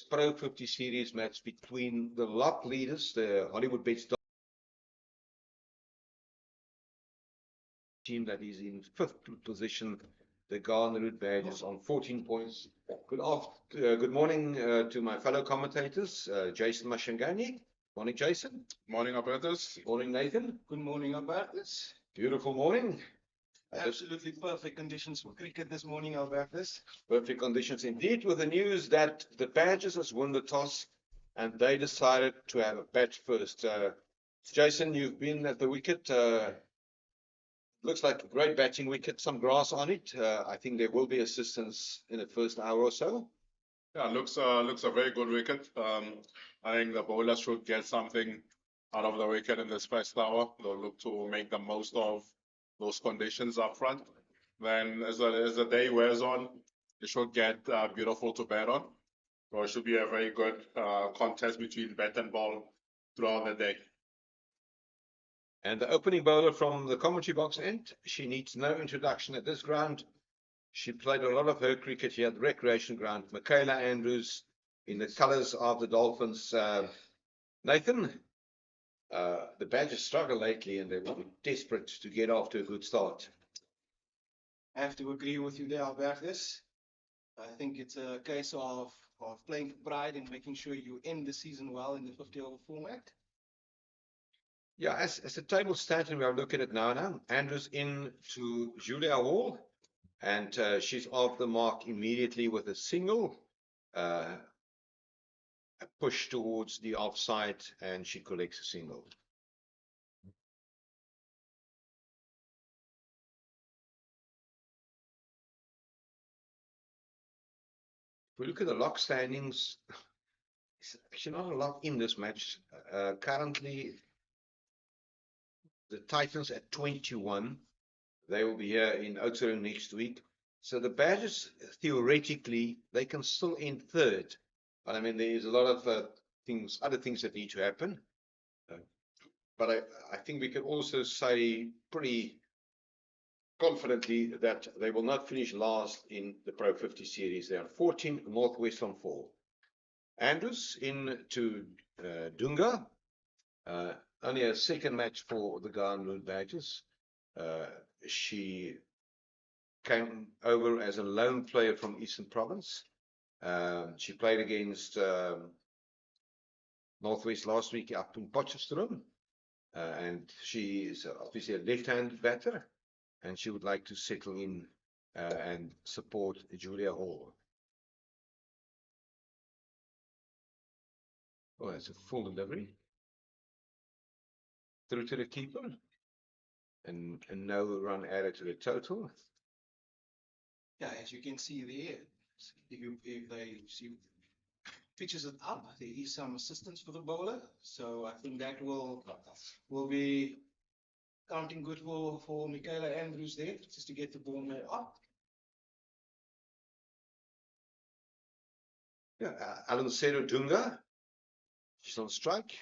Pro50 series match between the lot leaders, the Hollywoodbets team that is in 5th position, the Garnerwood Badgers on 14 points. Good morning to my fellow commentators, Jason Mashangani. Morning, Jason. Morning, Albertus. Morning, Nathan. Good morning, Albertus. Beautiful morning. Absolutely perfect conditions for cricket this morning, Albertus. Perfect conditions indeed, with the news that the Badgers has won the toss and they decided to have a bat first. Jason, you've been at the wicket. Looks like a great batting wicket, some grass on it. I think there will be assistance in the first hour or so. Yeah, looks a very good wicket. I think the bowlers should get something out of the wicket in this first hour. They'll look to make the most of those conditions up front. Then as the day wears on, it should get beautiful to bat on. So it should be a very good contest between bat and ball throughout the day. And the opening bowler from the commentary box end, she needs no introduction at this ground. She played a lot of her cricket here at the recreation ground. Michaela Andrews in the colours of the Dolphins. Nathan, the Badgers struggle lately and they will be desperate to get off to a good start. I have to agree with you there, Albertus. I think it's a case of playing for pride and making sure you end the season well in the 50-over format. Yeah, as the table stands, and we are looking at it now. Andrews in to Julia Hall, and she's off the mark immediately with a single. A push towards the offside, and she collects a single. If we look at the lock standings, it's actually not a lot in this match. Currently, the Titans at 21. They will be here in Oudtshoorn next week. So the Badgers, theoretically, they can still end third. But I mean, there's a lot of other things that need to happen. But I think we can also say pretty confidently that they will not finish last in the Pro50 series. They are 14, Northwest on 4. Andrews in to Dunga. Only a second match for the Garnerwood Badgers. She came over as a lone player from Eastern Province. She played against Northwest last week up in Potchefstroom. And she is obviously a left-hand batter. And she would like to settle in and support Julia Hall. Oh, that's a full delivery. Through to the keeper. And no run added to the total. Yeah, as you can see there, if they pitches it up, there is some assistance for the bowler. So I think that will be counting good for Michaela Andrews there, just to get the ball more up. Yeah, Alonso Dunga. She's on strike.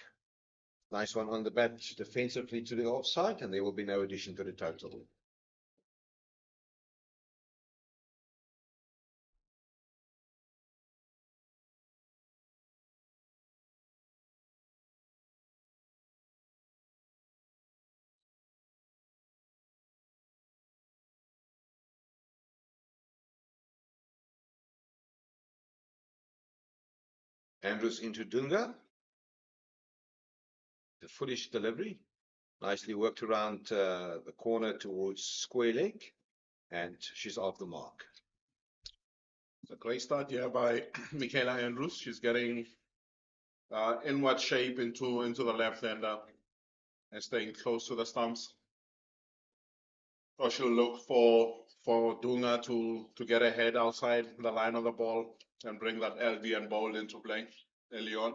Nice one on the bat defensively to the offside, and there will be no addition to the total. Andrews into Dunga. The foolish delivery. Nicely worked around the corner towards square leg. And she's off the mark. It's a great start here by Michaela Andrews. She's getting inward shape into the left-hander and staying close to the stumps. Or she'll look for Dunga to get ahead outside the line of the ball and bring that LD and bowl into play early on.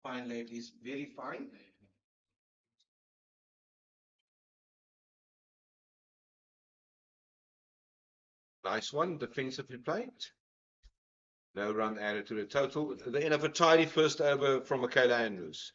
Fine, ladies, very fine. Nice one, defensively played. No run added to the total. The end of a tidy first over from Michaela Andrews.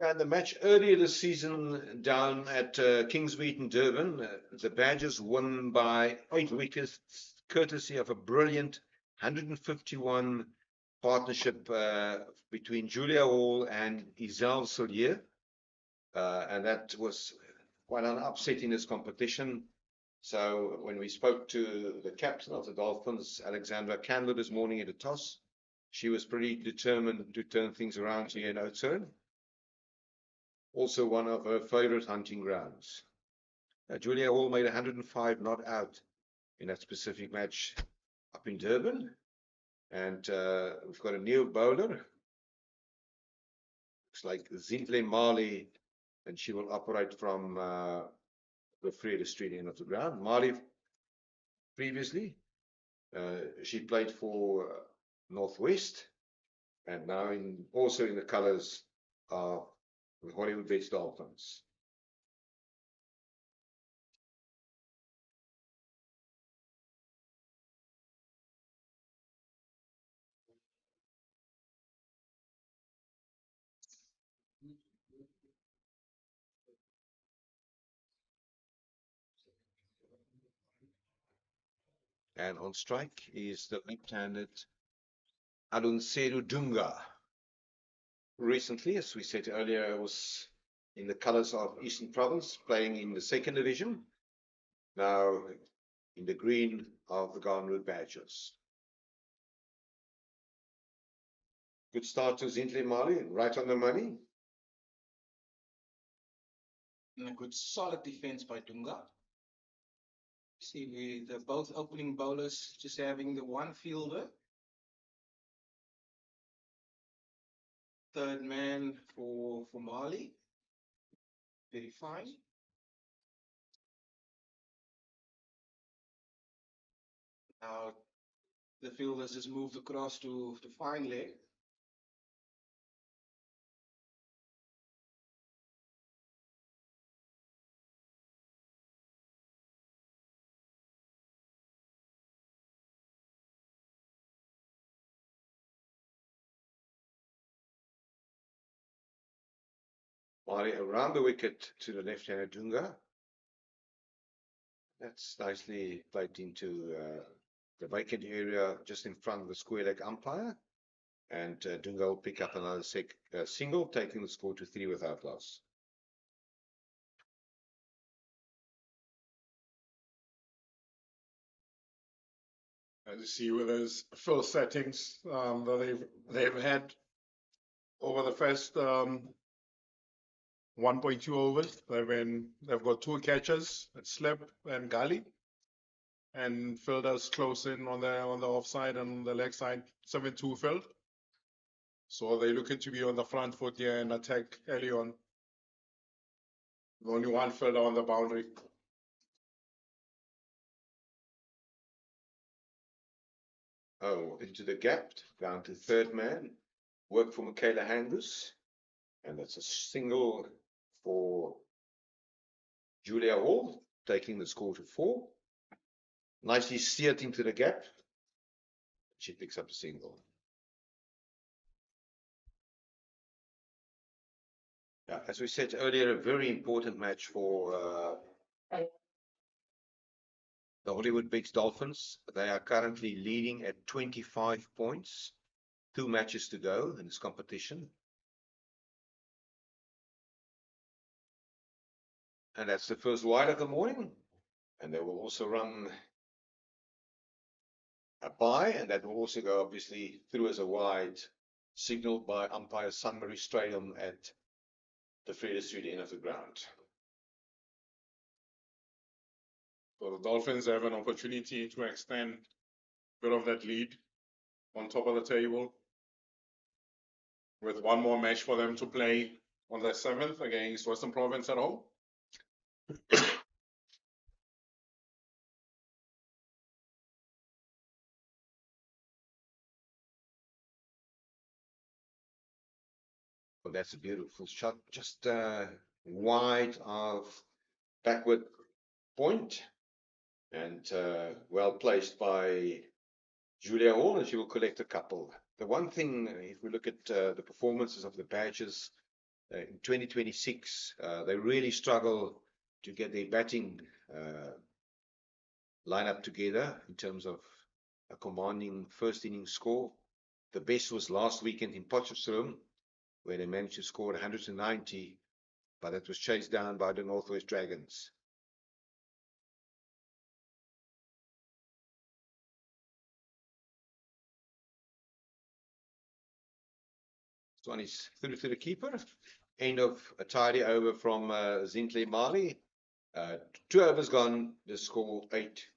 And the match earlier this season down at Kingsmead in Durban, the Badgers won by 8 wickets, courtesy of a brilliant 151 partnership between Julia Hall and Isel Solier. And that was quite an upset in this competition. So when we spoke to the captain of the Dolphins, Alexandra Candler, this morning at the toss, she was pretty determined to turn things around here in Oudtshoorn. Also one of her favorite hunting grounds. Julia Hall made 105 not out in that specific match up in Durban. And we've got a new bowler. Looks like Zintle Mali, and she will operate from the Vrede Street end of the ground. Mali, previously, she played for Northwest, and now also in the colours of the Hollywoodbets Dolphins. And on strike is the left-handed Alunseru Dunga. Recently, as we said earlier, was in the colours of Eastern Province, playing in the 2nd division. Now in the green of the Garden Route Badgers. Good start to Zintle Mali, right on the money. And a good solid defense by Dunga. See, the both opening bowlers just having the one fielder. Third man for Mali. Very fine. Now the fielders just moved across to fine leg. Mali around the wicket to the left-handed Dunga. That's nicely played into the vacant area just in front of the square leg umpire. And Dunga will pick up another single, taking the score to 3 without loss. As you see with those fill settings that they've had over the first 1.2 overs, they've got 2 catches at slip and gully, and fielders close in on the offside and the leg side, 7-2 filled. So they're looking to be on the front foot here and attack early on. Only one fielder on the boundary. Oh, into the gap, down to third man. Work for Michaela Hangus. And that's a single for Julia Hall, taking the score to 4. Nicely steered into the gap. She picks up a single. Yeah, as we said earlier, a very important match for the Hollywoodbets Dolphins. They are currently leading at 25 points. 2 matches to go in this competition. And that's the first wide of the morning. And they will also run a bye, and that will also go obviously through as a wide, signaled by umpire Sunbury Stadium at the Vrede Street end of the ground. So the Dolphins have an opportunity to extend a bit of that lead on top of the table, with one more match for them to play on the 7th against Western Province at home. Well, that's a beautiful shot, just wide of backward point, and well placed by Julia Hall, and she will collect a couple. The one thing, if we look at the performances of the Badgers in 2026, they really struggle to get their batting lineup together in terms of a commanding first inning score. The best was last weekend in Potchefstroom, where they managed to score 190, but that was chased down by the Northwest Dragons. This one is through to the keeper. End of a tidy over from Zintle Mali. 2 overs gone, the score 8.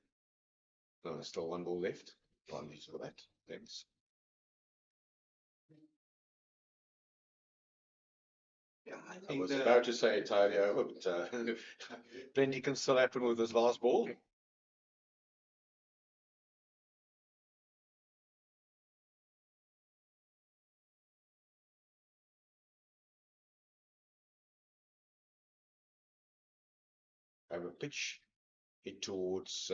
No, there's still 1 ball left. Apologies for that. Thanks. Yeah, I I think was about to say tidy over, but plenty can still happen with this last ball. Over pitch, hit towards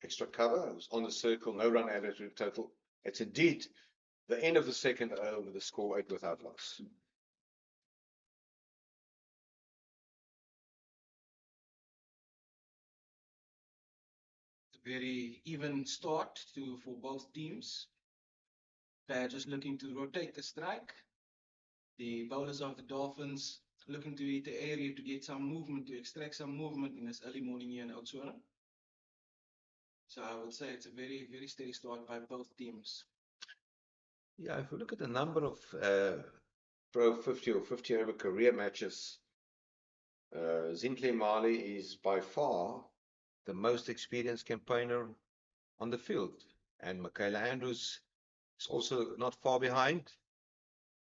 extra cover. It was on the circle, no run added to the total. It's indeed the end of the second over, the score 8 without loss. very even start for both teams. Badgers looking to rotate the strike. The bowlers of the Dolphins looking to hit the area to get some movement, to extract some movement in this early morning here in Oudtshoorn. So I would say it's a very, very steady start by both teams. Yeah, if we look at the number of Pro50 or 50 over career matches, Zintle Mali is by far the most experienced campaigner on the field. And Michaela Andrews is also not far behind.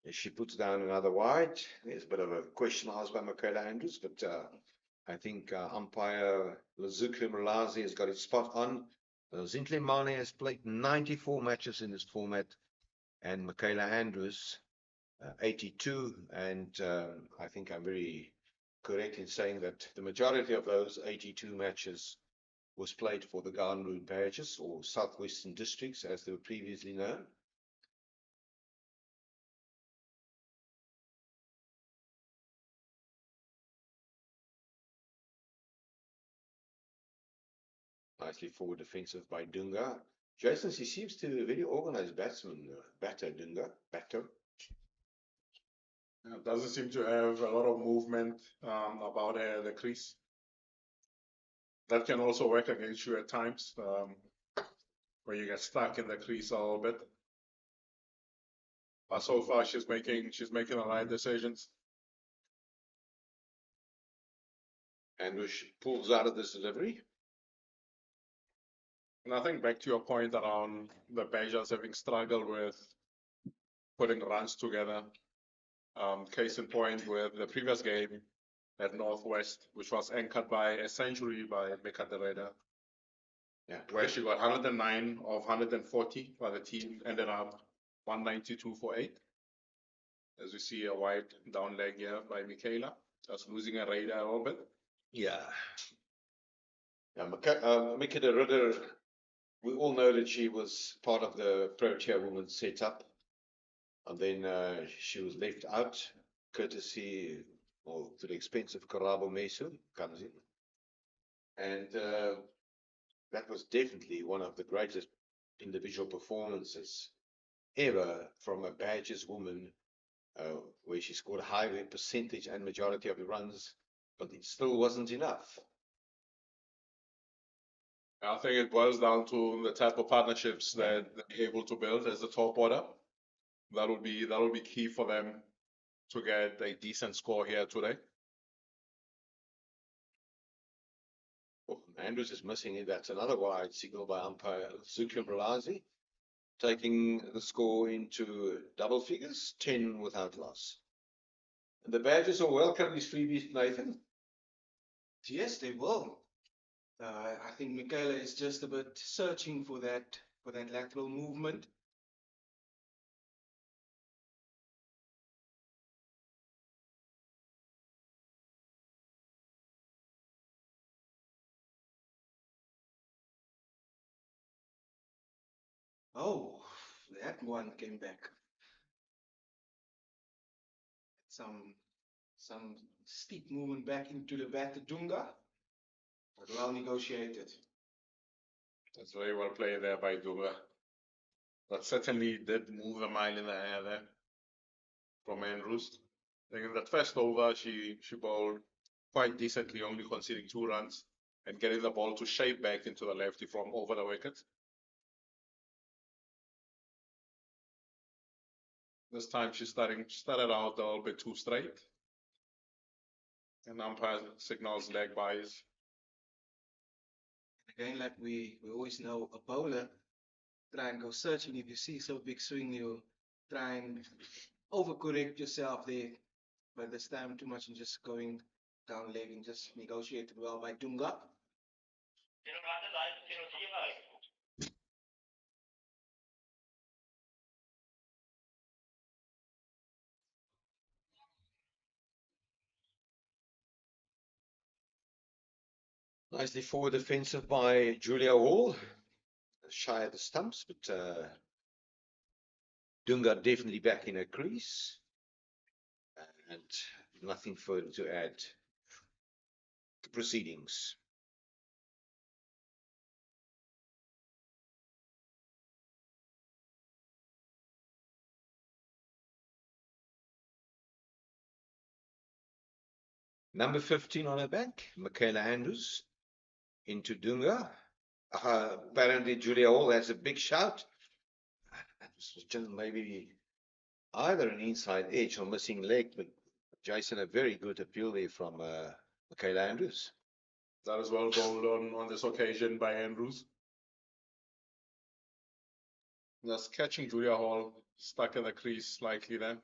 She puts down another wide. There's a bit of a question asked by Michaela Andrews, but I think umpire Lazuki Mulazi has got it spot on. Zintle Mali has played 94 matches in this format, and Michaela Andrews 82. And I think I'm very correct in saying that the majority of those 82 matches was played for the Garnroot Badgers, or Southwestern Districts as they were previously known. Nicely forward defensive by Dunga. Jason, he seems to be a very organized batsman, Dunga. Doesn't seem to have a lot of movement about the crease. That can also work against you at times, where you get stuck in the crease a little bit. But so far, she's making the right decisions. Andrews pulls out of this delivery. And I think back to your point around the Badgers having struggled with putting runs together. Case in point with the previous game at Northwest, which was anchored by a century by Mika Derrida. Yeah, where she got 109 of 140, but the team ended up 192 for 8. As we see a wide down leg here by Michaela, just losing a radar a little bit. Yeah. Mika Derrida, we all know that she was part of the Protea Women's setup, and then she was left out, courtesy or to the expense of Karabo Mesu comes in. And that was definitely one of the greatest individual performances ever from a Badgers woman, where she scored a high percentage and majority of the runs, but it still wasn't enough. I think it boils down to the type of partnerships that they're able to build as the top order. That will be key for them to get a decent score here today. Oh, Andrews is missing it. That's another wide signal by umpire Zuki Mulazi, taking the score into double figures, 10 without loss. And the Badgers will welcome these freebies, Nathan. Yes, they will. I think Michaela is just a bit searching for that lateral movement. Oh, that one came back. some steep movement back into the bat to Dunga, but well negotiated. That's very well played there by Dunga. That certainly did move a mile in the air there from Andrews. I think in that first over, she bowled quite decently, only conceding 2 runs and getting the ball to shape back into the lefty from over the wicket. This time she started out a little bit too straight. And umpire signals leg buys. Again, like we always know, a bowler try and go searching. If you see so big swing, you try and overcorrect yourself there. But this time too much and just going down leg and just negotiated well by Dunga. Nicely forward defensive by Julia Hall. Shy of the stumps, but Dunga definitely back in her crease. And nothing further to add to proceedings. Number 15 on her back, Michaela Andrews into Dunga. Apparently Julia Hall has a big shout. That was just maybe either an inside edge or missing leg, but Jason, a very good appeal there from Michaela Andrews. That is well bowled on this occasion by Andrews. Just catching Julia Hall stuck in the crease slightly there.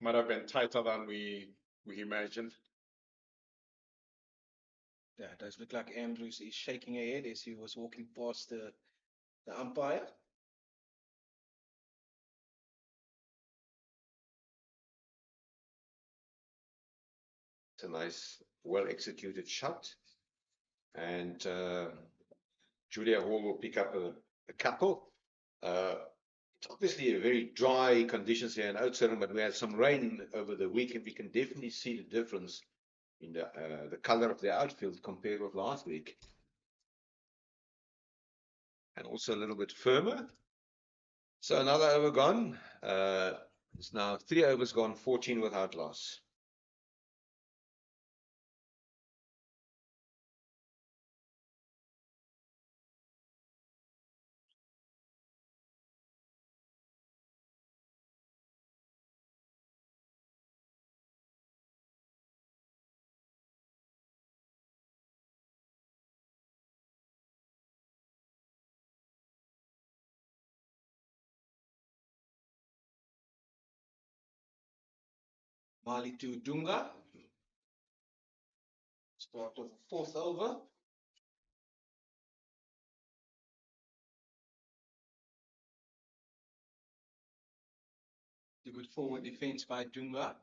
Might have been tighter than we imagined. Yeah, it does look like Andrews is shaking her head as he was walking past the umpire. It's a nice, well-executed shot. And Julia Hall will pick up a couple. It's obviously a very dry conditions here in Oudtshoorn, but we had some rain over the weekend. We can definitely see the difference in the color of the outfield compared with last week. And also a little bit firmer. So another over gone. It's now 3 overs gone, 14 without loss. Mali to Dunga. Start of the 4th over. The good forward defense by Dunga.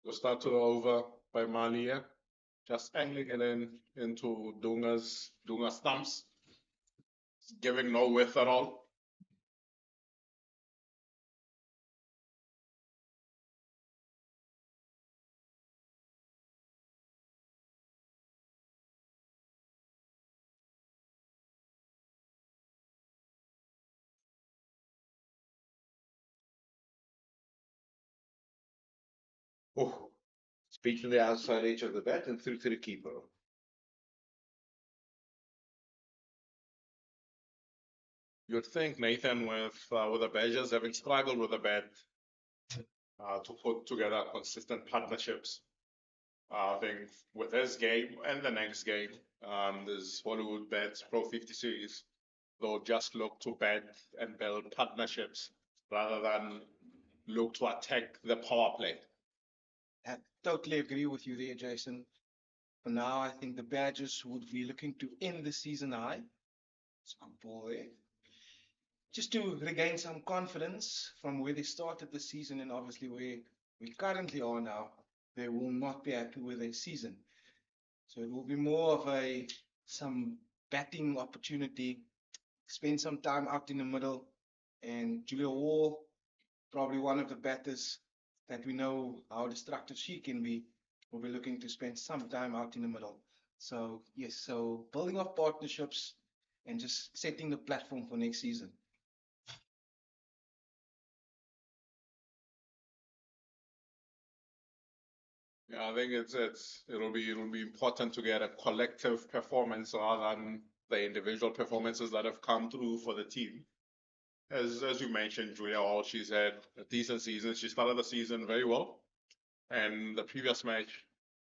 The start to the over by Mali here. Just angling it into Dunga's stumps. Giving no width at all. Oh, speed to the outside edge of the bat and through to the keeper. You'd think Nathan, with the Badgers having struggled with the bat, to put together consistent partnerships. I think with this game and the next game, this Hollywoodbets Pro50 series, they'll just look to bat and build partnerships rather than look to attack the power play. I totally agree with you there, Jason. For now, I think the Badgers would be looking to end the season high. Some ball there. Just to regain some confidence from where they started the season and obviously where we currently are now. They will not be happy with their season. So it will be more of some batting opportunity, spend some time out in the middle. And Julia Wall, probably one of the batters that we know how destructive she can be, will be looking to spend some time out in the middle. So yes, so building up partnerships and just setting the platform for next season. Yeah, I think it'll be important to get a collective performance rather than the individual performances that have come through for the team. As you mentioned, Julia Hall, she's had a decent season. She started the season very well. And the previous match,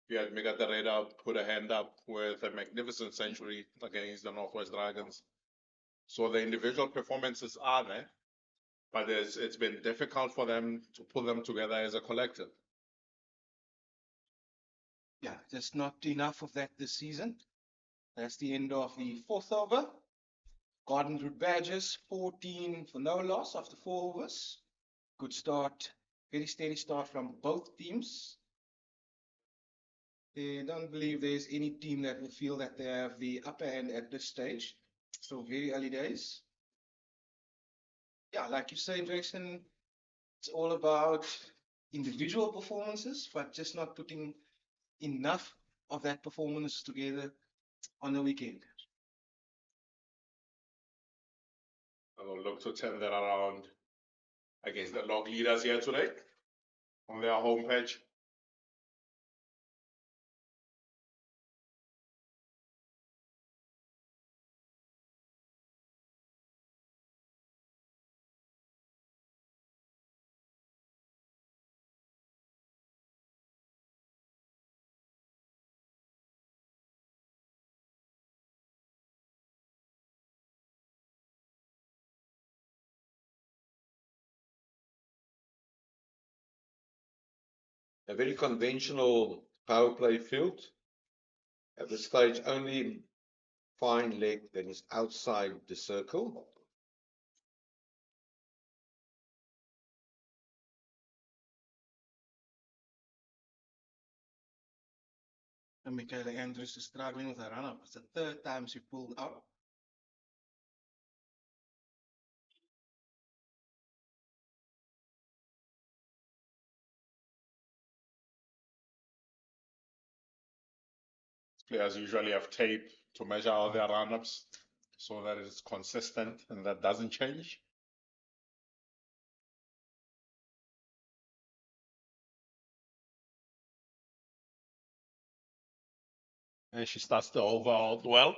we had Mega Tereda put a hand up with a magnificent century against the Northwest Dragons. So the individual performances are there, but it's been difficult for them to pull them together as a collective. Yeah, just not enough of that this season. That's the end of the fourth over. Garden Route Badgers, 14 for no loss after 4 overs. Good start, very steady start from both teams. I don't believe there's any team that will feel that they have the upper hand at this stage. So very early days. Yeah, like you say, Jason, it's all about individual performances, but just not putting enough of that performance together on the weekend. I will look to turn that around against the log leaders here today on their homepage. A very conventional power play field. At this stage, only fine leg that is outside the circle. And Michaela Andrews is struggling with a run-up. It's the third time she pulled out. Players usually have tape to measure all their run-ups so that it's consistent and that doesn't change. And she starts the over out well.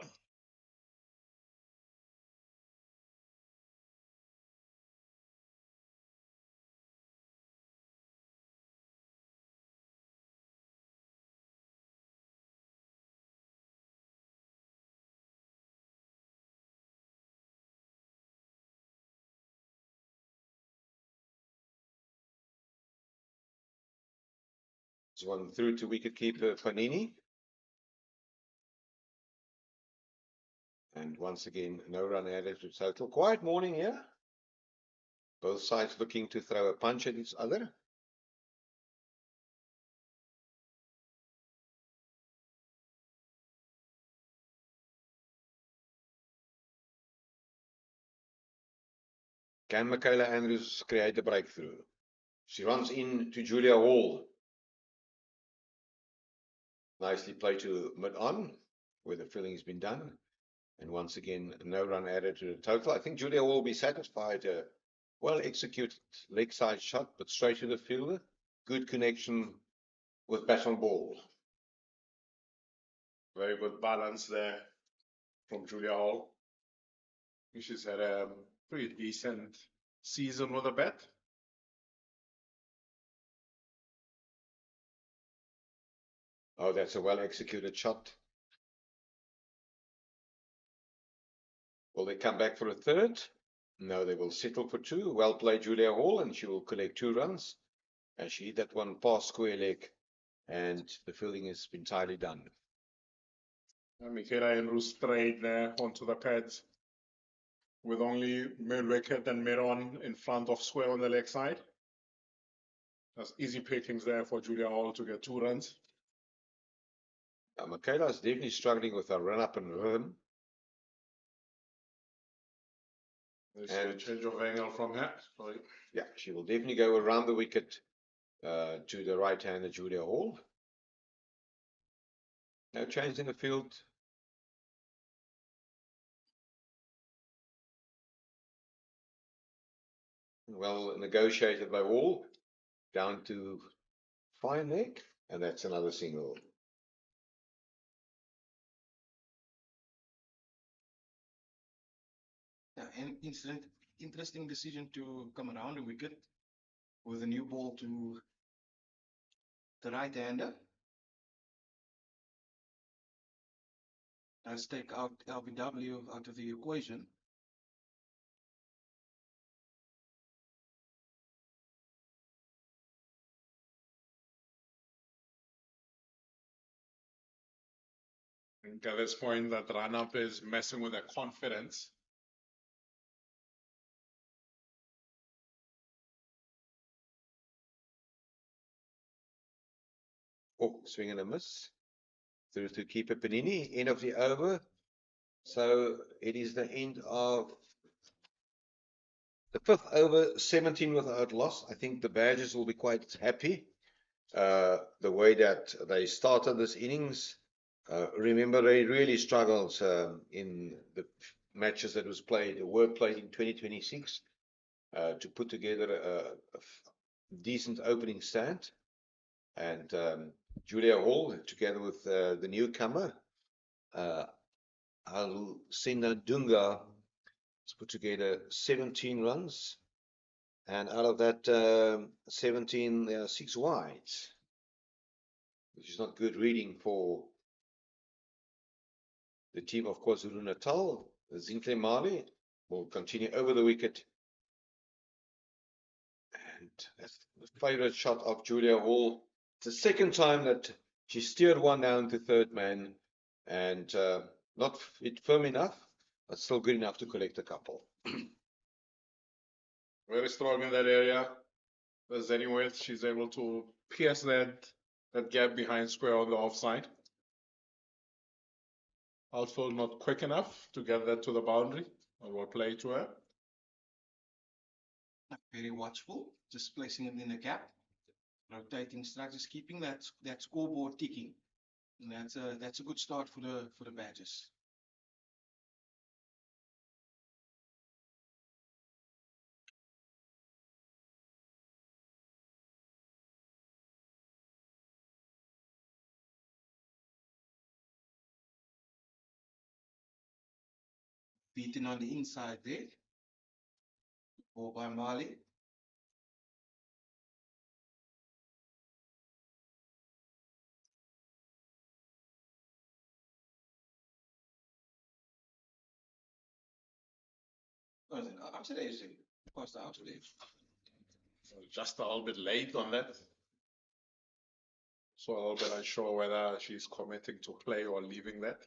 This one through to wicketkeeper Panini. And once again, no run added to total. Quiet morning here. Both sides looking to throw a punch at each other. Can Michaela Andrews create a breakthrough? She runs in to Julia Hall. Nicely played to mid-on, where the filling has been done. And once again, no run added to the total. I think Julia will be satisfied. Well-executed leg side shot, but straight to the fielder. Good connection with bat on ball. Very good balance there from Julia Hall. She's had a pretty decent season with a bat. Oh, that's a well-executed shot. Will they come back for a third? No, they will settle for two. Well played, Julia Hall, and she will collect 2 runs. And she hit that one past square leg, and the fielding has been entirely done. And Michaela Andrews straight there onto the pads with only mid-wicket and mid-on in front of square on the leg side. That's easy pickings there for Julia Hall to get 2 runs. Michaela is definitely struggling with her run-up and rhythm. There's a change of angle from here. Sorry. Yeah, she will definitely go around the wicket to the right-hander Julia Hall. No change in the field. Well negotiated by Hall. Down to fine leg, and that's another single. Yeah, an interesting decision to come around the wicket with a new ball to the right-hander. Let's take out LBW out of the equation. And at this point, that run-up is messing with their confidence. Oh, swing and a miss. Through to keeper Panini. End of the over. So it is the end of the 5th over, 17 without loss. I think the Badgers will be quite happy. The way that they started this innings. Remember, they really struggled in the matches that were played in 2026 to put together a decent opening stand. And Julia Hall, together with the newcomer, Alusena Dunga, has put together 17 runs. And out of that 17, there are 6 wides, which is not good reading for the team of KwaZulu-Natal. Zinhle Mali will continue over the wicket. And that's the favorite shot of Julia Hall. It's the second time that she steered one down to third man, and not firm enough, but still good enough to collect a couple. Very strong in that area. There's anywhere she's able to pierce that gap behind square on the offside. Also not quick enough to get that to the boundary. I will play to her. Very watchful, just placing it in the gap, rotating structures, keeping that scoreboard ticking, and that's a good start for the Badgers. Beating on the inside there, ball by Mali. Oh, is it observation? What's the observation? Just a little bit late on that. So a little bit unsure whether she's committing to play or leaving that.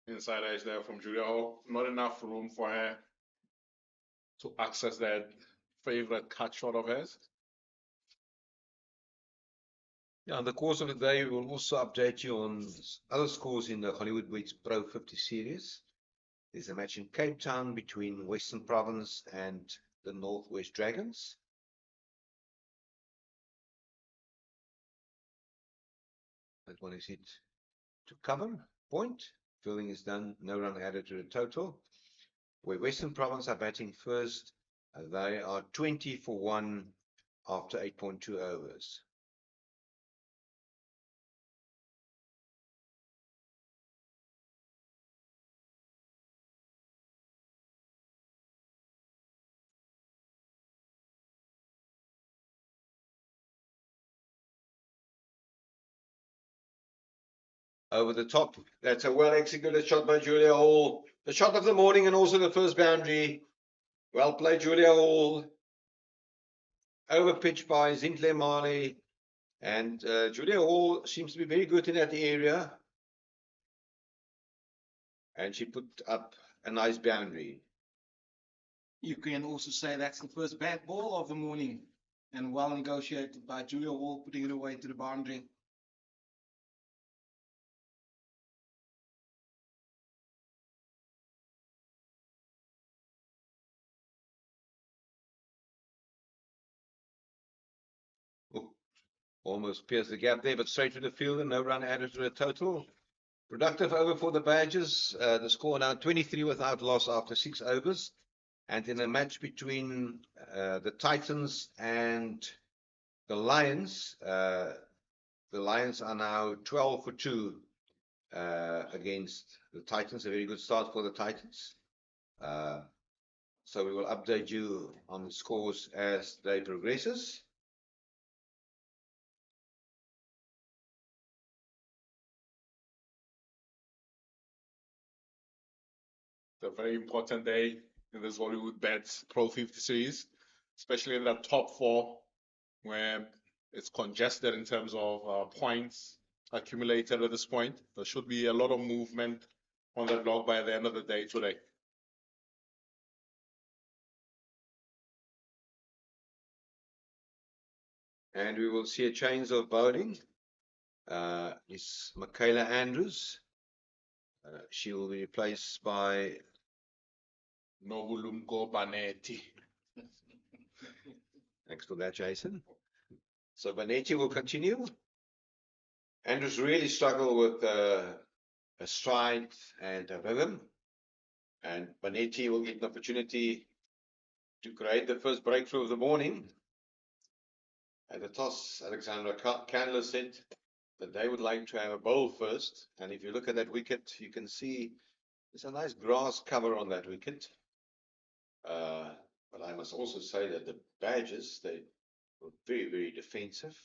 Inside edge there from Julia Hall. Not enough room for her to access that favorite cut shot of hers. Yeah, in the course of the day, we will also update you on other scores in the Hollywoodbets Pro50 series. There's a match in Cape Town between Western Province and the Northwest Dragons. That one is hit to cover, point. Fielding is done, no run added to the total. Where Western Province are batting first, They are 20 for 1 after 8.2 overs. Over the top. That's a well executed shot by Julia Hall. The shot of the morning and also the first boundary. Well played, Julia Hall. Over pitch by Zintle Mali. And Julia Hall seems to be very good in that area. And she put up a nice boundary. You can also say that's the first bad ball of the morning, and well negotiated by Julia Hall, putting it away to the boundary. Oh, almost pierced the gap there, but straight to the field and no run added to the total. Productive over for the Badgers. The score now 23 without loss after 6 overs. And in a match between the Titans and the Lions are now 12 for 2 against the Titans. A very good start for the Titans. So we will update you on the scores as they progresses. It's a very important day in this Hollywoodbets Pro50 series, especially in the top 4, where it's congested in terms of points accumulated at this point. There should be a lot of movement on that log by the end of the day today. And we will see a change of bowling. Is Michaela Andrews. She will be replaced by Nobulumko Banetti. Thanks for that, Jason. So Banetti will continue. Andrews really struggled with a stride and a rhythm. And Banetti will get an opportunity to create the first breakthrough of the morning. At the toss, Alexandra Candler said that they would like to have a bowl first. And if you look at that wicket, you can see there's a nice grass cover on that wicket. But I must also say that the Badgers, they were very, very defensive,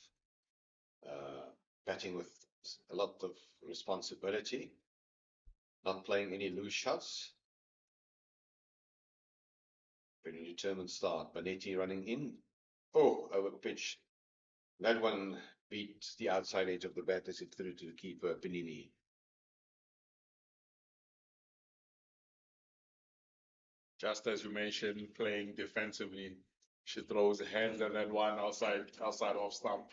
batting with a lot of responsibility, not playing any loose shots. Very determined start. Banetti running in. Oh, over pitch. That one beat the outside edge of the bat as it threw to the keeper, Panini. Just as you mentioned, playing defensively, she throws a hand and then one outside off stump.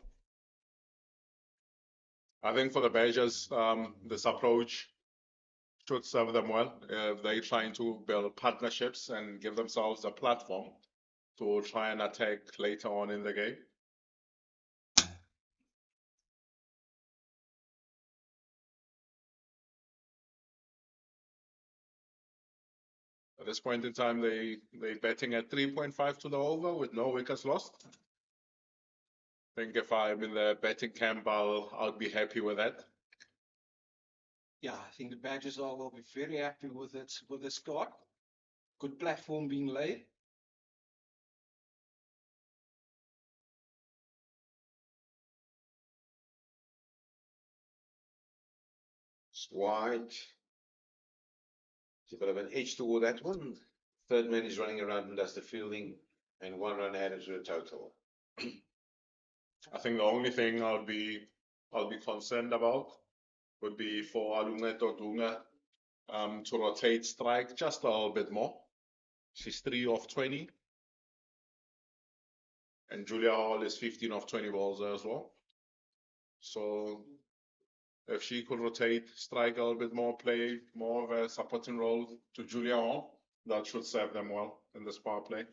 I think for the Badgers, this approach should serve them well. They're trying to build partnerships and give themselves a platform to try and attack later on in the game. At this point in time, they're betting at 3.5 to the over with no wickets lost. I think if I'm in the betting camp, I'll be happy with that. Yeah, I think the Badgers will be very happy with the start. Good platform being laid. It's wide. It's a bit of an edge toward that one. Third man is running around and does the fielding, and 1 run added to the total. I think the only thing I'll be concerned about would be for Alungeto Dunga to rotate strike just a little bit more. She's 3 off 20. And Julia Hall is 15 off 20 balls there as well. So if she could rotate, strike a little bit more, play more of a supporting role to Julia Hall, that should serve them well in this power play.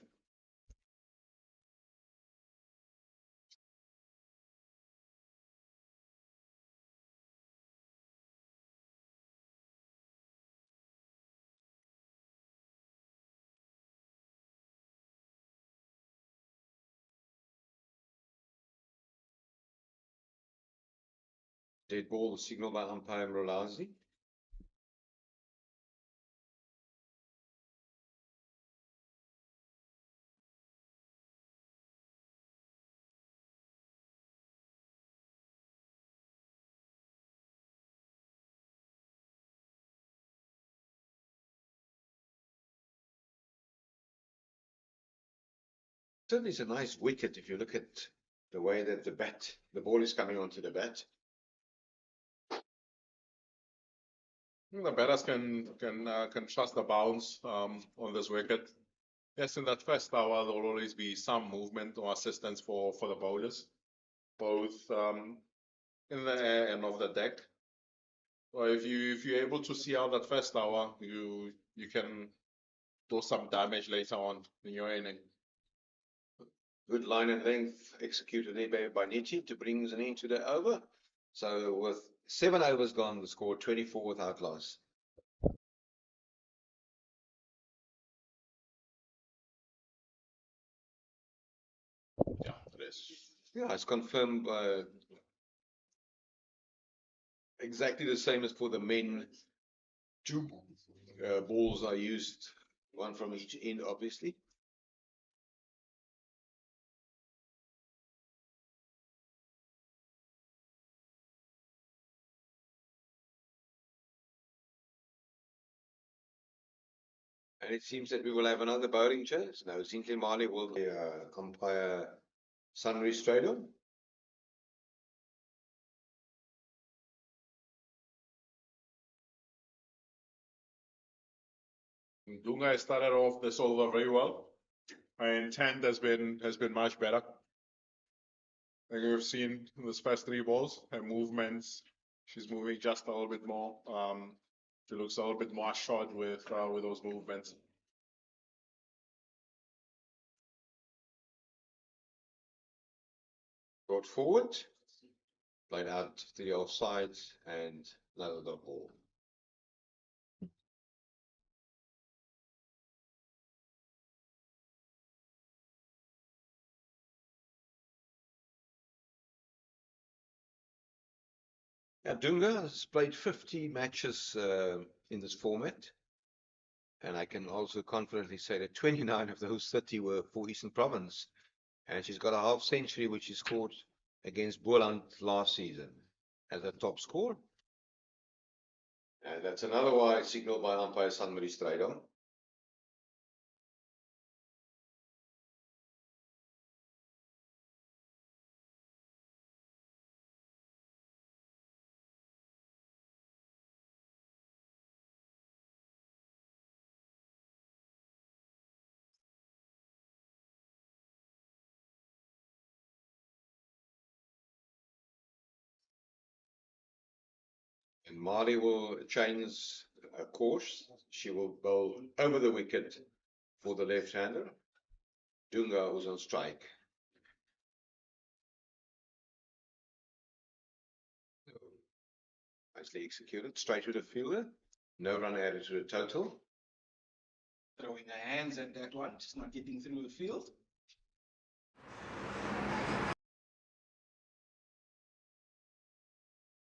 Dead ball signal by umpire Mrolazi. Certainly it's a nice wicket if you look at the way that the ball is coming onto the bat. The batters can trust the bounce on this wicket. Yes, in that first hour there will always be some movement or assistance for the bowlers, both in the air and off the deck. Or if you're able to see out that first hour, you can do some damage later on in your inning. Good line and length executed there by Nietzsche to bring an end to the over. So with 7 overs gone, the score 24 without loss. Yeah, it is. Yeah, it's confirmed exactly the same as for the men. Two balls are used, one from each end, obviously. And it seems that we will have another bowling change. Now, Zintle Mali will umpire Sunray Strader. Dunga has started off this over very well. Her intent has been much better. Like we've seen in this first 3 balls, her movements, she's moving just a little bit more. She looks a little bit more assured with those movements. Brought forward, played out to the offside, and another dot ball. Now, Dunga has played 50 matches in this format. And I can also confidently say that 29 of those 30 were for Eastern Province. And she's got a half century, which she scored against Boland last season as a top scorer. And that's another wide signal by umpire Sunbury Strader. And Mali will change course. She will bowl over the wicket for the left-hander. Dunga was on strike. Nicely executed, straight to the fielder. No run added to the total. Throwing her hands at that one, just not getting through the field.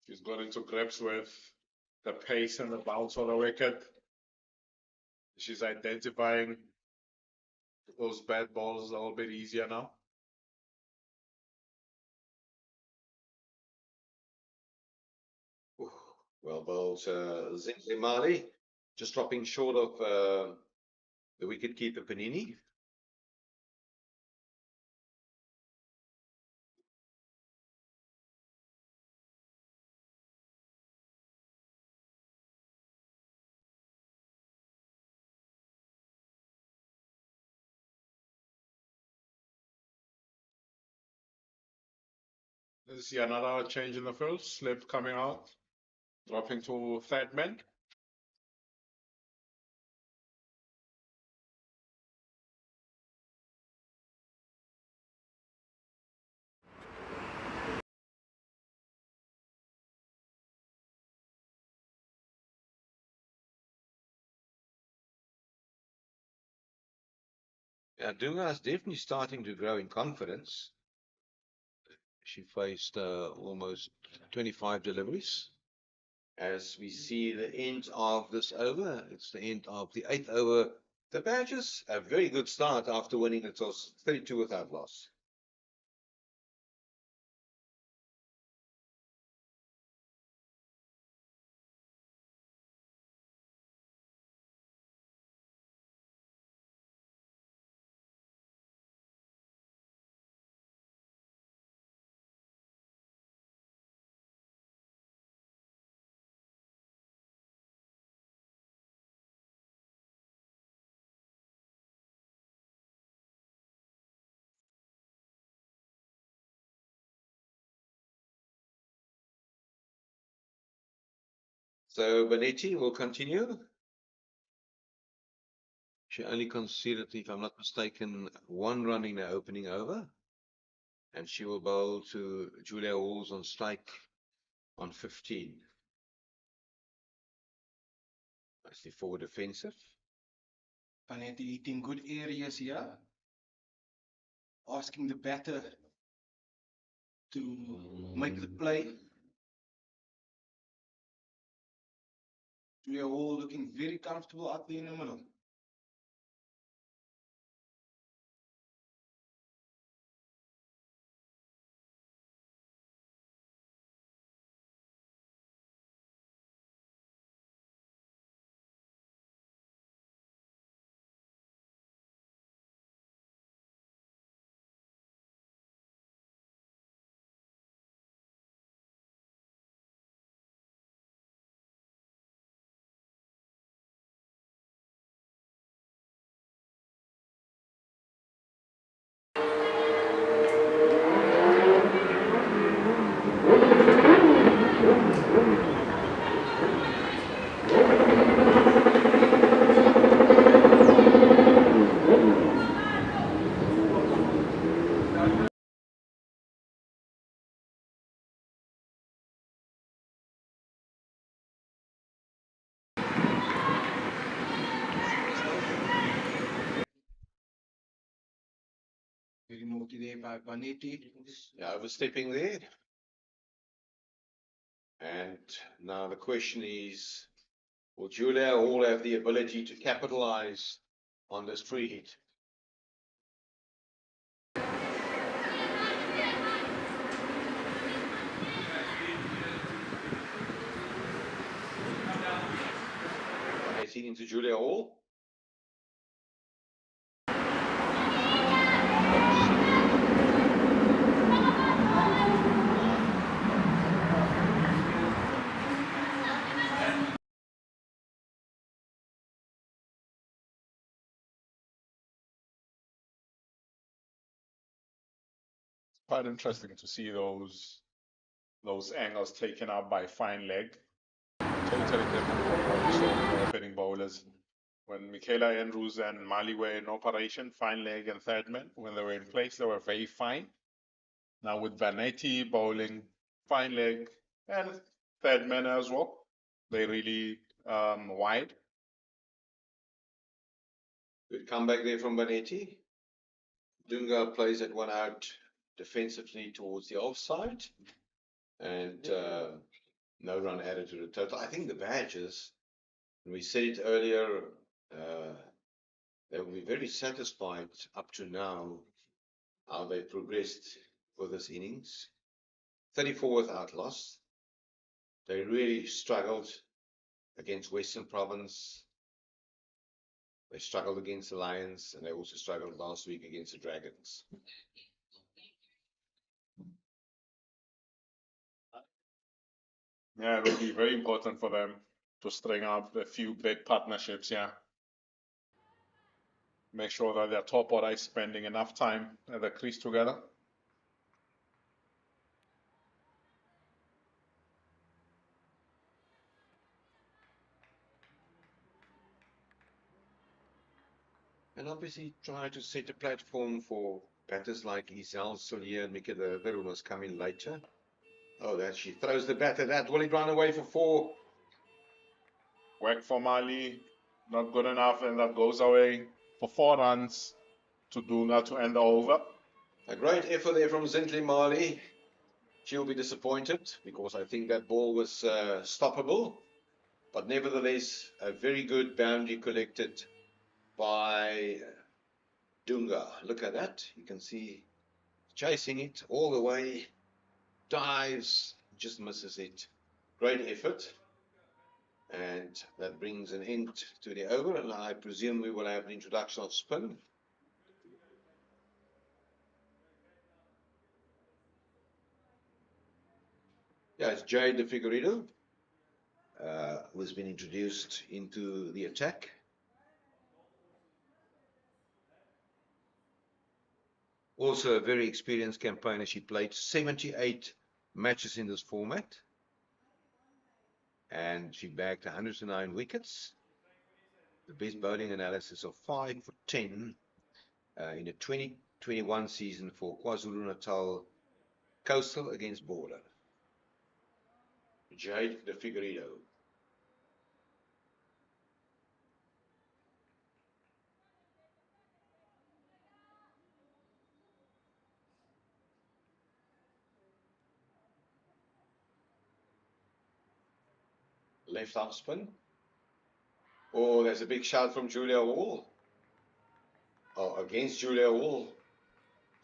She's got into grips with the pace and the bounce on the wicket. She's identifying those bad balls a little bit easier now. Well bowled, Zintle Mali, just dropping short of the wicketkeeper Panini. Let's see another change in the field. Slip coming out, dropping to third man. Yeah, Dunga is definitely starting to grow in confidence. She faced almost 25 deliveries. As we see the end of this over, it's the end of the 8th over. The Badgers, a very good start after winning the toss, 32 without loss. So Benetti will continue. She only conceded, if I'm not mistaken, 1 run in the opening over. And she will bowl to Julia Halls on strike on 15. Nicely forward defensive. Vanetti hitting good areas here. Asking the batter to make the play. We are all looking very comfortable out there in the middle. Very naughty there by Vanetti. Yeah, overstepping there. And now the question is, will Julia Hall have the ability to capitalize on this free hit? Into Julia Hall. Quite interesting to see those angles taken up by fine leg. Totally different from what we saw in the opening bowlers. When Michaela Andrews and Mali were in operation, fine leg and third man, when they were in place, they were very fine. Now with Vanetti bowling fine leg and third man as well, they really wide. Good comeback there from Vanetti. Dunga plays at 1 out defensively towards the offside. And no run added to the total. I think the Badgers, we said it earlier, they will be very satisfied up to now how they progressed with this innings. 34 without loss. They really struggled against Western Province. They struggled against the Lions, and they also struggled last week against the Dragons. Yeah, it will be very important for them to string up a few big partnerships, yeah. Make sure that their top order is spending enough time at the crease together. And obviously try to set a platform for batters like Isel, Solier, and Mika. The other was coming later. Oh, that she throws the batter. That will he run away for 4? Work for Mali, not good enough, and that goes away for 4 runs to Dunga to end the over. A great effort there from Zintle Mali. she'll be disappointed because I think that ball was stoppable. But nevertheless, a very good boundary collected by Dunga. Look at that. You can see chasing it all the way, dives, just misses it. Great effort. And that brings an end to the over, and I presume we will have an introduction of spin. Yeah, it's Jay De Figueiredo, who has been introduced into the attack. Also a very experienced campaigner. She played 78 matches in this format. And she bagged 109 wickets. The best bowling analysis of 5 for 10 in the 2021 season for KwaZulu-Natal Coastal against Border. Jade De Figueiredo. Left arm spin. Oh, there's a big shout from Julia Wall. Oh, against Julia Wall.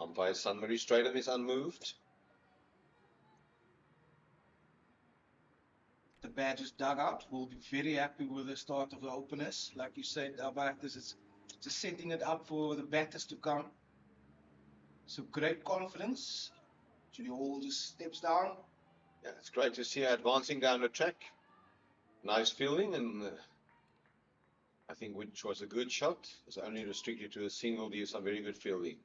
Umpire Sunbury Stratham is unmoved. The Badgers dugout will be very happy with the start of the openers. Like you said, Albertus is just setting it up for the batters to come. So great confidence. Julia Wall just steps down. Yeah, it's great to see her advancing down the track. Nice fielding, and I think which was a good shot. It's only restricted to a single, due some very good fielding.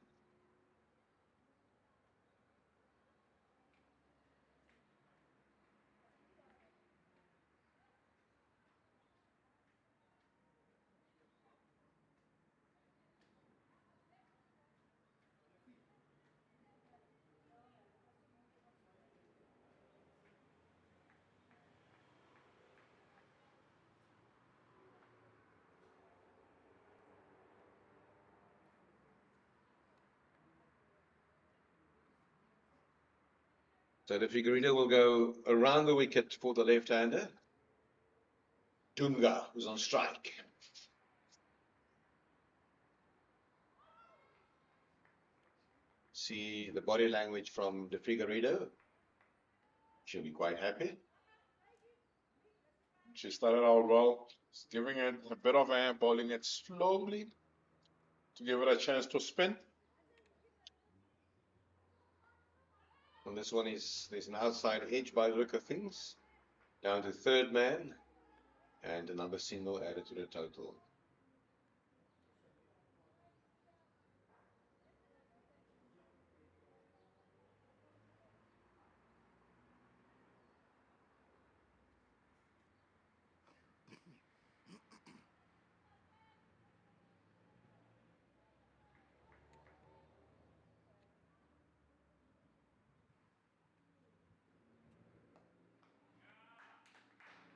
So the Figueiredo will go around the wicket for the left-hander. Dunga, who's on strike. See the body language from the Figueiredo. She'll be quite happy. She started out well, giving it a bit of air, bowling it slowly to give it a chance to spin. And this one there's an outside edge by the look of things. Down to third man. And another single added to the total.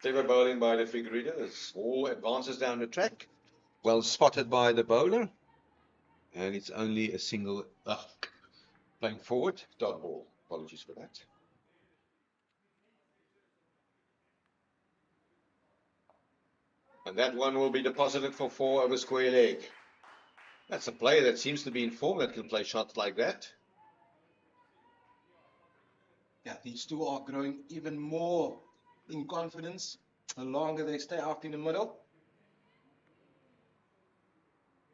Clever bowling by the Figueiredo. It's all advances down the track. Well spotted by the bowler. And it's only a single playing forward. Dot ball. Apologies for that. And that one will be deposited for 4 over square leg. That's a player that seems to be in form that can play shots like that. Yeah, these two are growing even more in confidence the longer they stay out in the middle.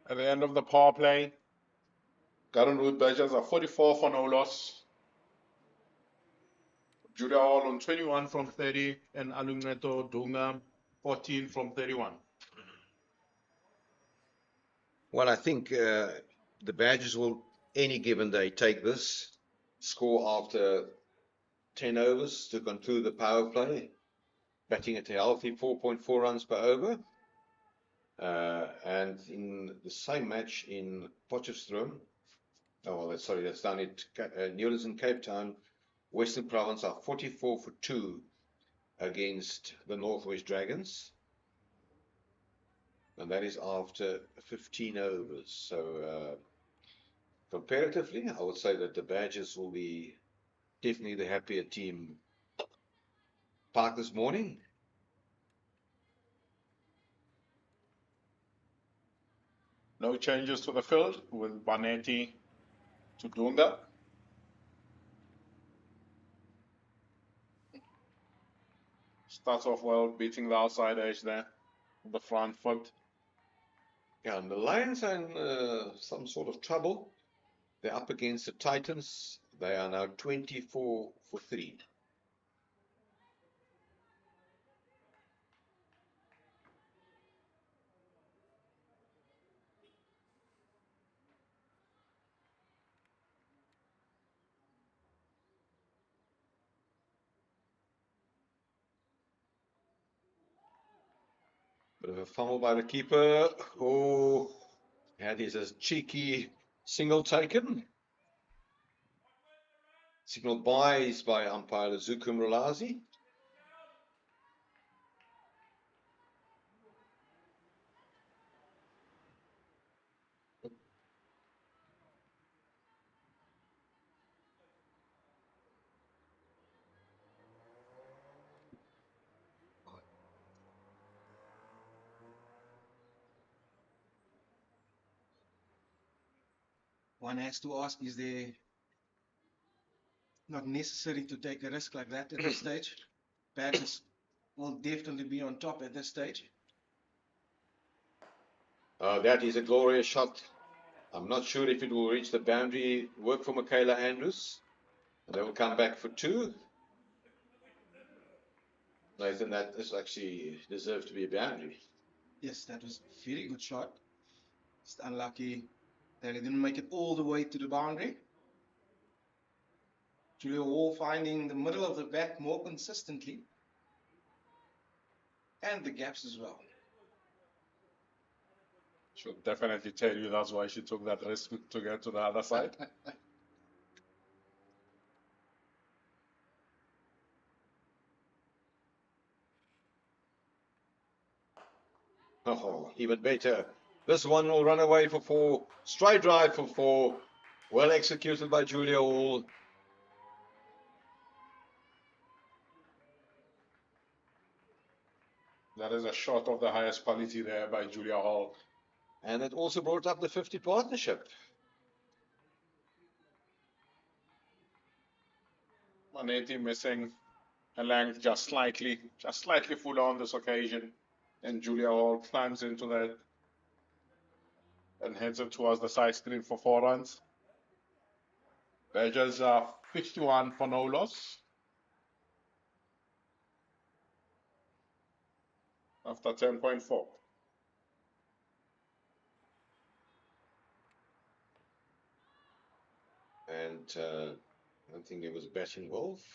At the end of the power play, Garden Road Badgers are 44 for no loss. Julia Hall on 21 from 30, and Alungneto Dunga 14 from 31. Well, I think the Badgers will, any given day, take this score after 10 overs to conclude the power play, batting at a healthy 4.4 runs per over. And in the same match in Potchefstroom, that's down at Newlands and Cape Town, Western Province are 44 for 2 against the Northwest Dragons. And that is after 15 overs. So comparatively, I would say that the Badgers will be Definitely the happier team. Park this morning. No changes to the field with Banetti to Dunga. Starts off well, beating the outside edge there, the front foot. Yeah, and the Lions are in some sort of trouble. They're up against the Titans. They are now 24 for 3. Bit of a fumble by the keeper. Oh, that is a cheeky single taken. Signal buys by umpire Zuku Mrulazi. One has to ask, is there not necessary to take a risk like that at this stage? Badgers will definitely be on top at this stage. That is a glorious shot. I'm not sure if it will reach the boundary. Work for Michaela Andrews. And they will come back for 2. Nathan, that is actually deserved to be a boundary. Yes, that was a very good shot. Just unlucky that he didn't make it all the way to the boundary. Julia Hall finding the middle of the bat more consistently. And the gaps as well. Should definitely tell you that's why she took that risk to get to the other side. Oh, even better. This one will run away for 4. Straight drive for 4. Well executed by Julia Hall. That is a shot of the highest quality there by Julia Hall. And it also brought up the 50 partnership. Banetti missing a length just slightly fuller on this occasion. And Julia Hall climbs into that and heads it towards the side screen for 4 runs. Badgers are 51 for no loss after 10.4. And I don't think there was a bat involved,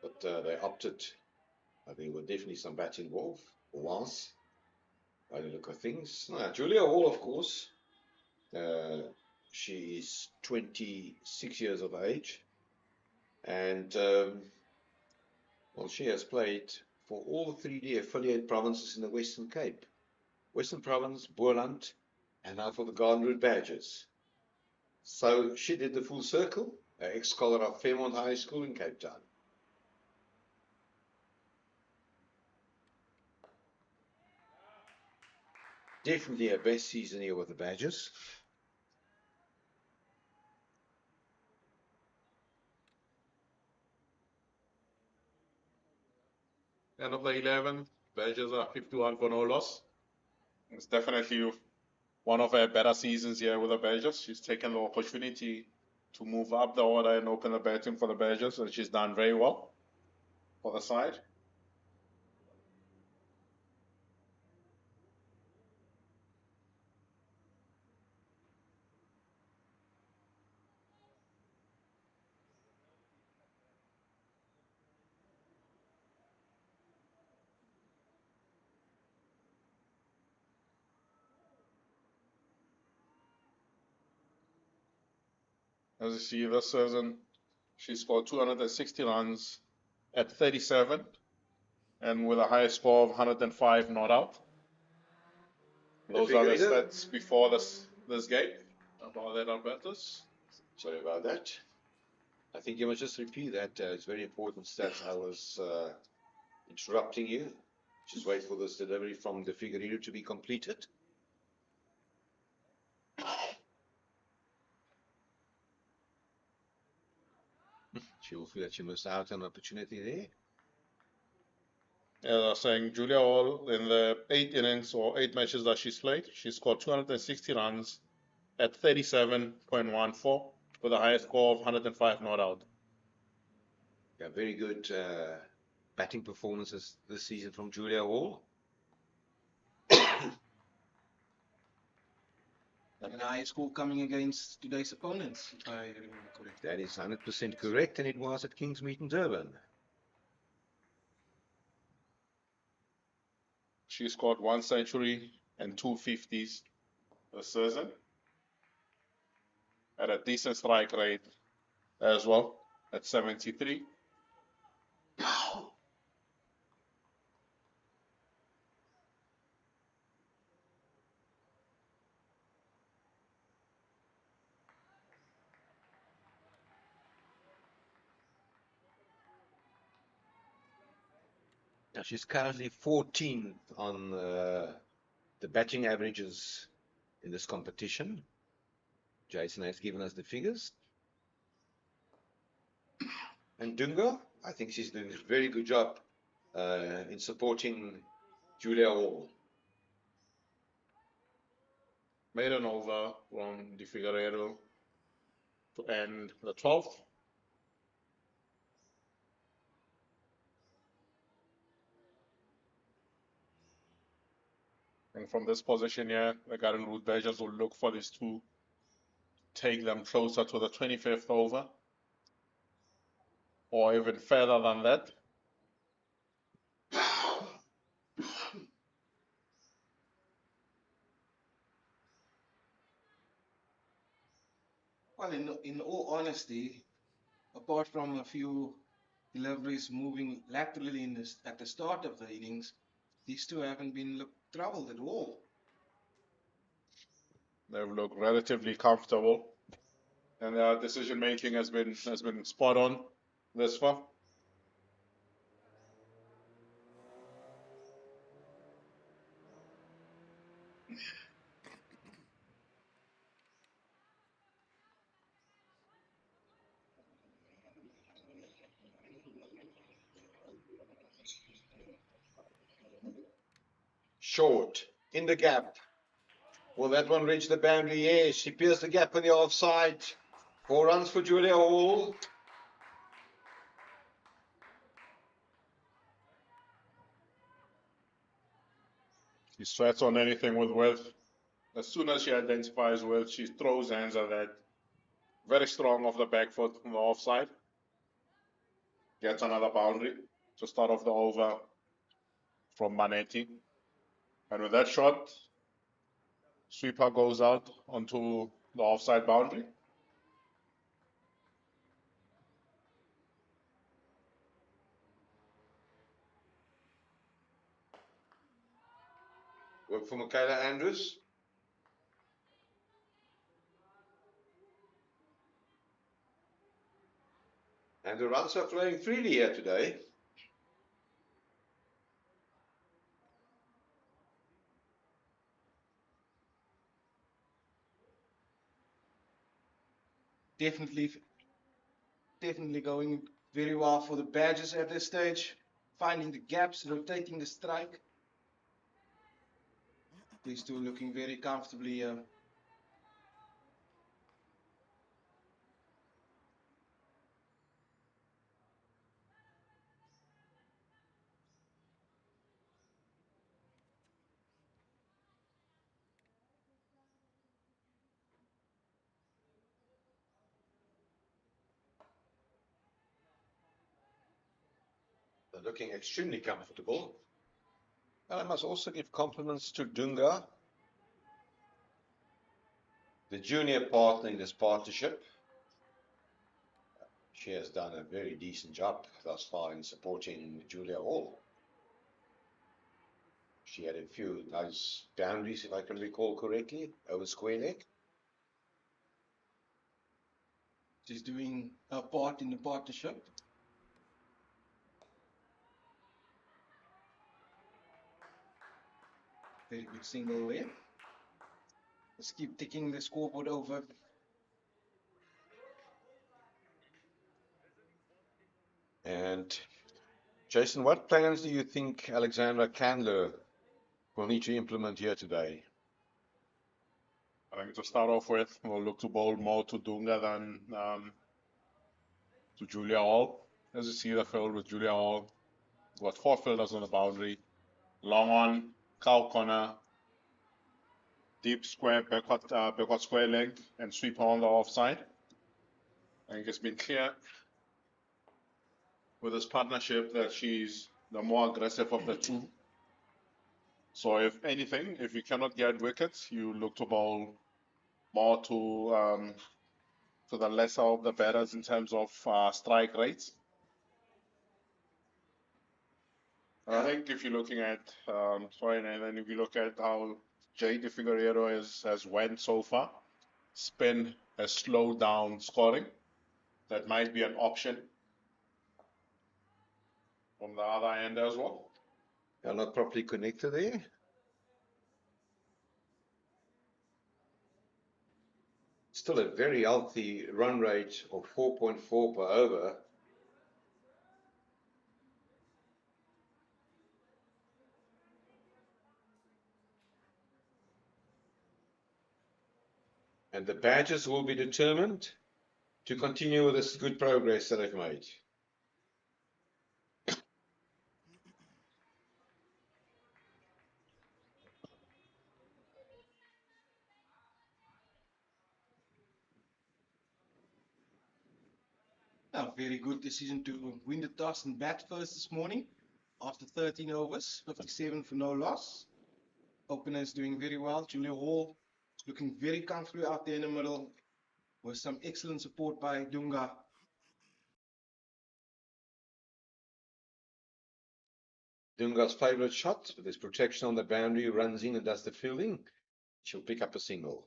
but they opted. I think there were definitely some bat involved, or was, by the look of things. No, Julia Hall, of course, she is 26 years of age, and well, she has played for all the 3D affiliate provinces in the Western Cape. Western Province, Boland, and now for the Garden Route Badgers. So she did the full circle, ex-scholar of Fairmont High School in Cape Town. Definitely her best season here with the Badgers. End of the 11, Badgers are 51 for no loss. It's definitely one of her better seasons here with the Badgers. She's taken the opportunity to move up the order and open the batting for the Badgers, and she's done very well for the side. As you see, this season, she scored 260 runs at 37, and with a high score of 105 not out. Those are the stats before this game. About that, Albertus. Sorry about that. I think you must just repeat that. It's very important stats. I was interrupting you. Just wait for this delivery from the Figueiredo to be completed. She will feel that she missed out on an opportunity there. Yeah, they're saying Julia Hall in the 8 innings or 8 matches that she's played, she scored 260 runs at 37.14 with a highest score of 105 not out. Yeah, very good batting performances this season from Julia Hall. And high score coming against today's opponents, if I remember correctly. That is 100% correct, and it was at Kingsmead in Durban. She scored 1 century and 2 50s this season at a decent strike rate as well at 73. Now she's currently 14th on the batting averages in this competition. Jason has given us the figures. And Dunga, I think she's doing a very good job in supporting Julia Hall. Made an over from the Figueiredo to end the 12th. And from this position here, the Garden Route Badgers will look for this to take them closer to the 25th over or even further than that. Well, in all honesty, apart from a few deliveries moving laterally at the start of the innings, these two haven't been troubled at all. They've looked relatively comfortable, and their decision making has been spot on this far. Short, in the gap. Will that one reach the boundary? Yes, she pierced the gap on the offside. 4 runs for Julia Hall. She strats on anything with width. As soon as she identifies width, she throws hands at that. Very strong off the back foot on the offside. Gets another boundary to start off the over from Manetti. And with that shot, sweeper goes out onto the offside boundary. Work for Michaela Andrews. And the runs are flowing freely here today. Definitely going very well for the Badgers at this stage. Finding the gaps, rotating the strike. These two looking very comfortably here. They're looking extremely comfortable. And I must also give compliments to Dunga, the junior partner in this partnership. She has done a very decent job thus far in supporting Julia Hall. She had a few nice boundaries, if I can recall correctly, over square leg. She's doing her part in the partnership. Very good single there. Let's keep ticking the scoreboard over. And Jason, what plans do you think Alexandra Candler will need to implement here today? I think to start off with, we'll look to bowl more to Dunga than to Julia Hall. As you see the field with Julia Hall, got 4 fielders on the boundary, long on, cow corner, deep square, backward square leg, and sweep on the offside. I think it's been clear with this partnership that she's the more aggressive of the two. So if anything, if you cannot get wickets, you look to bowl more to the lesser of the batters in terms of strike rates. I think if you're looking at, and then if you look at how Jay De Figueiredo has went so far, spin has slowed down scoring. That might be an option from the other end as well. They're not properly connected there. Still a very healthy run rate of 4.4 per over. And the badges will be determined to continue with this good progress that they've made. A very good decision to win the toss and bat first this morning. After 13 overs, 57 for no loss. Opener is doing very well. Julia Hall looking very comfortable out there in the middle with some excellent support by Dunga. Dunga's favourite shot with his protection on the boundary, runs in and does the fielding. She'll pick up a single.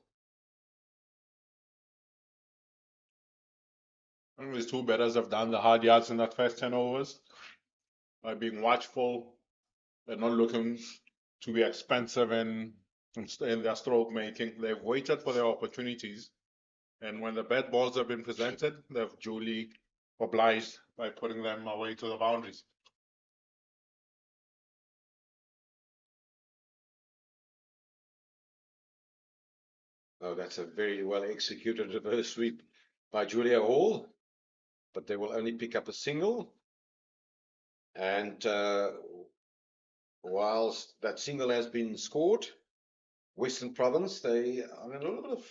I think these two batters have done the hard yards in that first 10 overs by being watchful. They're not looking to be expensive in their stroke making. They've waited for their opportunities. And when the bad balls have been presented, they've duly obliged by putting them away to the boundaries. Oh, that's a very well executed reverse sweep by Julia Hall, but they will only pick up a single. And whilst that single has been scored, Western Province, they are in a little bit of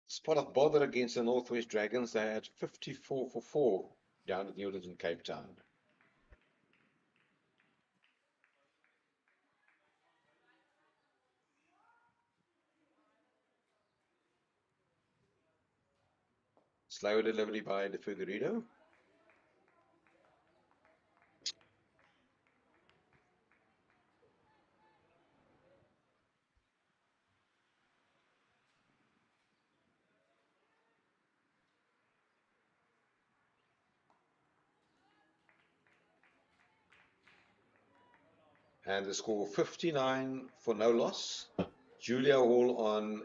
spot of bother against the Northwest Dragons. They had 54 for 4 down at Newlands in Cape Town. Slow delivery by De Figueiredo. And the score 59 for no loss. Julia Hall on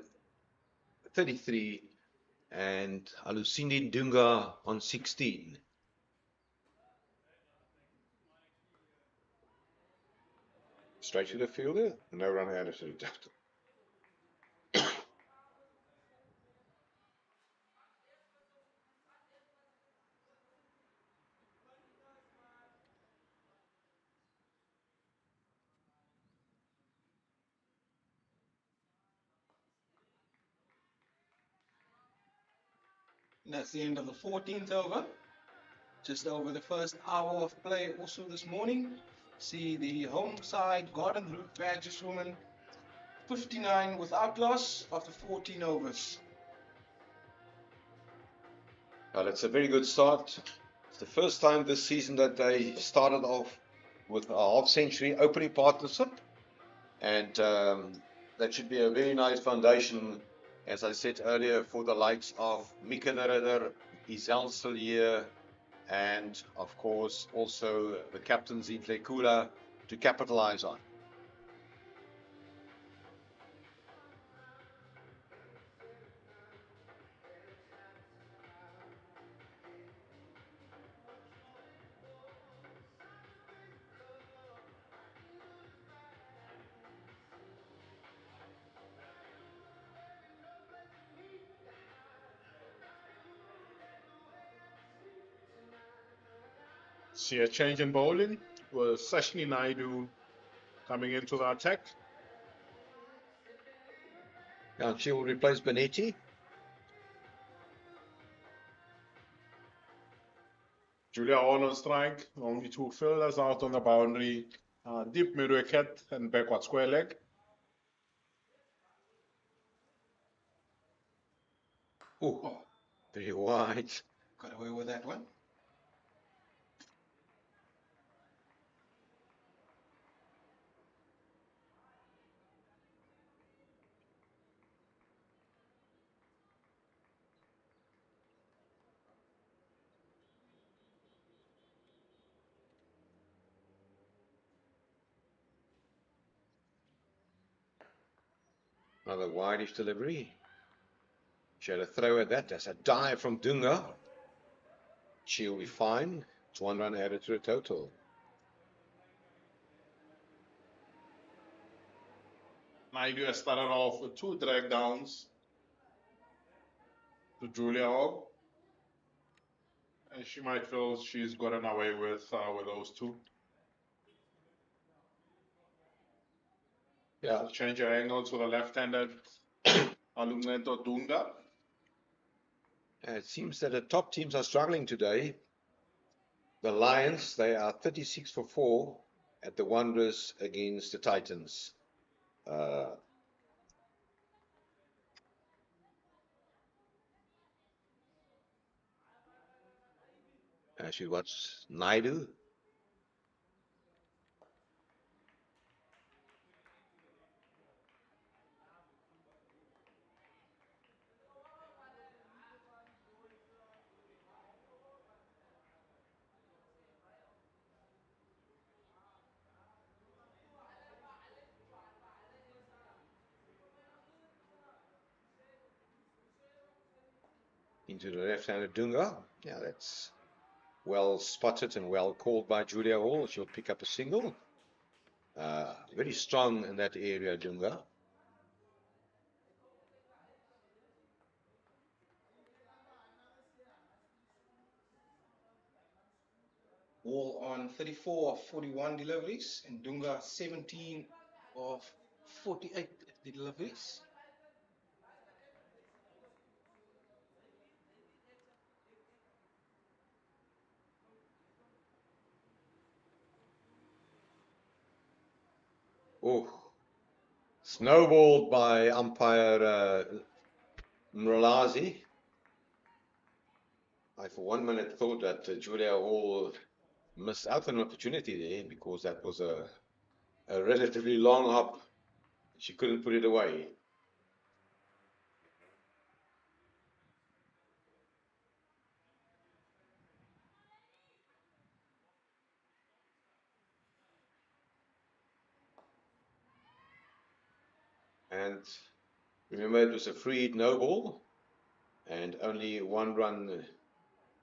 33 and Alusini Dunga on 16. Straight to the fielder, no run out of it. And that's the end of the 14th over. Just over the first hour of play also this morning. See the home side Garden Route Badges woman 59 without loss after 14 overs. Well, it's a very good start. It's the first time this season that they started off with a half-century opening partnership, and that should be a very nice foundation as I said earlier, for the likes of Mika Narader, Izal Sillier, and of course also the captain Zintle Kula to capitalize on. See a change in bowling with Sashni Naidu coming into the attack. And she will replace Benetti. Julia Hall on strike, only 2 fielders out on the boundary. Deep mid wicket and backward square leg. Oh, very wide. Got away with that one. Another wideish delivery. She had a throw at that. That's a dive from Dunga. She'll be fine. It's 1 run added to the total. Naidu has started off with 2 drag downs to Julia Hall. And she might feel she's gotten away with those 2. Yeah. Change her angle to the left-handed Alungento Dunga. It seems that the top teams are struggling today. The Lions, they are 36 for 4 at the Wanderers against the Titans. As you watch Naidu. Into the left-handed Dunga. Yeah, that's well spotted and well called by Julia Hall. She'll pick up a single. Very strong in that area, Dunga. All on 34 of 41 deliveries, and Dunga 17 of 48 deliveries. Oh, snowballed by umpire Mralazi. I for 1 minute thought that Julia Hall missed out on an opportunity there because that was a relatively long hop. She couldn't put it away. And remember, it was a free hit no ball and only 1 run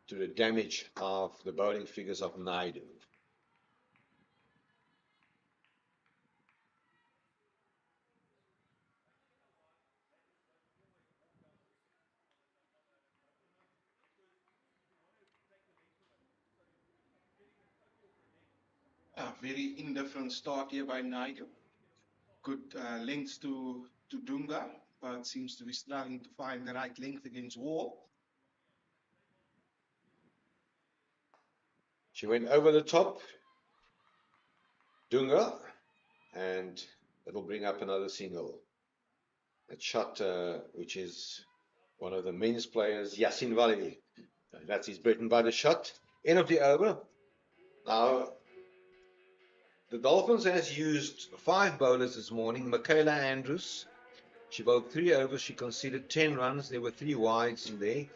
to the damage of the bowling figures of Naidu. A very indifferent start here by Naidu. Good lengths to Dunga, but seems to be struggling to find the right length against Wall. She went over the top, Dunga, and it'll bring up another single. That shot, which is one of the men's players, Yasin Vali. That's his bread and butter shot. End of the over. Now, the Dolphins has used 5 bowlers this morning. Michaela Andrews, She bowled 3 overs. She conceded 10 runs. There were 3 wides in there.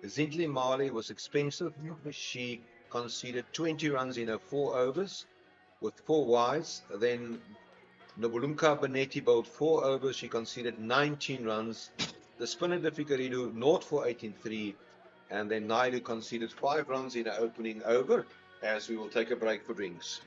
Zindli Mali was expensive. She conceded 20 runs in her 4 overs with 4 wides. Then Nobulumka Benetti bowled 4 overs. She conceded 19 runs. The spinner Fikaridu 0 for 8 in 3. And then Naidu conceded 5 runs in her opening over, as we will take a break for drinks.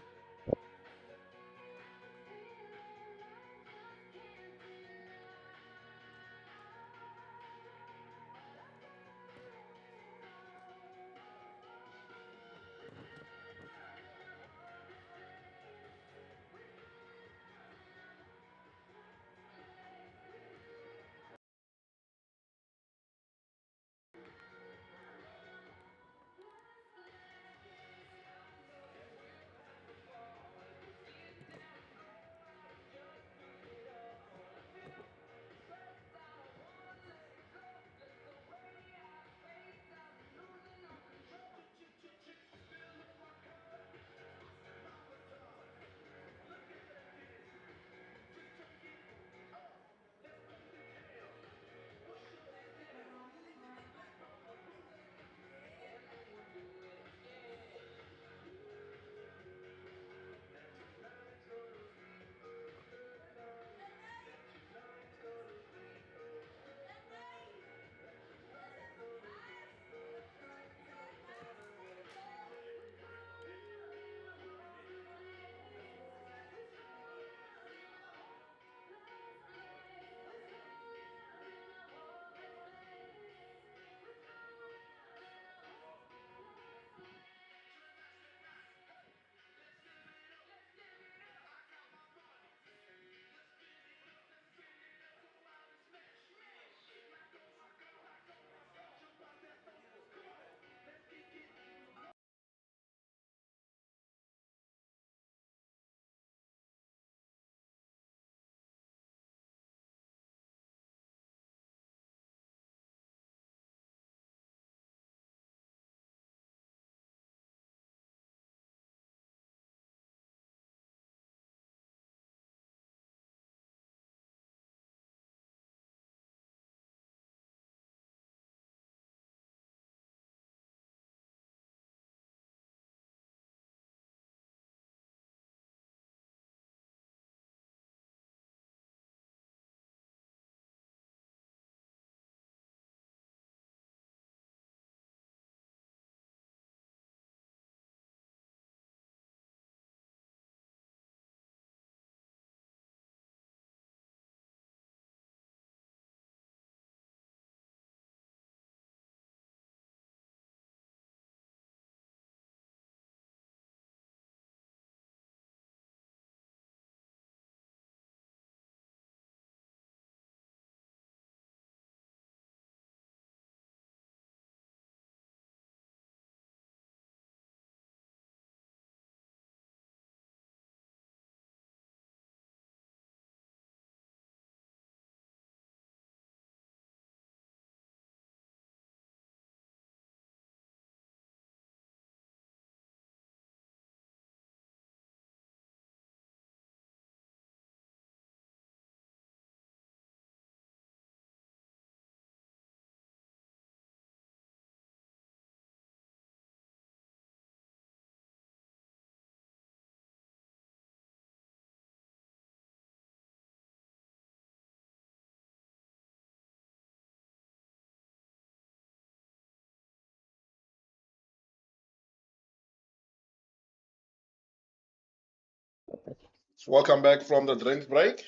Welcome back from the drink break.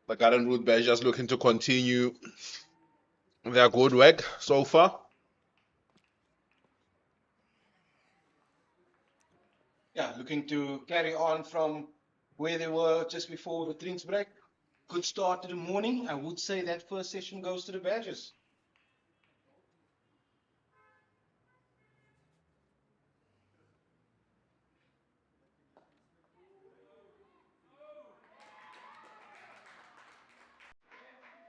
The Garden Route Badgers looking to continue their good work so far. Yeah, looking to carry on from where they were just before the drinks break. Good start to the morning. I would say that first session goes to the Badgers.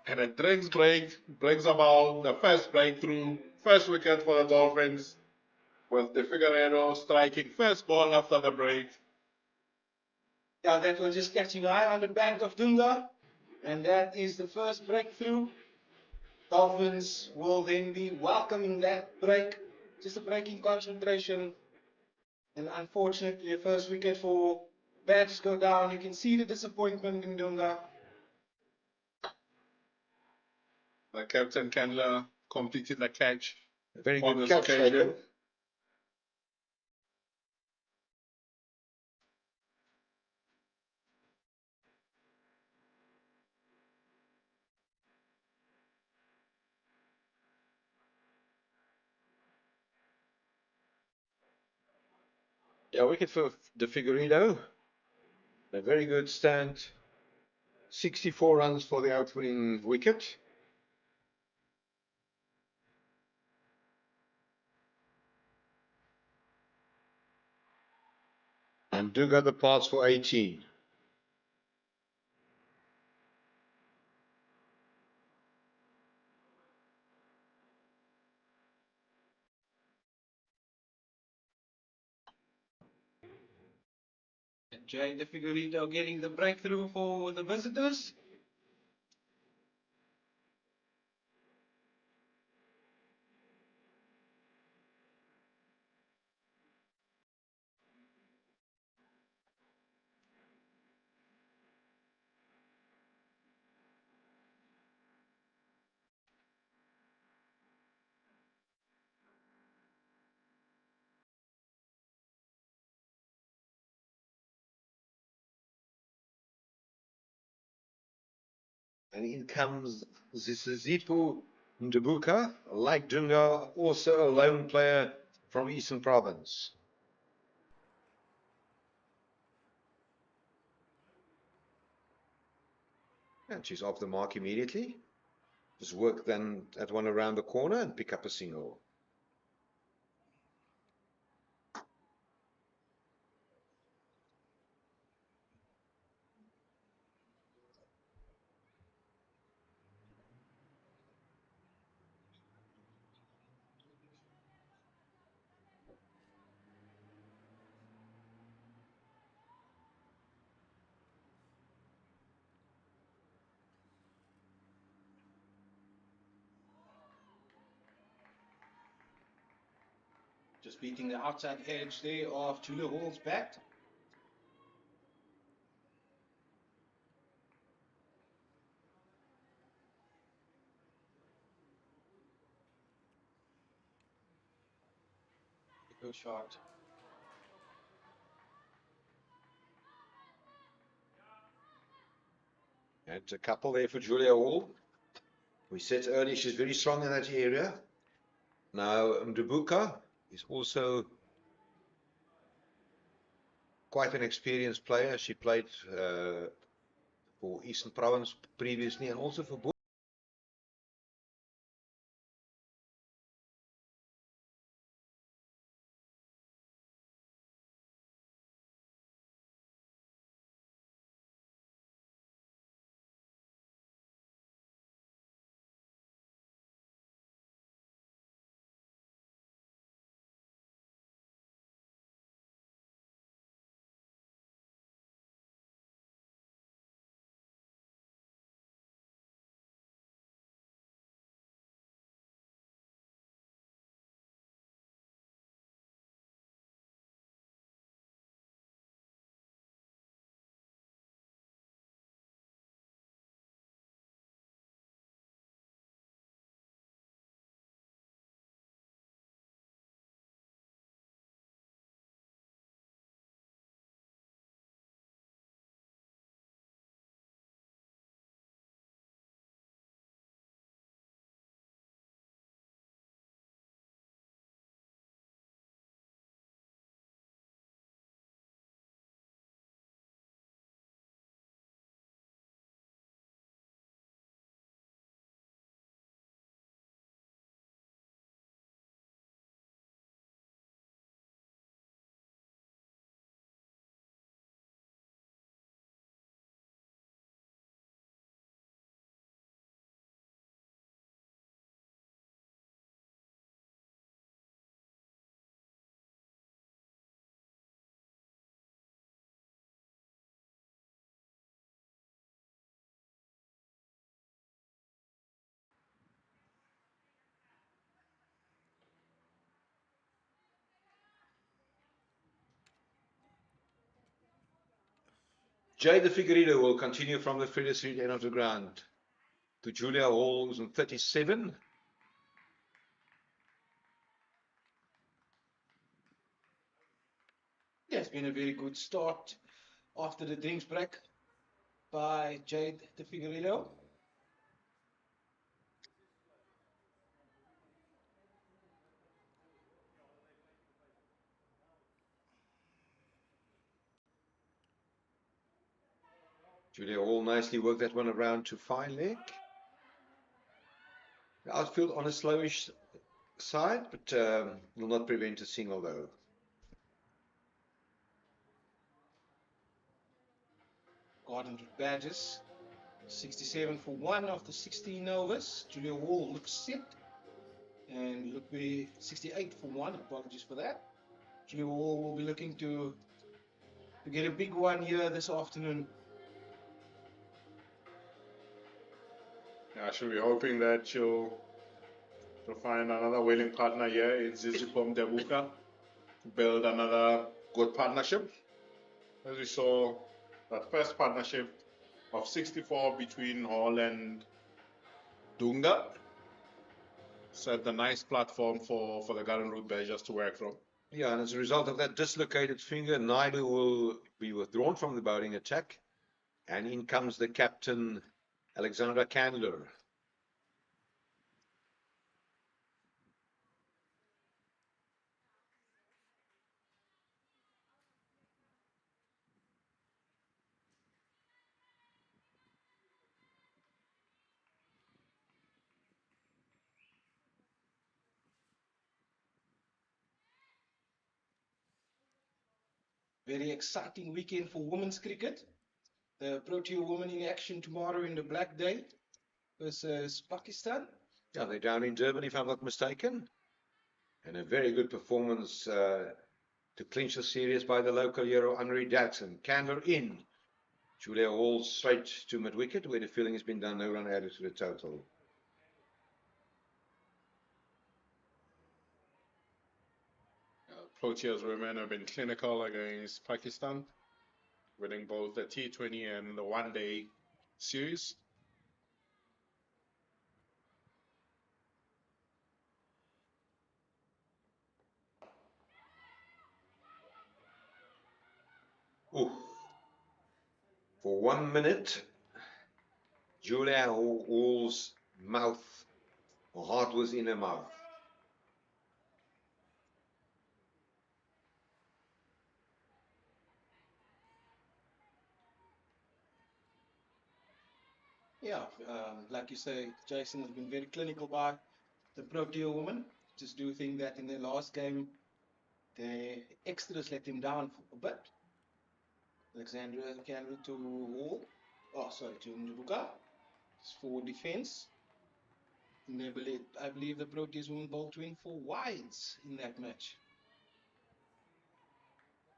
And a drinks break brings about the first breakthrough, first wicket for the Dolphins, with the Figueiredo striking first ball after the break. Yeah, that was just catching eye on the bank of Dunga. And that is the first breakthrough. Dolphins will then be welcoming that break. Just a break in concentration. And unfortunately, the first wicket for bats go down. You can see the disappointment in Dunga. Captain Kendler completed the catch A very on good this catch, occasion. Fabian. Yeah, wicket for the Figueiredo. A very good stand. 64 runs for the opening wicket. And Dunga the pass for 18. Jay the Figueiredo getting the breakthrough for the visitors. And in comes Zizipho Ndabuka, like Dunga, also a lone player from Eastern Province. And she's off the mark immediately. Just work then at one around the corner and pick up a single. Just beating the outside edge there of Julia Hall's bat. Good shot. And a couple there for Julia Hall. We said earlier she's very strong in that area. Now Ndabuka is also quite an experienced player. She played for Eastern Province previously and also for Jay the Figueredo will continue from the Freddie Street end of the ground to Julia Hall, who's on 37. Yeah, it's been a very good start after the drinks break by Jade de Figueiredo. Julia Hall nicely worked that one around to fine leg. The outfield on a slowish side, but will not prevent a single though. Garden with badges. 67 for 1 after 16 overs. Julia Hall looks set. And look, be 68 for 1. Apologies for that. Julia Hall will be looking to get a big one here this afternoon. Yeah, I should be hoping that she'll find another willing partner here in Zizipom Debuka to build another good partnership. As we saw, that first partnership of 64 between Hall and Dunga set a nice platform for the Garden Route Badgers to work from. Yeah, and as a result of that dislocated finger, Naidu will be withdrawn from the bowling attack. And in comes the captain, Alexandra Candler. Very exciting weekend for women's cricket. The Protea women in action tomorrow in the Black Day versus Pakistan. Yeah, they're down in Durban, if I'm not mistaken. And a very good performance to clinch the series by the local hero, Henry Jackson. Candler in. Julia Hall straight to mid-wicket, where the fielding has been done, no run added to the total. Proteas women have been clinical against Pakistan, winning both the T20 and the one-day series. Ooh. For 1 minute, Julia Hall's mouth, her heart was in her mouth. Yeah, like you say, Jason has been very clinical by the Protea women. Just do think that in their last game, the extras let him down a bit. Alexandra Candle to Hall. Oh, sorry, to Ndubuka. For defense. And I believe the Proteas women bowled 24 wides in that match.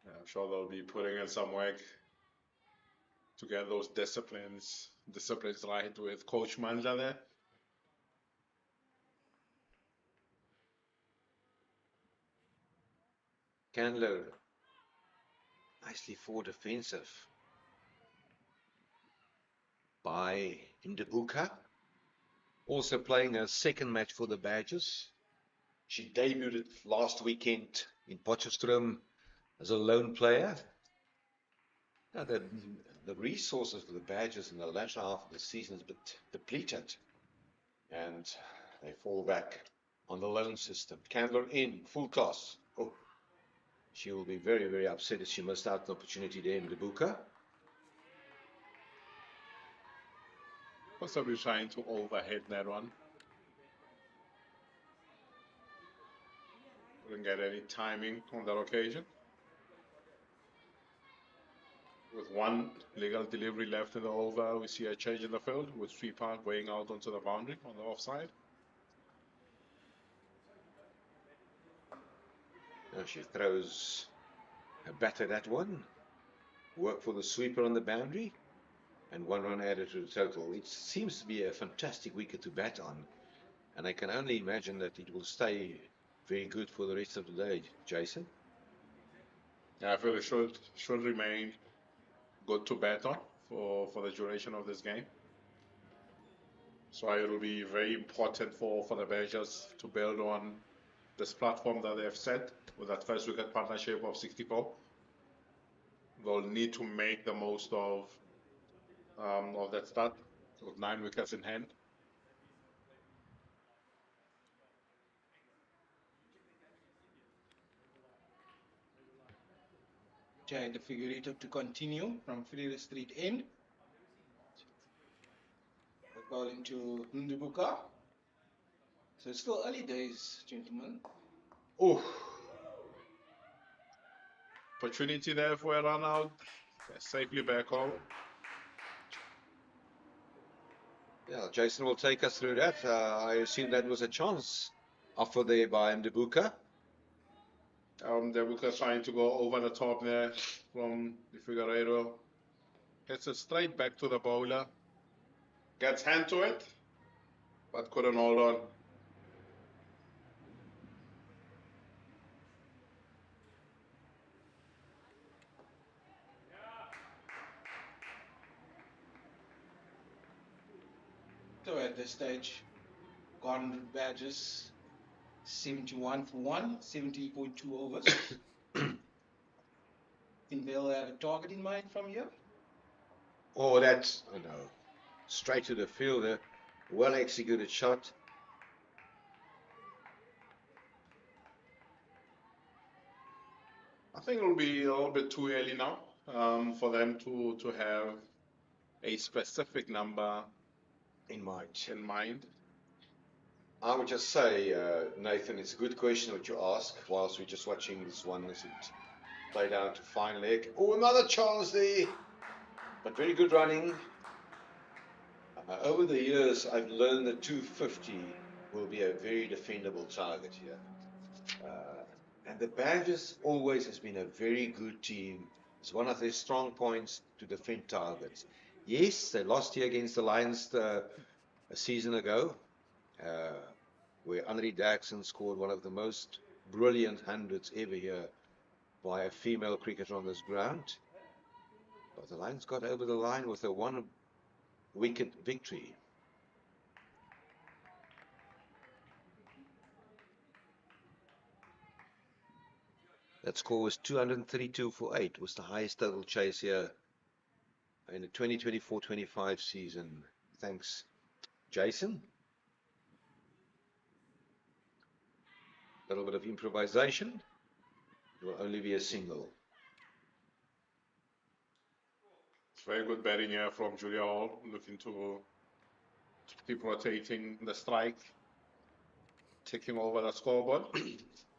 Yeah, I'm sure they'll be putting in some work to get those disciplines right with Coach Mandla there. Candler, nicely forward defensive by Ndubuka. Also playing a second match for the Badgers. She debuted last weekend in Potchefstroom as a lone player. Now, the resources for the Badgers in the latter half of the season is a bit depleted. And they fall back on the loan system. Candler in, full toss. Oh, she will be very, very upset if she missed out an opportunity there in Ndubuka. Possibly trying to overhead that one. Couldn't get any timing on that occasion. With one legal delivery left in the over, we see a change in the field with Sweeper going out onto the boundary on the offside. Now she throws a bat at that one. Work for the sweeper on the boundary. And 1 run added to the total. It seems to be a fantastic wicket to bat on. And I can only imagine that it will stay very good for the rest of the day, Jason. Yeah, I feel it should remain good to bet on for the duration of this game. So it will be very important for the Badgers to build on this platform that they've set with that first wicket partnership of 64. They'll need to make the most of that start with 9 wickets in hand. Trying the figurative to continue from Freire Street end. We're calling to Ndubuka. So it's still early days, gentlemen. Oh, opportunity there for a run out. Safely back home. Yeah, Jason will take us through that. I assume that was a chance offered there by Mdebuka. Debuka trying to go over the top there from the Figueiredo. Hits it straight back to the bowler. Gets hand to it, but couldn't hold on. So at this stage, Gordon Badgers 71 for 1, 70.2 overs. Think they'll have a target in mind from here? Oh, that's, oh no, straight to the fielder. Well executed shot. I think it'll be a little bit too early now for them to have a specific number In mind. I would just say, Nathan, it's a good question what you ask whilst we're just watching this one as it play down to fine leg. Oh, another chance there. But very good running. Over the years, I've learned that 250 will be a very defendable target here. And the Badgers always has been a very good team. It's one of their strong points to defend targets. Yes, they lost here against the Lions a season ago, where Henri Daxon scored one of the most brilliant hundreds ever here by a female cricketer on this ground. But the Lions got over the line with a 1-wicket victory. That score was 232 for 8, was the highest total chase here in the 2024-25 season. Thanks, Jason. A little bit of improvisation. It will only be a single. It's very good batting here from Julia Hall, looking to keep rotating the strike, taking over the scoreboard.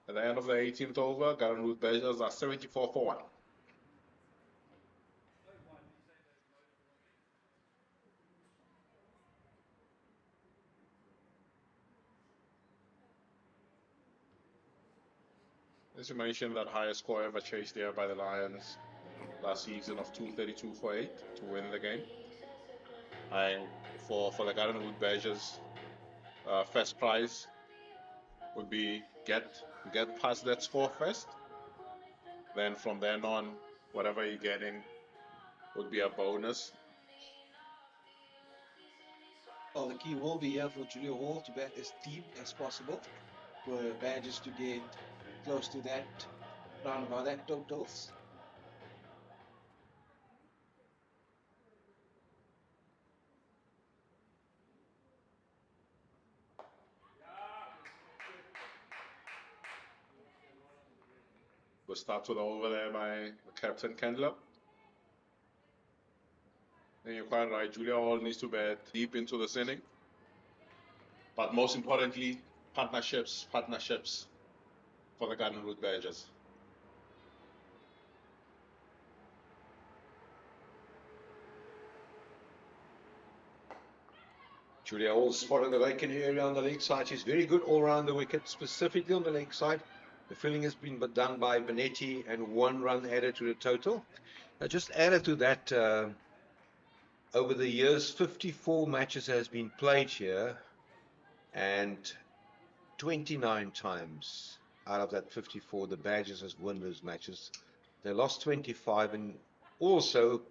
At the end of the 18th over, Garden Badgers are 74 for 1. As you mentioned, that highest score ever chased there by the Lions last season of 232 for 8 to win the game. And for the Garden Badgers, first prize would be get past that score first. Then from then on, whatever you're getting would be a bonus. Well, the key will be here for Julia Hall to bat as deep as possible for Badgers to get close to that, round about that totals. We'll start with the over there by Captain Kendler. And you're quite right, Julia Hall needs to bat deep into this inning. But most importantly, partnerships for the Garden Route Badgers. Julia Hall spotting the vacant area on the leg side. She's very good all around the wicket, specifically on the leg side. The filling has been done by Benetti and 1 run added to the total. Just added to that, over the years, 54 matches has been played here, and 29 times out of that 54, the Badgers has won those matches. They lost 25, and also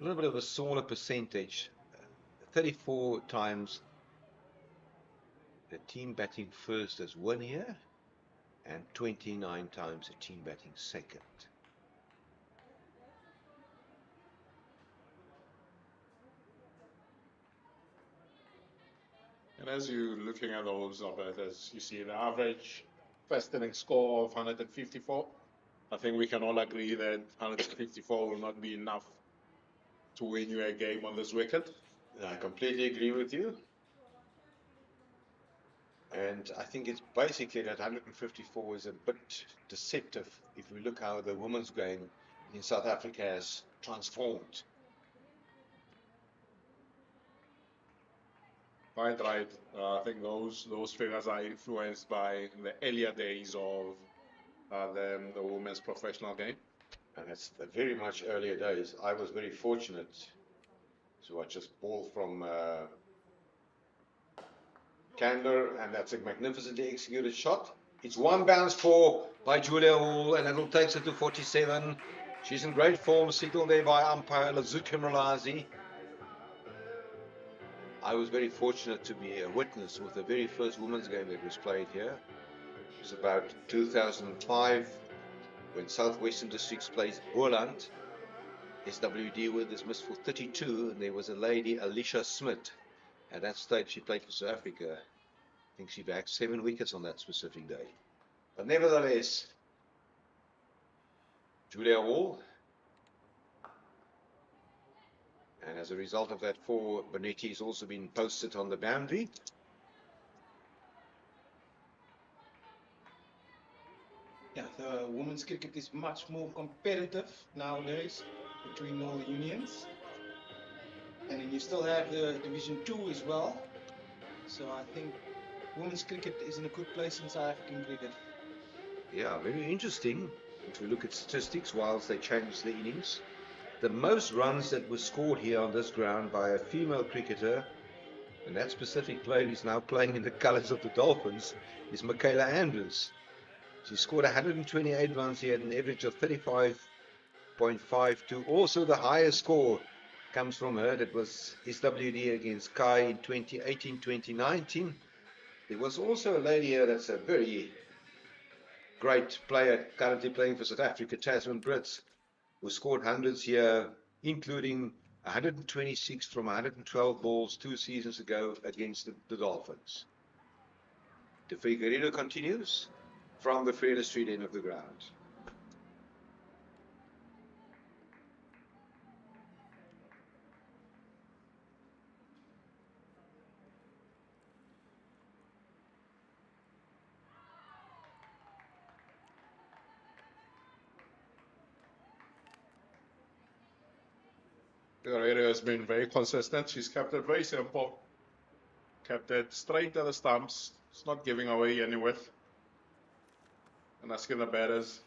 A little bit of a smaller percentage. 34 times the team batting first has won here, and 29 times the team batting second. And as you're looking at those numbers, you see the average first inning score of 154. I think we can all agree that 154 will not be enough to win you a game on this wicket. I completely agree with you. And I think it's basically that 154 is a bit deceptive if we look how the women's game in South Africa has transformed. Quite right. I think those figures are influenced by the earlier days of the women's professional game. And that's the very much earlier days. I was very fortunate to watch this ball from Candler, and that's a magnificently executed shot. It's one bounce for by Julia Hall, and it'll take her to 47. She's in great form, signaled there by umpire Lazuka Mlazi. I was very fortunate to be a witness with the very first women's game that was played here. It was about 2005 when Southwestern Districts played Boland. SWD were dismissed for 32, and there was a lady, Alicia Smith. At that stage, she played for South Africa. I think she bagged 7 wickets on that specific day. But nevertheless, Julia Hall. And as a result of that, 4 Bonetti has also been posted on the boundary. Yeah, the women's cricket is much more competitive nowadays between all the unions. And then you still have the Division 2 as well. So I think women's cricket is in a good place in South African cricket. Yeah, very interesting. If we look at statistics, whilst they changed the innings, the most runs that were scored here on this ground by a female cricketer, and that specific player is now playing in the colours of the Dolphins, is Michaela Andrews. She scored 128 runs here at an average of 35.52. Also, the highest score comes from her. That was SWD against Kai in 2018-2019. There was also a lady here that's a very great player currently playing for South Africa, Tasman Brits, who scored hundreds here, including 126 from 112 balls 2 seasons ago against the Dolphins. De Figueiredo continues from the Freire Street end of the ground. Figueiredo has been very consistent. She's kept it very simple. Kept it straight at the stumps. It's not giving away any width. And asking the batters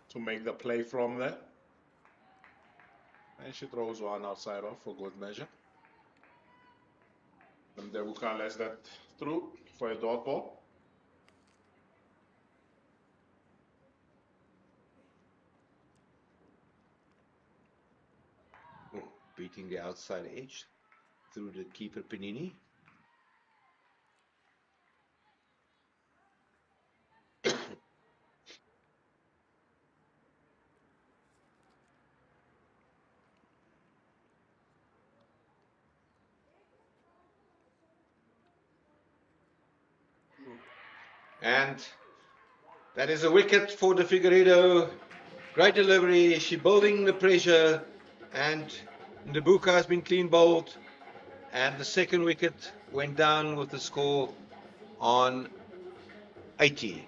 to make the play from there. And she throws one outside off for good measure. And Debuka lets that through for a dot ball. Beating the outside edge through the keeper Panini. And that is a wicket for De Figueiredo. Great delivery. She's building the pressure, and Ndebuka has been clean bowled. And the second wicket went down with the score on 80.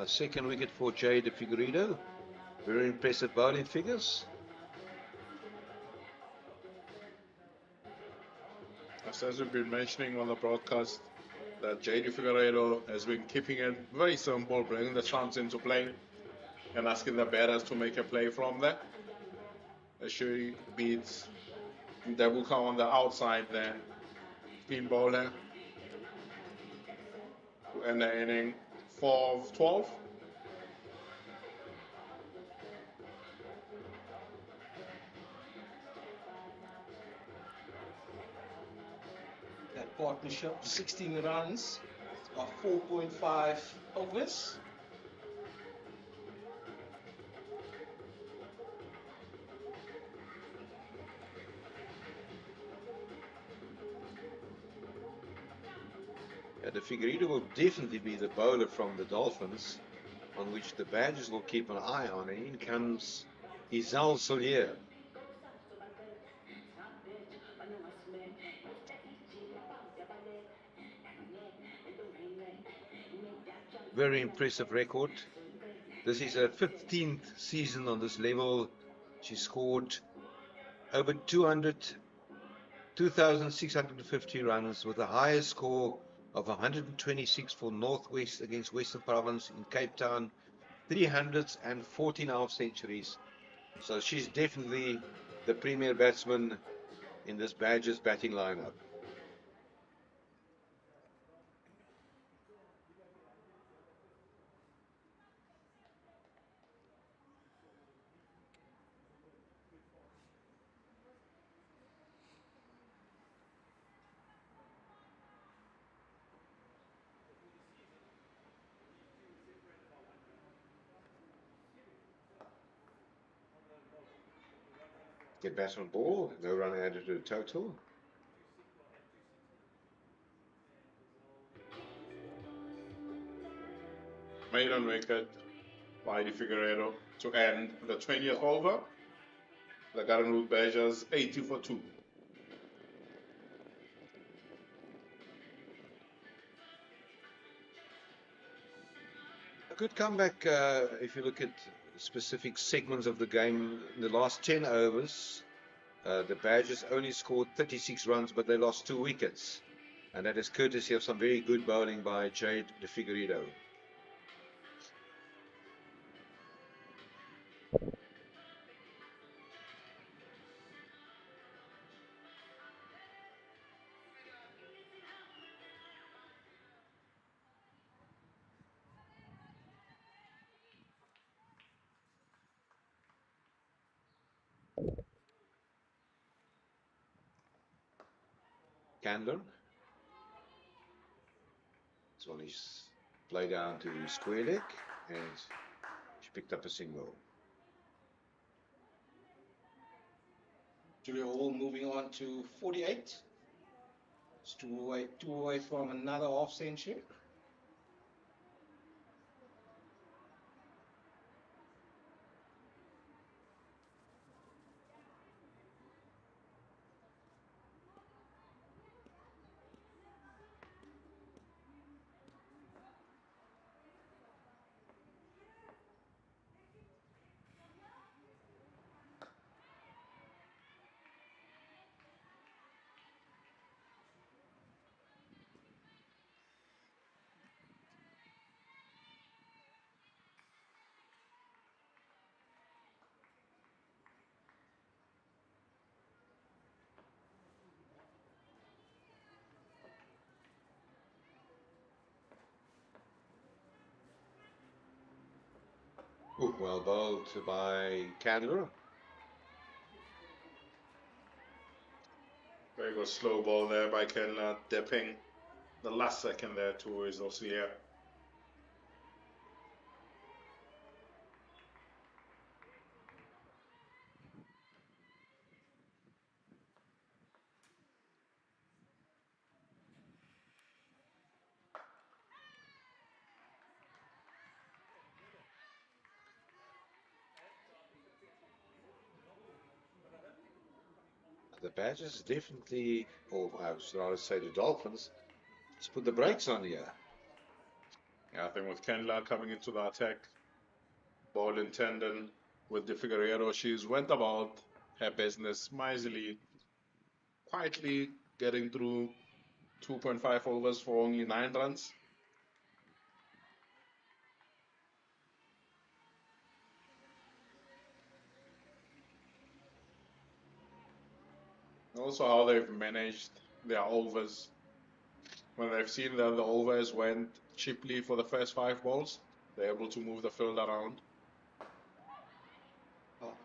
Second wicket for Jay De Figueiredo. Very impressive bowling figures. As we've been mentioning on the broadcast, that Jay De Figueiredo has been keeping it very simple, bringing the stumps into play and asking the batters to make a play from there. As she beats That will come on the outside there. Spin bowler to end the inning 4 of 12. That partnership, 16 runs of 4.5 overs. Yeah, the Figueiredo will definitely be the bowler from the Dolphins, on which the Badgers will keep an eye on. And in comes Izal Solier. Very impressive record. This is her 15th season on this level. She scored over 2,650 runs with a highest score of 126 for Northwest against Western Province in Cape Town, 314 half centuries. So she's definitely the premier batsman in this Badgers batting lineup. Get batsman ball, no run added to the total. Maiden wicket by the Figueiredo to end the 20th over. The Garden Route Badgers 80 for 2. A good comeback if you look at specific segments of the game. In the last 10 overs, the Badgers only scored 36 runs, but they lost 2 wickets. And that is courtesy of some very good bowling by Jade de Figueiredo. Candler. This one is played down to square leg, and she picked up a single. Julia Hall moving on to 48. It's two away from another half century. Ooh, well bowled by Candler. Very good slow ball there by Kendler, dipping the last second there towards Osier. The Badgers definitely, or I should rather say the Dolphins, let's put the brakes on here. Yeah, I think with Kendler coming into the attack, ball in tandem with the Figueiredo, she's went about her business miserly, quietly getting through 2.5 overs for only 9 runs. also how they've managed their overs. When they've seen that the overs went cheaply for the first 5 balls, they're able to move the field around.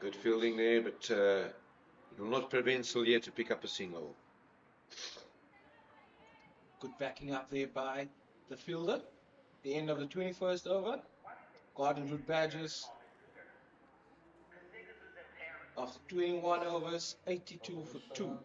Good fielding there, but it will not prevent Cillier to pick up a single. Good backing up there by the fielder. The end of the 21st over. Garden Route Badgers. After 21 overs, 82 for 2.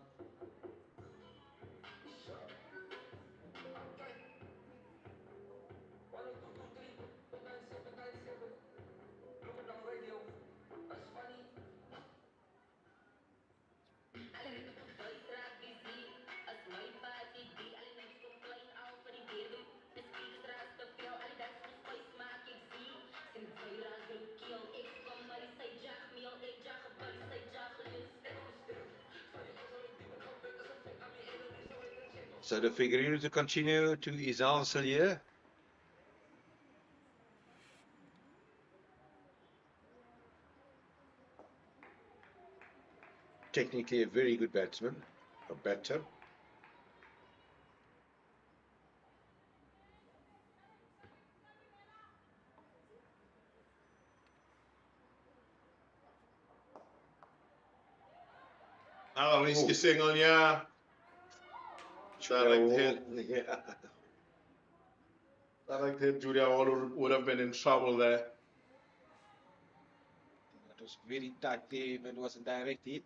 So the Figueiredo to continue to Isal Cillier. Technically a very good batsman, a batter. Now risky single, yeah. Direct hit. Yeah. Direct hit. Julia Hall would have been in trouble there. It was very tight there, but it wasn't direct hit.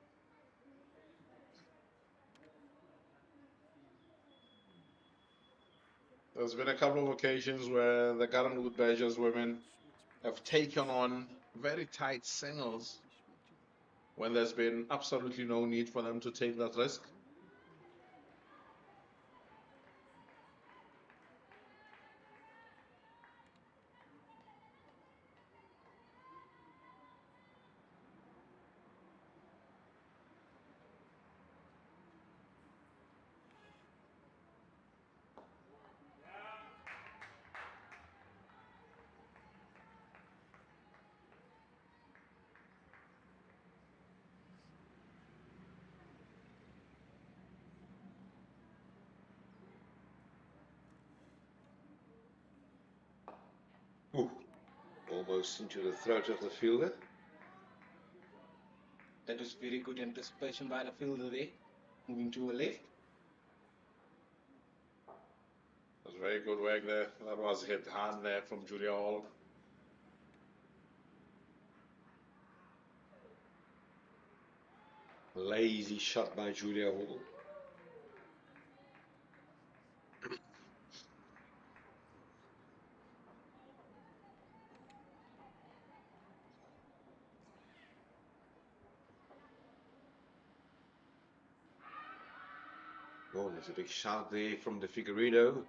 There's been a couple of occasions where the Garden Route Badgers women have taken on very tight singles when there's been absolutely no need for them to take that risk. Ooh, almost into the throat of the fielder. That was very good anticipation by the fielder there, moving to a left. That was very good work there. That was hit hard there from Julia Hall. Lazy shot by Julia Hall. Oh, there's a big shout there from the Figueiredo.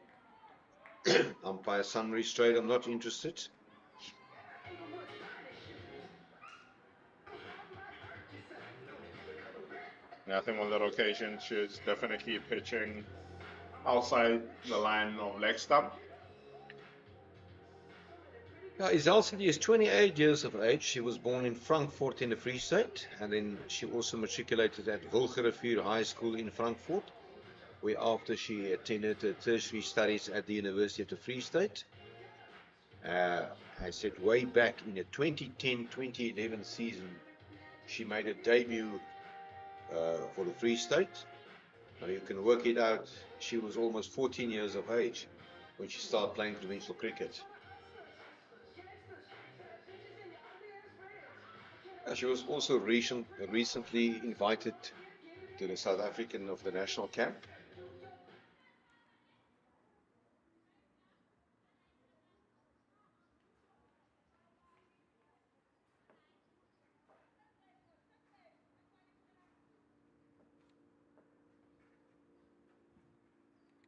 Umpire summary straight, I'm not interested. I think on that occasion she's definitely pitching outside the line of leg stump. Now, Isal Cillier is 28 years of age. She was born in Frankfurt in the Free State, and then she also matriculated at Wilgerivier High School in Frankfurt, where after she attended tertiary studies at the University of the Free State. I said way back in the 2010-2011 season, she made a debut for the Free State. Now you can work it out, she was almost 14 years of age when she started playing provincial cricket. She was also recently invited to the South African of the national camp.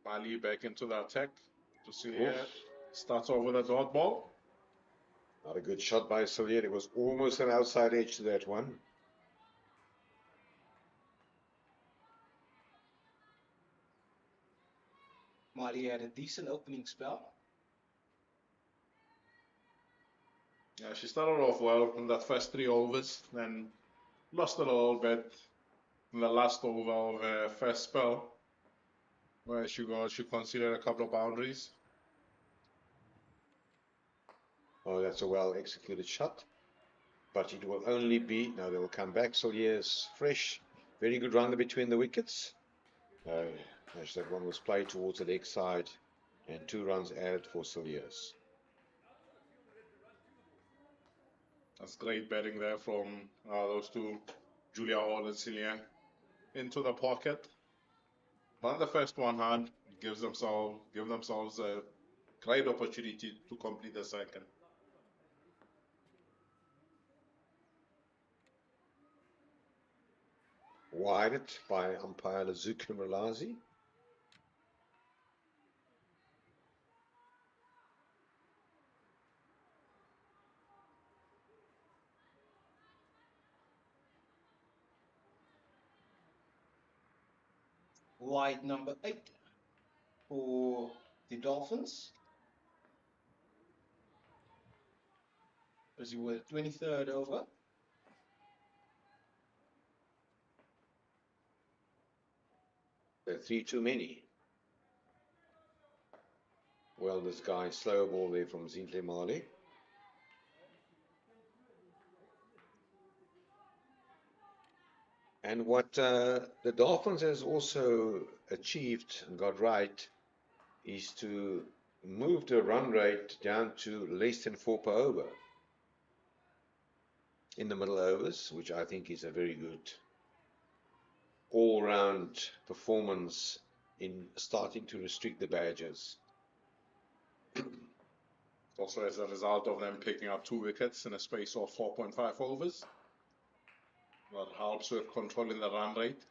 Bali back into the attack to see here. Starts over the dot ball. Not a good shot by Cillier. It was almost an outside edge to that one. Mali had a decent opening spell. Yeah, she started off well in that first 3 overs, then lost a little bit in the last over of her first spell, where she considered a couple of boundaries. Oh, that's a well executed shot. But it will only be, now they will come back. Solier's fresh. Very good runner between the wickets. As that one was played towards the leg side, and 2 runs added for Solier's. That's great betting there from those two, Julia Hall and Cillian, into the pocket. Run the first one hard, give themselves a great opportunity to complete the second. Wired by umpire Lazuka Mulazi. Wide number 8 for the Dolphins. Busy with 23rd over. There are 3 too many. Well, this guy, slow ball there from Zinhle Mali. And what the Dolphins has also achieved and got right is to move the run rate down to less than 4 per over in the middle overs, which I think is a very good all-round performance in starting to restrict the Badgers. Also as a result of them picking up 2 wickets in a space of 4.5 overs. That helps with controlling the run rate.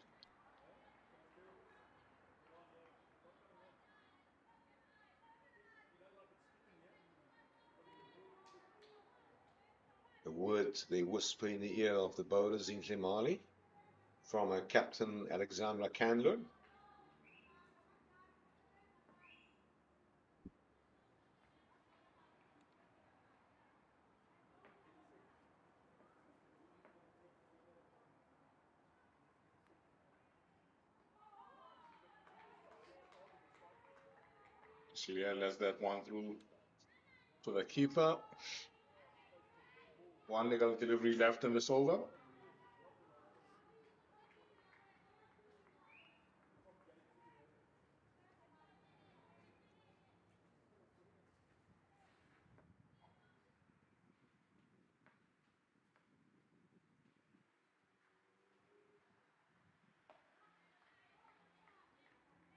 The words they whisper in the ear of the bowler Zinhle Mali from a captain Alexandra Candler. Cillian lets that one through to the keeper. One legal delivery left in this over.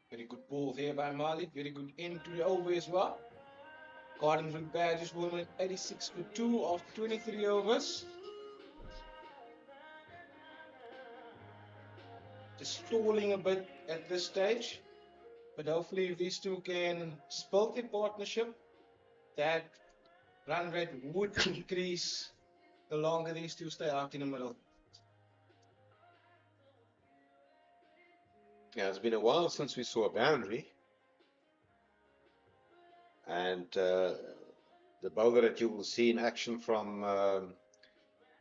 Very good ball there by Mali. Very good end to the over as well. Gardens with Badgers won at 86 for 2 of 23 overs. Just stalling a bit at this stage. But hopefully if these two can spell their partnership, that run rate would increase the longer these two stay out in the middle. Yeah, it's been a while since we saw a boundary. And the bowler that you will see in action from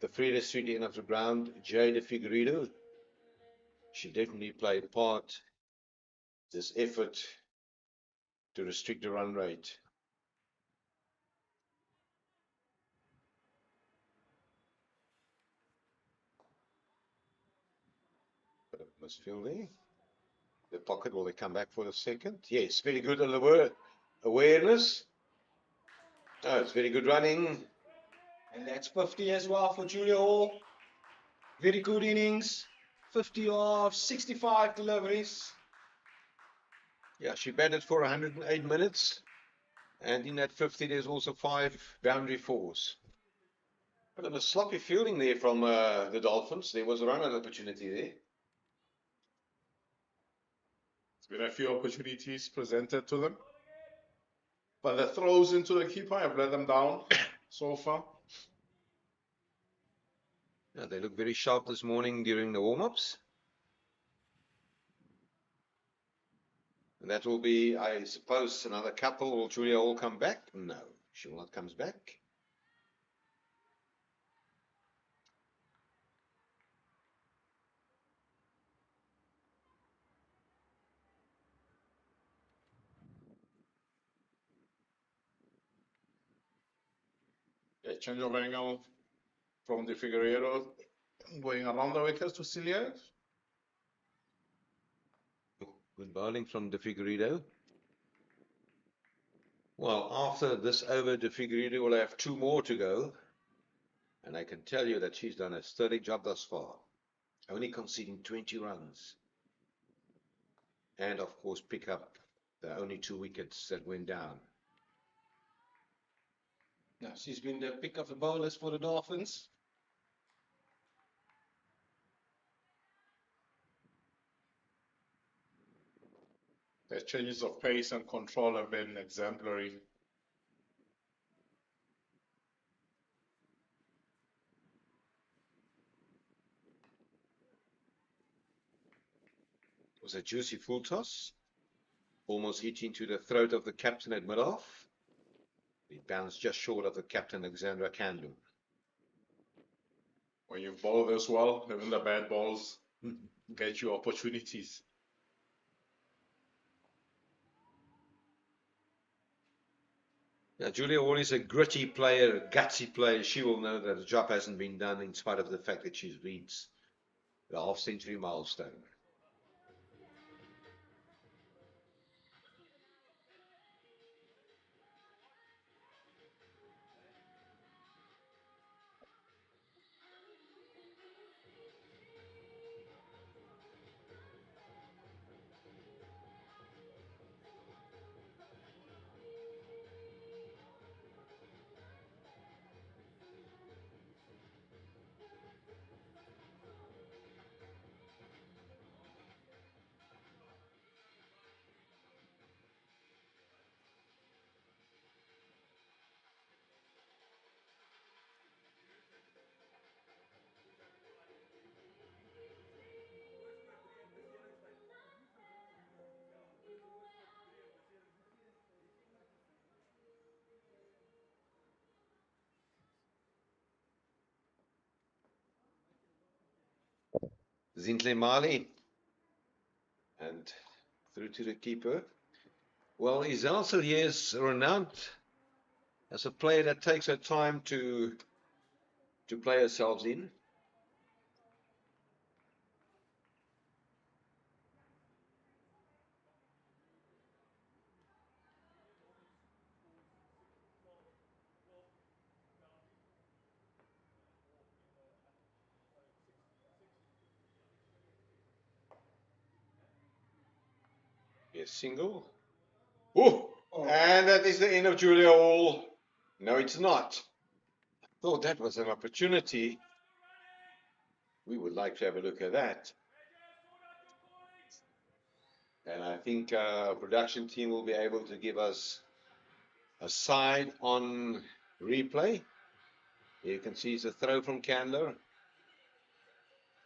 the Freda Street end of the ground, Jada Figueiredo, she definitely played part in this effort to restrict the run rate. Bit of misfielding. The pocket, will they come back for the second? Yes, very good on the awareness. Oh, it's very good running. And that's 50 as well for Julia Hall. Very good innings. 50 of 65 deliveries. Yeah, she batted for 108 minutes. And in that 50, there's also 5 boundary fours. But it was sloppy fielding there from the Dolphins. There was a run-out opportunity there. There's been a few opportunities presented to them. But the throws into the keeper have let them down so far. Yeah, they look very sharp this morning during the warm-ups. And that will be, I suppose, another couple. Will Julia all come back? No, she will not come back. change of angle from the Figueiredo going around the wickets to Cilliers. Good bowling from De Figueiredo. Well, after this over, De Figueiredo will have 2 more to go. And I can tell you that she's done a sterling job thus far. Only conceding 20 runs. And of course, pick up the only 2 wickets that went down. Now, she's been the pick of the bowlers for the Dolphins. Their changes of pace and control have been exemplary. It was a juicy full toss. Almost hit into the throat of the captain at mid-off. It bounced just short of the captain, Alexandra Kandun. When you bowl this well, even the bad balls get you opportunities. Now, Julia Wall is a gritty player, a gutsy player. She will know that the job hasn't been done in spite of the fact that she reads the half-century milestone. Zintle Mali. And through to the keeper. Well, Isel Cilliers is renowned as a player that takes her time to play herself in. Yes, single. Oh, and that is the end of Julia Hall. No, it's not. I thought that was an opportunity. We would like to have a look at that. And I think our production team will be able to give us a side on replay. You can see it's a throw from Candler.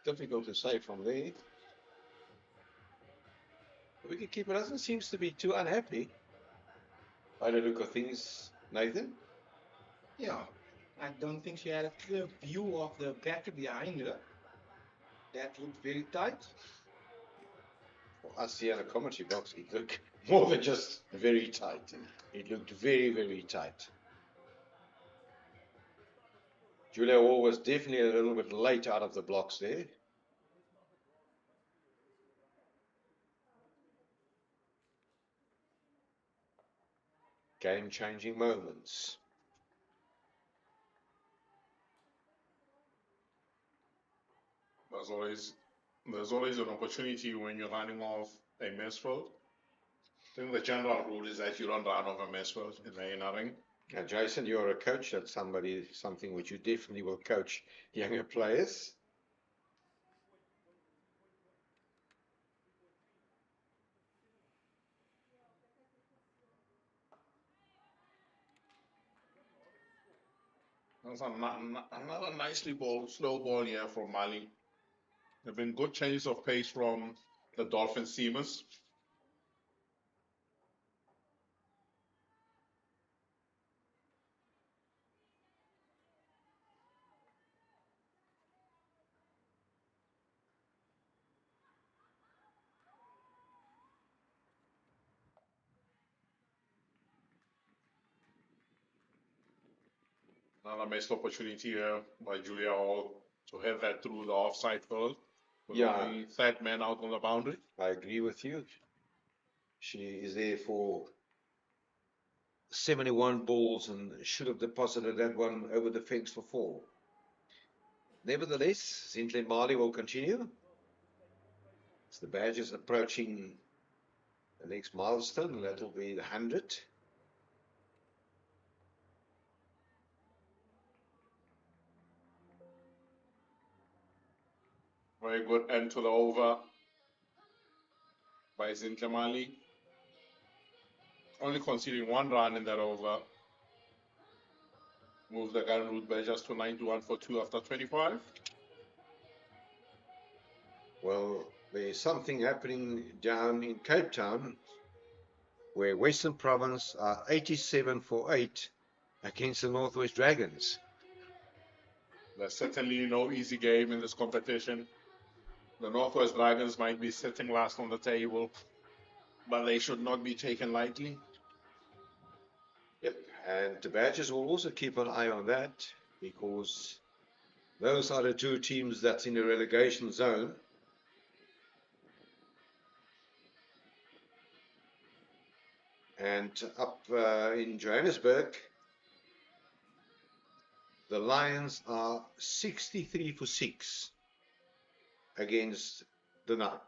Difficult to say from there. The wicketkeeper doesn't seem to be too unhappy by the look of things, Nathan. Yeah, I don't think she had a clear view of the batter behind her. That looked very tight. For us here in the commentary box, it looked more than just very tight. It looked very, very tight. Julia Hall was definitely a little bit late out of the blocks there. Game-changing moments. There's always an opportunity when you're running off a misfield. I think the general rule is that you don't run off a misfield in the inning. Now, Jason, you're a coach. That's something which you definitely will coach younger players. That's another nicely ball, slow ball here from Mali. There have been good changes of pace from the Dolphin seamers. Another missed opportunity here by Julia Hall to head that through the offside field. With Yeah. only third man out on the boundary. I agree with you. She is there for 71 balls and should have deposited that one over the fence for 4. Nevertheless, Zintle Mali will continue. As the Badgers approaching the next milestone, that will be the 100. Very good end to the over by Zintle Mali. Only conceding 1 run in that over. Move the current route by just to 91 for 2 after 25. Well, there's something happening down in Cape Town where Western Province are 87 for 8 against the Northwest Dragons. There's certainly no easy game in this competition. The Northwest Dragons might be sitting last on the table, but they should not be taken lightly. Yep, and the Badgers will also keep an eye on that because those are the 2 teams that's in the relegation zone. And up in Johannesburg, the Lions are 63 for 6 against the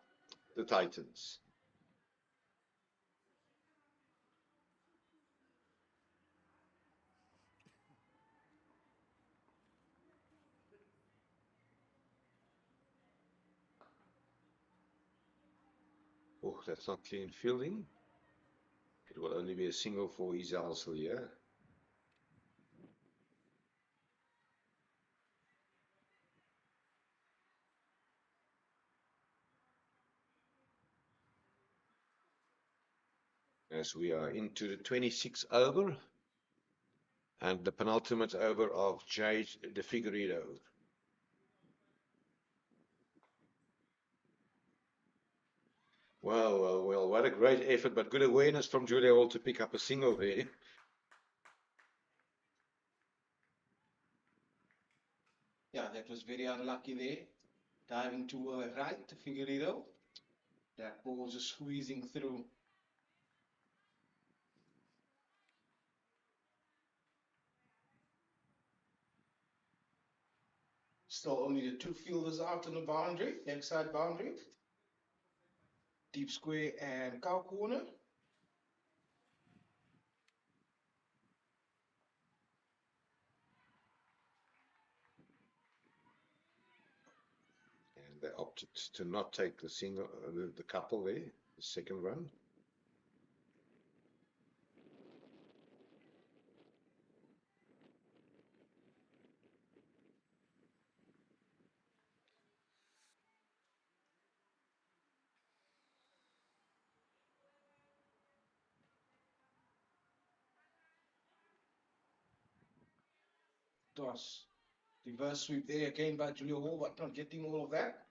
Titans. Oh, that's not clean fielding. It will only be a single for Izalsel here. As we are into the 26th over and the penultimate over of Jade de Figueiredo. Well, what a great effort, but good awareness from Julia Hall to pick up a single there. Yeah, that was very unlucky there. Diving to right to Figueiredo. That ball just squeezing through. Still only the 2 fielders out on the boundary, leg side boundary. Deep square and cow corner. And they opted to not take the single, the couple there, the second run. Toss. Reverse sweep there again by Julia Hall, but not getting all of that.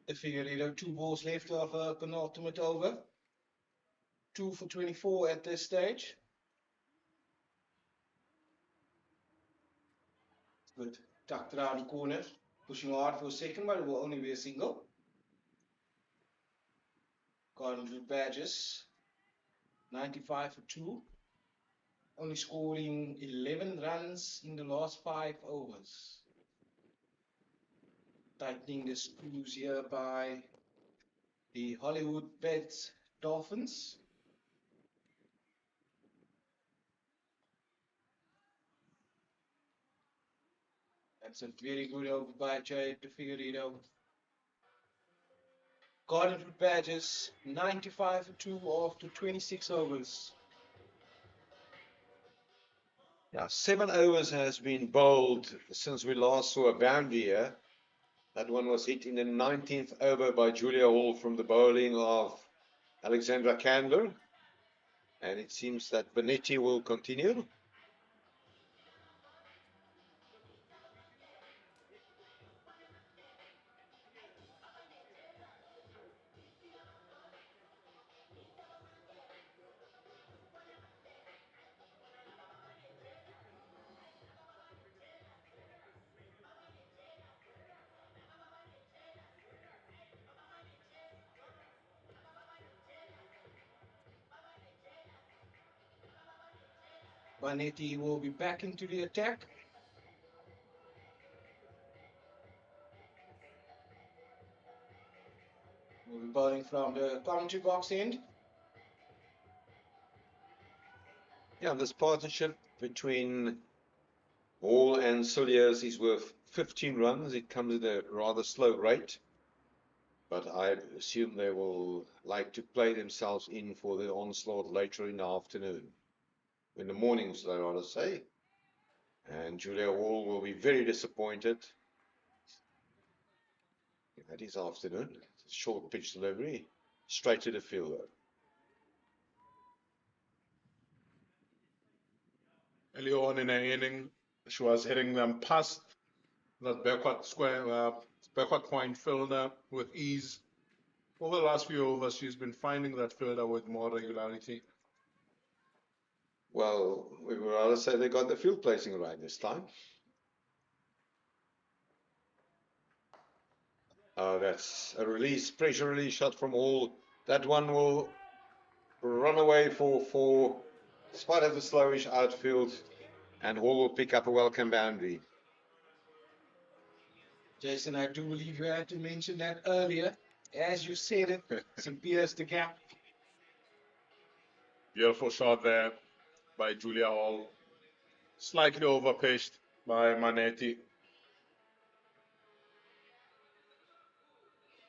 The Figueiredo 2 balls left of a penultimate over. 2 for 24 at this stage. Good. Tucked around the corner. Pushing hard for a second, but it will only be a single. Garden with Badgers. 95 for 2. Only scoring 11 runs in the last 5 overs. Tightening the screws here by the Hollywoodbets Dolphins. That's a very good over by Jade de Figueiredo. Garden with Badgers, 95 for 2 after 26 overs. Yeah, 7 overs has been bowled since we last saw a boundary here. That one was hit in the 19th over by Julia Hall from the bowling of Alexandra Candler. And it seems that Benetti will continue. Vanetti will be back into the attack. We'll be bowling from the commentary box end. Yeah, this partnership between Hall and Cilliers is worth 15 runs. It comes at a rather slow rate, but I assume they will like to play themselves in for the onslaught later in the afternoon. In the mornings, I rather say. And Julia Hall will be very disappointed. That is afternoon. Short pitch delivery, straight to the fielder. Early on in the inning, she was hitting them past that backward point fielder with ease. Over the last few overs, she's been finding that fielder with more regularity. Well, we would rather say they got the field placing right this time. That's a release, pressure release shot from Hall. That one will run away for spite of the slowish outfield, and Hall will pick up a welcome boundary. Jason, I do believe you had to mention that earlier. As you said it, St. Pierre's the gap. Beautiful shot there by Julia Hall. Slightly overpitched by Manetti.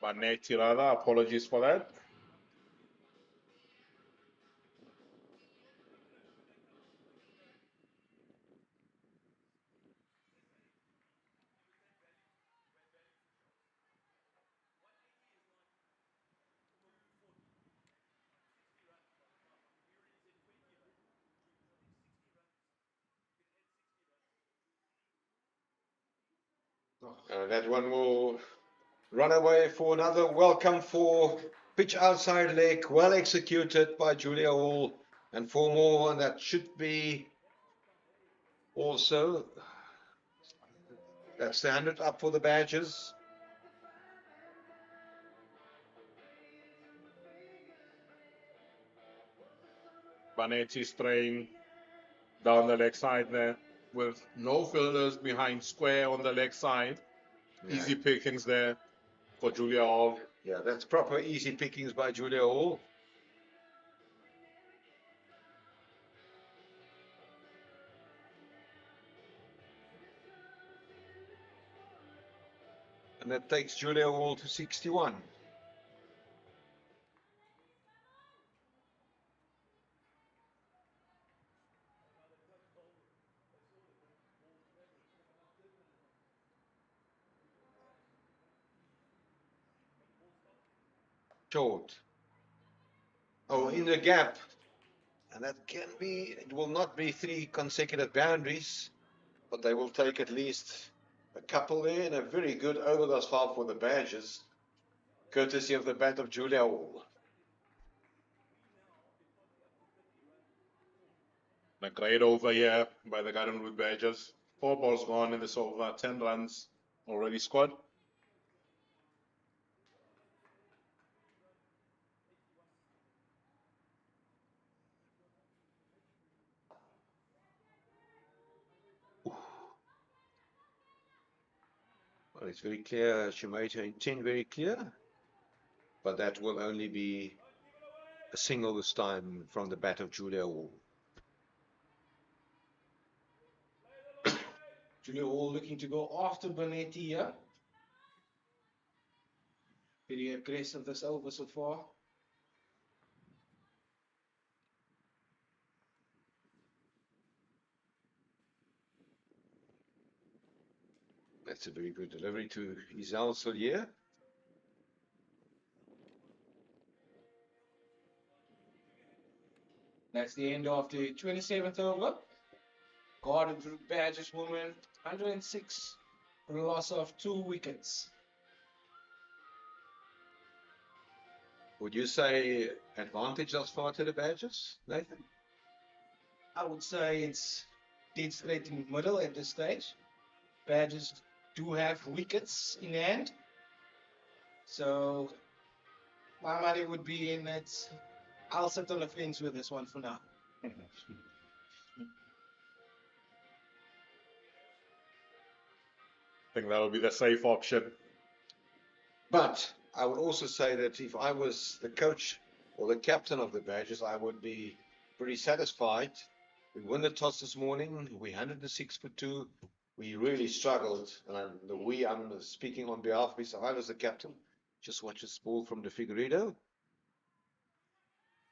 Manetti rather, apologies for that. That one will run away for another welcome for pitch outside leg, well executed by Julia Hall, and 4 more, and that should be also, that's the 100 up for the Badgers. Manetti straying down the leg side there with no fielders behind square on the leg side. Yeah. Easy pickings there for Julia Hall. Yeah, that's proper easy pickings by Julia Hall. And that takes Julia Hall to 61. Short. Oh, in the gap. And that can be, it will not be 3 consecutive boundaries, but they will take at least a couple there, and a very good over thus far for the Badgers, courtesy of the bat of Julia Hall. A great over here by the Gardenwood Badgers. 4 balls gone in this over, 10 runs already scored. Well, it's very clear, she made her intent very clear, but that will only be a single this time from the bat of Julia Hall. Julia Hall looking to go after Vanetti here. Very aggressive this over so far. That's a very good delivery to Isel Cilliers. That's the end of the 27th over. Gardenwood Badgers women, 106 for a loss of 2 wickets. Would you say advantage thus far to the Badgers, Nathan? I would say it's dead straight in the middle at this stage. Badgers do have wickets in hand. So my money would be in that. I'll sit on the fence with this one for now. think that'll be the safe option. But I would also say that if I was the coach or the captain of the Badgers, I would be pretty satisfied. We won the toss this morning. We 106 for 2. We really struggled. And I'm speaking on behalf of myself. I was the captain. Just watch this ball from the Figueiredo.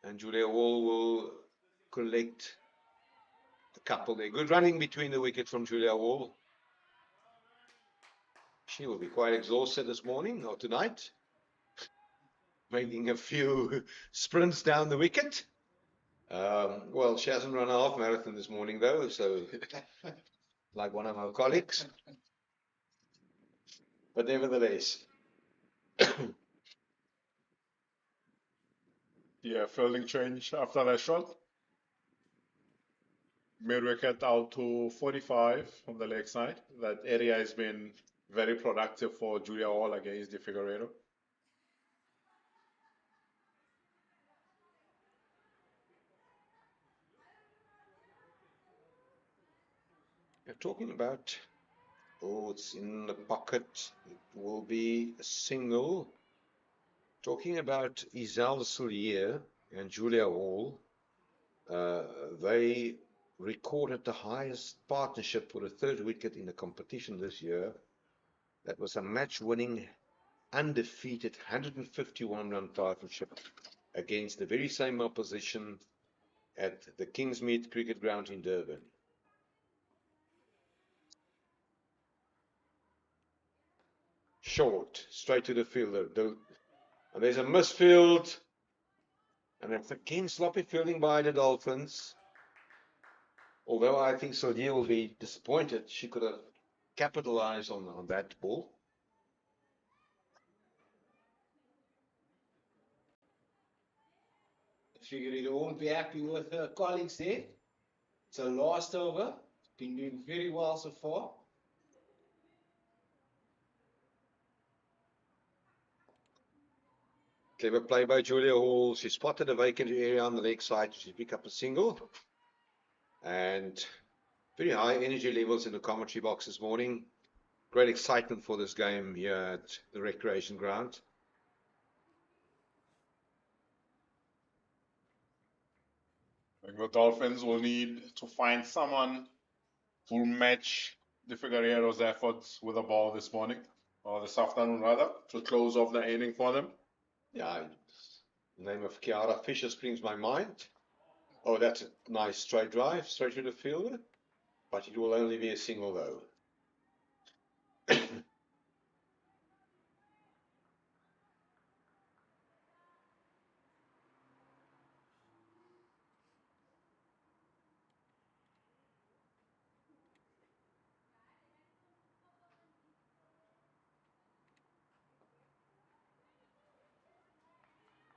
And Julia Wall will collect a couple there. Good running between the wickets from Julia Wall. She will be quite exhausted this morning or tonight, making a few sprints down the wicket. Well, she hasn't run a half marathon this morning, though, so like one of our colleagues. But nevertheless. Yeah, fielding change after that shot. Mid-wicket out to 45 on the leg side. That area has been very productive for Julia Hall against the Figueiredo. You're talking about, it's in the pocket. It will be a single. Talking about Isel Sillier and Julia Hall, they recorded the highest partnership for the third wicket in the competition this year. That was a match-winning, undefeated 151-run partnership against the very same opposition at the Kingsmead Cricket Ground in Durban. Short, straight to the fielder. And there's a misfield. And it's again sloppy fielding by the Dolphins. Although I think Sillier will be disappointed. She could have capitalized on that ball. Figueiredo won't be happy with her colleagues there. It's a last over. Been doing very well so far. Clever play by Julia Hall. She spotted a vacant area on the leg side. She picked up a single. And very high energy levels in the commentary box this morning. Great excitement for this game here at the recreation ground. I think the Dolphins will need to find someone who will match the Figueiredo's efforts with the ball this morning, or this afternoon rather, to close off the inning for them. Yeah, the name of Kiara Fisher springs to my mind. Oh, that's a nice straight drive, straight to the fielder. But it will only be a single though.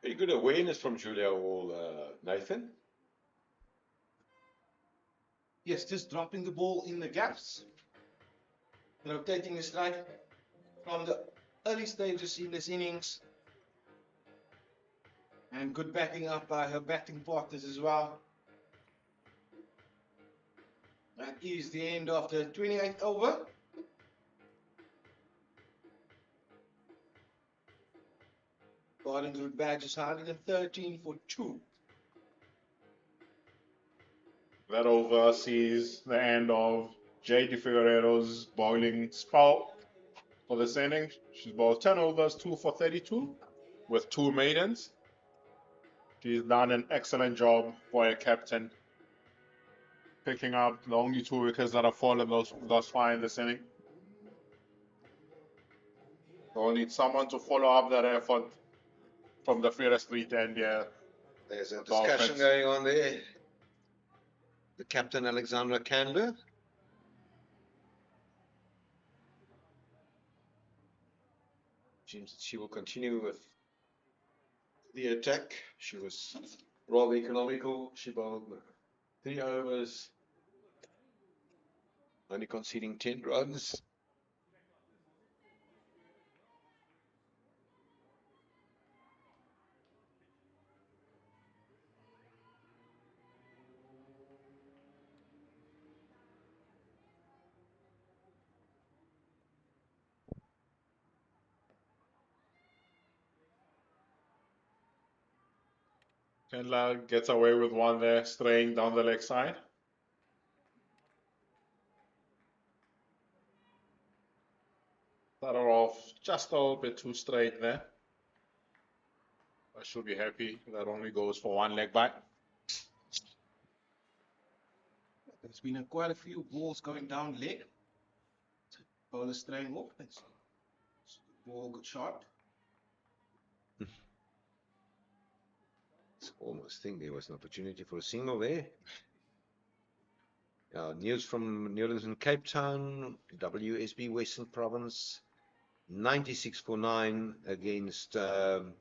Very good awareness from Julia Hall, Nathan. Yes, just dropping the ball in the gaps. Rotating the strike from the early stages in this innings. And good backing up by her batting partners as well. That is the end of the 28th over. Gardens Badgers 113 for 2. That over sees the end of J.D. Figueiredo's bowling spell for this inning. She's bowled 10 overs, 2 for 32, with 2 maidens. She's done an excellent job for a captain, picking up the only 2 wickets that have fallen thus far in this inning. We'll need someone to follow up that effort from the Freire Street end here. There's a discussion going on there. The captain, Alexandra Candler. Seems that she will continue with the attack. She was rather economical. She bowled 3 overs, only conceding 10 runs. Chandler gets away with one there, straying down the leg side. Started off just a little bit too straight there. I should be happy. That only goes for one leg bite. There's been quite a few balls going down leg. Bowler straying off. It's ball got shot. Almost think there was an opportunity for a single there. News from New Orleans and Cape Town, WSB Western Province, 96 for 9 against the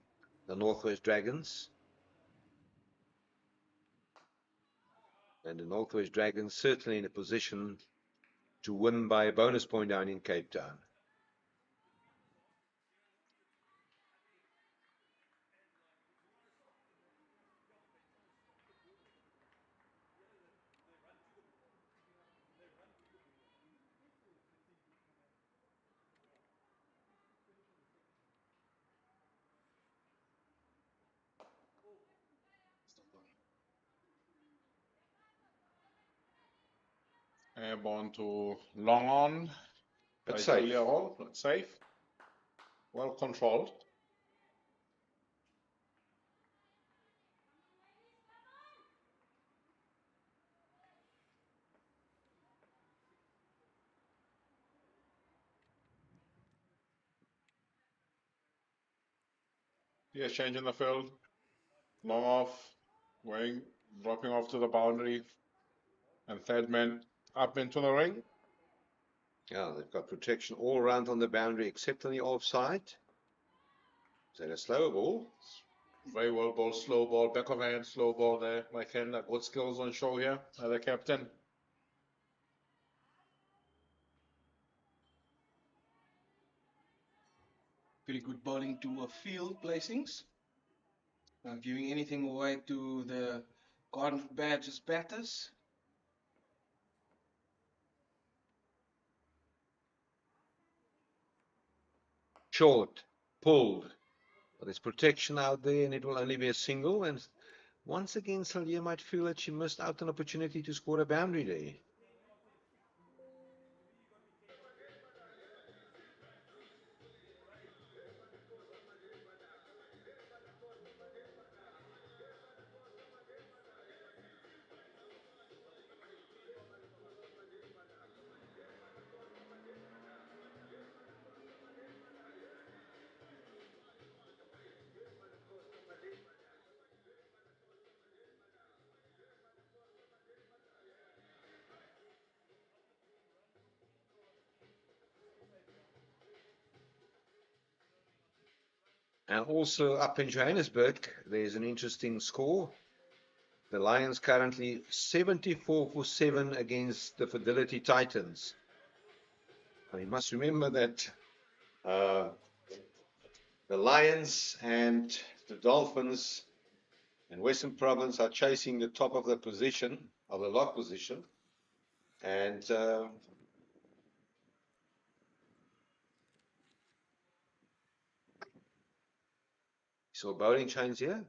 Northwest Dragons. And the Northwest Dragons certainly in a position to win by a bonus point down in Cape Town. Airborne to long on. But By safe. Julia Hall. Safe. Well controlled. Yeah, change in the field. Long off. Dropping off to the boundary. And third man up into the ring. Yeah, they've got protection all around on the boundary except on the offside. Is that a slow ball? Very well ball, slow ball, back of hand, slow ball there. Like him, good skills on show here by the captain. Pretty good bowling to a field placings. Not giving anything away to the Garden Badgers batters. Short, pulled. But there's protection out there and it will only be a single. And once again, Salia might feel that she missed out an opportunity to score a boundary there. And also up in Johannesburg, there's an interesting score. The Lions currently 74 for 7 against the Fidelity Titans. And you must remember that the Lions and the Dolphins and Western Province are chasing the top of the position, of the lock position. And so bowling chains here.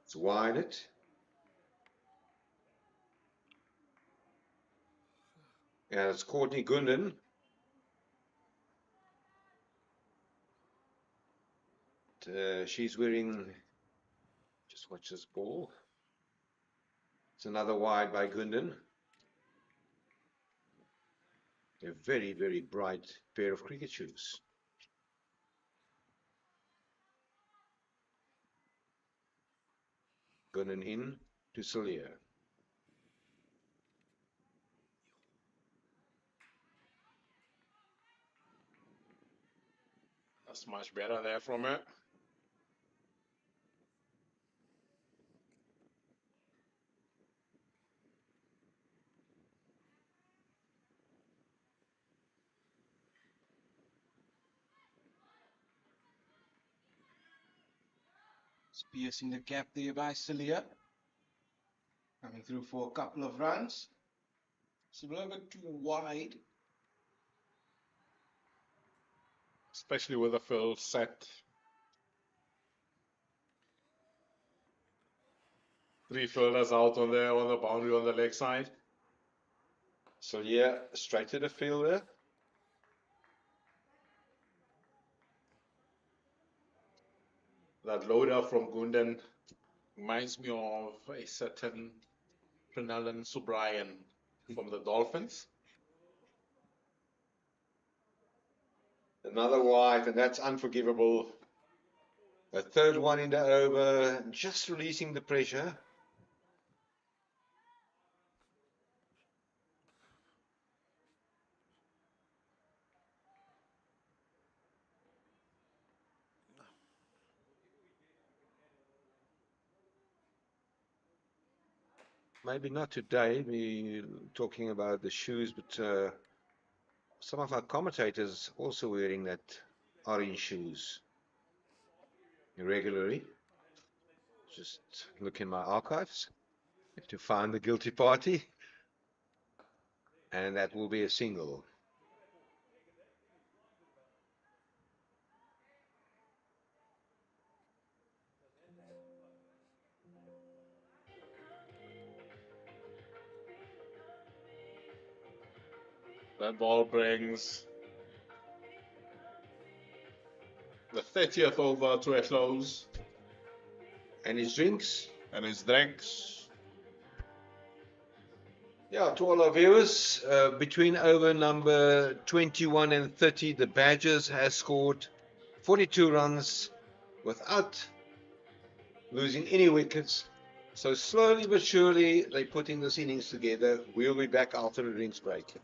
It's wide it. And it's Courtney Gundan. She's wearing, just watch this ball. It's another wide by Gundan. A very, very bright pair of cricket shoes. Gundan in to Celia. That's much better there from it. It's piercing the gap there by Celia. Coming through for a couple of runs. It's a little bit too wide. Especially with the field set. 3 fielders out on the boundary on the leg side. So yeah, straight to the fielder. That loader from Gundan reminds me of a certain Pranellan Subrayan from the Dolphins. Another wide, and that's unforgivable. A third one in the over, just releasing the pressure. Maybe not today, we're talking about the shoes, but some of our commentators also wearing that orange shoes regularly. Just look in my archives to find the guilty party, and that will be a single. That ball brings the 30th over to a close. And his drinks? And his drinks. Yeah, to all our viewers, between over number 21 and 30, the Badgers has scored 42 runs without losing any wickets. So slowly but surely, they're putting this innings together. We'll be back after the drinks break.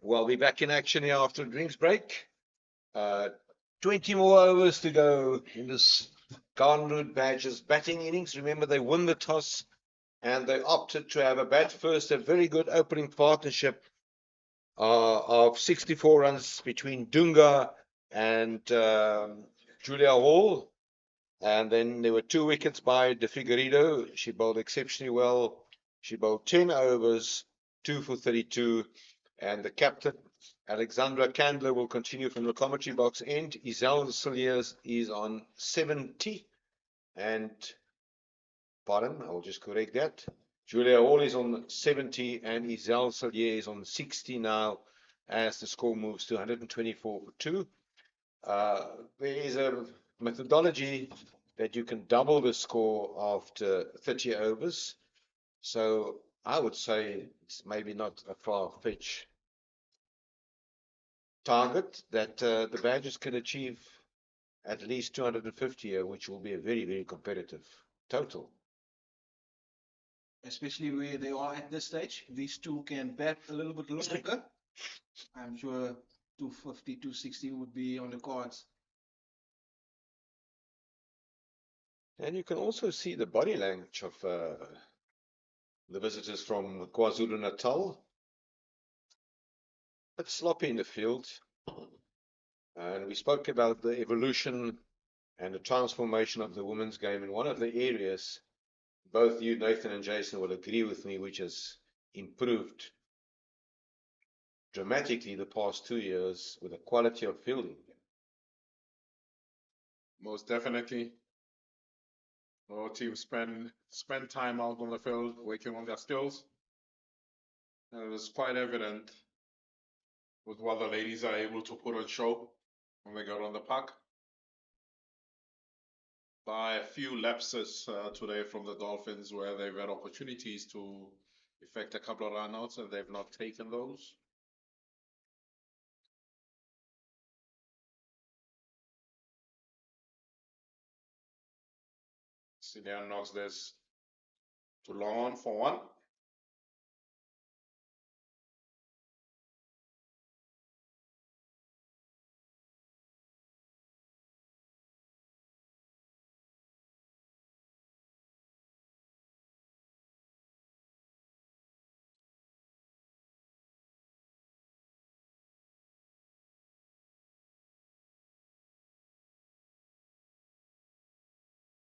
We'll be back in action here after a drinks break. 20 more overs to go in this Garden Badgers batting innings. Remember, they won the toss and they opted to have a bat first. A very good opening partnership of 64 runs between Dunga and Julia Hall. And then there were 2 wickets by De Figueiredo. She bowled exceptionally well. She bowled 10 overs, 2 for 32. And the captain, Alexandra Candler, will continue from the commentary box end. Isel Cilliers is on 70. And, pardon, I'll just correct that. Julia Hall is on 70 and Isel Cilliers is on 60 now as the score moves to 124 for 2. There is a methodology that you can double the score after 30 overs. So I would say it's maybe not a far-fetched target that the Badgers can achieve at least 250 here, which will be a very, very competitive total. Especially where they are at this stage. These two can bat a little bit longer. I'm sure 250, 260 would be on the cards. And you can also see the body language of the visitors from KwaZulu-Natal. Bit sloppy in the field. And we spoke about the evolution and the transformation of the women's game. And one of the areas, both you, Nathan, and Jason will agree with me, which has improved dramatically the past 2 years with the quality of fielding. Most definitely. Our teams spend time out on the field working on their skills. And it is quite evident with what the ladies are able to put on show when they go on the park. By a few lapses today from the Dolphins where they've had opportunities to effect a couple of run-outs and they've not taken those. Sidian knocks this to long on for 1.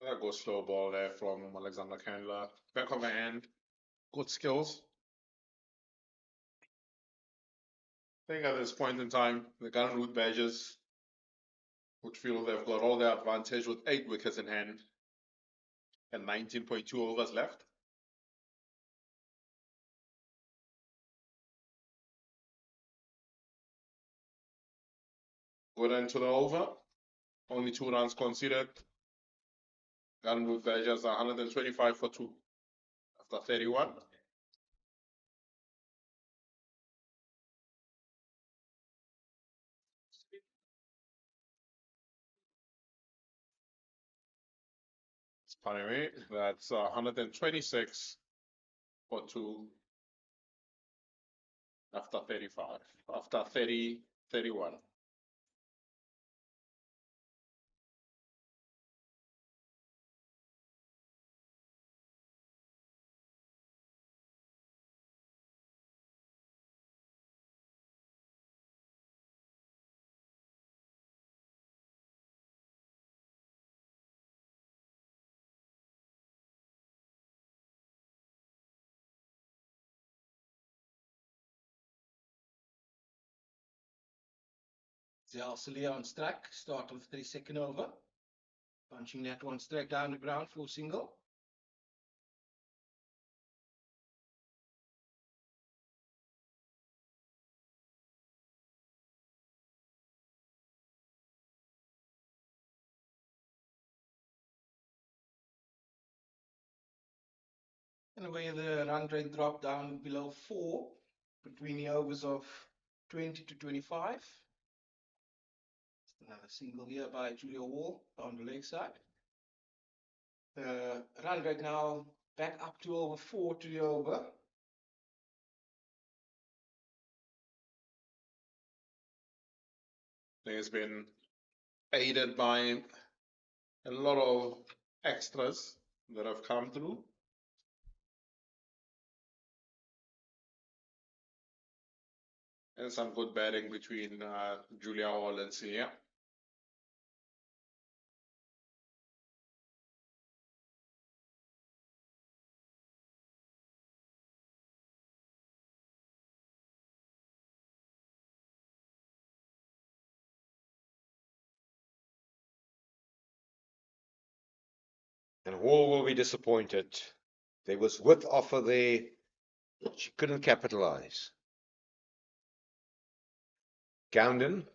That goes slow ball there from Alexander Candler. Back of the hand, good skills. I think at this point in time, the Gunroot Badgers would feel they've got all their advantage with 8 wickets in hand and 19.2 overs left. Good end to the over. Only 2 runs conceded. Gunroot Badgers are 125 for 2 after 31. Pardon me, that's 126 for 2 after 35, after 30, 31. Zelsilia on strike, start of the 32nd over. Punching that one straight down the ground for single. And where the run rate dropped down below 4 between the overs of 20 to 25. Another single here by Julia Wall on the leg side. The run rate now back up to over 4 to the over. There's been aided by a lot of extras that have come through. And some good batting between Julia Hall and Sia. And Hall will be disappointed. There was width offer there. She couldn't capitalize. Gounden.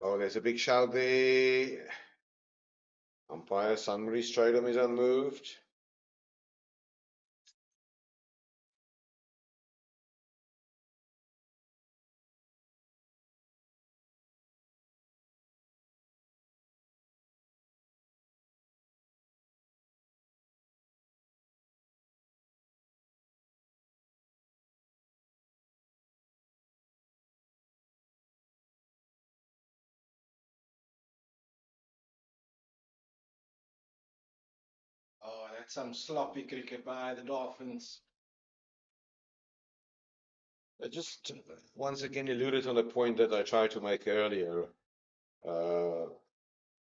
Oh, there's a big shout there. Umpire Sunbury Stradum is unmoved. Oh, that's some sloppy cricket by the Dolphins. I just once again alluded on a point that I tried to make earlier. I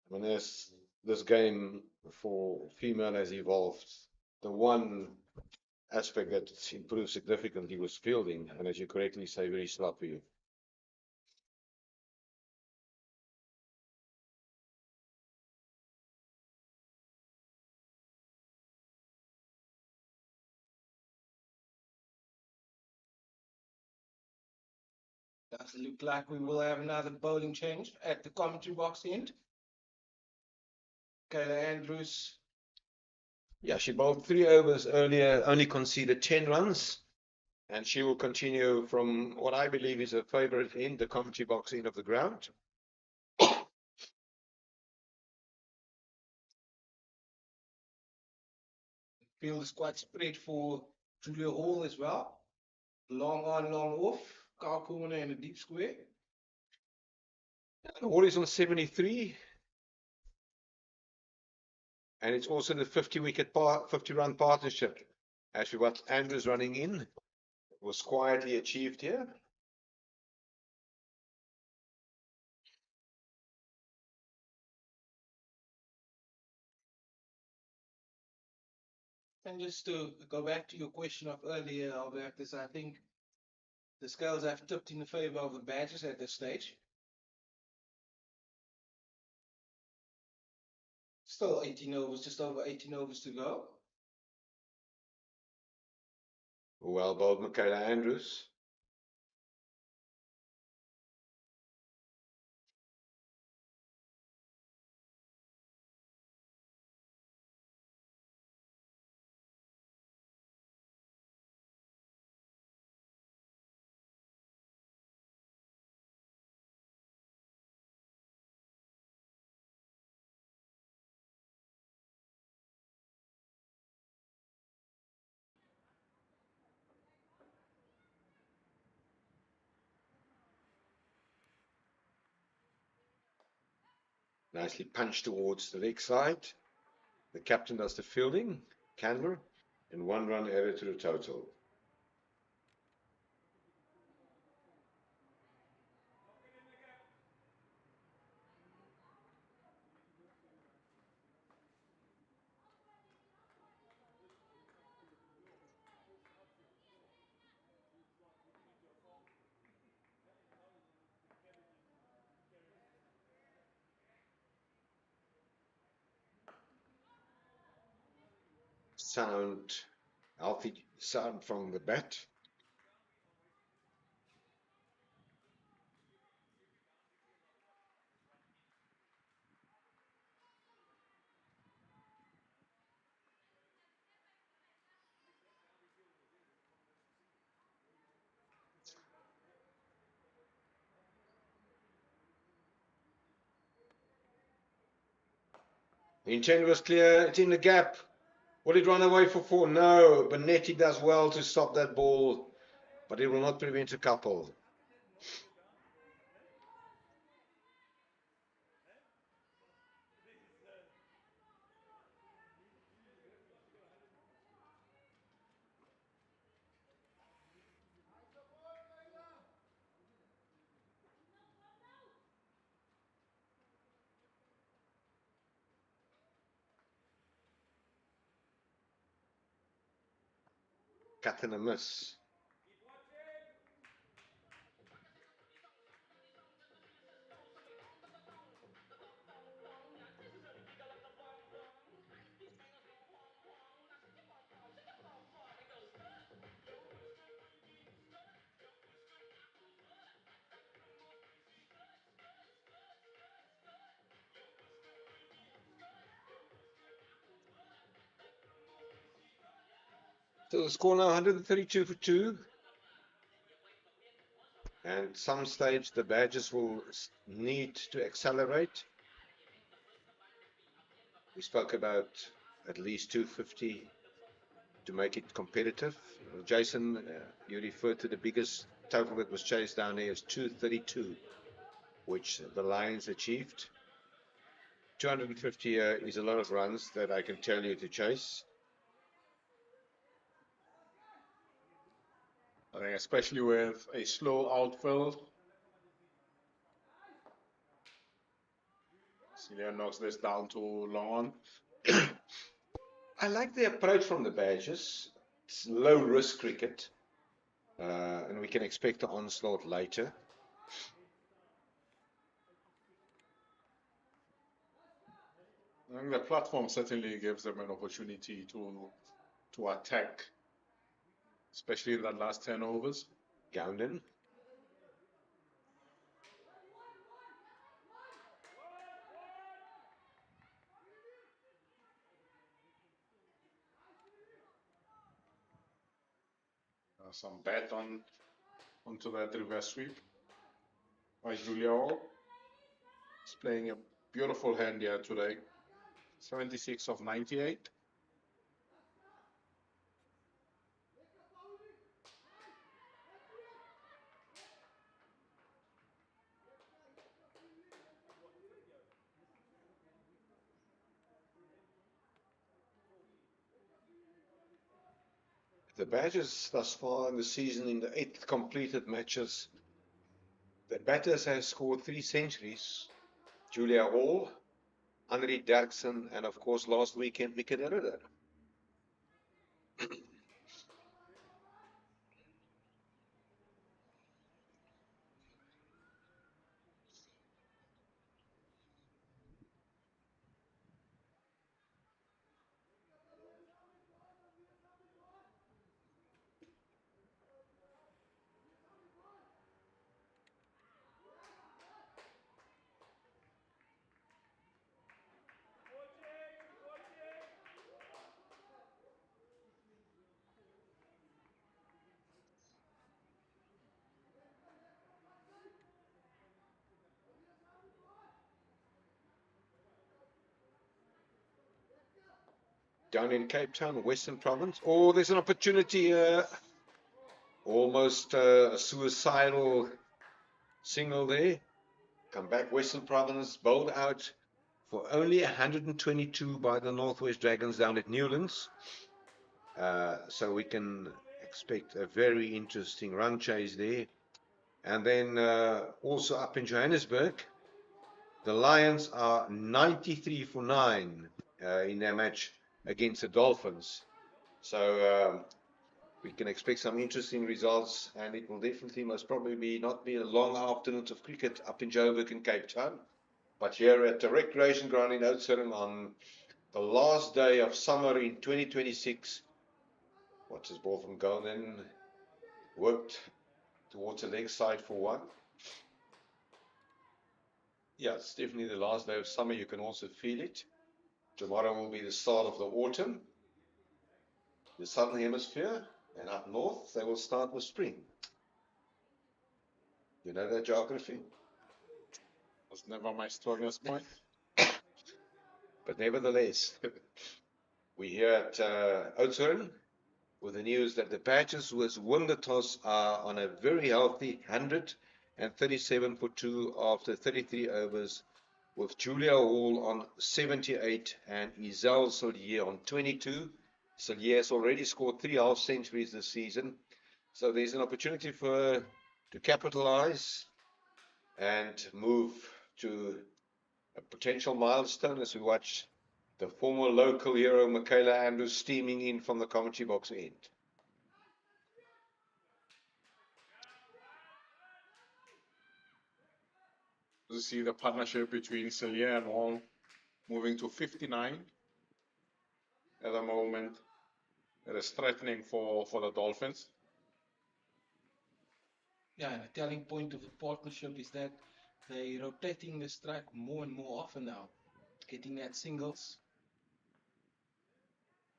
mean, as this game for female has evolved, the one aspect that improved significantly was fielding, and as you correctly say, very sloppy. Does it look like we will have another bowling change at the commentary box end? Kayla Andrews. Yeah, she bowled 3 overs earlier, only conceded 10 runs, and she will continue from what I believe is her favorite end, the commentary box end of the ground. Field is quite spread for Julia Hall as well. Long on, long off. Car corner and a deep square. Hall is on 73. And it's also the 50 run partnership. Actually, what Andrews running in was quietly achieved here. And just to go back to your question of earlier, Albertus, I think the scales have tipped in the favor of the Badgers at this stage. Still 18 overs, just over 18 overs to go. Well bowled, Michaela Andrews. Nicely punched towards the leg side. The captain does the fielding, Candler, and 1 run added to the total. Sound, healthy sound from the bat. The intent was clear, it's in the gap. Will it run away for 4? No, Benetti does well to stop that ball, but it will not prevent a couple. Cut and a miss. So the score now 132 for 2. And at some stage the Badgers will need to accelerate. We spoke about at least 250 to make it competitive. Jason, you referred to the biggest total that was chased down there as 232, which the Lions achieved. 250 is a lot of runs that I can tell you to chase. I think especially with a slow outfield. Celia knocks this down to long on. I like the approach from the Badgers. It's low risk cricket, and we can expect an onslaught later. I think the platform certainly gives them an opportunity to attack, especially in that last 10 overs. Gounden. Some bat onto that reverse sweep by Julia Hall. He's playing a beautiful hand here today. 76 of 98. The Badgers thus far in the season, in the 8 completed matches, the batters have scored 3 centuries. Julia Hall, Henri Derksen, and of course last weekend Wicket. Down in Cape Town, Western Province. Oh, there's an opportunity here. Almost a suicidal single there. Come back, Western Province, bowled out for only 122 by the Northwest Dragons down at Newlands. So we can expect a very interesting run chase there. And then also up in Johannesburg, the Lions are 93 for 9 in their match against the Dolphins. So we can expect some interesting results, and it will definitely most probably not be a long afternoon of cricket up in Joburg and Cape Town, but here at the recreation ground in Oudtshoorn on the last day of summer in 2026. Watch this ball from Gounden, worked towards the leg side for one. Yeah, it's definitely the last day of summer. You can also feel it. Tomorrow will be the start of the autumn, the southern hemisphere, and up north they will start with spring. You know that geography? Was never my strongest point. But nevertheless, We're here at Oudtshoorn with the news that the Badgers, who has won the toss, are on a very healthy 137 for 2 after 33 overs, with Julia Hall on 78 and Isel Solier on 22. Solier has already scored 3 half centuries this season, so there's an opportunity for her to capitalize and move to a potential milestone as we watch the former local hero Michaela Andrews steaming in from the commentary box end. You see the partnership between Celia and Hall moving to 59 at the moment. It is threatening for the Dolphins. Yeah, and the telling point of the partnership is that they're rotating the strike more and more often now, getting at singles.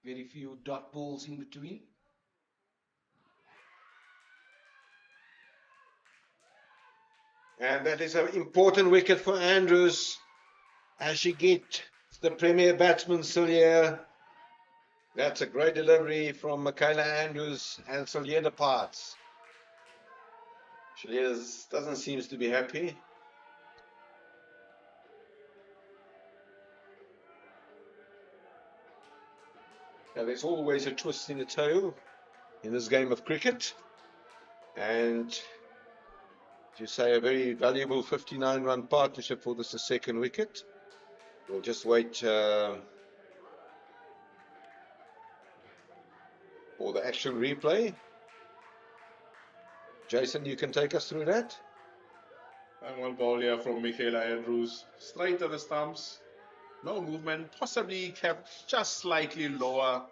Very few dot balls in between. And that is an important wicket for Andrews as she gets the premier batsman Solier. That's a great delivery from Michaela Andrews, and Solier departs. Solier doesn't seem to be happy. Now, there's always a twist in the tail in this game of cricket, and as you say, a very valuable 59-run partnership for this second wicket. We'll just wait for the action replay. Jason, you can take us through that. And one ball here from Michaela Andrews, straight to the stumps. No movement, possibly kept just slightly lower.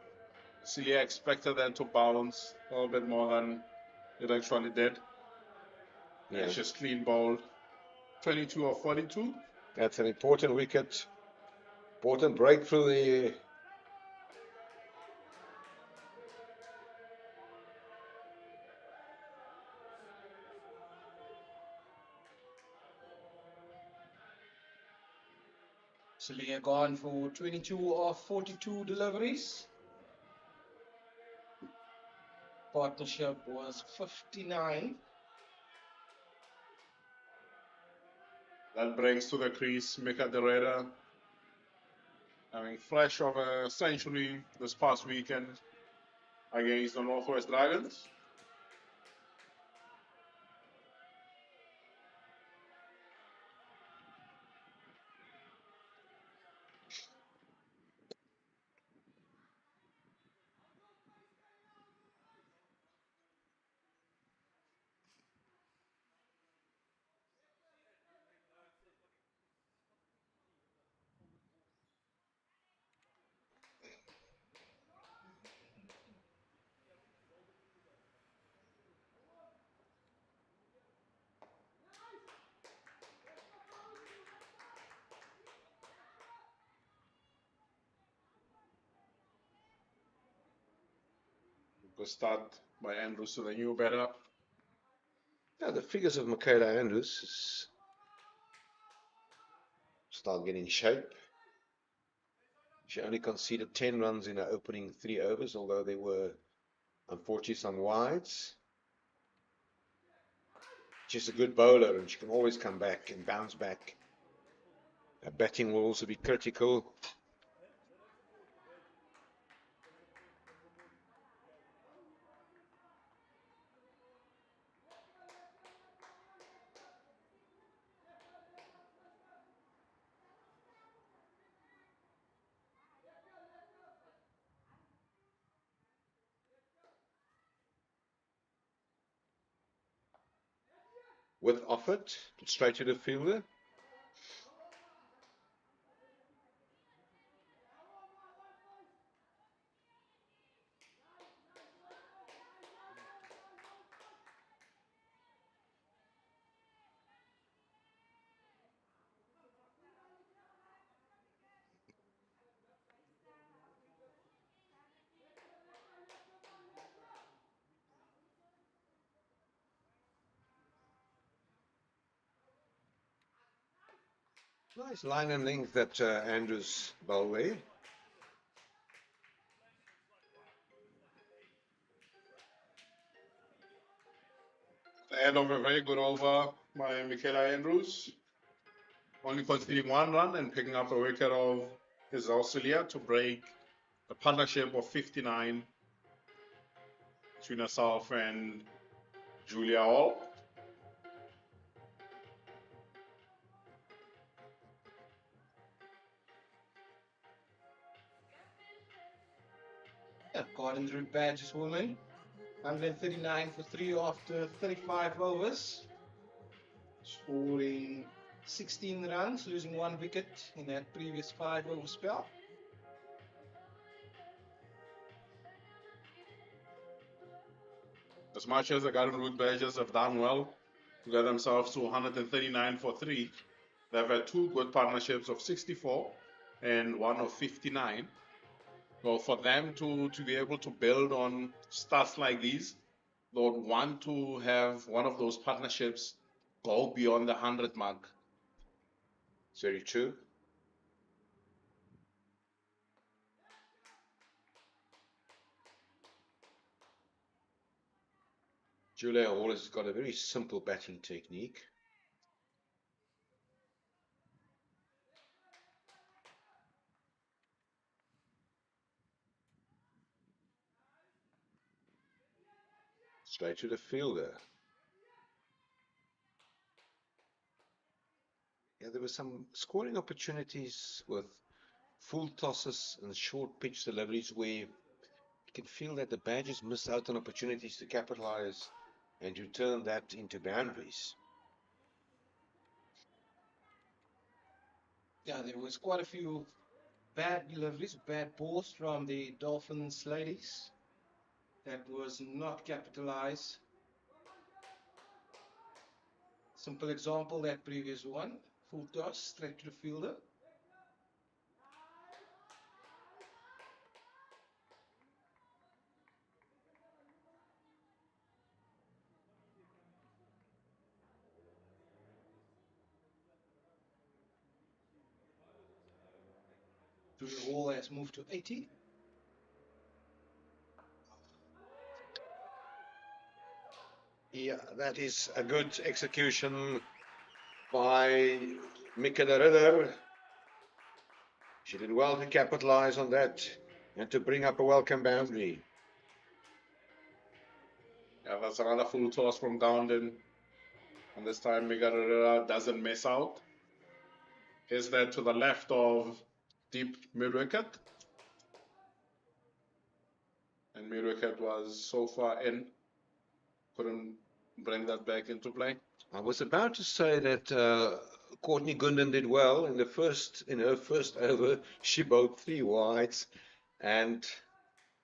Celia expected them to bounce a little bit more than it actually did. Yeah. It's just clean bowled. 22 or 42. That's an important wicket. Important breakthrough there. Celia gone for 22 of 42 deliveries. Partnership was 59. That brings to the crease Mika Derrida, having fresh of a century this past weekend against the Northwest Dragons. Good start by Andrews to the new batter. Yeah, the figures of Michaela Andrews start getting shape. She only conceded 10 runs in her opening 3 overs, although there were unfortunately some wides. She's a good bowler and she can always come back and bounce back. Her batting will also be critical. With Offit, straight to the fielder. Nice line and length that Andrews bowled there. The end of a very good over by Michaela Andrews, only conceding 1 run and picking up a wicket of his Australia to break the partnership of 59 between herself and Julia Hall. Yeah, Gordon Root Badges woman. 139 for 3 after 35 overs. Scoring 16 runs, losing 1 wicket in that previous 5-over spell. As much as the Garden Route Badgers have done well to get themselves to 139 for 3, they've had 2 good partnerships of 64 and one of 59. So for them to be able to build on stats like these, they would want to have one of those partnerships go beyond the 100 mark. It's very true. Julia Hall has got a very simple batting technique. Straight to the fielder. Yeah, there were some scoring opportunities with full tosses and short pitch deliveries where you can feel that the Badgers missed out on opportunities to capitalize and to turn that into boundaries. Yeah, there was quite a few bad deliveries, bad balls from the Dolphins ladies. That was not capitalized. Simple example, that previous one. Full toss, straight to the fielder. Julia Hall has moved to 80. Yeah, that is a good execution by Mika de Ridder. She did well to capitalize on that and to bring up a welcome boundary. Yeah, that's another full toss from Gowden. And this time Miguel doesn't miss out. Is that to the left of deep mid-wicket? And mid-wicket was so far in, couldn't bring that back into play. I was about to say that Courtney Gunden did well in her first over. She bowled 3 wides, and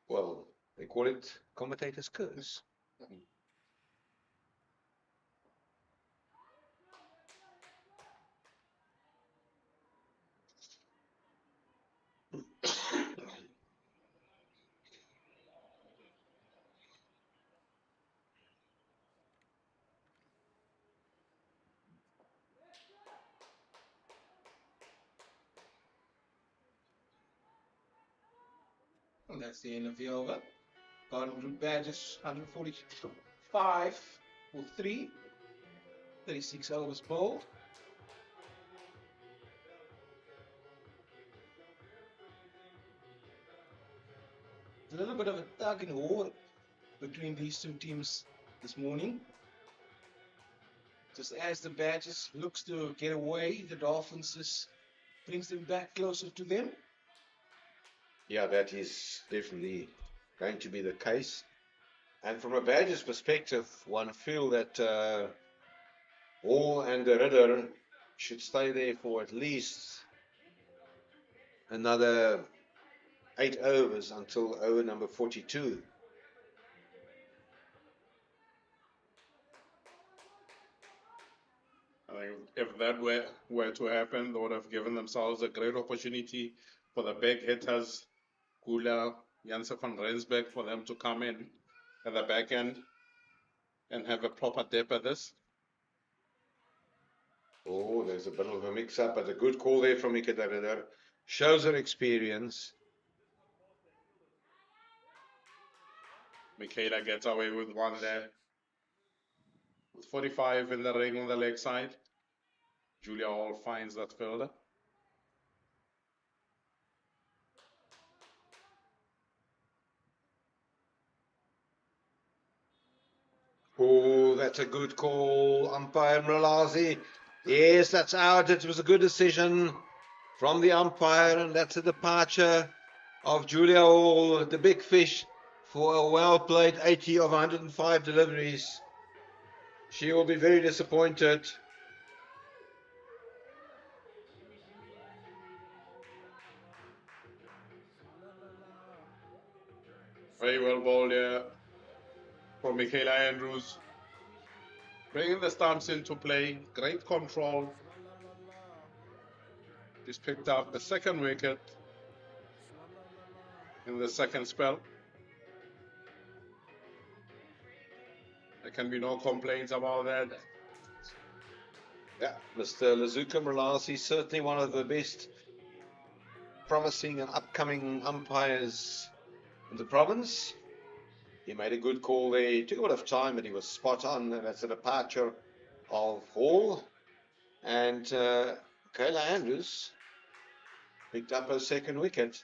well, they call it commentator's curse. And that's the end of the over. Garden Route Badges 145 for 3. 36 overs bowled. A little bit of a tug and war between these two teams this morning. Just as the Badgers looks to get away, the Dolphins brings them back closer to them. Yeah, that is definitely going to be the case. And from a Badgers perspective, one feel that Hall and the Ridder should stay there for at least another 8 overs until over number 42. I think if that were to happen, they would have given themselves a great opportunity for the big hitters, Kula, Janssen van Rensburg, for them to come in at the back end and have a proper dip at this. Oh, there's a bit of a mix-up, but a good call there from Mika de Ridder. Shows her experience. Michaela gets away with one there. With 45 in the ring on the leg side, Julia Hall finds that fielder. Oh, that's a good call, umpire Mralazi. Yes, that's out. It was a good decision from the umpire, and that's a departure of Julia Hall, the big fish, for a well-played 80 of 105 deliveries. She will be very disappointed. Very well bowled here from Michaela Andrews. Bringing the stumps into play. Great control. She's picked up the second wicket in the second spell. There can be no complaints about that. Yeah, Mr. Lazuka Mralazi, certainly one of the best promising and upcoming umpires in the province. He made a good call there. It took a bit of time, but he was spot on. And that's a departure of Hall. And Kayla Andrews picked up her second wicket.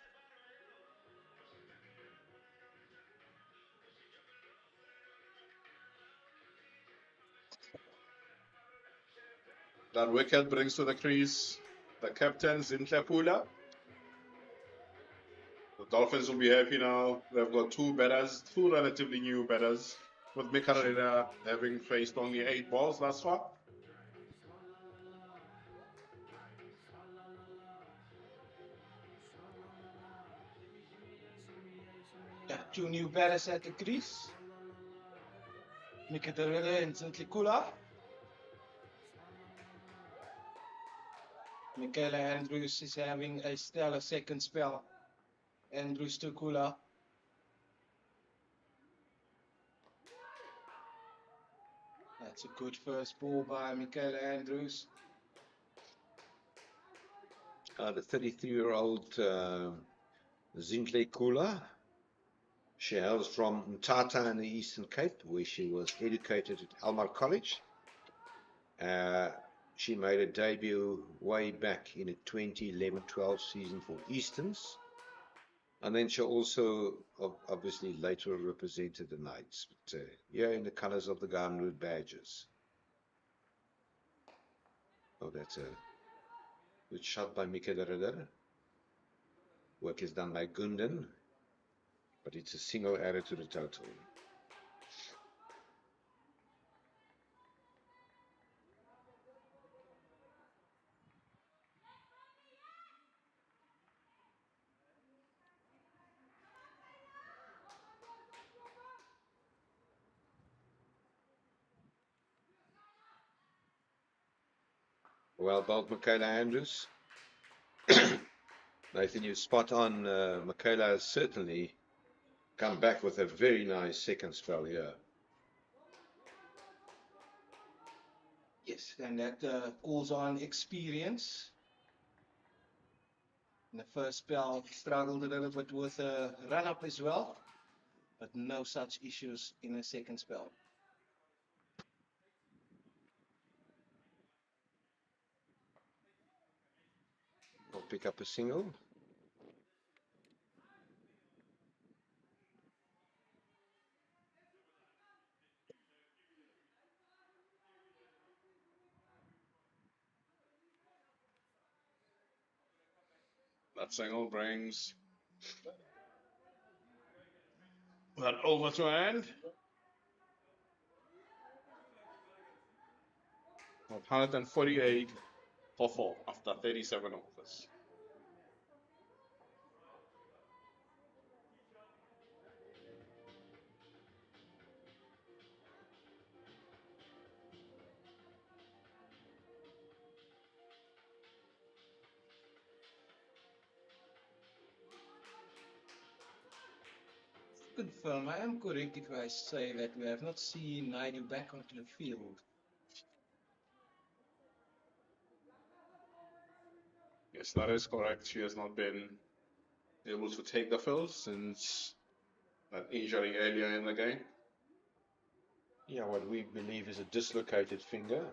That wicket brings to the crease the captain, Zintle Pula. The Dolphins will be happy now. They've got two batters, two relatively new batters, with Mikarela having faced only 8 balls thus far. Yeah, 2 new batters at the crease. Mikarela and Zintle. Michaela Andrews is having a stellar second spell. Andrews to Kula. That's a good first ball by Michaela Andrews. The 33-year-old Zintle Kula. She hails from Mthatha in the Eastern Cape, where she was educated at Almar College. She made a debut way back in the 2011-12 season for Easterns. And then she also obviously later represented the Knights, but here in the colours of the Garnwood Badgers. Oh, that's a good shot by Michaela Redder. Work is done by Gundan, but it's a single added to the total. Well bowled, Michaela Andrews. Nathan, you spot on. Michaela has certainly come back with a very nice second spell here. Yes, and that calls on experience. In the first spell, struggled a little bit with a run-up as well, but no such issues in the second spell. We'll pick up a single. That single brings that over to end. 148 for 4 after 37 overs. Confirm, I am correct if I say that we have not seen Naidu back onto the field. Yes, that is correct. She has not been able to take the field since that injury earlier in the game. Yeah, what we believe is a dislocated finger.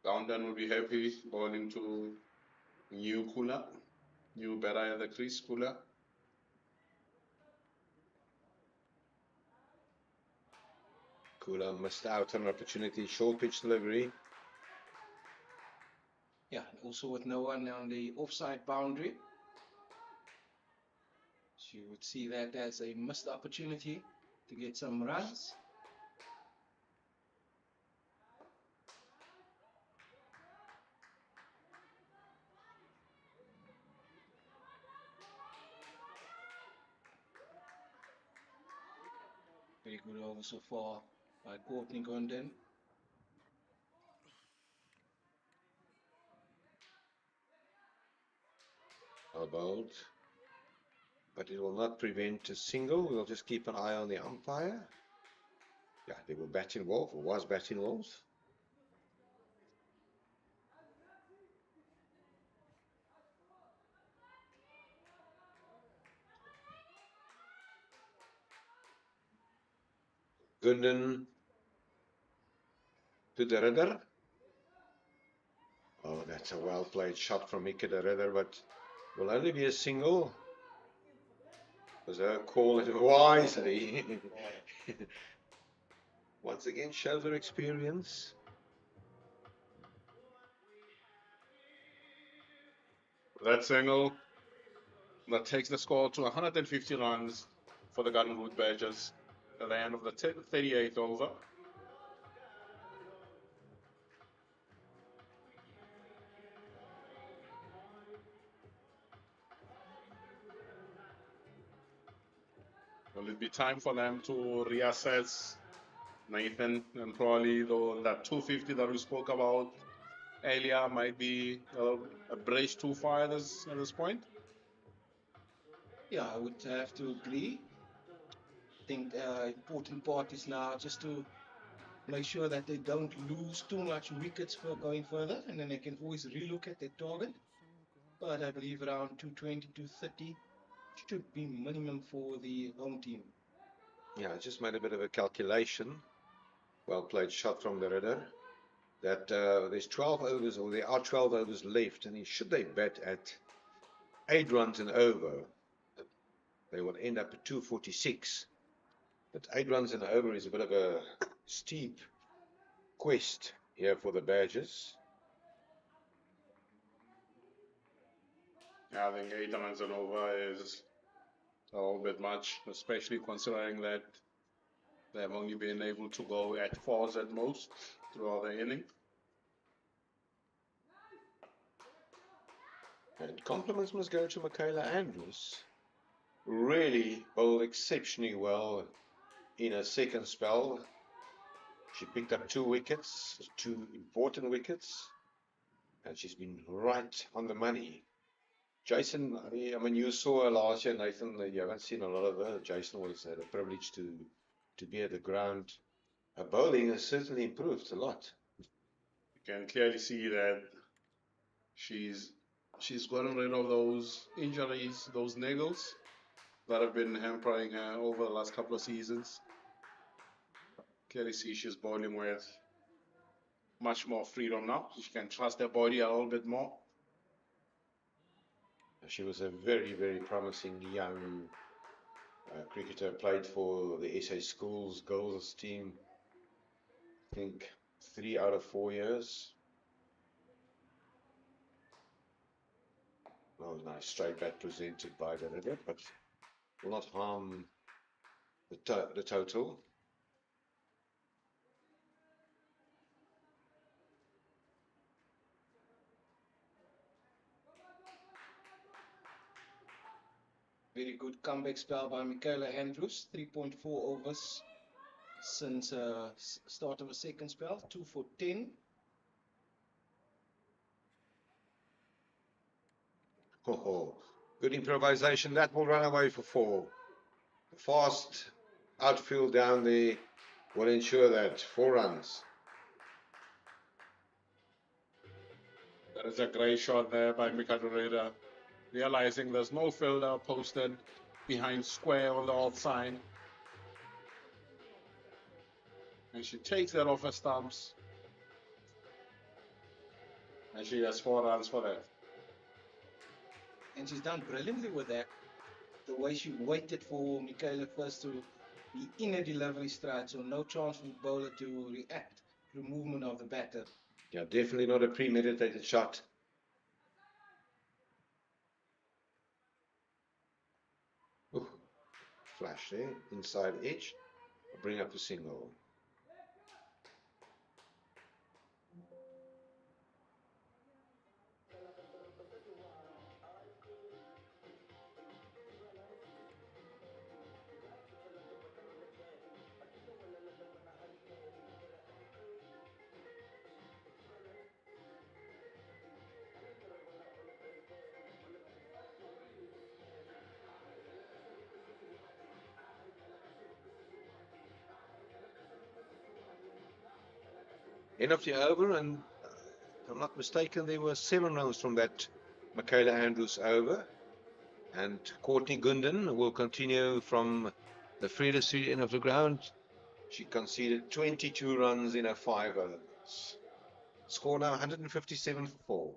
Downton will be happy bowling to new Kula, new better at the crease Kula. Kula missed out on an opportunity. Short pitch delivery. Yeah, also with no one on the offside boundary. So you would see that as a missed opportunity to get some runs. Very good over so far by Courtney Gondon. Well bowled. But it will not prevent a single. We'll just keep an eye on the umpire. Yeah, they were bat involved, or was bat involved. Gundan to the Ridder. Oh, that's a well played shot from Mika the Ridder, but will only be a single. Was a call it wisely. Once again, shows her experience. That single that takes the score to 150 runs for the Garden Route Badgers at the end of the 38th over. Will it be time for them to reassess Nathan and probably though that 250 that we spoke about earlier might be a bridge too far at this point? Yeah, I would have to agree. I think important part is now just to make sure that they don't lose too much wickets for going further, and then they can always relook at their target. But I believe around 220, 230 should be minimum for the home team. Yeah, I just made a bit of a calculation. Well played shot from the Ridder. That there's 12 overs, or there are 12 overs left, and should they bat at 8 runs and over, they will end up at 246. But 8 runs and over is a bit of a steep quest here for the Badgers. Yeah, I think 8 runs and over is a little bit much, especially considering that they've only been able to go at 4s at most throughout the inning. And compliments must go to Michaela Andrews. Really bowled exceptionally well in her second spell. She picked up 2 wickets, 2 important wickets, and she's been right on the money. Jason, I mean, you saw her last year, Nathan. You haven't seen a lot of her. Jason always had a privilege to be at the ground. Her bowling has certainly improved a lot. You can clearly see that she's gotten rid of those injuries, those niggles that have been hampering her over the last couple of seasons. Clearly see she's bowling with much more freedom now. She can trust her body a little bit more. She was a very, very promising young cricketer, played for the SA Schools girls team, I think 3 out of 4 years. Well, nice straight bat presented by the Ridder, but will not harm the total. Very good comeback spell by Michaela Andrews. 3.4 overs since start of a second spell. 2 for 10. Oh, good improvisation. That will run away for 4. The fast outfield down there will ensure that 4 runs. That is a great shot there by Mikadoreda, realizing there's no fielder posted behind square on the outside. And she takes that off her stumps. And she has 4 runs for that. And she's done brilliantly with that. The way she waited for Michaela first to be in a delivery stride, so no chance for the bowler to react to the movement of the batter. Yeah, definitely not a premeditated shot. Ooh, flash there, inside edge. Bring up the single. End of the over, and if I'm not mistaken, there were 7 runs from that Michaela Andrews over. And Courtney Gunden will continue from the Freda Street end of the ground. She conceded 22 runs in her 5 overs. Score now 157 for 4.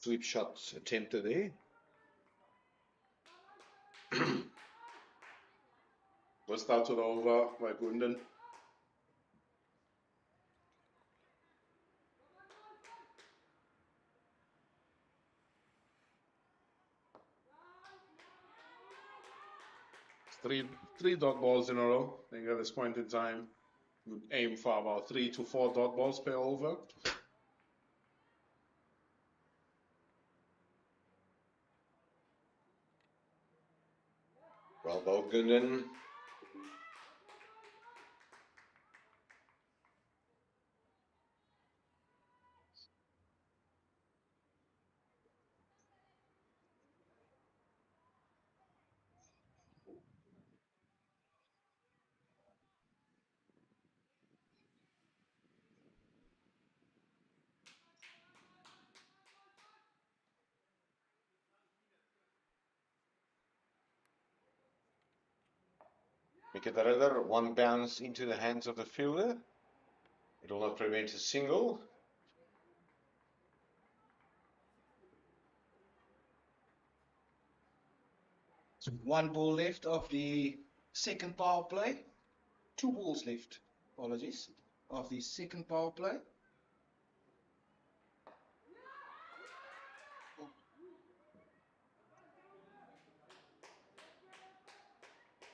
Sweep shots attempted there. Just out to the over by Gunden. Three dot balls in a row. I think at this point in time, would aim for about 3 to 4 dot balls per over. Well bowled, Gunden. Wicket another one bounce into the hands of the fielder. It will not prevent a single. So 1 ball left of the second power play. 2 balls left, apologies, of the second power play.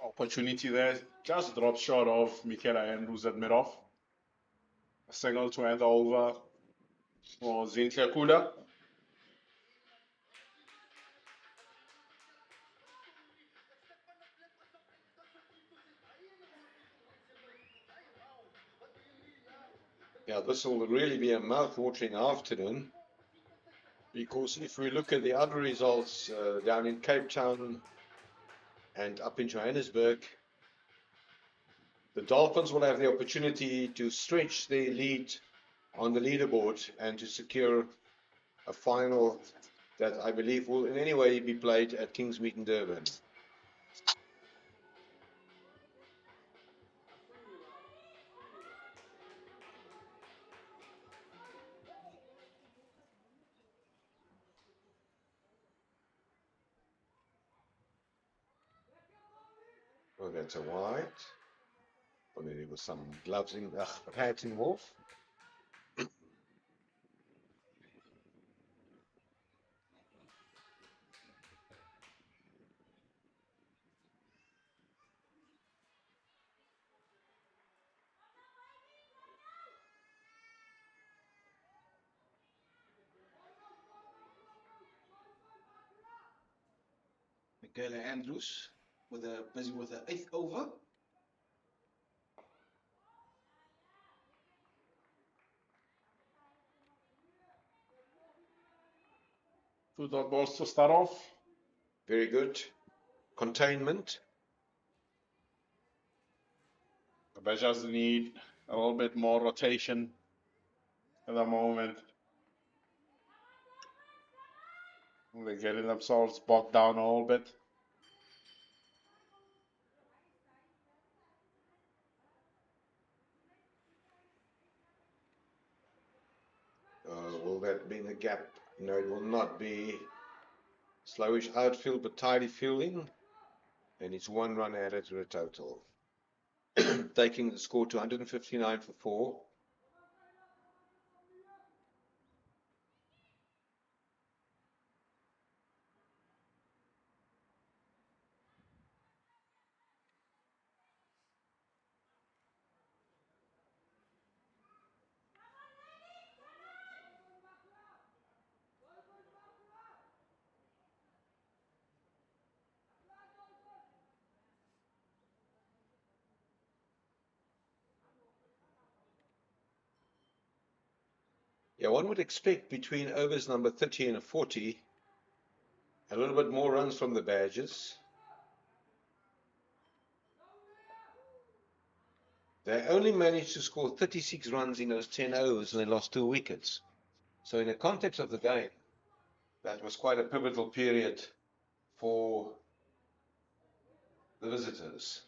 Opportunity there, just drop short of Michaela Andrews at mid-off. A single to end the over for Zintle Kula. Yeah, this will really be a mouth-watering afternoon, because if we look at the other results down in Cape Town and up in Johannesburg, the Dolphins will have the opportunity to stretch their lead on the leaderboard and to secure a final that I believe will in any way be played at Kingsmead in Durban. Oh, that's a wide. Oh, there was some gloves in, pads involved. Michaela Andrews busy with the 8th over. Two dot balls to start off. Very good. Containment. The Badgers need a little bit more rotation at the moment. They're getting themselves bogged down a little bit. Will that be in the gap? No, it will not be. Slowish outfield, but tidy fielding. And it's 1 run added to the total. Taking the score to 159 for 4. Yeah, one would expect between overs number 30 and 40, a little bit more runs from the Badgers. They only managed to score 36 runs in those 10 overs and they lost 2 wickets. So in the context of the game, that was quite a pivotal period for the visitors.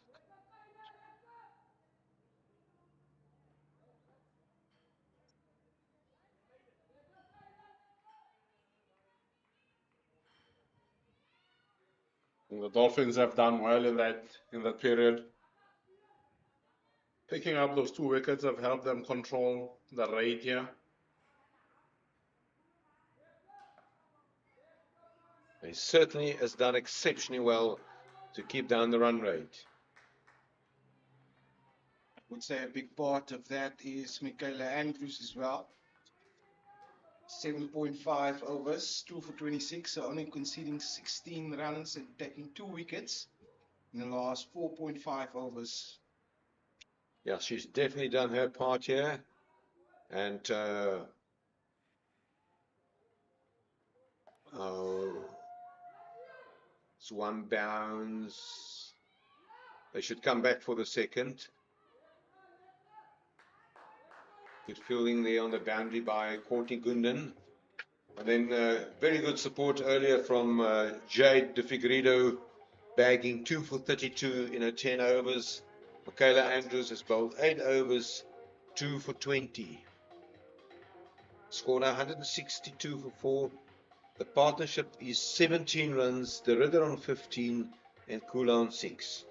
And the Dolphins have done well in that period. Picking up those 2 wickets have helped them control the rate here. He certainly has done exceptionally well to keep down the run rate. I would say a big part of that is Michaela Andrews as well. 7.5 overs, 2 for 26, so only conceding 16 runs and taking 2 wickets in the last 4.5 overs. Yeah, she's definitely done her part here. And it's 1 bounce. They should come back for the second. Good fielding there on the boundary by Courtney Gundan. And then very good support earlier from Jade De Figueiredo, bagging 2 for 32 in her 10 overs. Michaela Andrews has bowled 8 overs, 2 for 20. Scored 162 for 4. The partnership is 17 runs, De Ridder on 15 and Kula on 6.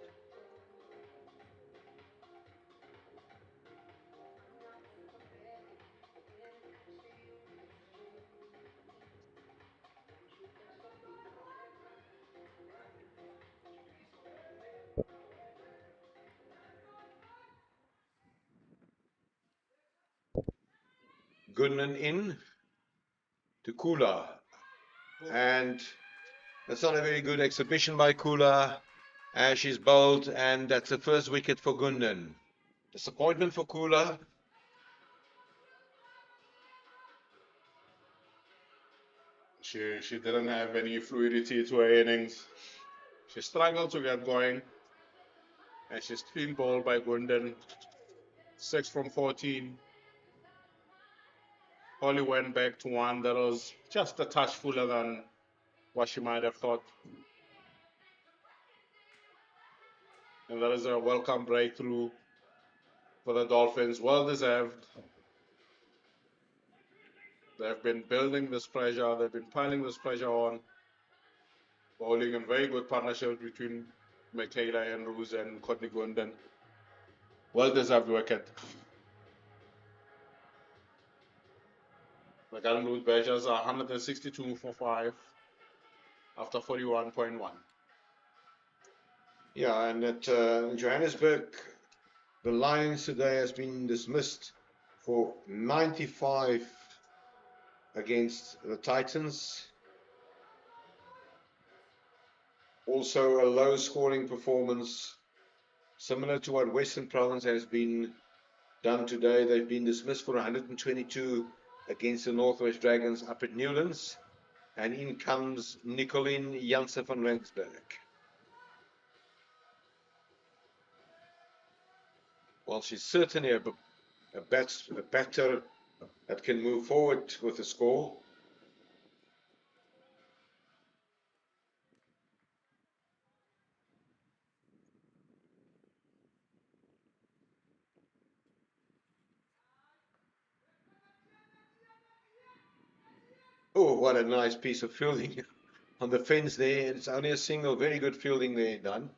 Goodman in to Kula, and that's not a very good exhibition by Kula. She's bowled, and that's the first wicket for Gundan. Disappointment for Kula. She didn't have any fluidity to her innings. She struggled to get going, and she's clean bowled by Gundan. 6 from 14. Holly went back to 1 that was just a touch fuller than what she might have thought. And that is a welcome breakthrough for the Dolphins. Well deserved. They've been building this pressure. They've been piling this pressure on. Bowling in very good partnership between Michaela Andrews and Courtney Gundan. Well deserved wicket. The Gallenwood Badgers are 162 for 5 after 41.1. Yeah, and at Johannesburg, the Lions today has been dismissed for 95 against the Titans. Also a low scoring performance, similar to what Western Province has been done today. They've been dismissed for 122 against the Northwest Dragons up at Newlands. And in comes Nicolene Janse van Rensburg. Well, she's certainly a batter that can move forward with the score. Oh, what a nice piece of fielding on the fence there. It's only a single, very good fielding there done.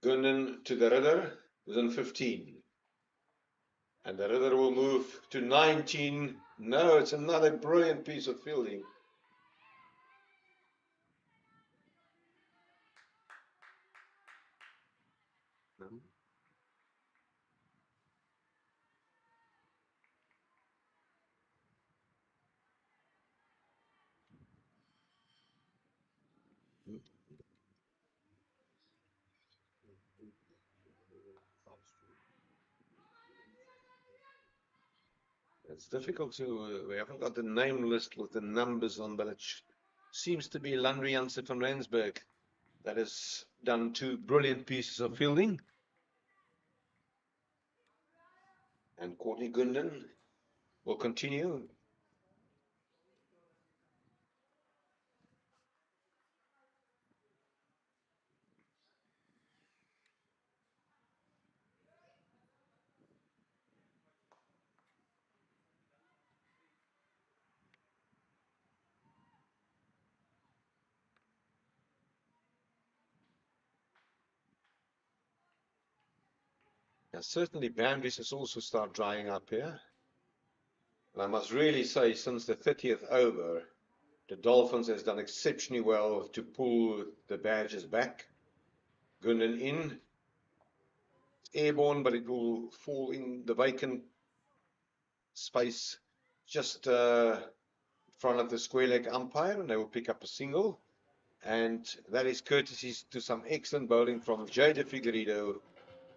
Gunden to the Ridder within 15. And the Ridder will move to 19. No, it's another brilliant piece of fielding. It's difficult to, we haven't got the name list with the numbers on, but it seems to be Landry Janse van Rensburg that has done 2 brilliant pieces of fielding. And Courtney Gunden will continue. Now, certainly boundaries has also started drying up here. And I must really say, since the 30th over, the Dolphins has done exceptionally well to pull the badges back. Gunden in. It's airborne, but it will fall in the vacant space just in front of the square leg umpire, and they will pick up a single. And that is courtesy to some excellent bowling from Jay de Figueiredo,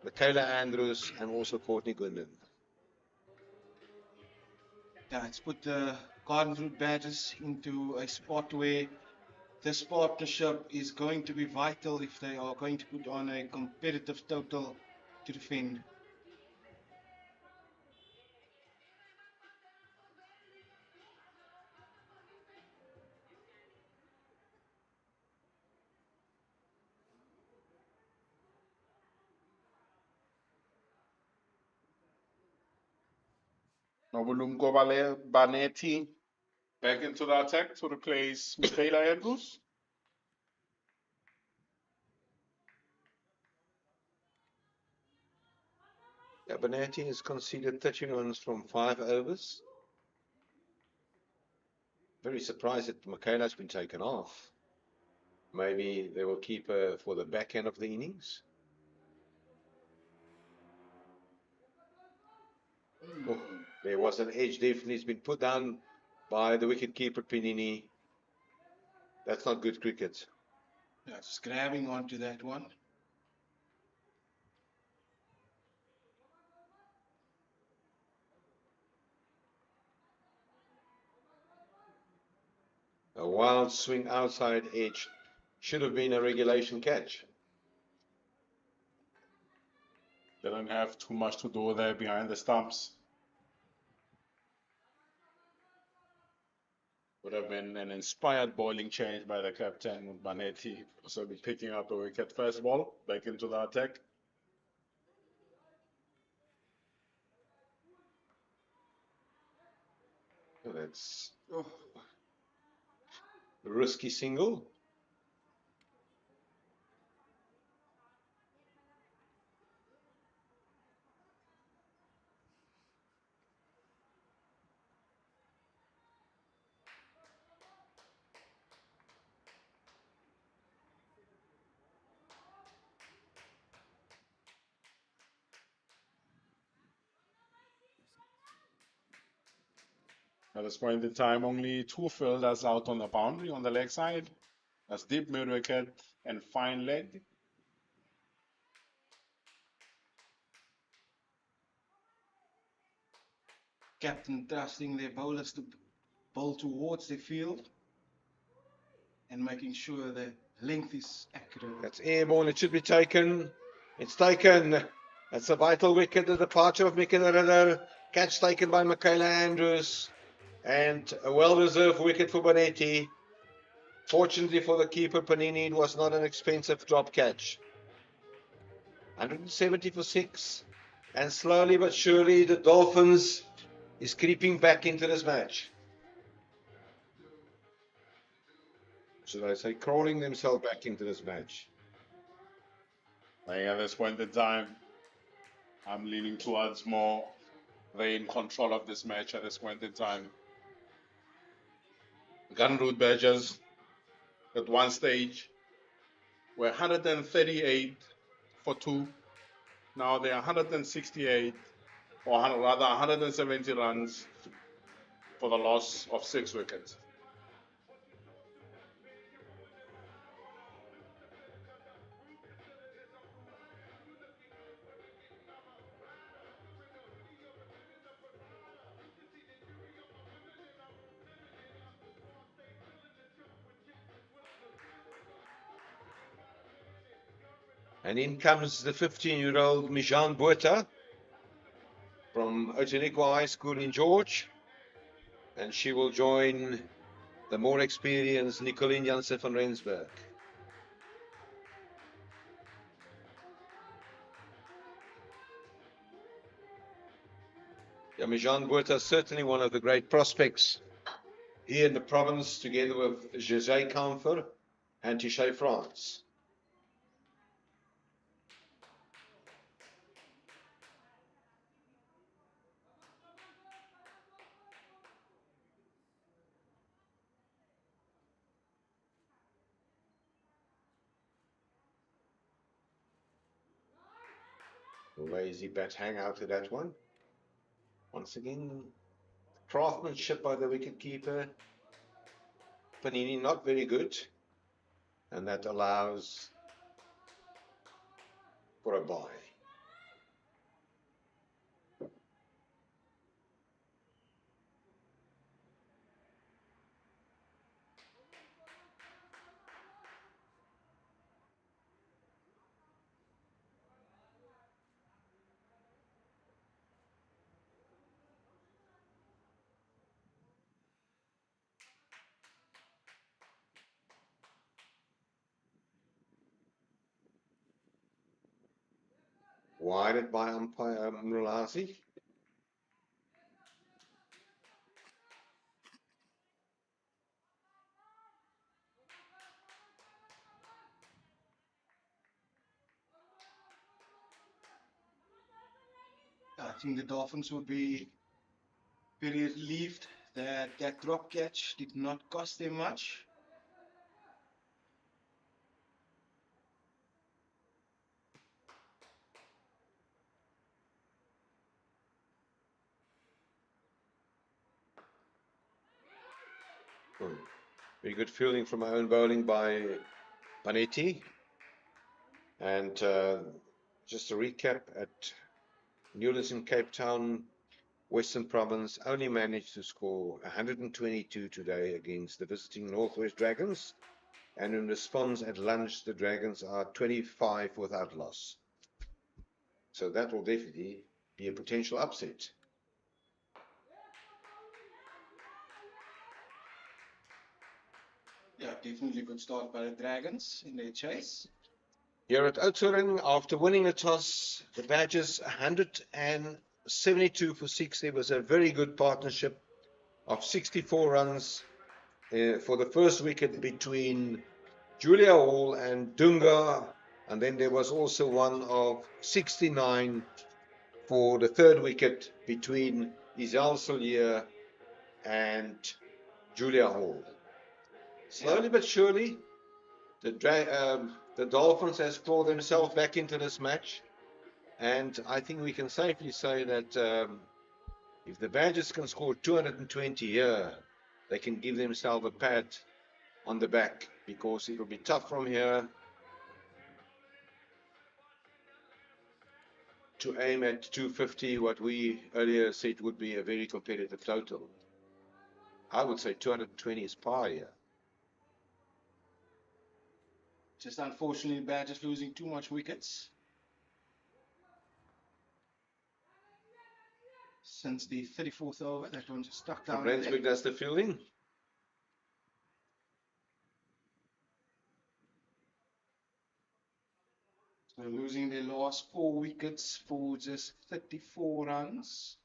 Michaela Andrews, and also Courtney Gunden. Yeah, it's put the Garden Fruit Badgers into a spot where this partnership is going to be vital if they are going to put on a competitive total to defend. Nobulumko Banetti back into the attack to replace Michaela Andrews. Abernathy has conceded 30 runs from 5 overs. Very surprised that Michaela's been taken off. Maybe they will keep her for the back end of the innings. Oh, there was an edge, definitely. It's been put down by the wicketkeeper Pinini. That's not good cricket. Yeah, just grabbing onto that one. A wild swing outside edge should have been a regulation catch. They don't have too much to do there behind the stumps. Would have been an inspired bowling change by the captain, Banetti. So be picking up a wicket first ball, back into the attack. That's a risky single. At this point in time, only 2 fielders out on the boundary on the leg side. That's deep mid wicket and fine leg. Captain trusting their bowlers to bowl towards the field and making sure the length is accurate. That's airborne. It should be taken. It's taken. That's a vital wicket. The departure of Mickey Ritter. Catch taken by Michaela Andrews. And a well-deserved wicket for Bonetti. Fortunately for the keeper, Panini, it was not an expensive drop catch. 170 for 6. And slowly but surely, the Dolphins is creeping back into this match. Should I say crawling themselves back into this match? I think at this point in time, I'm leaning towards more they're in control of this match at this point in time. Gun Route Badgers at one stage were 138 for 2. Now they're 168, or rather 170 runs for the loss of 6 wickets. And in comes the 15-year-old Mijan Botha from Oudtshoorn High School in George. And she will join the more experienced Nicolien Jansen van Rensburg. Yeah, Mijan Botha is certainly one of the great prospects here in the province, together with José Camphor and Tichet France. Lazy bat hang out to that one. Once again, craftsmanship by the wicketkeeper. Panini not very good, and that allows for a bye. Wided by umpire Mrulazi. I think the Dolphins would be very relieved that that drop catch did not cost them much. Very good fielding from my own bowling by Bonetti. And just a recap, at Newlands in Cape Town, Western Province only managed to score 122 today against the visiting Northwest Dragons. And in response at lunch, the Dragons are 25 without loss. So that will definitely be a potential upset. Yeah, definitely good start by the Dragons in their chase. Here at Oudtshoorn, after winning the toss, the Badgers 172 for 6. There was a very good partnership of 64 runs for the first wicket between Julia Hall and Dunga, and then there was also one of 69 for the third wicket between Isal Solier and Julia Hall. Slowly but surely, the Dolphins has clawed themselves back into this match, and I think we can safely say that If the Badgers can score 220 here, they can give themselves a pat on the back, because it will be tough from here to aim at 250, what we earlier said would be a very competitive total. I would say 220 is par here. Just unfortunately, Badgers losing too much wickets since the 34th over. That one just stuck down. Van Rensburg does the fielding. So losing their last 4 wickets for just 34 runs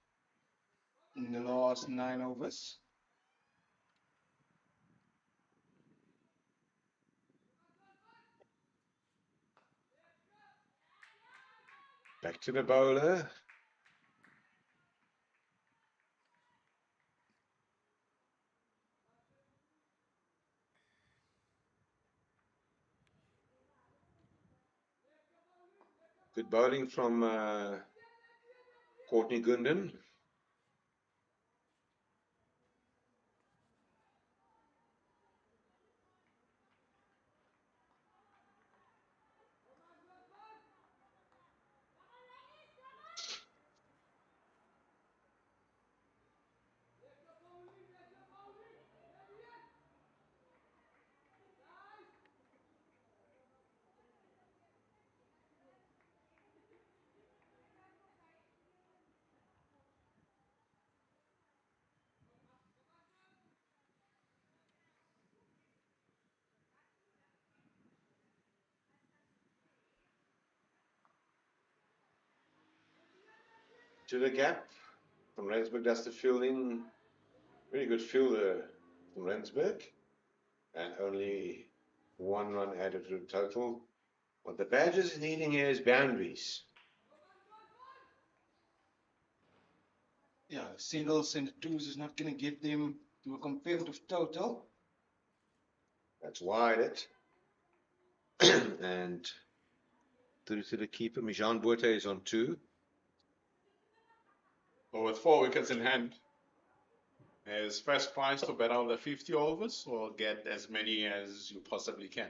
in the last 9 overs. Back to the bowler. Good bowling from Courtney Gundan. To the gap. Van Rensburg does the fielding. Very good fielder from Rensburg. And only 1 run added to the total. What the Badgers are needing here is boundaries. Yeah, singles and twos is not going to get them to a competitive total. That's wide it. And through to the keeper. Mijan Botha is on 2. But with 4 wickets in hand, is first prize to bet out the 50 overs or get as many as you possibly can?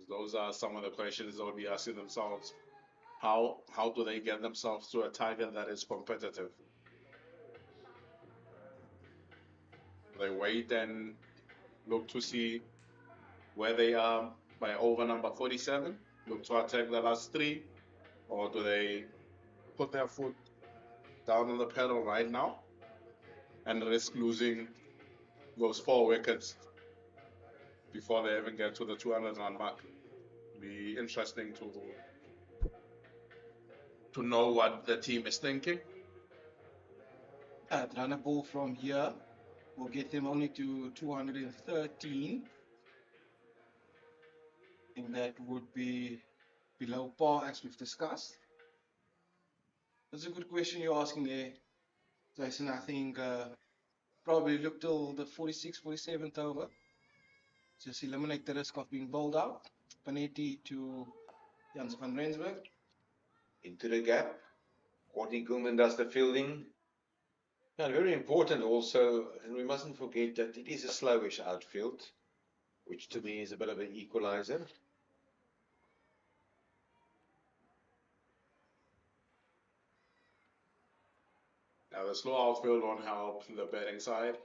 Those are some of the questions they'll be asking themselves. How do they get themselves to a target that is competitive? They wait and look to see where they are by over number 47, look to attack the last 3, or do they put their foot down on the pedal right now and risk losing those 4 wickets before they even get to the 200 run mark? Be interesting to know what the team is thinking. Run a ball from here will get them only to 213. I think that would be below par, as we've discussed. That's a good question you're asking there, Jason. I think probably look till the 46th, 47th over. Just eliminate the risk of being bowled out. Panetti to Jans van Rensburg. Into the gap. Courtney Gundan does the fielding. And very important also, and we mustn't forget that it is a slowish outfield, which to me is a bit of an equalizer. Now the slow outfield won't help the batting side.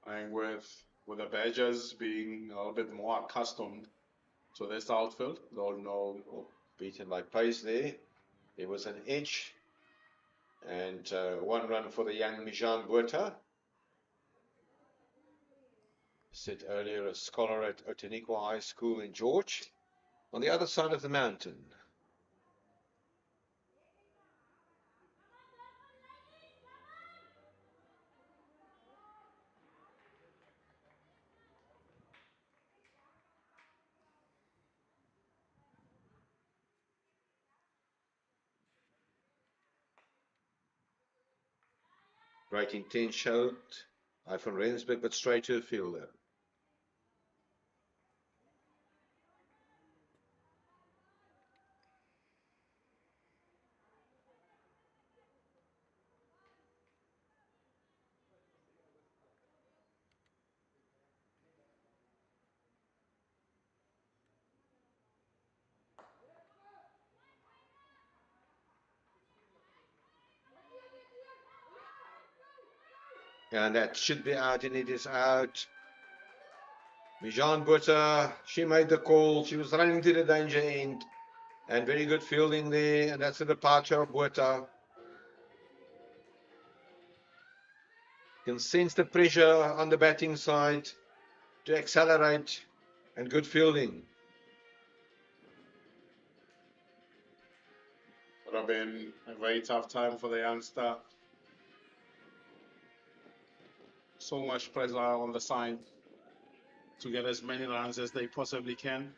And with the Badgers being a little bit more accustomed to this outfield, they'll know. Beaten by pace there. There was an edge. And 1 run for the young Mijan Botha. Said earlier, a scholar at Outeniqua High School in George, on the other side of the mountain. Great intent showed by Van Rensburg, but straight to a fielder. And that should be out, and it is out. Mijan Botha, she made the call. She was running to the danger end. And very good fielding there. And that's the departure of Botha. You can sense the pressure on the batting side to accelerate. And good fielding. Would have been a very tough time for the youngster. So much pressure on the side to get as many runs as they possibly can.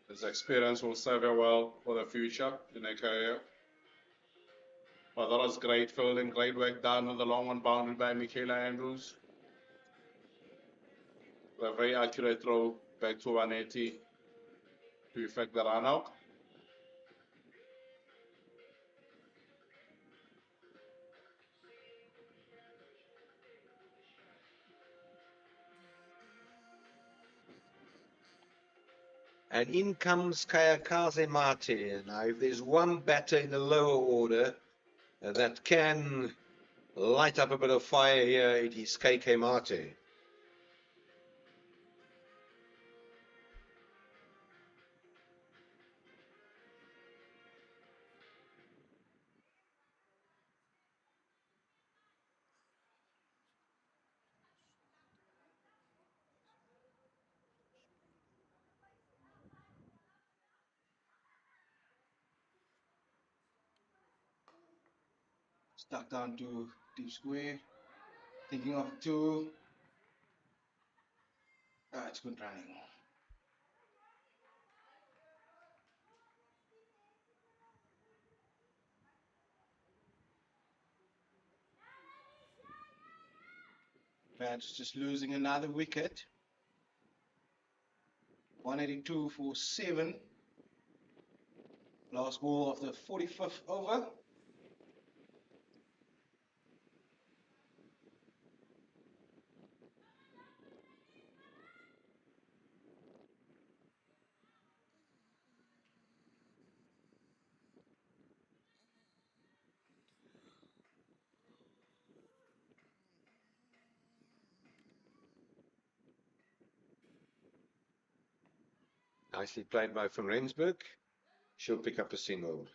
His experience will serve her well for the future in her career. But that was great fielding, great work done on the long one bounded by Michaela Andrews. A very accurate throw back to 180 to effect the run out. And in comes Kayakaze Mate. Now, if there's one batter in the lower order that can light up a bit of fire here, it is KK Mate. Stuck down to deep square. Thinking of two. It's good running. Badge just losing another wicket. 182 for 7. Last ball of the 45th over. Nicely played by Van Rensburg. She'll pick up a single.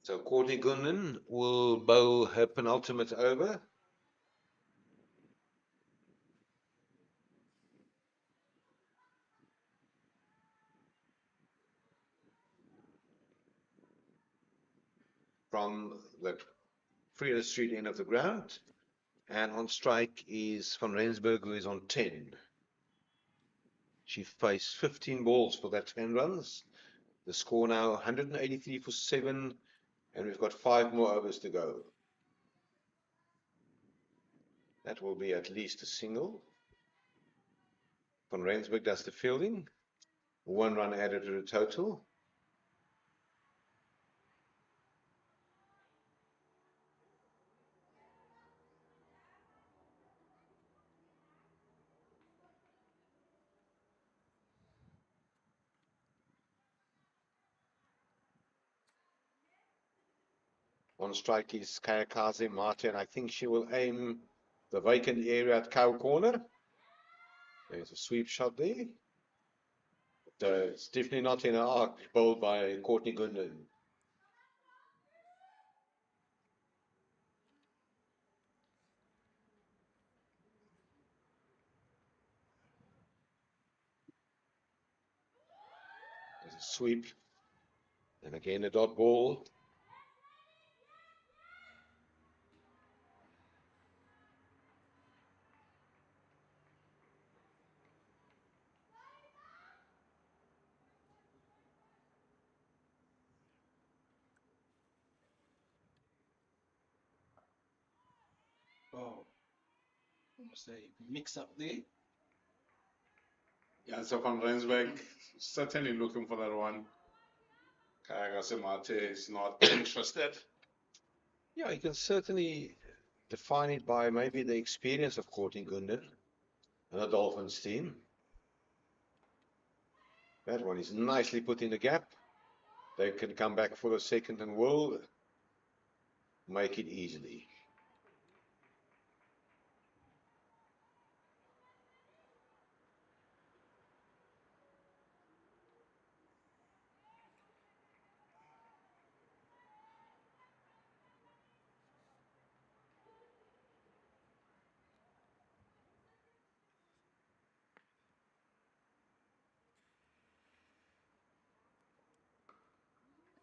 So Courtney Gunnan will bowl her penultimate over. From the Freda Street end of the ground. And on strike is Van Rensburg, who is on 10. She faced 15 balls for that 10 runs. The score now 183 for 7. And we've got 5 more overs to go. That will be at least a single. Van Rensburg does the fielding. 1 run added to the total. On strike is Kayakaze Mate, and I think she will aim the vacant area at cow corner. There's a sweep shot there. But, it's definitely not in an arc bowled by Courtney Gunnan. There's a sweep. And again a dot ball. Oh, almost a mix up there. Yeah, so van Rensburg certainly looking for that one. Kayagase Mate is not interested. Yeah, you can certainly define it by maybe the experience of courting Gunde and the Dolphins team. That one is nicely put in the gap. They can come back for the second and will make it easily.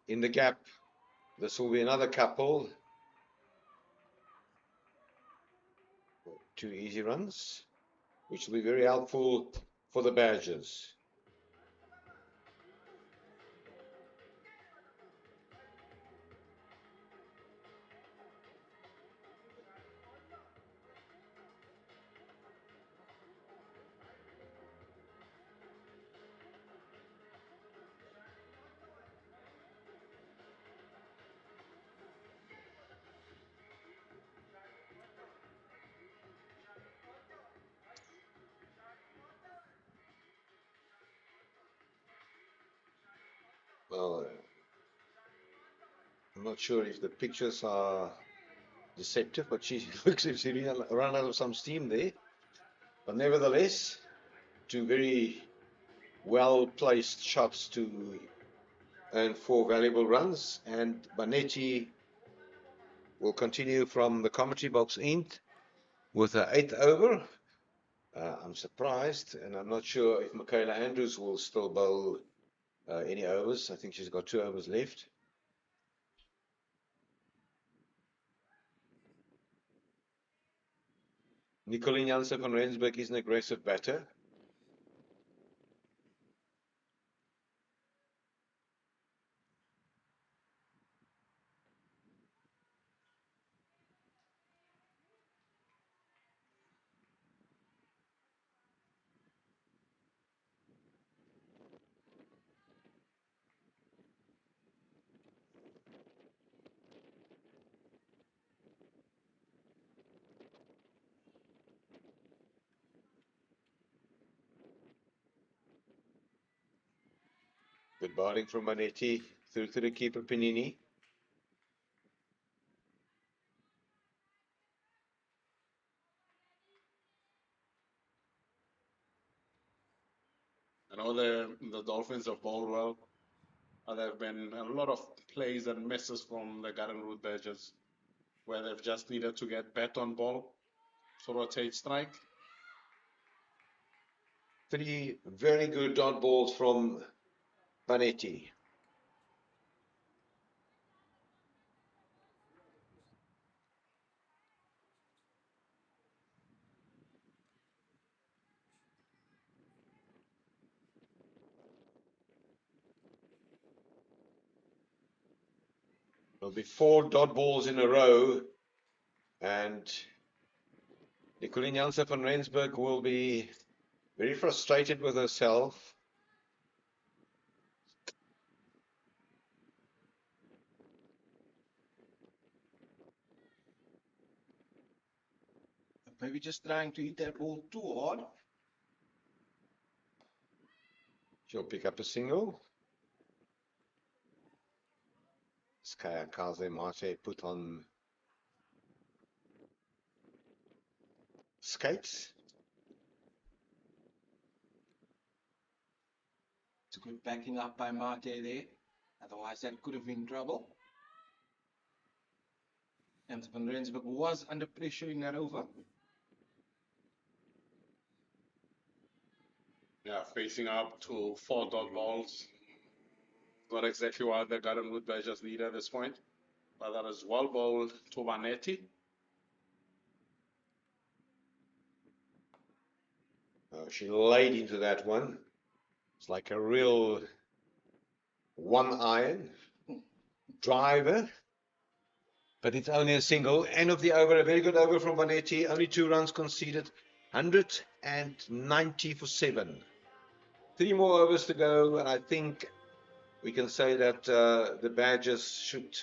In the gap, this will be another couple. 2 easy runs, which will be very helpful for the Badgers. Well, I'm not sure if the pictures are deceptive, but she looks as if she run out of some steam there. But nevertheless, 2 very well-placed shots to earn 4 valuable runs. And Banetti will continue from the commentary box end with her 8th over. I'm surprised, and I'm not sure if Michaela Andrews will still bowl any overs. I think she's got 2 overs left. Nicolien Jansen van Rensburg is an aggressive batter. Good bowling from Banetti through to the keeper Panini. I know the Dolphins have bowled well. There have been a lot of plays and misses from the Garden Route Badgers where they've just needed to get bat on ball to rotate strike. 3 very good dot balls from Banetti. There'll be 4 dot balls in a row, and Nicolien Jansen van Rensburg will be very frustrated with herself. Maybe just trying to hit that ball too hard. She'll pick up a single. Kayagase Mate put on skates. It's a good backing up by Mate there. Otherwise, that could have been trouble. And Van Rensburg was under pressure in that over. Yeah, facing up to 4 dot balls. Not exactly what the Garden Route Badgers need at this point. But that is well bowled to Banetti. She laid into that one. It's like a real 1 iron driver. but it's only a single. End of the over, a very good over from Vanetti. Only 2 runs conceded, 190 for 7. 3 more overs to go, and I think we can say that the Badgers should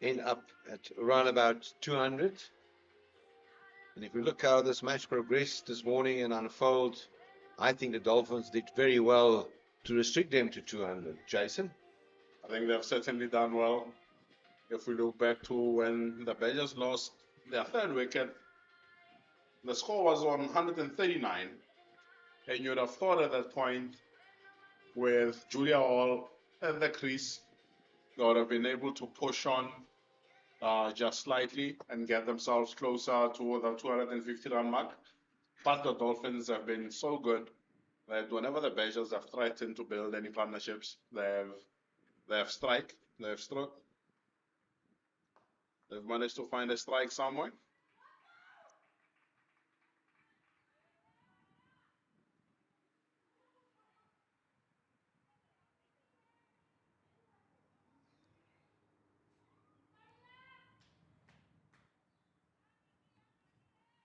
end up at around about 200. And if we look how this match progressed this morning and unfold, I think the Dolphins did very well to restrict them to 200. Jason? I think they've certainly done well. If we look back to when the Badgers lost their third wicket, the score was on 139. And you'd have thought at that point, with Julia Hall at the crease, they would have been able to push on just slightly and get themselves closer to the 250 run mark. But the Dolphins have been so good that whenever the Badgers have threatened to build any partnerships, they've struck. They've managed to find a strike somewhere.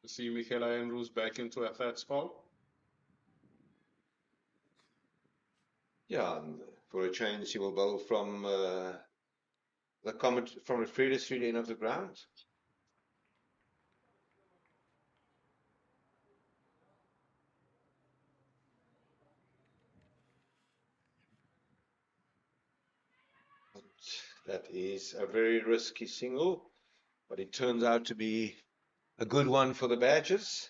You see Michaela Andrews back into a third spot. Yeah, and for a change, he will bowl from from the furthest end of the ground. That is a very risky single, but it turns out to be a good one for the Badgers.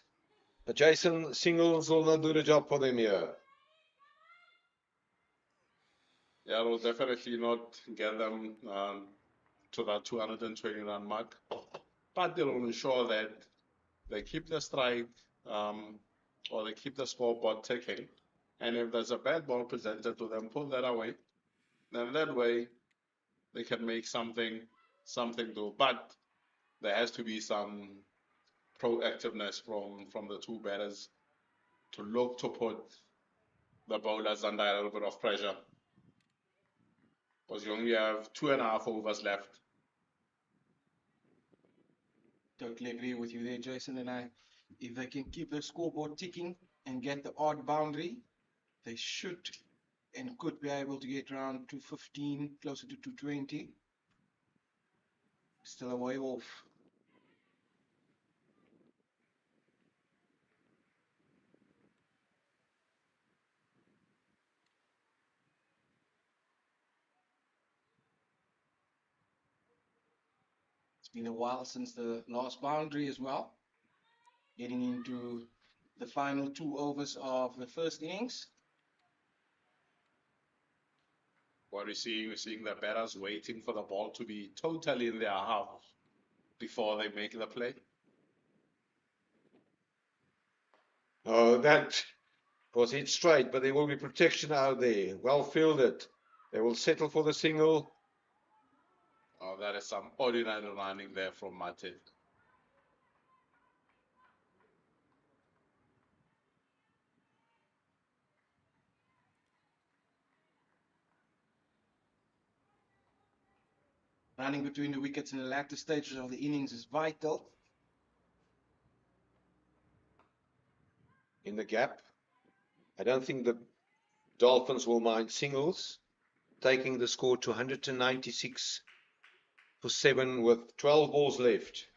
But Jason, singles will not do the job for them here. Yeah, it will definitely not get them to that 220 run mark, but they'll ensure that they keep the strike or they keep the scoreboard ticking. And if there's a bad ball presented to them, pull that away. Then that way they can make something do. But there has to be some proactiveness from the two batters to look to put the bowlers under a little bit of pressure. Because you only have 2.5 overs left. Totally agree with you there, Jason. And if they can keep the scoreboard ticking and get the odd boundary, they should and could be able to get around 215, closer to 220. Still a way off. It's been a while since the last boundary as well. Getting into the final 2 overs of the first innings. What we're seeing the batters waiting for the ball to be totally in their half before they make the play. Oh, that was hit straight, but there will be protection out there. Well fielded. They will settle for the single. Oh, that is some ordinary running there from Martin. Running between the wickets in the latter stages of the innings is vital. In the gap. I don't think the Dolphins will mind singles, taking the score to 196 for 7 with 12 balls left.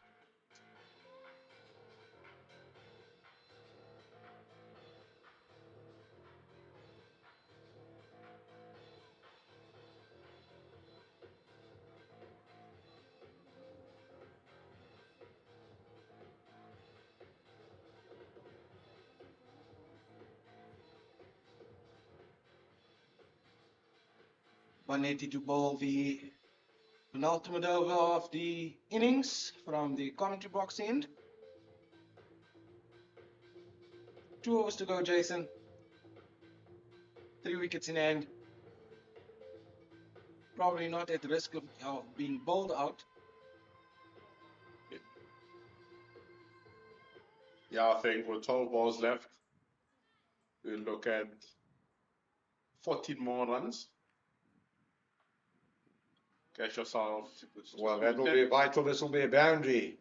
Vanetti to bowl the penultimate over of the innings from the commentary box end. 2 overs to go, Jason. 3 wickets in hand. Probably not at risk of being bowled out. Yeah, I think with 12 balls left, we'll look at 14 more runs. Get yourself. Well, that will be vital. This will be a boundary.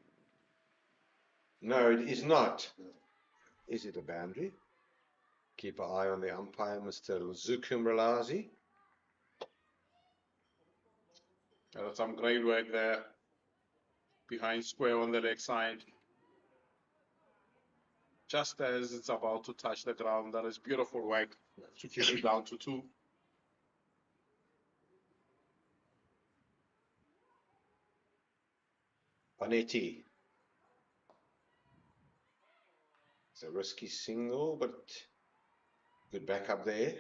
No, it is not. Is it a boundary? Keep an eye on the umpire, Mr. Zukum Relazi. That's some great work there. Behind square on the leg side. Just as it's about to touch the ground, that is beautiful work to keep it down to 2. Panetti. It's a risky single, but good backup there.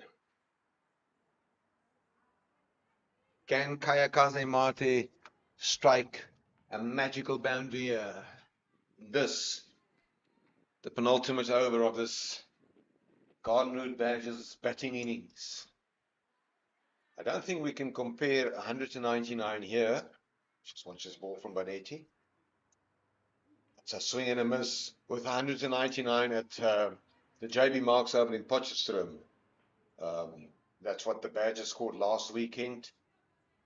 Can Kayakaze Mate strike a magical boundary? The penultimate over of this Gardenwood Badgers batting innings. I don't think we can compare 199 here. Just watch this ball from Panetti. It's a swing and a miss with 199 at the JB Marks Open in Potchefstroom. That's what the Badgers scored last weekend.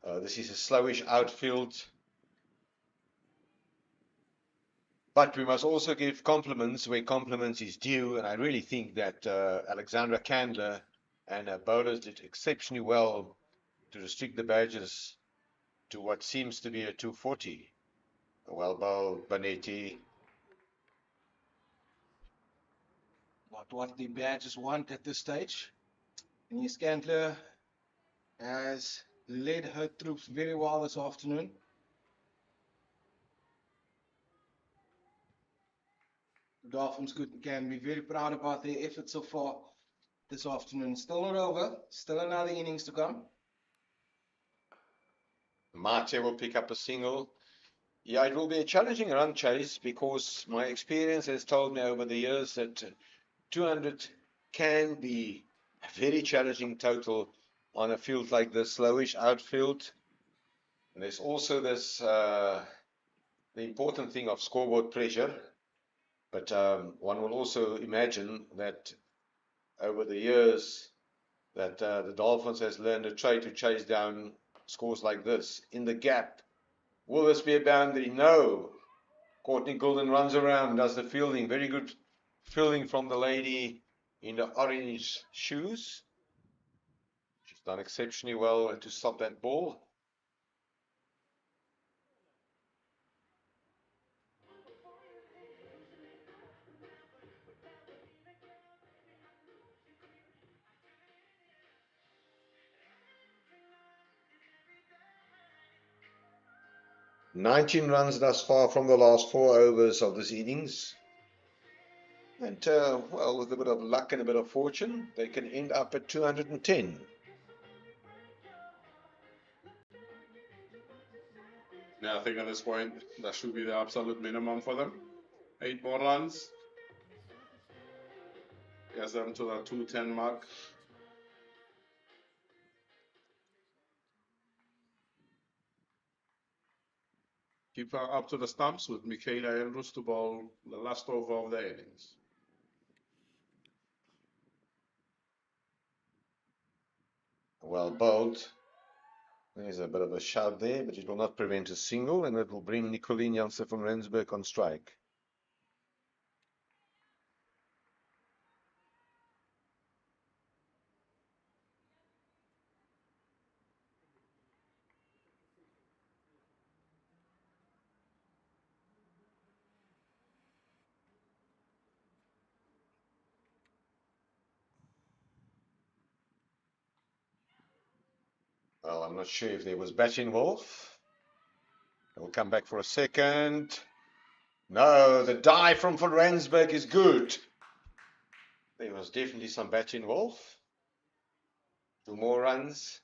This is a slowish outfield. But we must also give compliments where compliments is due. And I really think that Alexandra Candler and her bowlers did exceptionally well to restrict the Badgers to what seems to be a 240. Well bowled, Panetti. Not what the Badgers want at this stage. Denise Candler has led her troops very well this afternoon. The Dolphins can be very proud about their efforts so far this afternoon. Still not over. Still another innings to come. Mate will pick up a single. Yeah, it will be a challenging run chase because my experience has told me over the years that 200 can be a very challenging total on a field like this, slowish outfield. And there's also this the important thing of scoreboard pressure. But one will also imagine that over the years that the Dolphins has learned a trade to chase down scores like this. In the gap, will this be a boundary? No. Courtney Goulden runs around, does the fielding. Very good fielding from the lady in the orange shoes. She's done exceptionally well to stop that ball. "19 runs thus far from the last 4 overs of this innings. And, well, with a bit of luck and a bit of fortune, they can end up at 210. Yeah, I think at this point, that should be the absolute minimum for them. 8 more runs. Gets them to the 210 mark. Keep her up to the stumps with Michaela Andrews to bowl the last over of the innings. Well bowled. There's a bit of a shout there, but it will not prevent a single, and it will bring Nicoline Janssen from Rensburg on strike. Well, I'm not sure if there was bat involved. We'll come back for a second. No, the dive from Van Rensburg is good. There was definitely some bat involved. 2 more runs.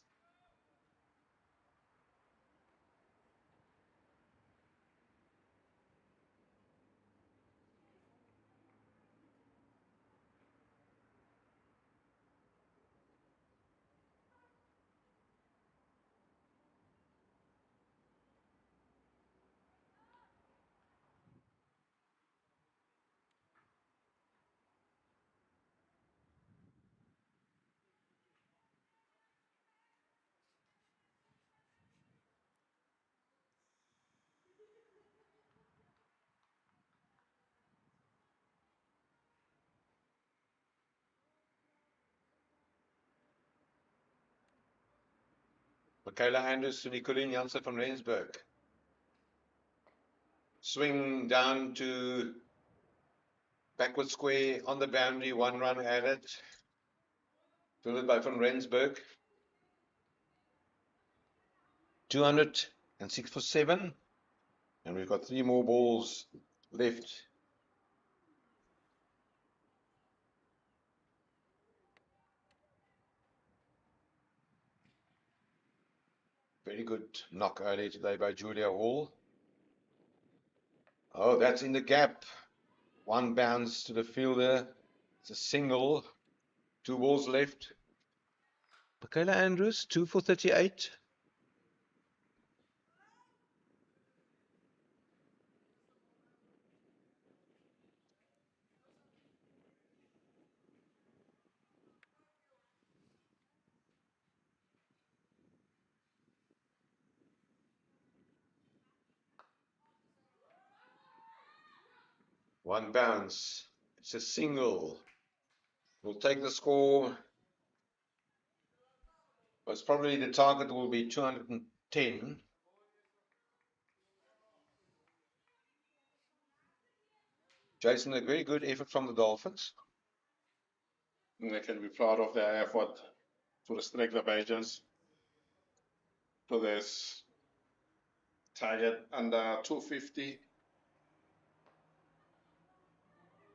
Michaela Andrews to Nicolene Janssen from Rensburg. Swing down to backward square on the boundary, 1 run added. Fielded by van Rensburg. 206 for 7. And we've got 3 more balls left. Very good knock earlier today by Julia Hall. Oh, that's in the gap. 1 bounce to the fielder. It's a single. 2 balls left. Michaela Andrews, 2 for 38. One bounce. It's a single. We'll take the score. Most probably the target will be 210. Jason, a very good effort from the Dolphins. And they can be proud of their effort to restrict the Belgians to this target under 250.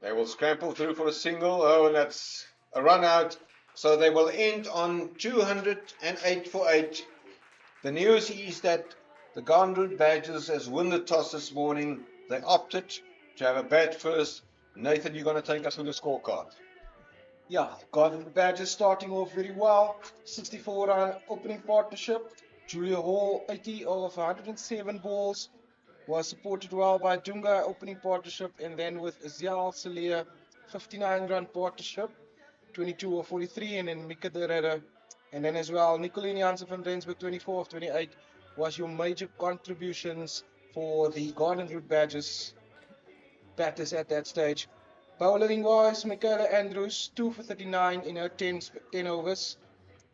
They will scramble through for a single. Oh, and that's a run out. So they will end on 208 for 8. The news is that the Garden Badgers has won the toss this morning. They opted to have a bat first. Nathan, you're going to take us through the scorecard. Yeah, Garden Badgers starting off very well. 64-run opening partnership. Julia Hall, 80 of 107 balls. Was supported well by Dunga opening partnership, and then with Aziel Salia, 59-run partnership. 22 of 43, and then Mika de Redder. And then as well, Nicolene Janssen van Rensburg, 24 of 28, was your major contributions for the Garden Route Badgers batters at that stage. Bowling wise, Michaela Andrews, 2 for 39 in her 10 overs.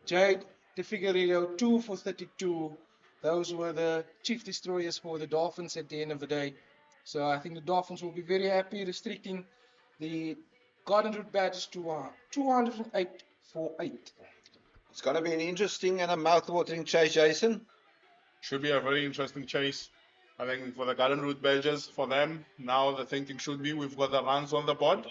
Jade De Figueiredo, 2 for 32. Those were the chief destroyers for the Dolphins at the end of the day. So I think the Dolphins will be very happy restricting the Garden Route Badgers to 208 for 8. It's going to be an interesting and a mouth-watering chase, Jason. Should be a very interesting chase. I think for the Garden Route Badgers, for them, now the thinking should be we've got the runs on the board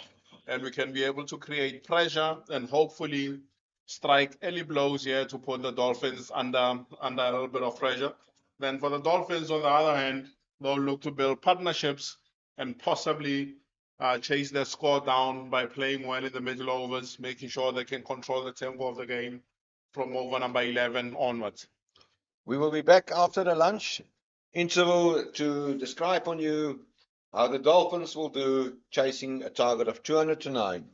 and we can be able to create pressure and hopefully strike early blows here to put the Dolphins under a little bit of pressure. Then for the Dolphins, on the other hand, they'll look to build partnerships and possibly chase their score down by playing well in the middle overs, making sure they can control the tempo of the game from over number 11 onwards. We will be back after the lunch interval to describe on you how the Dolphins will do chasing a target of 209.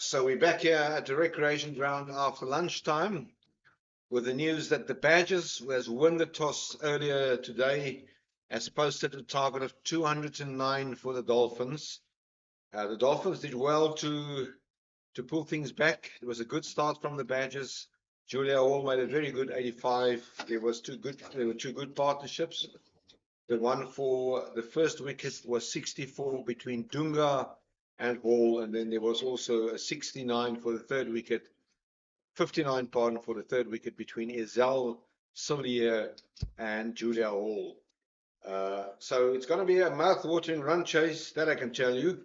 So we're back here at the recreation ground after lunchtime with the news that the Badgers, who has won the toss earlier today, has posted a target of 209 for the Dolphins. The Dolphins did well to pull things back. It was a good start from the Badgers. Julia Hall made a very good 85. There were two good partnerships. The one for the first wicket was 64 between Dunga and Hall, and then there was also a 69 for the third wicket, 59 pardon for the third wicket between Ezel Sillier and Julia Hall. So it's going to be a mouth-watering run chase, that I can tell you.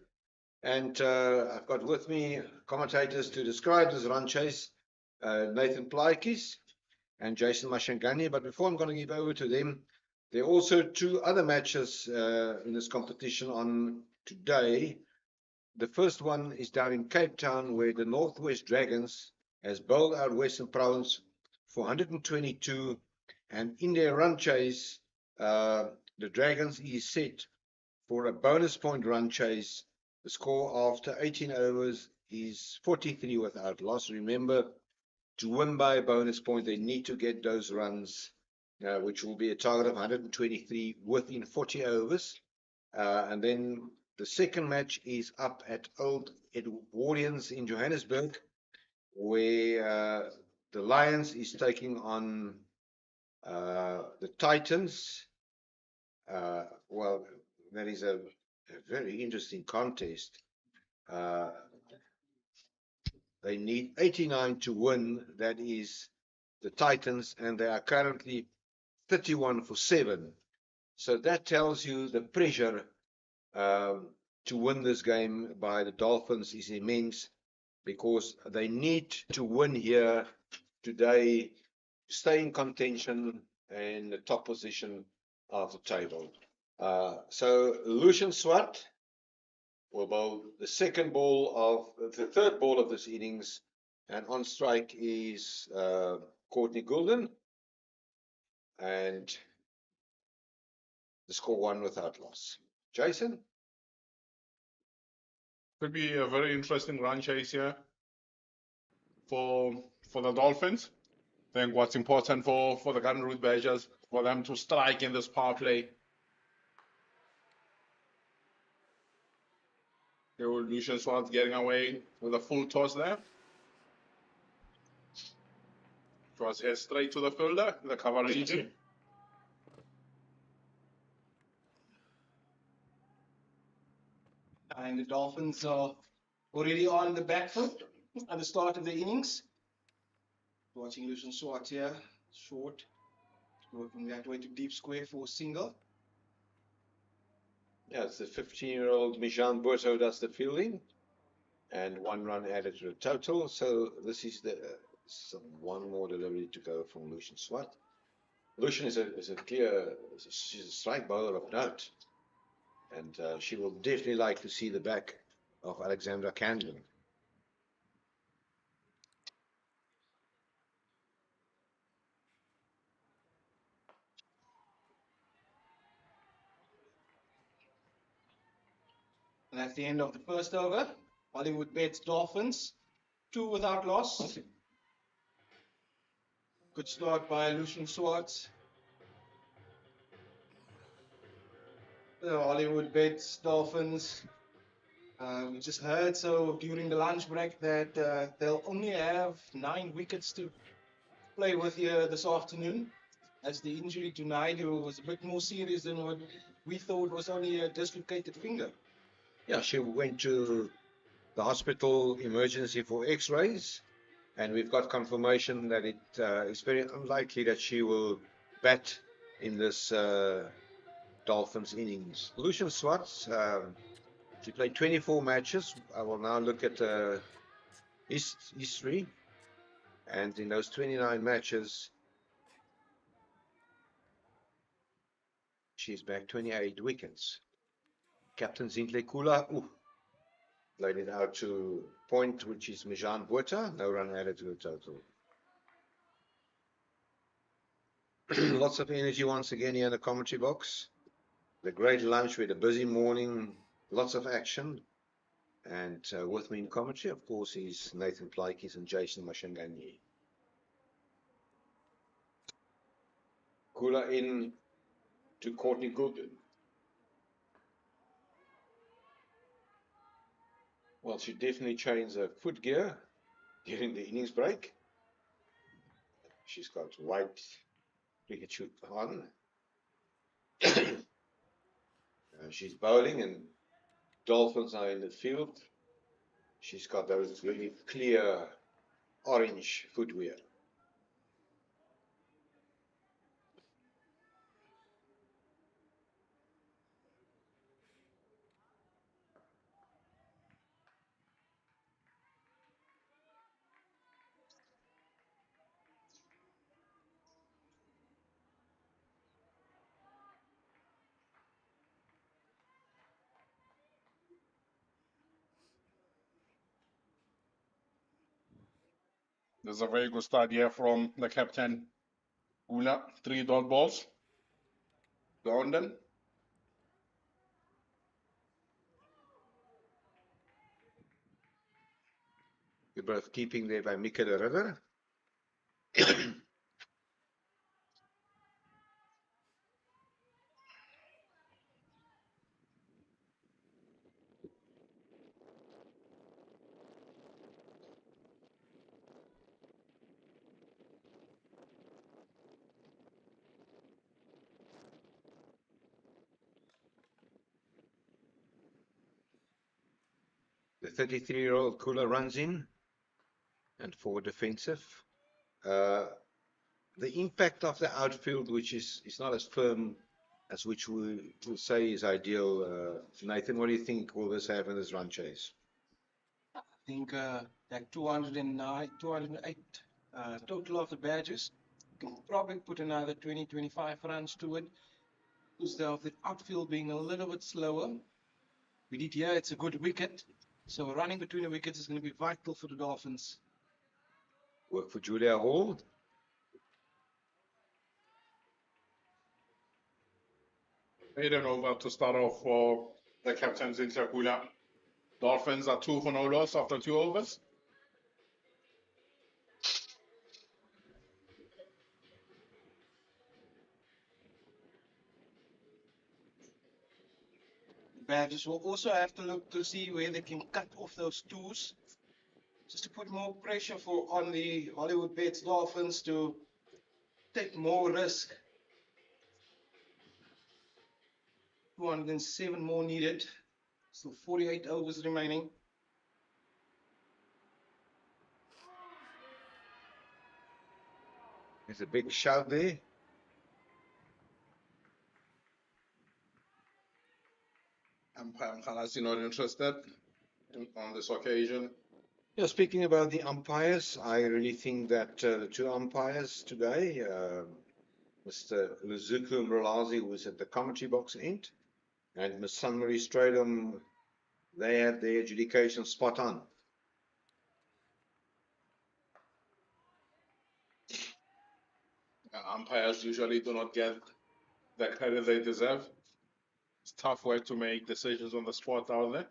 And I've got with me commentators to describe this run chase, Nathan Plaikis and Jason Mashangani. But before I'm going to give over to them, there are also two other matches in this competition on today. The first one is down in Cape Town, where the Northwest Dragons has bowled out Western Province for 122. And in their run chase, the Dragons is set for a bonus point run chase. The score after 18 overs is 43 without loss. Remember, to win by a bonus point, they need to get those runs, which will be a target of 123 within 40 overs. And then the second match is up at Old Edwardians in Johannesburg, where the Lions is taking on the Titans. Well, that is a very interesting contest. They need 89 to win. That is the Titans, and they are currently 31 for 7. So that tells you the pressure to win this game by the Dolphins is immense, because they need to win here today, stay in contention and the top position of the table. So Lucian Swart will bowl the third ball of this innings, and on strike is Courtney Goulden, and the score 1 without loss. Jason? Could be a very interesting run chase here for the Dolphins. I think what's important for the Garden Route Badgers, for them to strike in this power play. Here will Lucian Swart getting away with a full toss there. Toss heads straight to the fielder, the cover region. And the Dolphins are already on the back foot at the start of the innings. Watching Lucian Swart here, short, working that way to deep square for a single. Yeah, it's the 15-year-old Mijan Burto does the fielding, and 1 run added to the total. So this is one more delivery to go from Lucian Swart. Lucian is she's a strike bowler of note, and she will definitely like to see the back of Alexandra Candlin. And that's the end of the first over. Hollywoodbets Dolphins, 2 without loss. Good start by Lucian Swart. The Hollywoodbets Dolphins. We just heard during the lunch break that they'll only have 9 wickets to play with here this afternoon, as the injury to Naidu was a bit more serious than what we thought was only a dislocated finger. Yeah, she went to the hospital emergency for x-rays, and we've got confirmation that it is very unlikely that she will bat in this Dolphins innings. Lucian Swart, she played 24 matches. I will now look at history, and in those 29 matches, she's back 28 wickets. Captain Zintle Kula played it out to point, which is Mijan Botha, no run added to the total. Lots of energy once again here in the commentary box. The great lunch with a busy morning, lots of action. And with me in commentary, of course, is Nathan Plaikis and Jason Mashanganyi. Kula in to Courtney Goodwin. Well, she definitely changed her foot gear during the innings break. She's got white cricket shoe on. She's bowling and Dolphins are in the field. She's got those really clear orange footwear. There's a very good start here from the captain. Ula, 3 dot balls. London. Good bit of keeping there by Mika the River. The 33-year-old Kula runs in and forward defensive. The impact of the outfield, which is not as firm as which we will say is ideal. Nathan, what do you think will this have in this run chase? I think that 209, 208 total of the badges. You can probably put another 20, 25 runs to it. Instead of the outfield being a little bit slower. We did here, it's a good wicket. So running between the wickets is going to be vital for the Dolphins. Work for Julia Hall. Maiden over to start off for the captains in Kula. Dolphins are 2 for no loss after 2 overs. Badges will also have to look to see where they can cut off those twos, just to put more pressure on the Hollywoodbets Dolphins to take more risk. 207 more needed, still 48 overs remaining. There's a big shout there. Umpire Khalasi not interested on this occasion. Yeah, speaking about the umpires, I really think that the 2 umpires today, Mr. Luzuku Mrolazi, who was at the commentary box end, and Ms. Sunmarie Stradom, they had their adjudication spot on. Umpires usually do not get the credit they deserve. It's tough work to make decisions on the spot out there.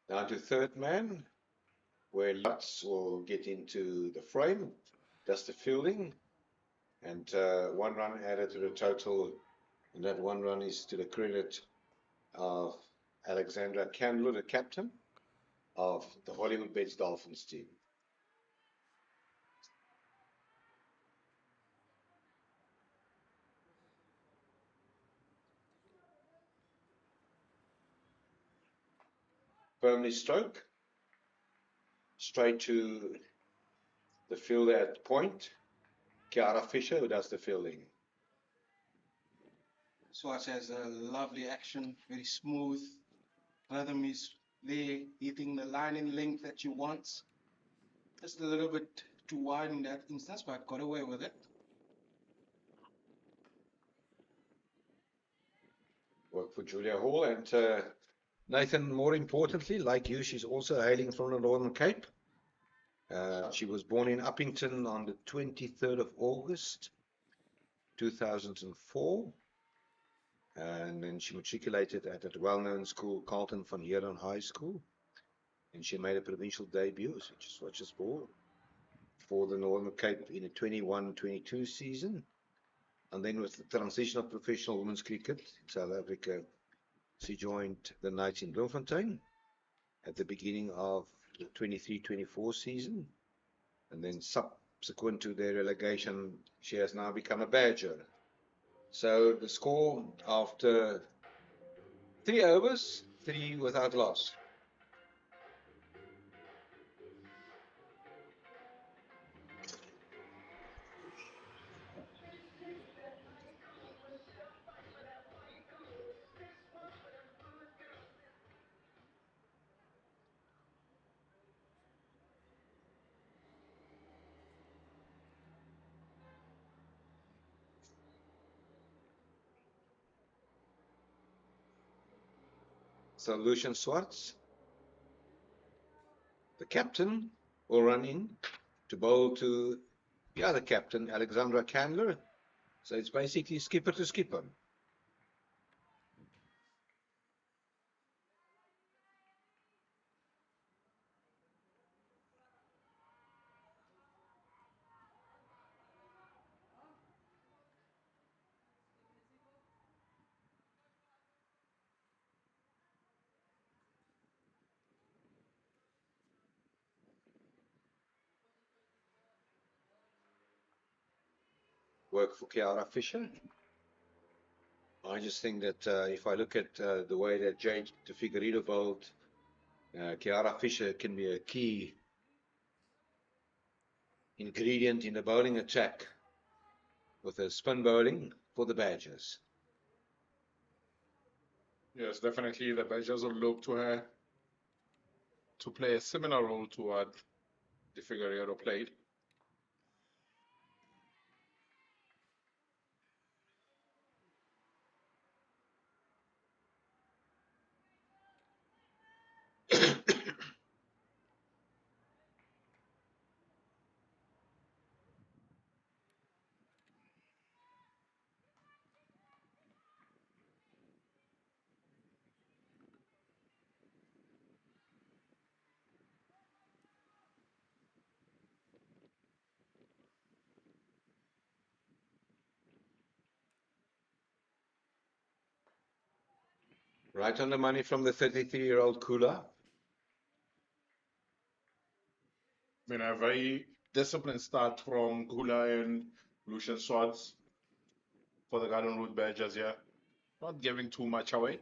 Down to third man, where Lutz will get into the frame, does the fielding, and 1 run added to the total, and that 1 run is to the credit of Alexandra Candler, the captain of the Hollywoodbets Dolphins team. Firmly stroke, straight to the fielder at point, Kiara Fisher, who does the fielding. Swatch has a lovely action, very smooth. Rhythm is there, hitting the line in length that you want. Just a little bit too wide in that instance, but got away with it. worked for Julia Hall. And Nathan, more importantly, like you, she's also hailing from the Northern Cape. She was born in Uppington on the 23rd of August, 2004. And then she matriculated at a well-known school, Carlton van Heeren High School. And she made a provincial debut, which is what she's for the Northern Cape in the 21-22 season. And then with the transition of professional women's cricket in South Africa, she joined the Knights in Bloemfontein at the beginning of the 23-24 season. And then subsequent to their relegation, she has now become a Badger. So the score after 3 overs, 3 without loss. So Lucian Swartz, the captain, will run in to bowl to the other captain, Alexandra Candler. So it's basically skipper to skipper. Work for Kiara Fisher. I just think that if I look at the way that Jade de Figueiredo bowled, Kiara Fisher can be a key ingredient in the bowling attack with a spin bowling for the Badgers. Yes, definitely the Badgers will look to her to play a similar role to what De Figueiredo played. Right on the money from the 33-year-old Kula. Been a very disciplined start from Gula and Lucian Swartz for the Garden Route Badgers here. Not giving too much away.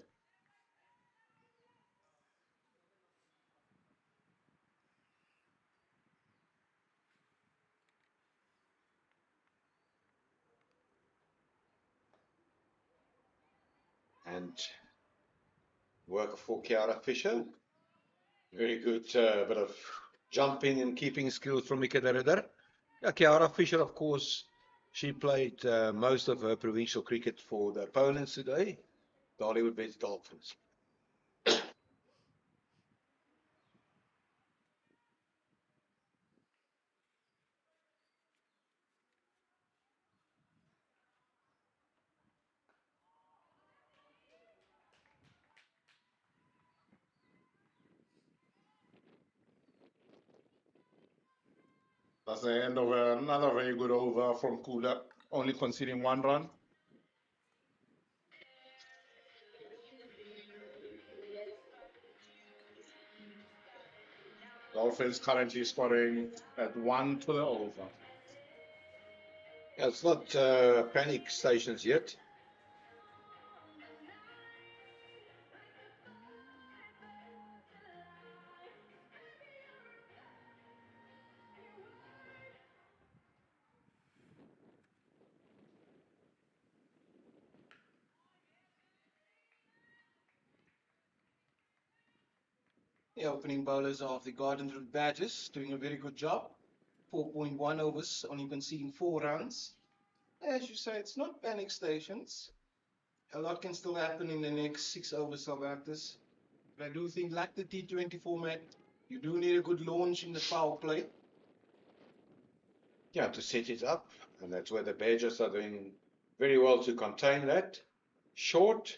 And work for Kiara Fisher. Very good bit of jumping and keeping skills from Mika Derrida. Yeah, Kiara Fisher, of course, she played most of her provincial cricket for the opponents today, the Hollywoodbets Dolphins. That's the end of another very good over from Kula, only conceding 1 run. Dolphins currently scoring at 1 to the over. Yeah, it's not panic stations yet. The opening bowlers of the Garden Route Badgers doing a very good job. 4.1 overs, only conceding 4 runs. As you say, it's not panic stations. a lot can still happen in the next 6 overs, South Africans. But I do think, like the T20 format, you do need a good launch in the power play. Yeah, to set it up, and that's where the Badgers are doing very well to contain that. Short.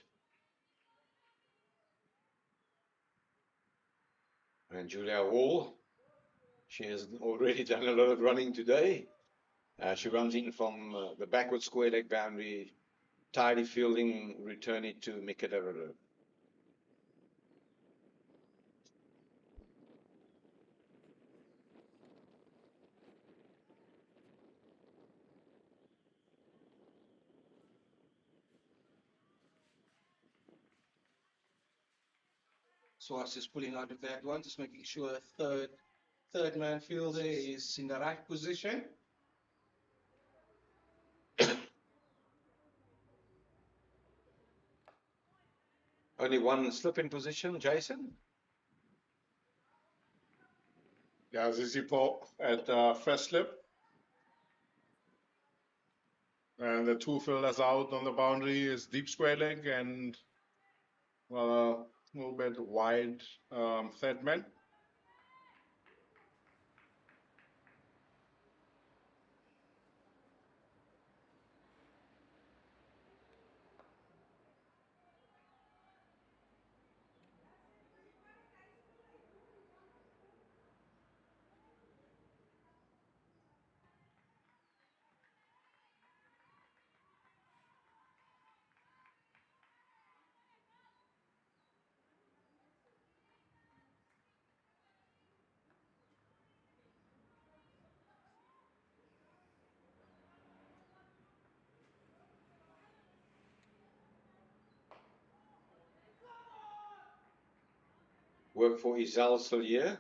And Julia Wall, she has already done a lot of running today. She runs in from the backward square leg boundary, tidy fielding, return it to Mikadaro. So I was just pulling out of that one, just making sure third man fielder is in the right position. Only one slip in position, Jason. Yeah, Zizipo at first slip. And the two fielders out on the boundary is deep square leg and a little bit wide third man. Work for Izal Solier.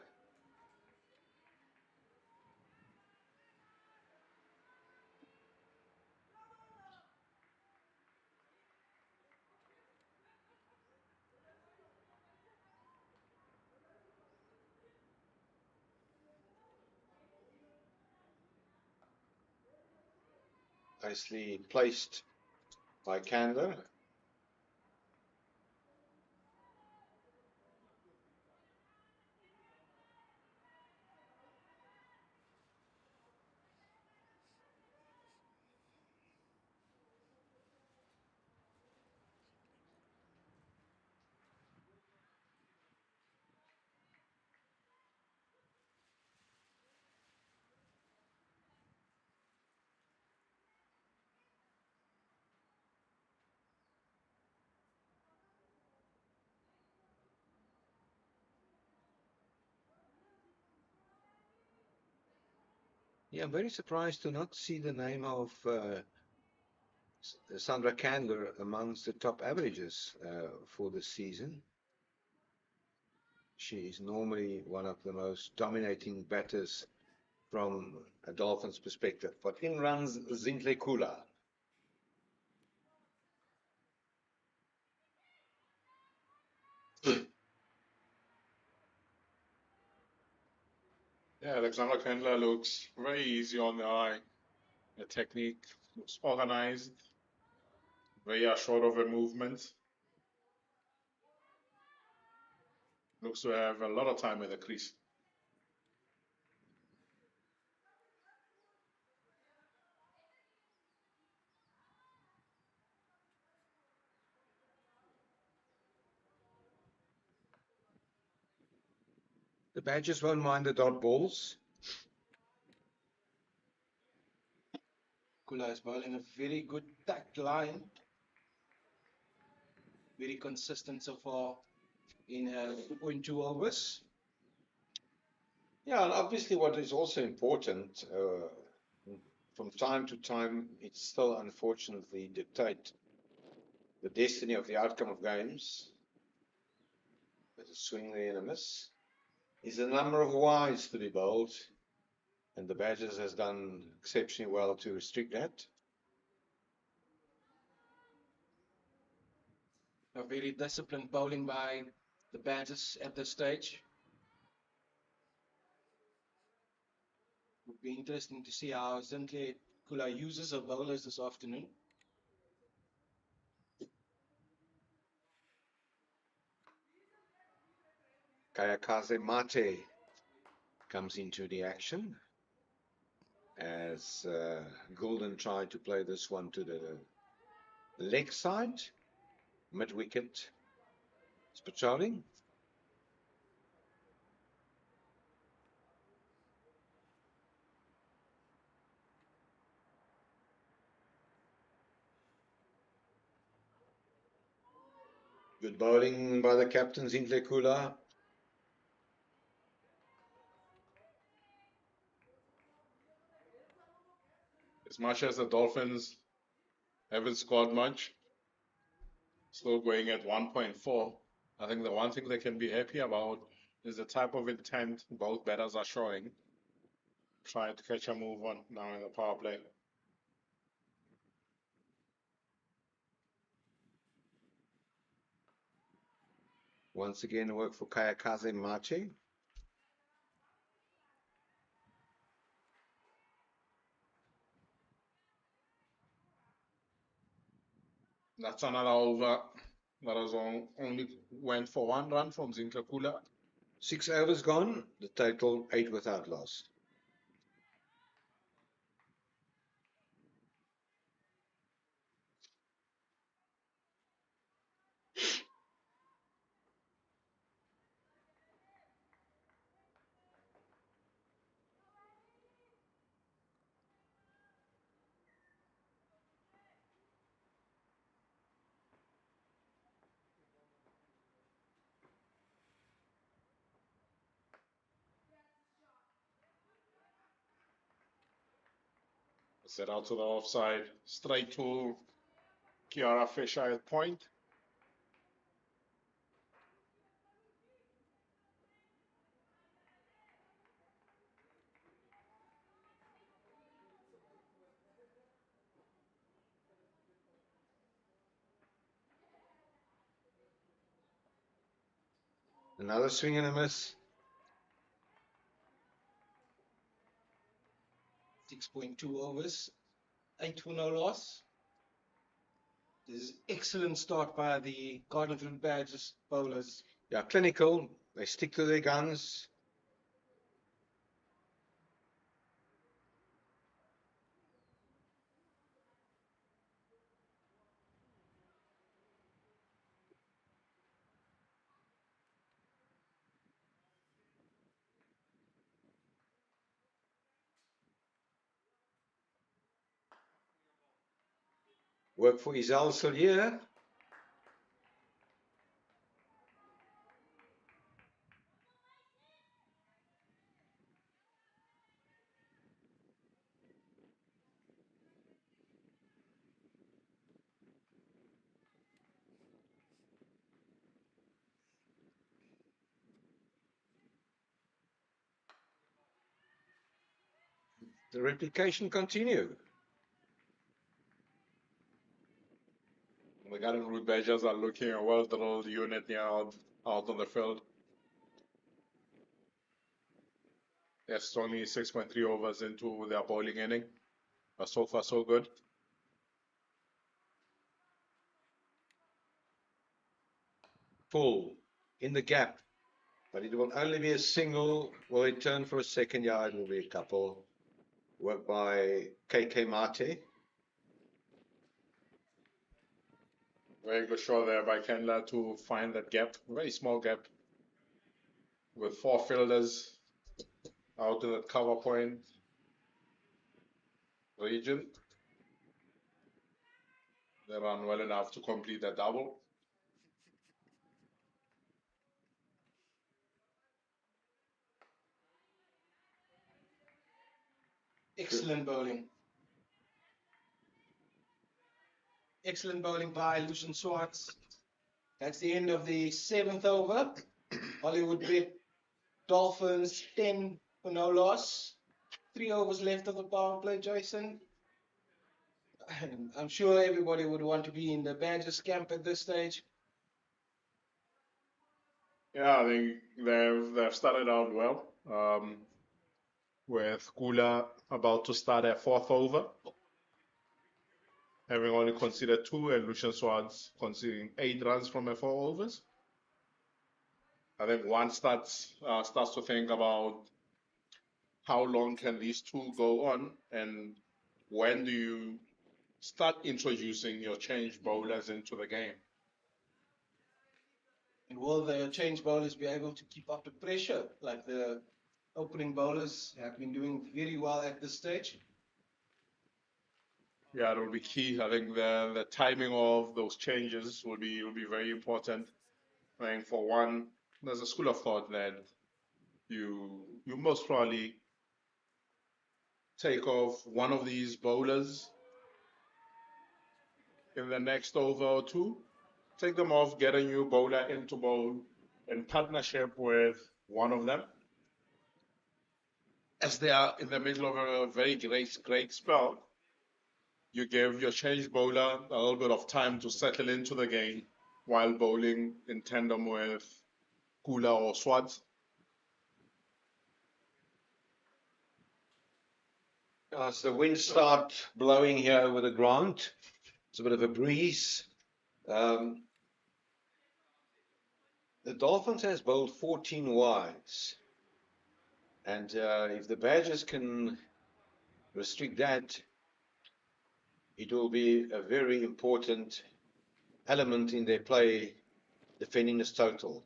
Nicely placed by Candler. Yeah, I'm very surprised to not see the name of Sandra Candler amongst the top averages for the season. She is normally one of the most dominating batters from a Dolphins perspective. But in runs Zintle Kula. Yeah, Alexander Kendler looks very easy on the eye. The technique looks organized, very assured of a movement. Looks to have a lot of time in the crease. The Badgers won't mind the dot balls. Kula is bowling a very good tact line. Very consistent so far in 2.2 overs. Yeah, and obviously what is also important, from time to time, it still unfortunately dictate the destiny of the outcome of games. There's a swing there and a miss. Is the number of wides to be bowled, and the Badgers has done exceptionally well to restrict that. A very disciplined bowling by the Badgers at this stage. Would be interesting to see how Zintle Kula uses her bowlers this afternoon. Kayakaze Mate comes into the action as Goulden tried to play this one to the leg side, mid-wicket. It's patrolling. Good bowling by the captain, Zintle Kula. As much as the Dolphins haven't scored much, still going at 1.4. I think the one thing they can be happy about is the type of intent both batters are showing. Trying to catch a move on now in the power play. Once again, work for Kayakaze Mate. That's another over that has only went for 1 run from Zintle Kula. 6 overs gone, the total 8 without loss. Set out to the offside, straight to Kiara Fisher at point. Another swing and a miss. 6.2 overs, 8 for no loss. This is excellent start by the Cardiff Badgers bowlers. Yeah, clinical. They stick to their guns. Work for Isal Solier. The replication continue. The Garden Badgers are looking a well-drilled unit here out on the field. Yes, only 6.3 overs into their bowling inning. But so far, so good. Full in the gap. But it will only be a single. Will it turn for a second? Yeah, it will be a couple. Work by KK Mate. Very good shot there by Kendler to find that gap. Very small gap. With 4 fielders out in the cover point region. They run well enough to complete that double. Excellent bowling. Excellent bowling by Lucian Swartz. That's the end of the 7th over. Hollywoodbet Dolphins 10 for no loss. 3 overs left of the power play, Jason. I'm sure everybody would want to be in the Badgers camp at this stage. Yeah, I think they've started out well. With Kula about to start at 4th over, having only considered 2, and Lucian Swartz conceding 8 runs from 4 overs. I think one starts to think about how long can these two go on, and when do you start introducing your change bowlers into the game? And will the change bowlers be able to keep up the pressure? Like the opening bowlers have been doing very well at this stage. Yeah, it will be key. I think the timing of those changes will be very important. I mean, for one, there's a school of thought that you most probably take off one of these bowlers in the next over or two, take them off, get a new bowler into bowl in partnership with one of them, as they are in the middle of a very great spell. You give your change bowler a little bit of time to settle into the game while bowling in tandem with Kula or Swat. As the winds start blowing here over the ground, it's a bit of a breeze. The Dolphins has bowled 14 wides, and if the Badgers can restrict that, it will be a very important element in their play defending this total.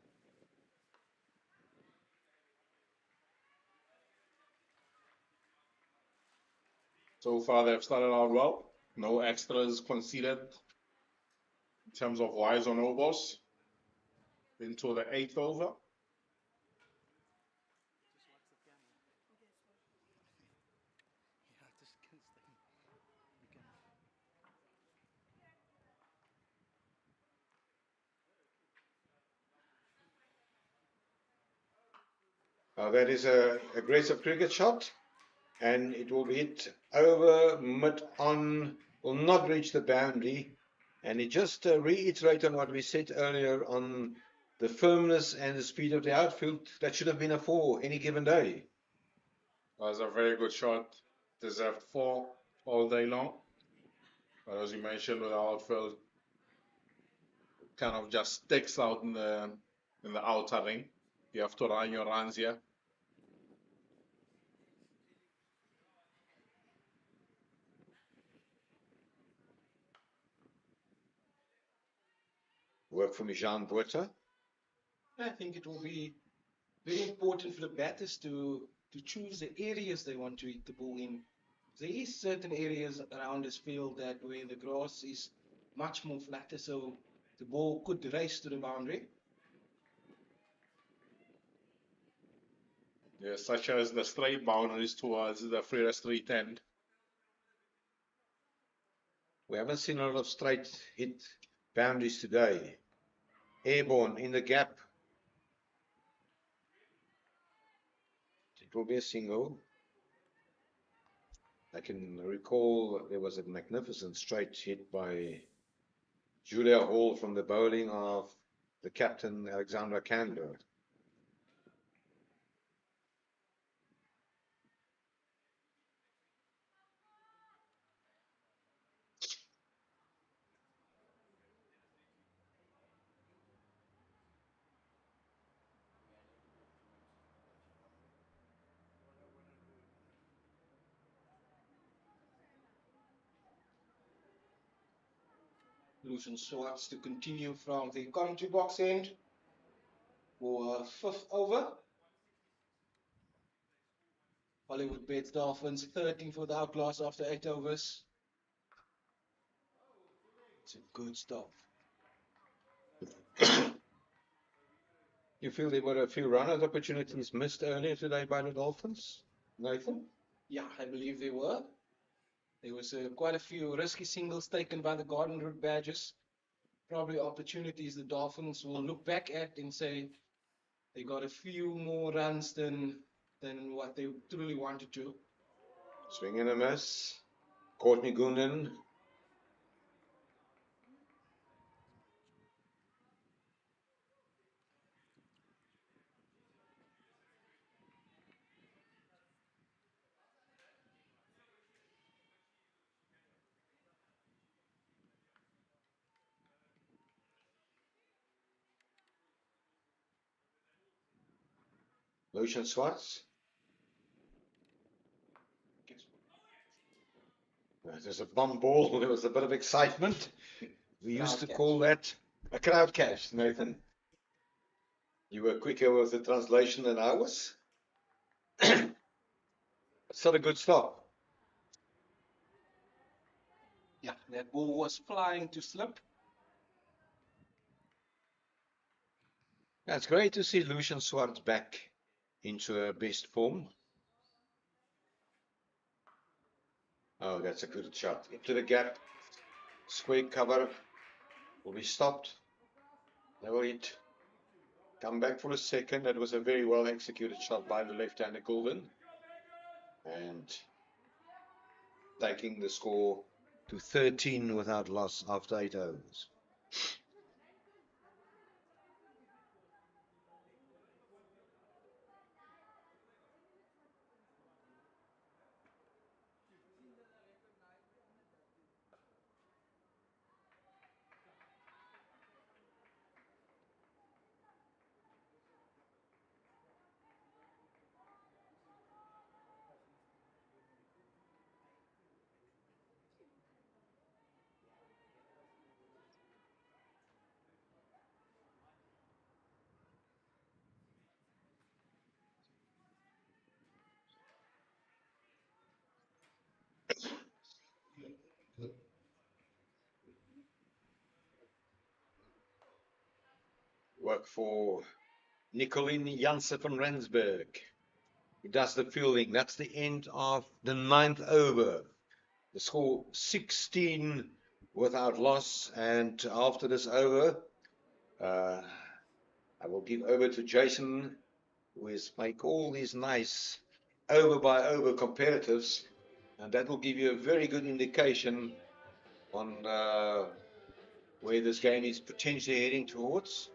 So far, they've started out well. No extras conceded in terms of wides or no balls into the eighth over. That is a aggressive cricket shot, and it will be hit over mid on, will not reach the boundary. And it just reiterates on what we said earlier on the firmness and the speed of the outfield. That should have been a 4 any given day. That was a very good shot. Deserved 4 all day long. But as you mentioned, with the outfield, kind of just sticks out in the outer ring. You have to run your runs here. Work for Mijan Botha. I think it will be very important for the batters to choose the areas they want to hit the ball in. There is certain areas around this field that where the grass is much more flatter, so the ball could race to the boundary. Yeah, such as the straight boundaries towards the freer street end. We haven't seen a lot of straight hit boundaries today. Airborne in the gap. It will be a single. I can recall there was a magnificent straight hit by Julia Hall from the bowling of the captain, Alexandra Candler. Lucian Swartz to continue from the commentary box end for a 5th over. Hollywoodbets Dolphins 13 for the outlaws after 8 overs. It's a good stop. You feel there were a few run-out opportunities missed earlier today by the Dolphins, Nathan? Yeah, I believe they were. There was quite a few risky singles taken by the Garden Route Badgers. Probably opportunities the Dolphins will look back at and say they got a few more runs than what they truly wanted to. Swing and a miss. Courtney Goonan. Lucian Swartz. There's a bomb ball. There was a bit of excitement. We used to call that a crowd catch, Nathan. You were quicker with the translation than I was. Still a good stop. Yeah, that ball was flying to slip. Yeah, it's great to see Lucian Swartz back into her best form. Oh, that's a good shot. Into the gap. Square cover will be stopped. They will hit. Come back for a second. That was a very well executed shot by the left-hander Golden. And taking the score to 13 without loss after 8 overs. Work for Nicolien Janssen van Rensburg. He does the fielding. That's the end of the 9th over. The score 16 without loss. And after this over, I will give over to Jason, who is make all these nice over by over comparatives. And that will give you a very good indication on where this game is potentially heading towards.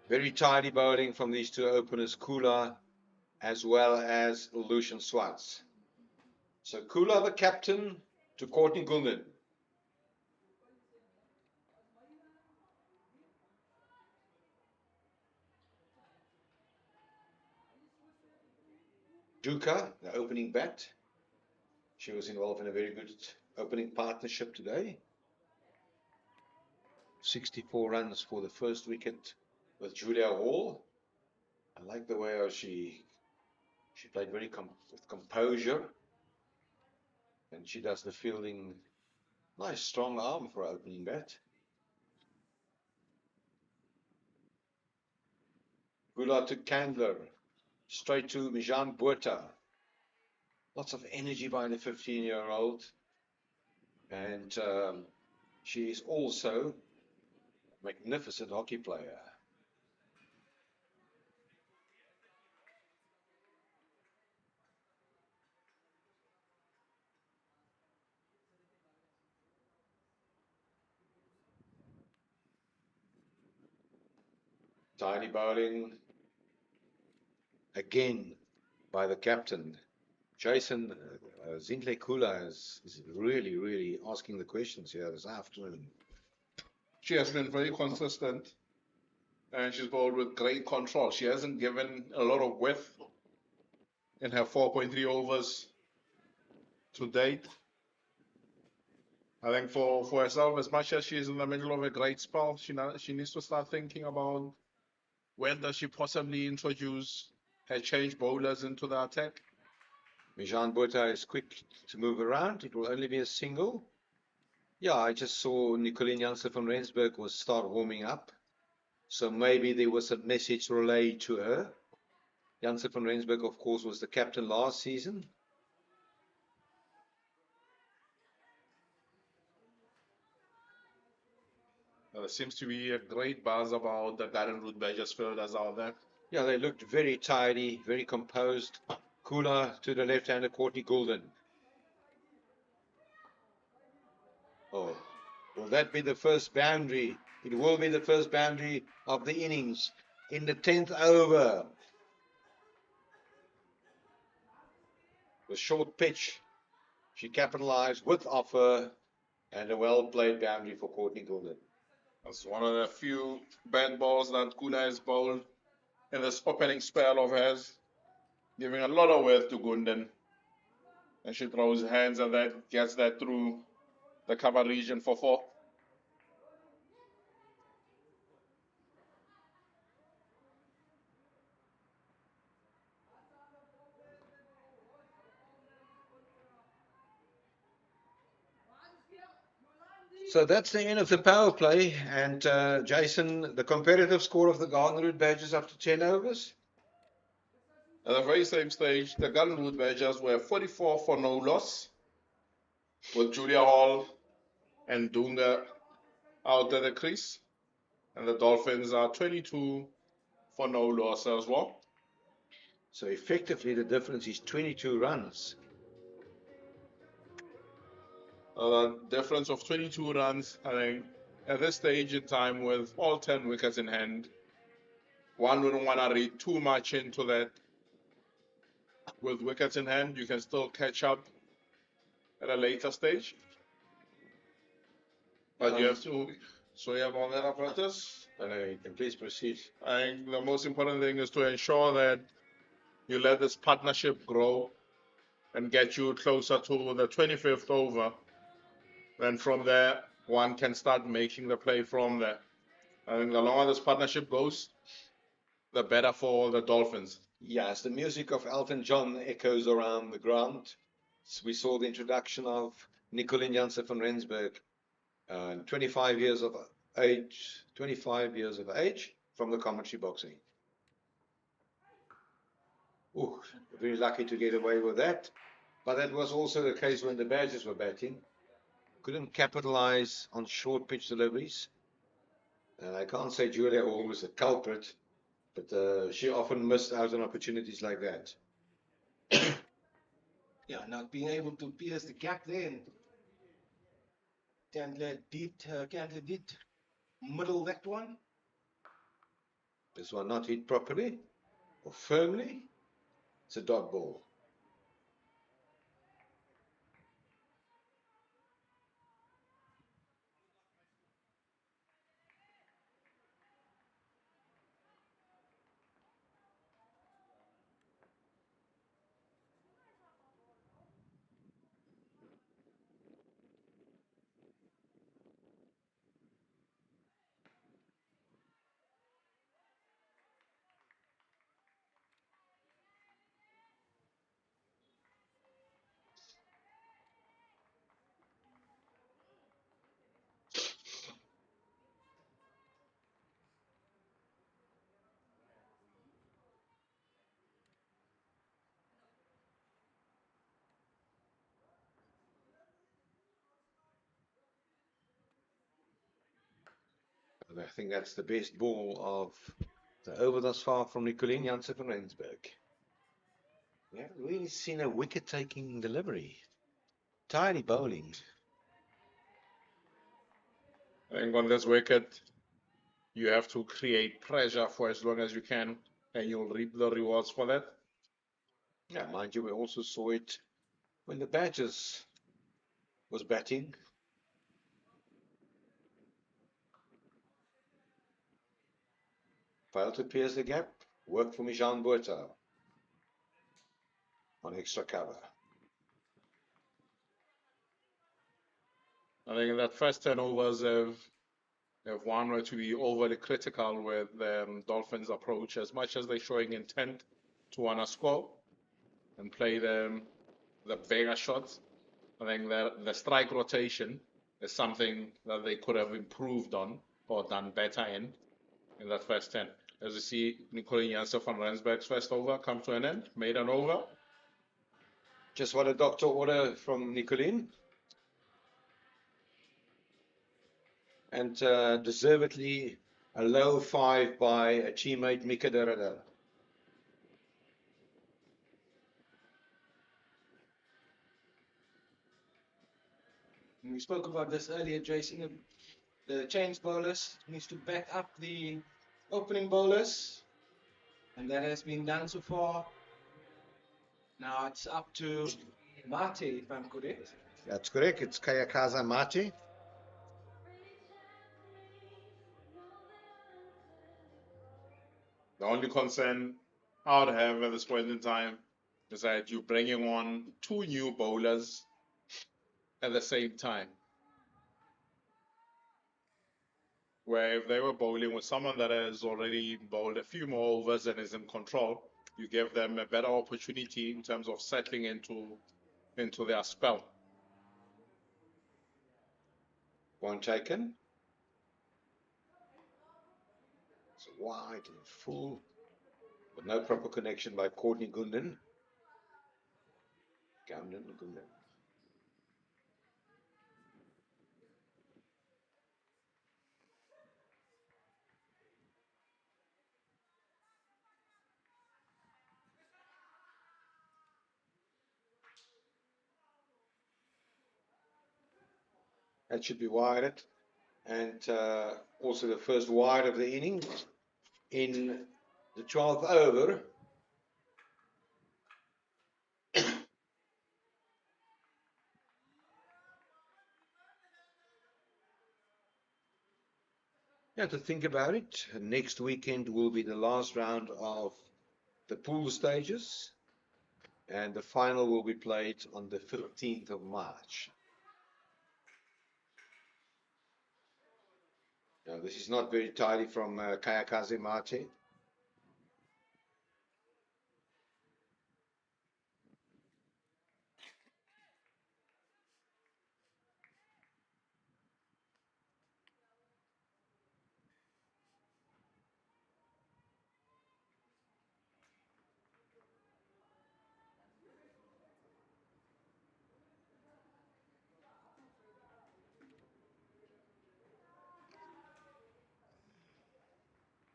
Very tidy bowling from these two openers, Kula as well as Lucian Swartz. So Kula, the captain, to Courtney Gulden. Duka, the opening bat. She was involved in a very good opening partnership today. 64 runs for the first wicket with Julia Hall. I like the way how she played very with composure. And she does the fielding. Nice strong arm for an opening bat. Gula to Candler. Straight to Mijan Botha. Lots of energy by the 15-year-old. And she is also a magnificent hockey player. Tidy bowling again by the captain. Jason Zintle Kula is really asking the questions here this afternoon. She has been very consistent and she's bowled with great control. She hasn't given a lot of width in her 4.3 overs to date. I think for herself, as much as she's in the middle of a great spell, she needs to start thinking about when does she possibly introduce her change bowlers into the attack. Mijan Botha is quick to move around. It will only be a single. Yeah, I just saw Nicolien Janssen van Rensburg was start warming up. So maybe there was a message relayed to her. Janssen van Rensburg, of course, was the captain last season. There seems to be a great buzz about the Garden Route Badgers fielders out there. Yeah, they looked very tidy, very composed. Kula to the left-hander, Courtney Goulden. Oh, will that be the first boundary? It will be the first boundary of the innings. in the 10th over. The short pitch, she capitalized with offer and a well-played boundary for Courtney Goulden. That's one of the few bad balls that Kula has bowled in this opening spell of hers, giving a lot of width to Gundan. And she throws hands and that gets that through the cover region for 4. So that's the end of the power play. And Jason, the competitive score of the Garden Badgers after 10 overs? At the very same stage, the Golden Badgers were 44 for no loss, with Julia Hall and Dunga out at the crease. And the Dolphins are 22 for no loss as well. So effectively the difference is 22 runs. A difference of 22 runs, I think, at this stage in time with all 10 wickets in hand. One wouldn't want to read too much into that. With wickets in hand, you can still catch up at a later stage. But you have to, so you have all that apparatus. I know, you can please proceed. I think the most important thing is to ensure that you let this partnership grow and get you closer to the 25th over. Then from there, one can start making the play from there. I think the longer this partnership goes, the better for the Dolphins. Yes, the music of Elton John echoes around the ground. So we saw the introduction of Nicolien Jansen van Rensburg, 25 years of age, from the commentary boxing. Ooh, very lucky to get away with that. But that was also the case when the Badgers were batting. Couldn't capitalize on short pitch deliveries. And I can't say Julia Hall was a culprit, but she often missed out on opportunities like that. Yeah, not being able to pierce the gap then. Candler did middle that one. This one not hit properly or firmly. It's a dot ball. I think that's the best ball of the over thus far from Nicolien Jansen van Rensburg. We haven't really seen a wicket-taking delivery. Tiny bowling. I think on this wicket, you have to create pressure for as long as you can, and you'll reap the rewards for that. Yeah, mind you, we also saw it when the Badgers was batting. Failed to pierce the gap. Worked for Mijan Botha on extra cover. I think in that first 10 overs, if one were to be overly critical with the Dolphins' approach, as much as they're showing intent to want to score and play the bigger shots, I think that the strike rotation is something that they could have improved on or done better in that first 10. As you see, Nicolien Jansen van Rensburg's first over come to an end, made an over. Just what a doctor order from Nicolien. And deservedly a low 5 by a teammate, Mika Derrida. We spoke about this earlier, Jason. The change bowlers needs to back up the opening bowlers, and that has been done so far. Now it's up to Mate, if I'm correct. That's correct. It's Kayakaza Mate. The only concern I would have at this point in time is that you're bringing on two new bowlers at the same time. Where if they were bowling with someone that has already bowled a few more overs and is in control, you give them a better opportunity in terms of settling into their spell. One taken. It's wide and full, but no proper connection by Courtney Gundan. Gundan. That should be wired. And also the first wide of the innings in the 12th over. Yeah, to think about it, next weekend will be the last round of the pool stages, and the final will be played on the 15th of March. Now, this is not very tidy from Kayakaze Mate.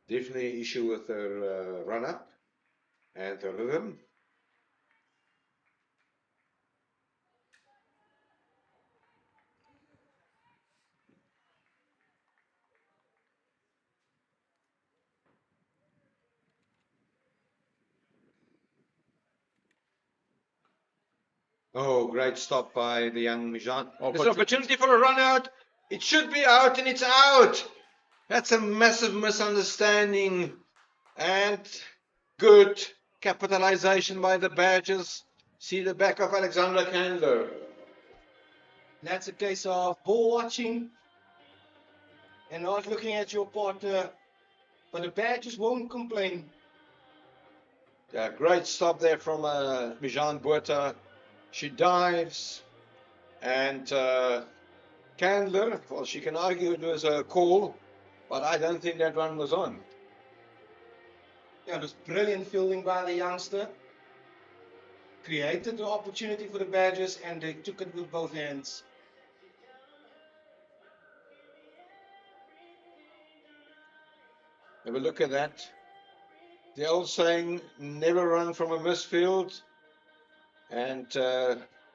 Definitely an issue with her run-up and her rhythm. Oh, great stop by the young Mijan. There's an opportunity for a run out. It should be out, and it's out. That's a massive misunderstanding. And good capitalization by the Badgers. See the back of Alexander Candler. That's a case of ball watching and not looking at your partner, but the Badgers won't complain. Yeah, great stop there from Mijan Botha. She dives, and Candler, well, she can argue it was a call, but I don't think that one was on. Yeah, it was brilliant fielding by the youngster. Created the opportunity for the Badgers, and they took it with both hands. Have a look at that. The old saying, never run from a misfield. And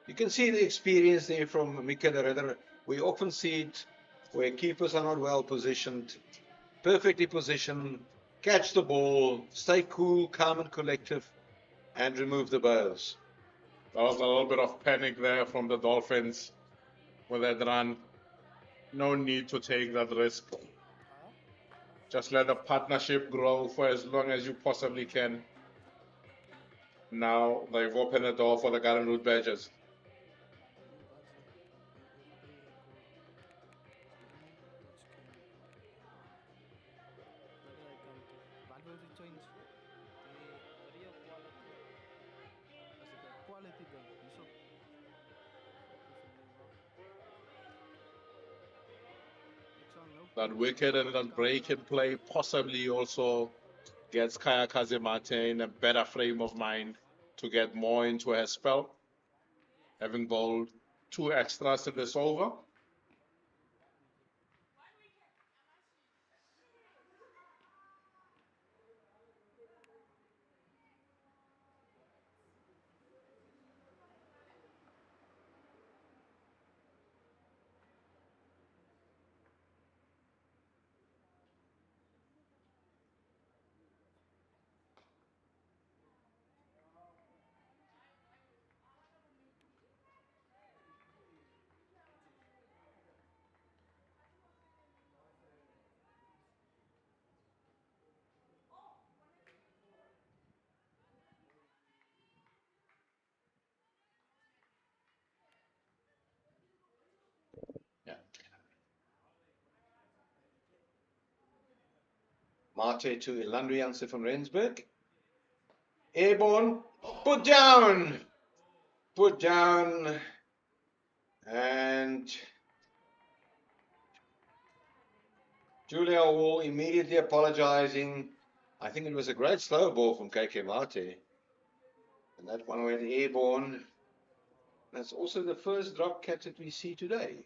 you can see the experience there from Mika de Ridder. We often see it where keepers are not well positioned, perfectly positioned, catch the ball, stay cool, calm and collective, and remove the bails. There was a little bit of panic there from the Dolphins with that run. No need to take that risk. Just let the partnership grow for as long as you possibly can. Now they've opened the door for the Garden Route Badgers. That wicket and that break in play possibly also gets Kayakaze Mate in a better frame of mind to get more into her spell. Having bowled 2 extras in this over. Mate to Elandrianse van Rensburg. Airborne. Put down. Put down. And Julia Wall immediately apologizing. I think it was a great slow ball from KK Mate. And that one went airborne. That's also the first drop catch that we see today.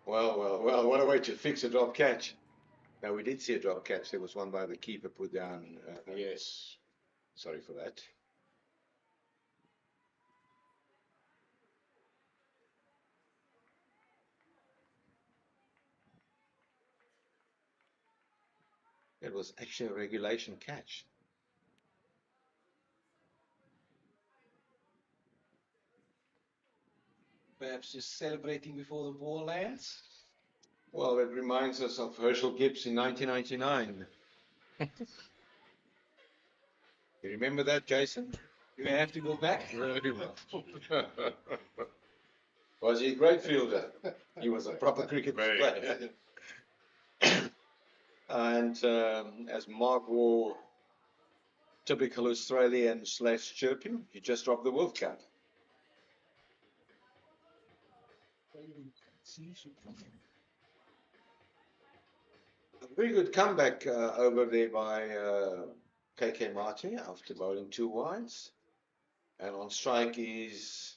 Oh, well, what a way to fix a drop catch. Now, we did see a drop catch. There was one by the keeper put down. Yes. Sorry for that. It was actually a regulation catch. Perhaps just celebrating before the ball lands. Well, it reminds us of Herschel Gibbs in 1999. You remember that, Jason? You may have to go back. Very well. Was he a great fielder? He was a proper cricket Very. player. And as Mark wore typical Australian / chirping, he just dropped the World Cup. A very good comeback over there by KK Mate after bowling 2 wides. And on strike is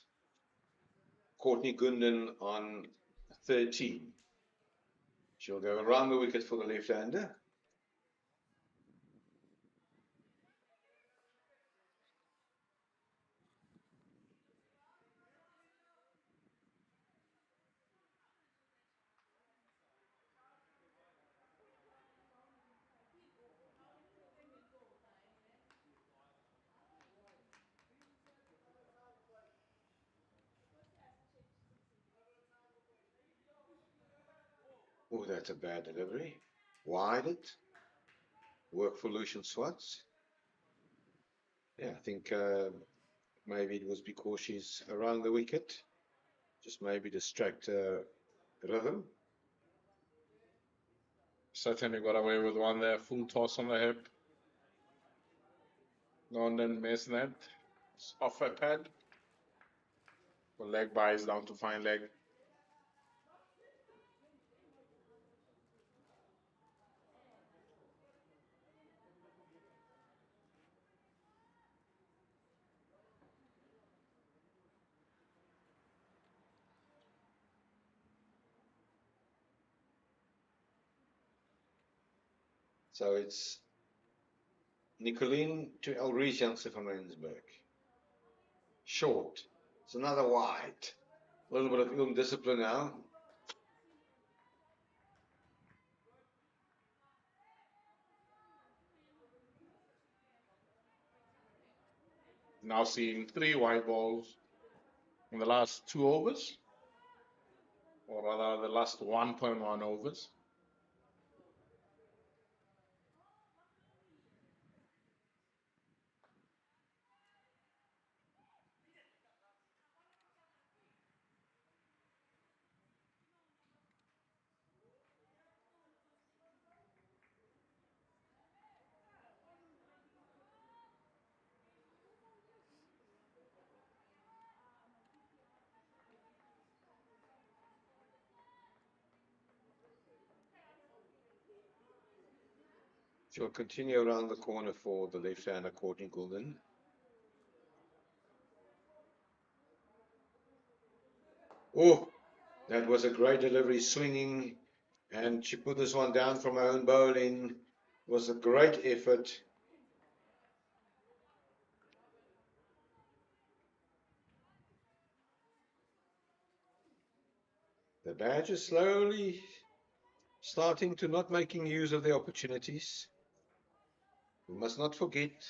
Courtney Gundan on 13. She'll go around the wicket for the left-hander. Oh, that's a bad delivery. Wide it. Work for Lucian Swartz. Yeah, I think maybe it was because she's around the wicket. Just maybe distract rhythm. Certainly got away with one there. Full toss on the hip. London missed that. It's off a pad. The leg buys down to fine leg. So it's Nicolene to Elrise Jansen van Rensburg. Short. It's another wide. A little bit of ill discipline now. Now seeing 3 wide balls in the last 2 overs, or rather the last 1.1 overs. She'll continue around the corner for the left-hander, Courtney Goulden. Oh, that was a great delivery, swinging, and she put this one down from her own bowling. It was a great effort. The Badgers slowly starting to not making use of the opportunities. We must not forget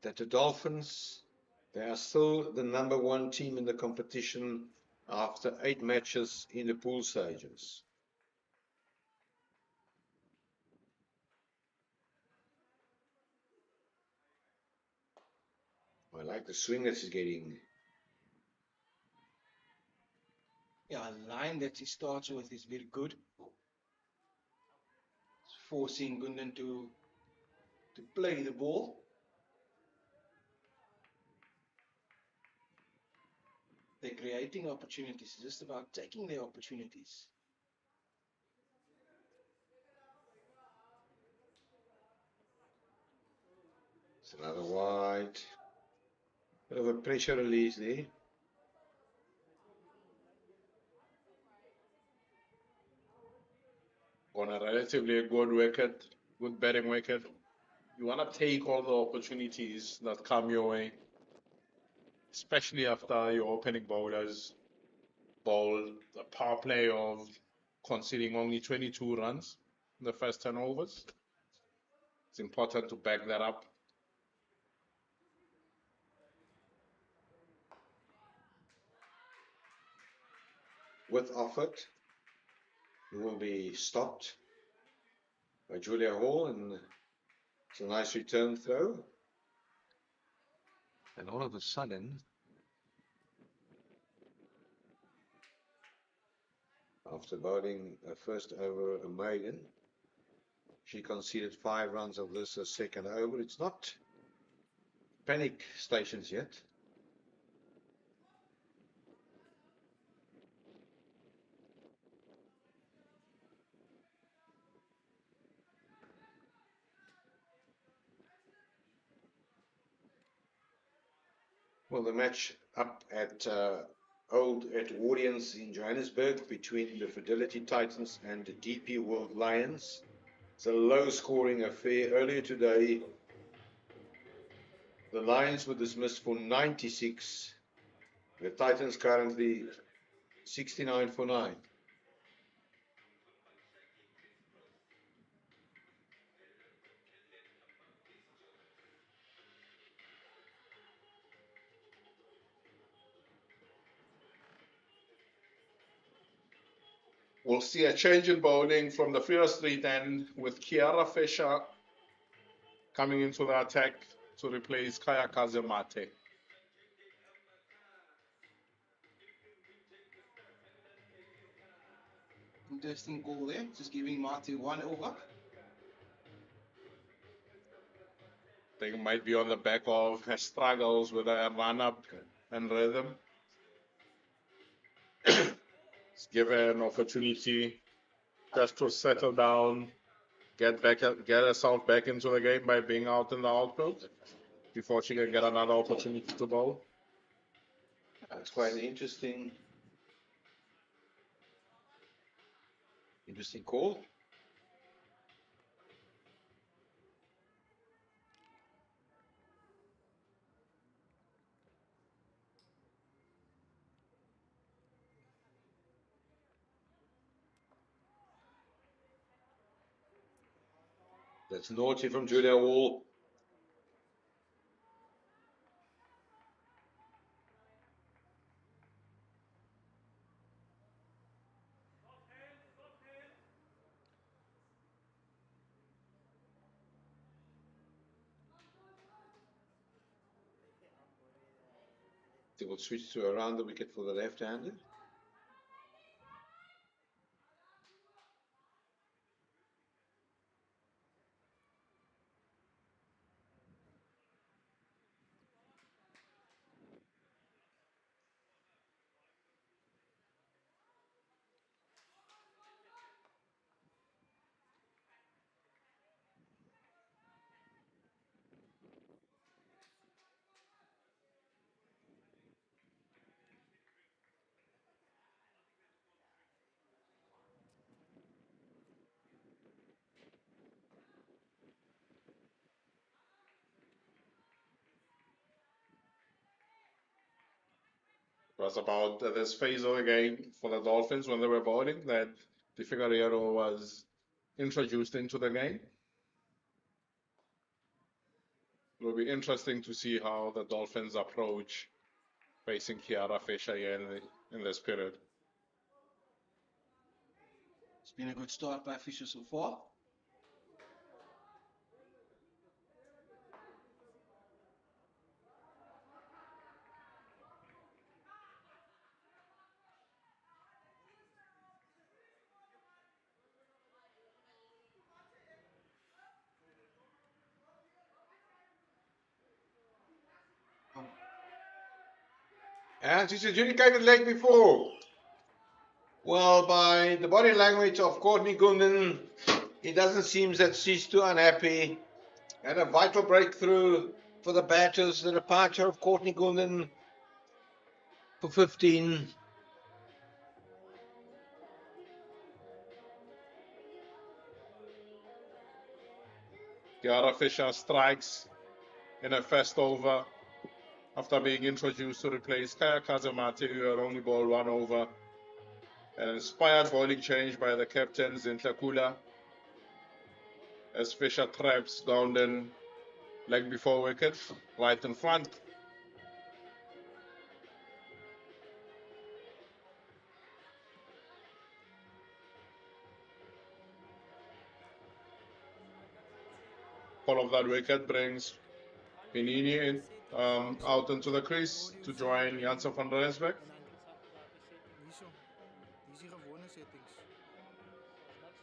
that the Dolphins, they are still the #1 team in the competition after 8 matches in the pool stages. I like the swing that he's getting. Yeah, a line that he starts with is very good. It's forcing Gundan to play the ball. They're creating opportunities. It's just about taking their opportunities. It's another wide. Bit of a pressure release there. On a relatively good wicket, good batting wicket, you want to take all the opportunities that come your way, especially after your opening bowlers bowled a power play of conceding only 22 runs in the first 10 overs. It's important to back that up. With Offord, who will be stopped by Julia Hall, and it's a nice return throw. And all of a sudden, after bowling a first over a maiden, she conceded 5 runs of this a second over. It's not panic stations yet. Well, the match up at Oudtshoorn in Johannesburg between the Fidelity Titans and the DP World Lions. It's a low-scoring affair. Earlier today, the Lions were dismissed for 96. The Titans currently 69 for 9. We'll see a change in bowling from the Fear Street end with Kiara Fisher coming into the attack to replace Kaya Kazemate. Interesting goal there. Just giving Mate 1 over. I think it might be on the back of her struggles with her run-up and rhythm. It's given an opportunity just to settle down, get herself back into the game by being out in the outfield before she can get another opportunity to bowl. That's quite an interesting call. That's naughty from Julia Hall. They will switch to around the wicket for the left-hander. It was about this phase of the game for the Dolphins when they were bowling that the Figueiredo was introduced into the game. It will be interesting to see how the Dolphins approach facing Kiara Fisher here in this period. It's been a good start by Fisher so far. And he's adjudicated leg before. Well, by the body language of Courtney Gooden, it doesn't seem that she's too unhappy. And a vital breakthrough for the batters, the departure of Courtney Gooden for 15. Kiara Fisher strikes in a first over after being introduced to replace Kaya Kazamati, who had only bowled 1 over. An inspired bowling change by the captain Zintlakula as Fisher traps Gounden leg before wicket, right in front. All of that wicket brings Pinini in, out into the crease to join Janssen van Rensburg. Die gewone settings.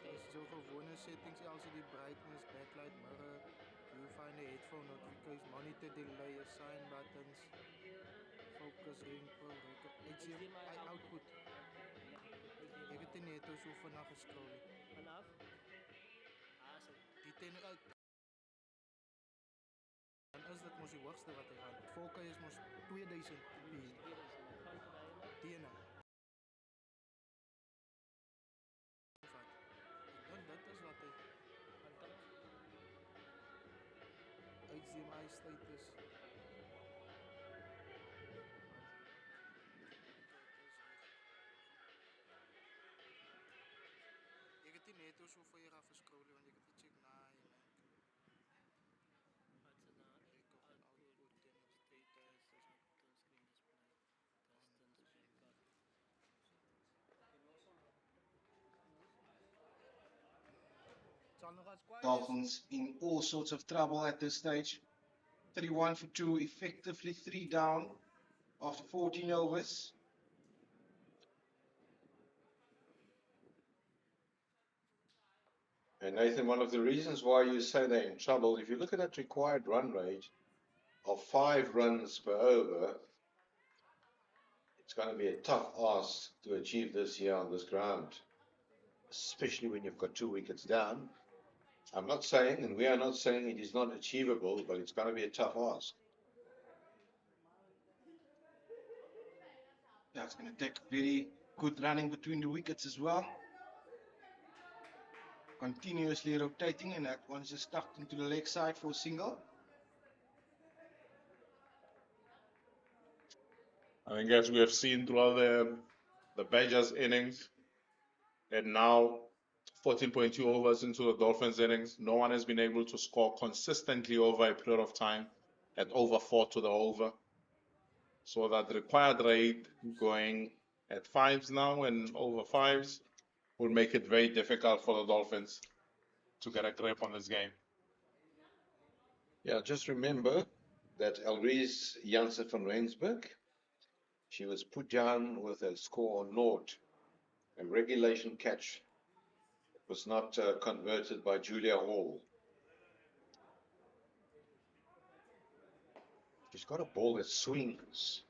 Dis so gewone settings, LCD brightness, backlight, mirror, viewfinder, headphone notifications, monitor delay, assign buttons, focus ring, pro record, HDMI output. Ek het net so vinnig geskrol. Vanaf? Die tenner uit. Dan is dit mos die hoogste wat hy gaan. 4K is mos 2000p. Tenner. Dat is wat hy HDMI status. Ek het net so vir jou afgeskrol want ek het gecheck na en Dolphins in all sorts of trouble at this stage. 31 for 2, effectively 3 down after 14 overs. And Nathan, one of the reasons why you say they're in trouble, if you look at that required run rate of 5 runs per over, it's going to be a tough ask to achieve this here on this ground, especially when you've got 2 wickets down. I'm not saying, and we are not saying it is not achievable, but it's going to be a tough ask. Yeah, it's going to take very good running between the wickets as well. Continuously rotating, and that one's just tucked into the leg side for a single. I think as we have seen throughout the Badgers innings, and now 14.2 overs into the Dolphins innings, no one has been able to score consistently over a period of time at over 4 to the over. So that required rate going at 5s now and over 5s will make it very difficult for the Dolphins to get a grip on this game. Yeah, just remember that Elrise Janssen van Rensburg, she was put down with a score of 0. A regulation catch was not converted by Julia Hall. She's got a ball that swings.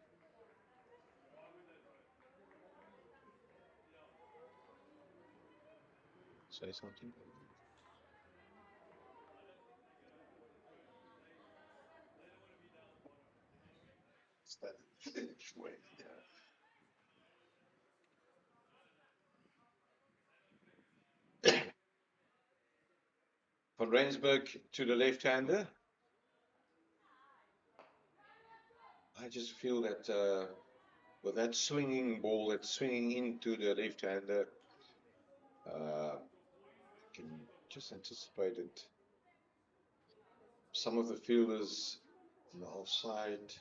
Say something. Van Rensburg to the left-hander. I just feel that with that swinging ball that's swinging into the left-hander, I can just anticipate it. Some of the fielders on the offside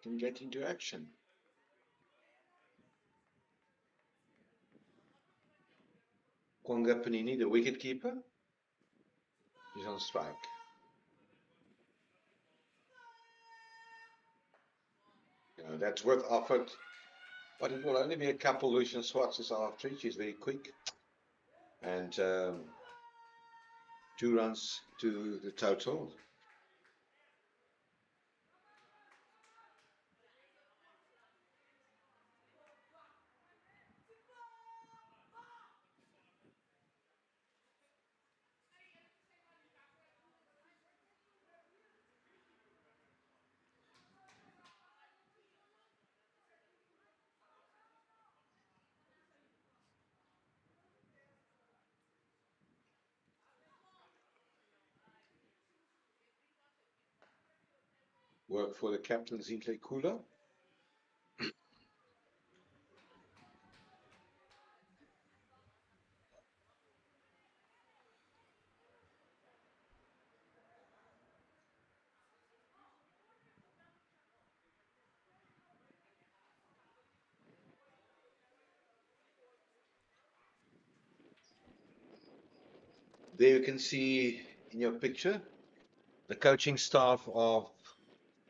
can get into action. Kwanga Panini, the wicketkeeper, is on strike. That's worth offered, but it will only be a couple. Lucian Swartz is after it. She's very quick. And 2 runs to the total. Work for the captain, Zintle Kula. There you can see in your picture the coaching staff of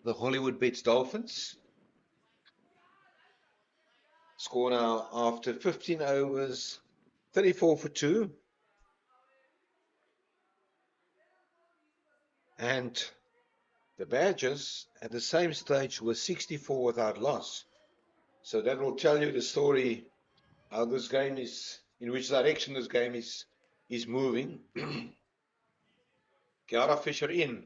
the Hollywoodbets Dolphins. Score now after 15 overs, 34 for 2. And the Badgers at the same stage were 64 without loss. So that will tell you the story, how this game is, in which direction this game is moving. Kiara Fisher in.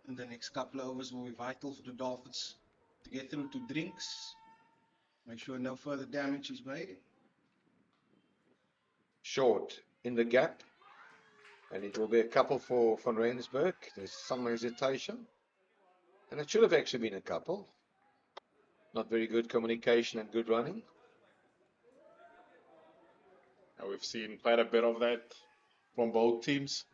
And the next couple of overs will be vital for the Dolphins to get through to drinks. Make sure no further damage is made. Short in the gap. And it will be a couple for Van Rensburg. There's some hesitation. And it should have actually been a couple. Not very good communication and good running. And we've seen quite a bit of that from both teams.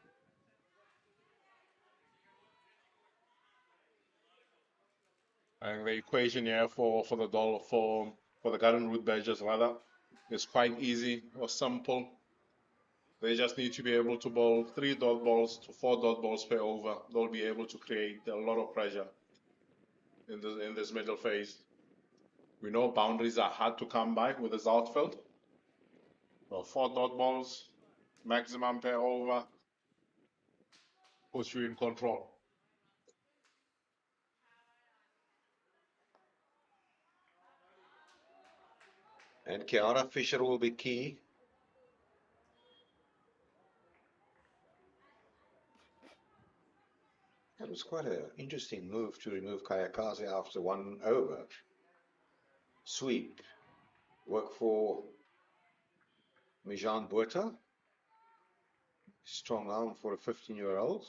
And the equation here for the Garden Route Badgers rather is quite easy or simple. They just need to be able to bowl 3 dot balls to 4 dot balls per over. They'll be able to create a lot of pressure in this middle phase. We know boundaries are hard to come by with this outfield. So 4 dot balls, maximum per over, puts you in control. And Kiara Fisher will be key. That was quite an interesting move to remove Kayakaze after 1 over. Sweep. Work for Mijan Botha. Strong arm for a 15-year-old.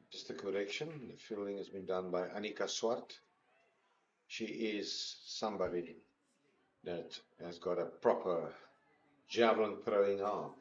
Just a correction, the fielding has been done by Annika Swart. She is somebody that has got a proper javelin throwing arm.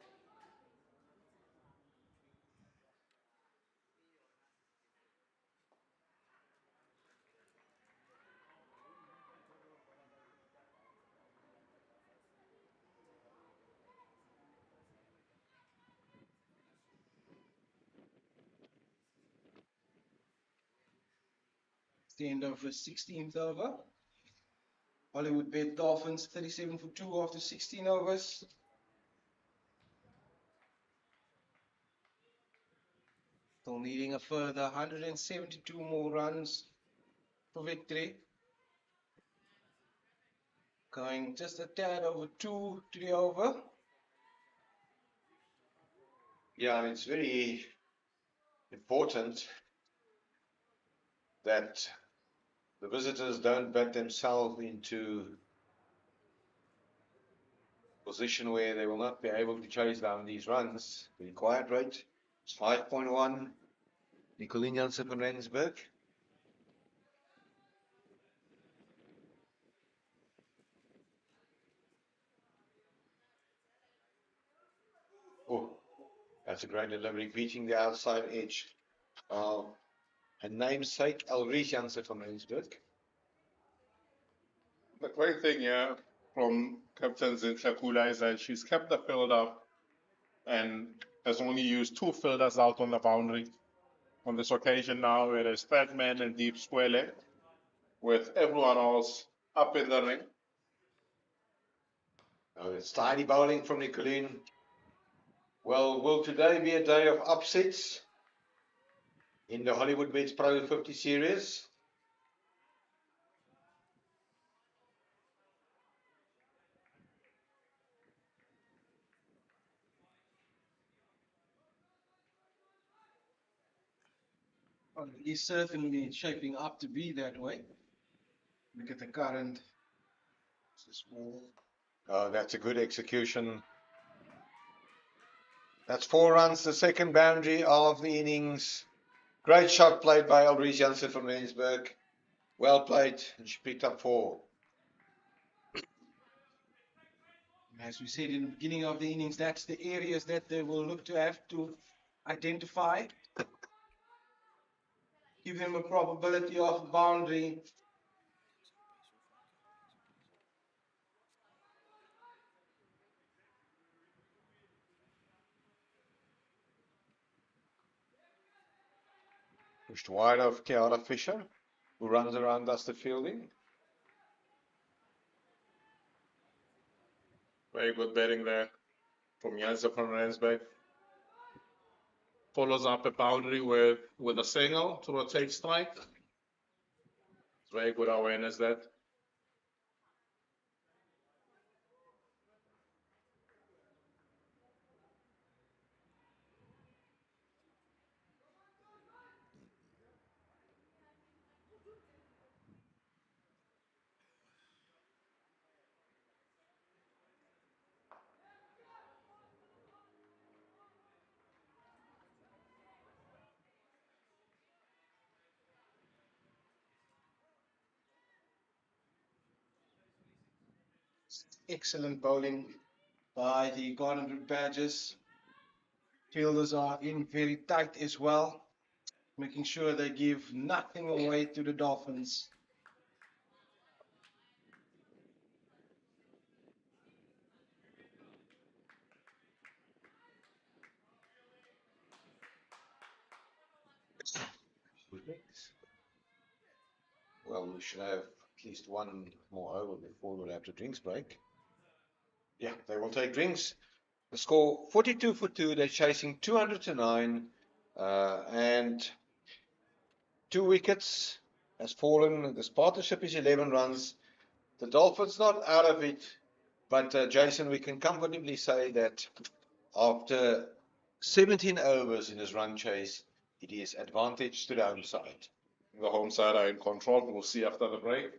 The end of the 16th over. Hollywoodbets Dolphins 37 for 2 after 16 overs. Still needing a further 172 more runs for victory. Going just a tad over 2 to the over. Yeah, it's very important that the visitors don't bet themselves into a position where they will not be able to chase down these runs. The required rate is 5.1. Nicolien Jansen van Rensburg. Oh, that's a great delivery, beating the outside edge of a namesake, Ulrich Jansen van Rensburg. The great thing here from Captain Zintle Kula is that she's kept the field up and has only used 2 fielders out on the boundary. On this occasion now, it is third man and deep square leg with everyone else up in the ring. Oh, it's tidy bowling from Nicolien. Well, will today be a day of upsets in the Hollywoodbets Pro50 series? Well, it's certainly shaping up to be that way. Look at the current. It's a small. Oh, that's a good execution. That's 4 runs, the second boundary of the innings. Great shot played by Ulrich Janssen from Rensburg. Well played, and she picked up 4. As we said in the beginning of the innings, that's the areas that they will look to have to identify. Give them a probability of boundary. Pushed wide of Kiara Fisher, who runs around, does the fielding. Very good betting there from Jansen from Rensburg. Follows up a boundary with a single to rotate strike. It's very good awareness that. Excellent bowling by the Garden Route Badgers. Fielders are in very tight as well, making sure they give nothing away to the Dolphins. Well, we should have at least one more over before we'll have the drinks break. Yeah, they will take drinks. The score 42 for 2. They're chasing 200 to 9. And 2 wickets has fallen. This partnership is 11 runs. The Dolphins not out of it. But Jason, we can comfortably say that after 17 overs in his run chase, it is advantage to the home side. The home side are in control. We'll see after the break.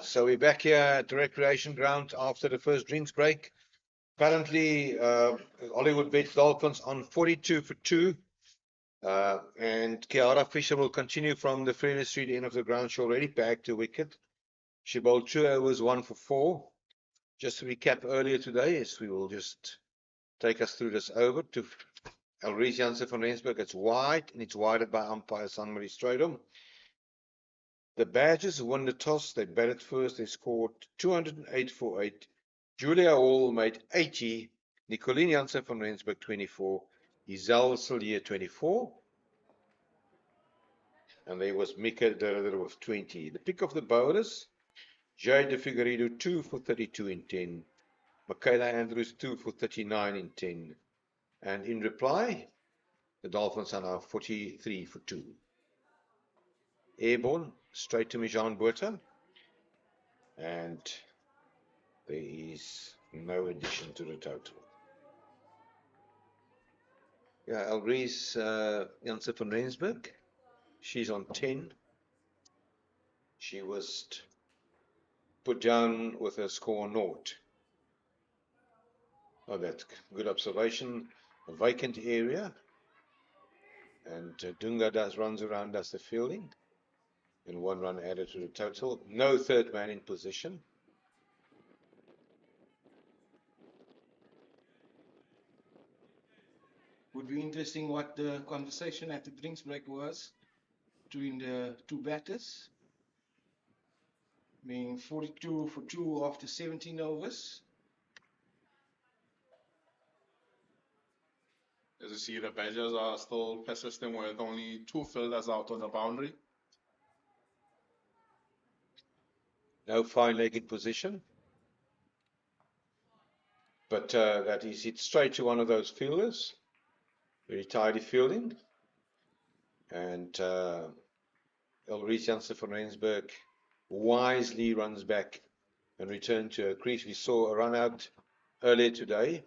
So we're back here at the recreation ground after the first drinks break. Currently, Hollywoodbets Dolphins on 42 for 2. And Kiara Fisher will continue from the Freeland Street end of the ground. She already bagged a wicket. She bowled 2 overs, 1 for 4. Just to recap earlier today, as we will just take us through this over to Elrise Jansen van Rensburg. It's wide, and it's wided by umpire Sanmarie Strydom. The Badgers won the toss. They batted first. They scored 208 for 8. Julia Hall made 80. Nicoline Jansen van Rensburg 24. Isel Sillier 24. And there was Mika Derrida with 20. The pick of the bowlers, Jay De Figueiredo 2 for 32 in 10. Michaela Andrews 2 for 39 in 10. And in reply, the Dolphins are now 43 for 2. Airborne, straight to Mijan Botha. And there is no addition to the total. Yeah, Elrise Jansen van Rensburg, she's on 10. She was put down with a score 0. Oh, that's good observation. A vacant area. And Dunga runs around, does the fielding. And 1 run added to the total. No third man in position. Would be interesting what the conversation at the drinks break was between the two batters. I mean, 42 for 2 after 17 overs. As you see, the Badgers are still persisting with only 2 fielders out on the boundary. No fine leg in position. But that is hit straight to one of those fielders. Very tidy fielding. And Elrise Jansen van Rensburg wisely runs back and returns to a crease. We saw a run out earlier today.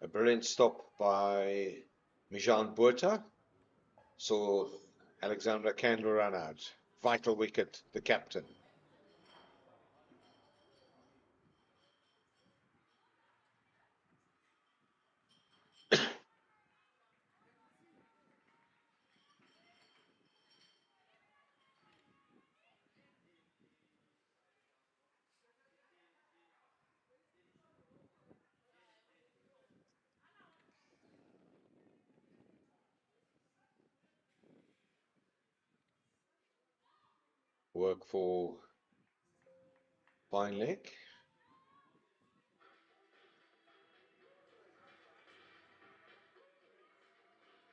A brilliant stop by Mijan Botha. Saw Alexandra Candler run out. Vital wicket, the captain. Work for fine leg.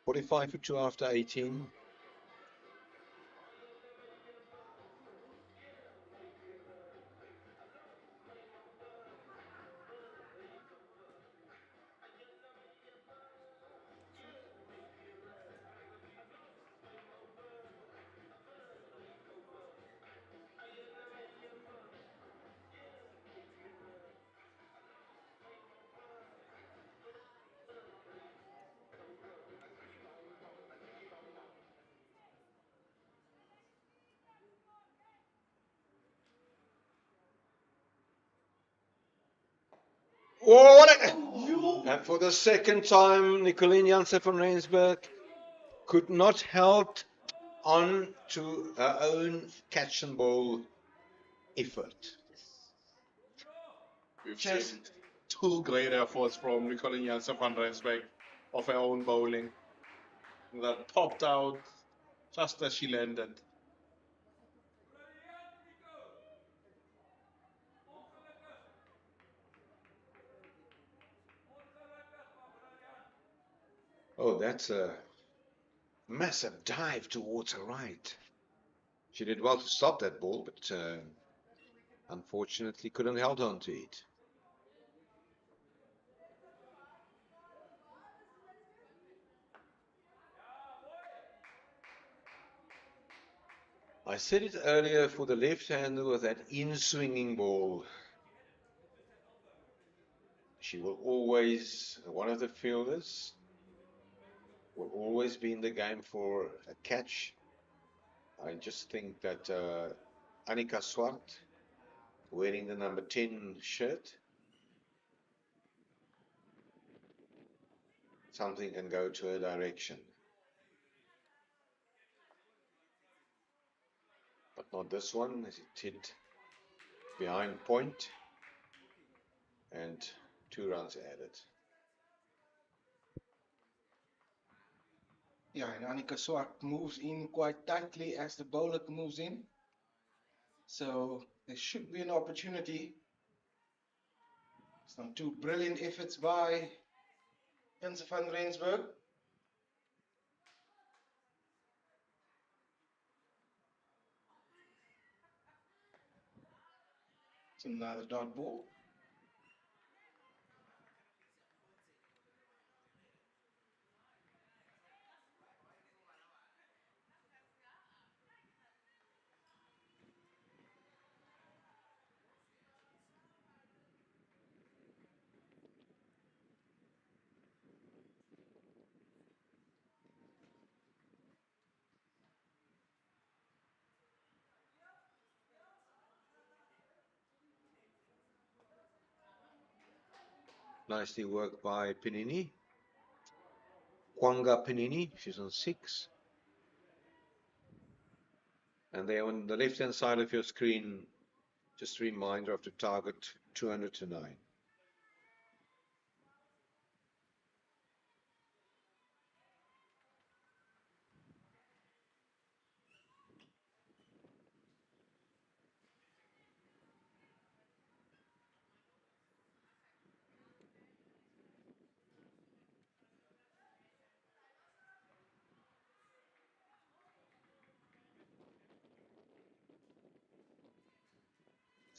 .45 for 2 after 18. Oh, what a... And for the second time, Nicoline Jansen van Rensburg could not hold on to her own catch and ball effort. We've seen 2 great efforts from Nicoline Jansen van Rensburg of her own bowling that popped out just as she landed. Oh, that's a massive dive towards her right. She did well to stop that ball, but unfortunately couldn't hold on to it. I said it earlier for the left-hander with that in-swinging ball. She will always, one of the fielders, will always be in the game for a catch. I just think that Annika Swart wearing the number 10 shirt. Something can go to her direction. But not this one, as it hit behind point. And 2 runs added. Yeah, and Annika Swart moves in quite tightly as the bowler moves in. So there should be an opportunity. Some 2 brilliant efforts by Jens van Rensburg. It's another dot ball. Nicely worked by Panini. Kwanga Panini, she's on 6. And there on the left hand side of your screen, just a reminder of the target, 200 to 9.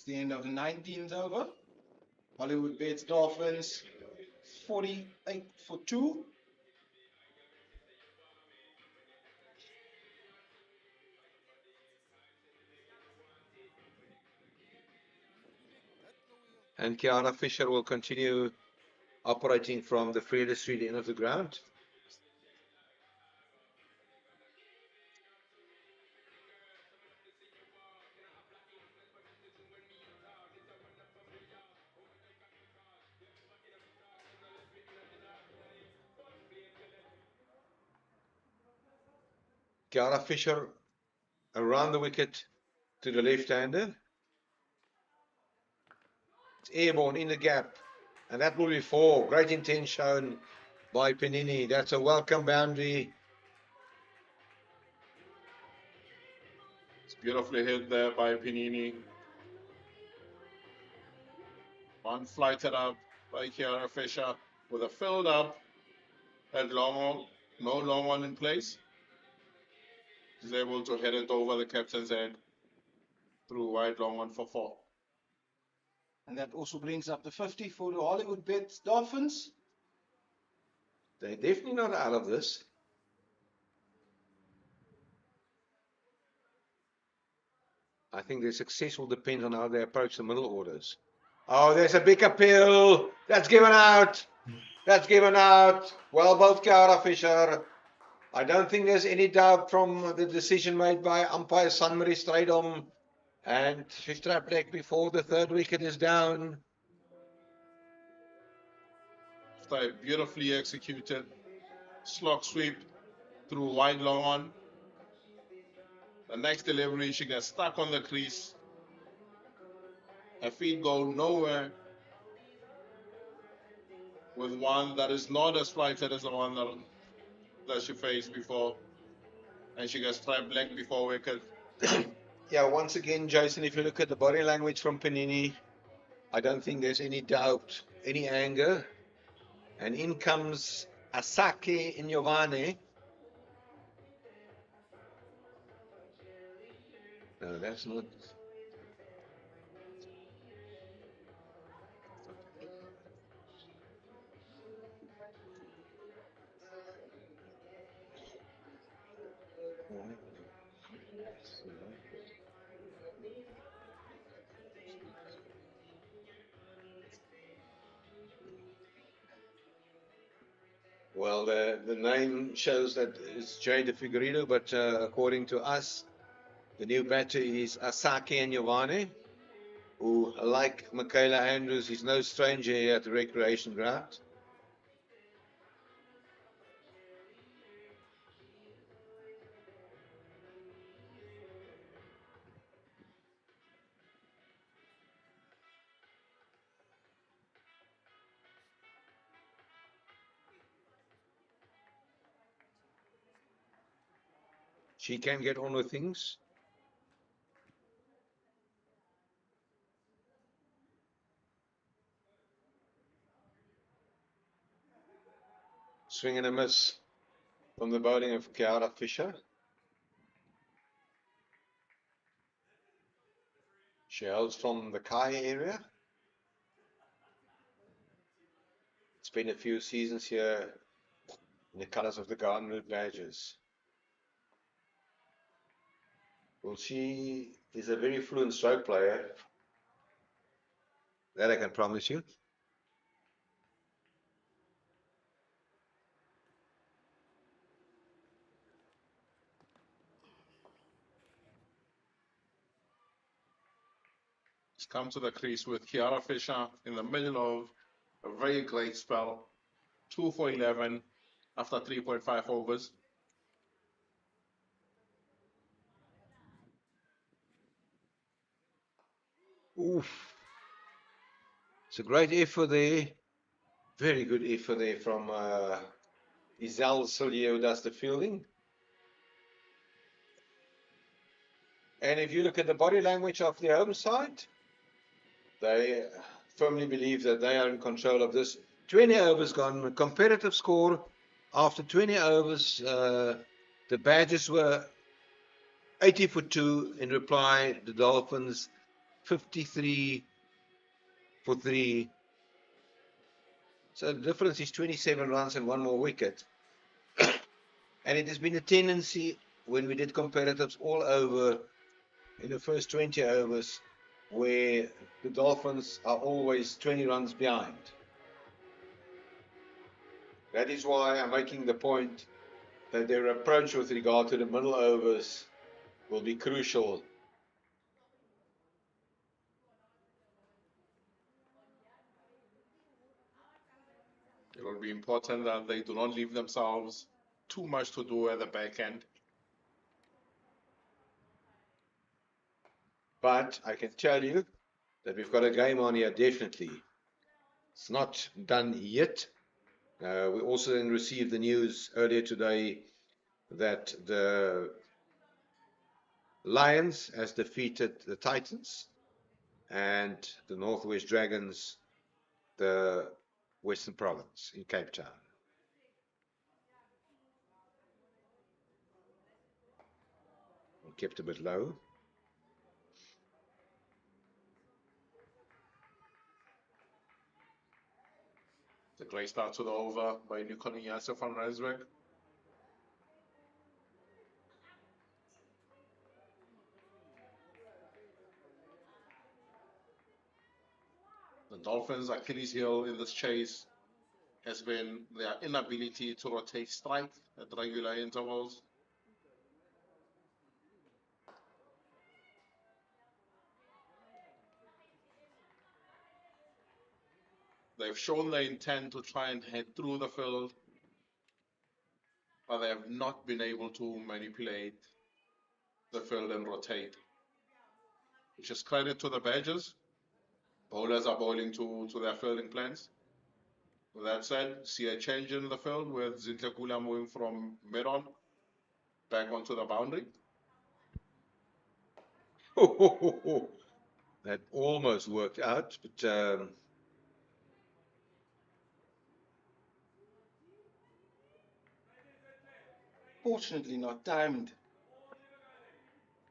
It's the end of the 19th over. Hollywoodbets Dolphins 48 for 2. And Kiara Fisher will continue operating from the Freire Street end of the ground. Kiara Fisher around the wicket to the left-hander. It's airborne in the gap. And that will be 4. Great intent shown by Panini. That's a welcome boundary. It's beautifully hit there by Panini. One flighted up by Kiara Fisher with a filled up at long on, no long one in place. He's able to head it over the captain's head through wide long one for 4. And that also brings up the 50 for the Hollywoodbets Dolphins. They're definitely not out of this. I think their success will depend on how they approach the middle orders. Oh, there's a big appeal. That's given out. That's given out. Well, both Kiara Fisher. I don't think there's any doubt from the decision made by umpire Sanmarie Strydom. And she's trapped back before the 3rd wicket is down. After a beautifully executed slog sweep through wide long on. The next delivery, she gets stuck on the crease. Her feet go nowhere with one that is not as flighted as the one that she faced before. And she gets trapped black before wicket. Yeah, once again, Jason, if you look at the body language from Panini, I don't think there's any doubt, any anger. And in comes Asake Inyovane. No, that's not. Well, the name shows that it's Jay de Figueiredo, but according to us, the new batter is Asake Inyovane, who, like Michaela Andrews, is no stranger here at the recreation ground. She can get on with things. Swing and a miss from the bowling of Kiara Fisher. She hails from the Kai area. It's been a few seasons here in the colours of the Garden Route Badgers. Well, she is a very fluent stroke player. That I can promise you. It's come to the crease with Kiara Fisher in the middle of a very great spell. 2 for 11 after 3.5 overs. Oof. It's a great effort there. Very good effort there from Isel Sillier, who does the fielding. And if you look at the body language of the home side, they firmly believe that they are in control of this. 20 overs gone, a competitive score. After 20 overs, the Badgers were 80 for 2. In reply, the Dolphins 53 for 3. So the difference is 27 runs and one more wicket. And it has been a tendency when we did comparatives all over in the first 20 overs where the Dolphins are always 20 runs behind. That is why I'm making the point that their approach with regard to the middle overs will be crucial. It will be important that they do not leave themselves too much to do at the back end. But I can tell you that we've got a game on here, definitely. It's not done yet. We also then received the news earlier today that the Lions has defeated the Titans and the Northwest Dragons, the Western Province in Cape Town. Kept a bit low. The great start to the over by Nicole Nyasa from Ryswick. The Dolphins' Achilles heel in this chase has been their inability to rotate strike at regular intervals. They've shown their intent to try and head through the field, but they have not been able to manipulate the field and rotate. Which is credit to the Badgers. Bowlers are bowling to their fielding plans. With that said, see a change in the field with Zintle Kula moving from mid-on back onto the boundary. That almost worked out, but Fortunately not timed.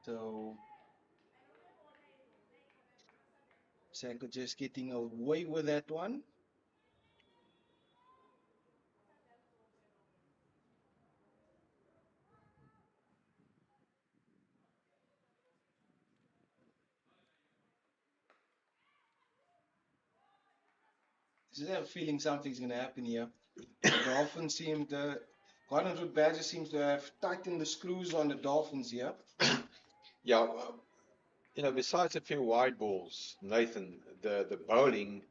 So Sako just getting away with that one. I just have a feeling something's going to happen here. The Dolphins seem to, Garden Route Badger seems to have tightened the screws on the Dolphins here. yeah, You know, besides a few wide balls, Nathan, the bowling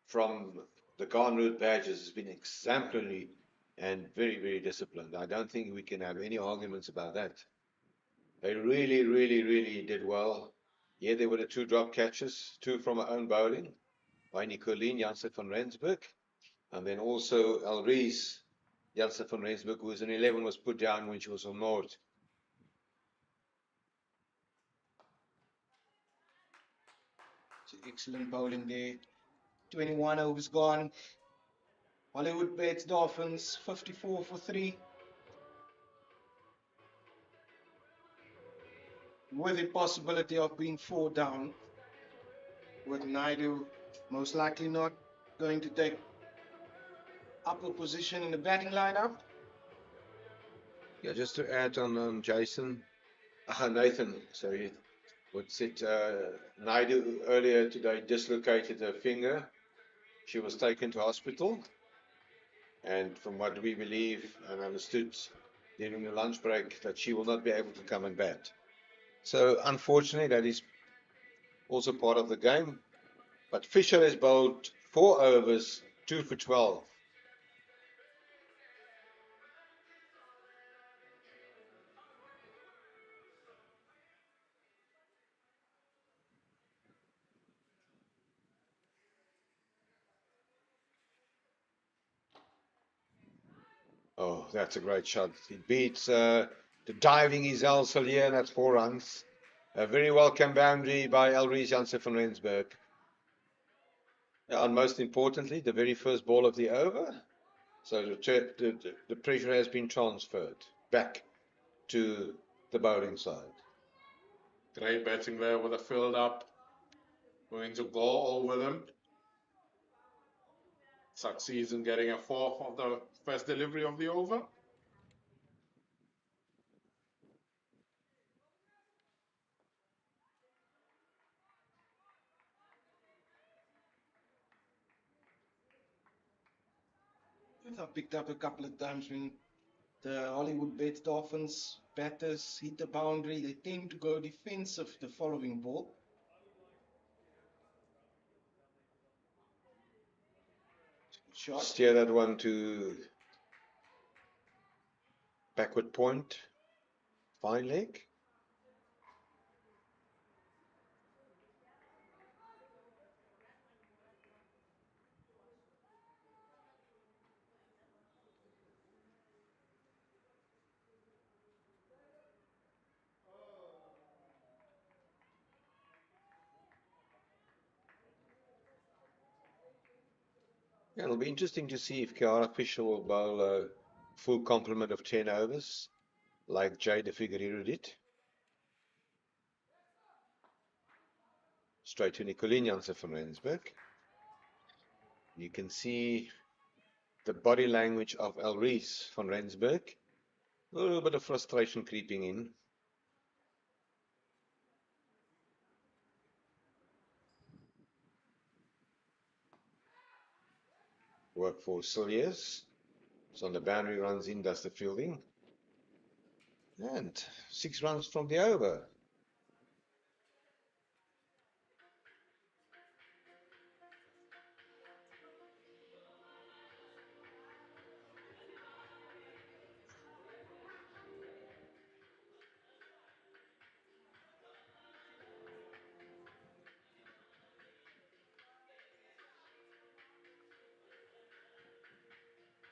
from the Garnwood Badgers has been exemplary and very, very disciplined. I don't think we can have any arguments about that. They really, really, really did well. Yeah, there were the two drop catches, two from our own bowling by Nicolien Janssen van Rensburg, and then also Elrise Janssen van Rensburg, who was an 11, was put down when she was on Noord. Excellent bowling there. 21 overs gone. Hollywoodbets Dolphins 54 for 3. With the possibility of being 4 down. With Naidu most likely not going to take upper position in the batting lineup. Yeah, just to add on Jason, Nathan, sorry, what said Naidu earlier today dislocated her finger. She was taken to hospital, and from what we believe and understood during the lunch break, that she will not be able to come and bat. So unfortunately, that is also part of the game. But Fisher has bowled 4 overs, 2 for 12. Oh, that's a great shot. He beats the diving Isel Solier, and that's 4 runs. A very welcome boundary by Elrise Janssen van Rensburg. And most importantly, the very first ball of the over. So the pressure has been transferred back to the bowling side. Great batting there with a field up. Going to go over them. Succeeds in getting a 4 of the first delivery of the over. I picked up a couple of times when the Hollywoodbets Dolphins batters hit the boundary. They tend to go defensive the following ball. Shot. Steer that one to backward point. Fine leg. Yeah, it'll be interesting to see if Kiara Fisher will bowl a full complement of 10 overs, like Jay de Figueiredo did. Straight to Nicolien Janssen van Rensburg. You can see the body language of Elrise van Rensburg. A little bit of frustration creeping in. Work for Cilliers. So on the boundary, runs in, does the fielding. And 6 runs from the over.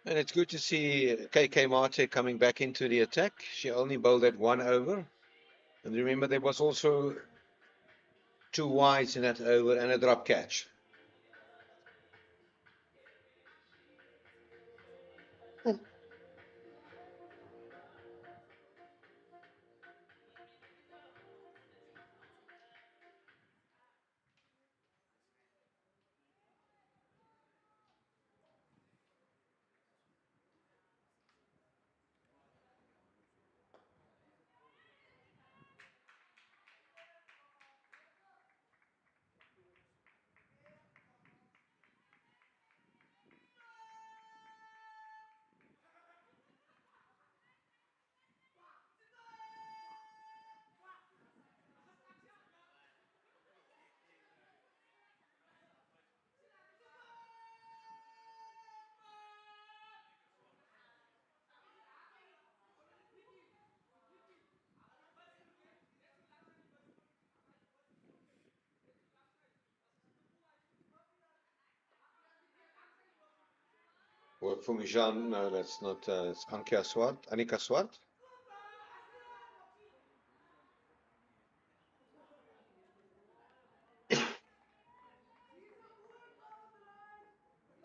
And it's good to see KK Mate coming back into the attack. She only bowled at 1 over. And remember, there was also 2 wides in that over and a drop catch. Work for Mijan. No, that's not. It's Ankia Swart. Anika Swart.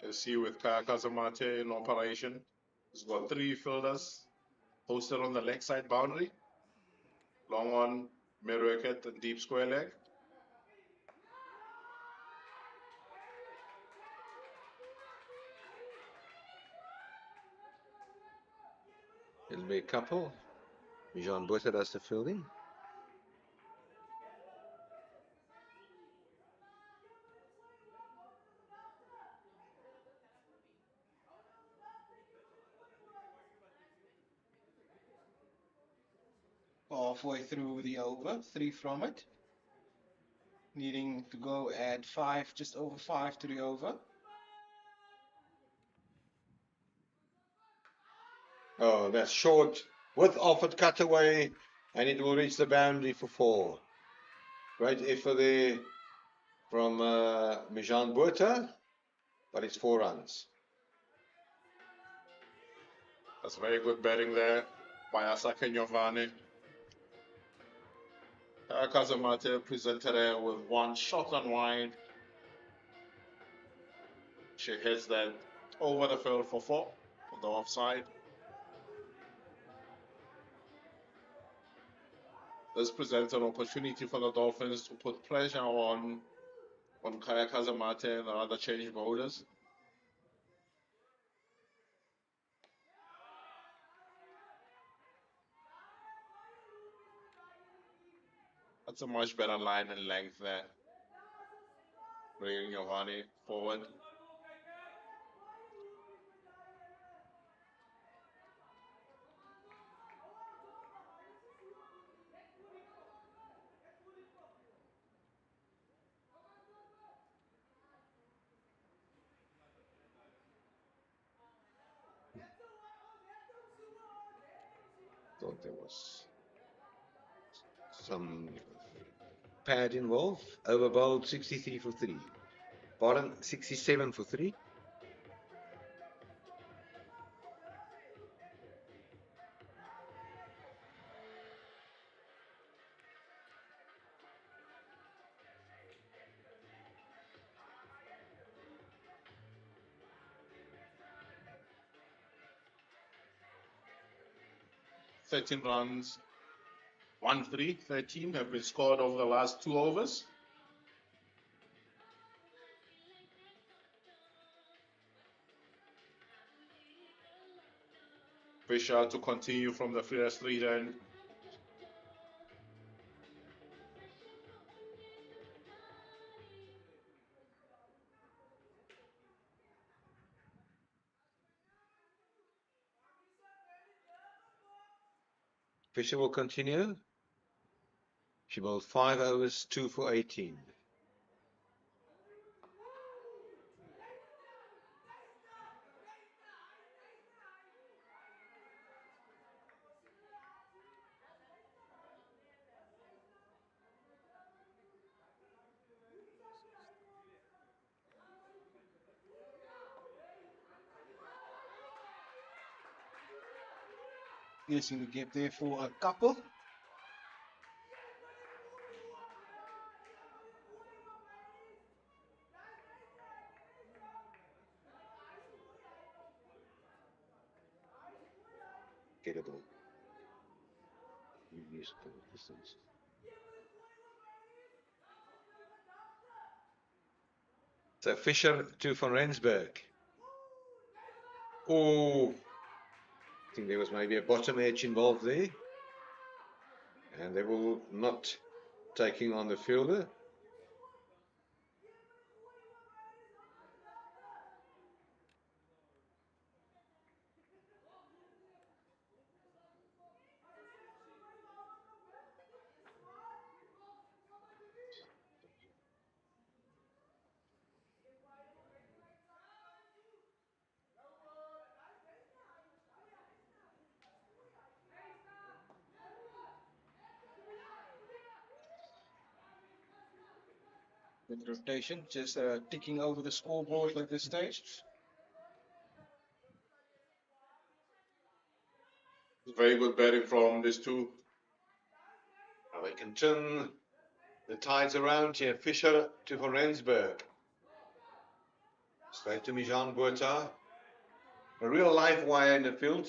You see with Kaya Kazamate in operation, he's got 3 fielders posted on the leg side boundary. Long on, mid wicket, and deep square leg. It'll be a couple. Mijan Botha does the fielding. Halfway through the over, 3 from it. Needing to go at 5, just over 5 to the over. Oh, that's short with offered cutaway, and it will reach the boundary for 4. Great effort there from Mijan Botha, but it's 4 runs. That's very good betting there by Asake Nyovane. Kaya Kazamate presented her with 1 shot on wide. She hits that over the field for 4 on the offside. This presents an opportunity for the Dolphins to put pressure on Kaya Kazamate and the other change bowlers. That's a much better line and length there. Bringing Giovanni forward. Thought there was some pad involved. Over bowled 63 for 3. Bottom 67 for 3. Thirteen runs, 1-3, 13 have been scored over the last 2 overs. Fisher to continue from the first lead end. Fisher will continue. She bowled 5 overs, 2 for 18. Guessing to get there for a couple. Gettable. Useful distance. So Fisher to van Rensburg. Oh, I think there was maybe a bottom edge involved there. And they will not taking on the fielder. With rotation, just ticking over the scoreboard at this stage. Very good batting from these two. Now they can turn the tides around here. Fisher to Van Rensburg. Straight to Mijan Botha. A real live wire in the field.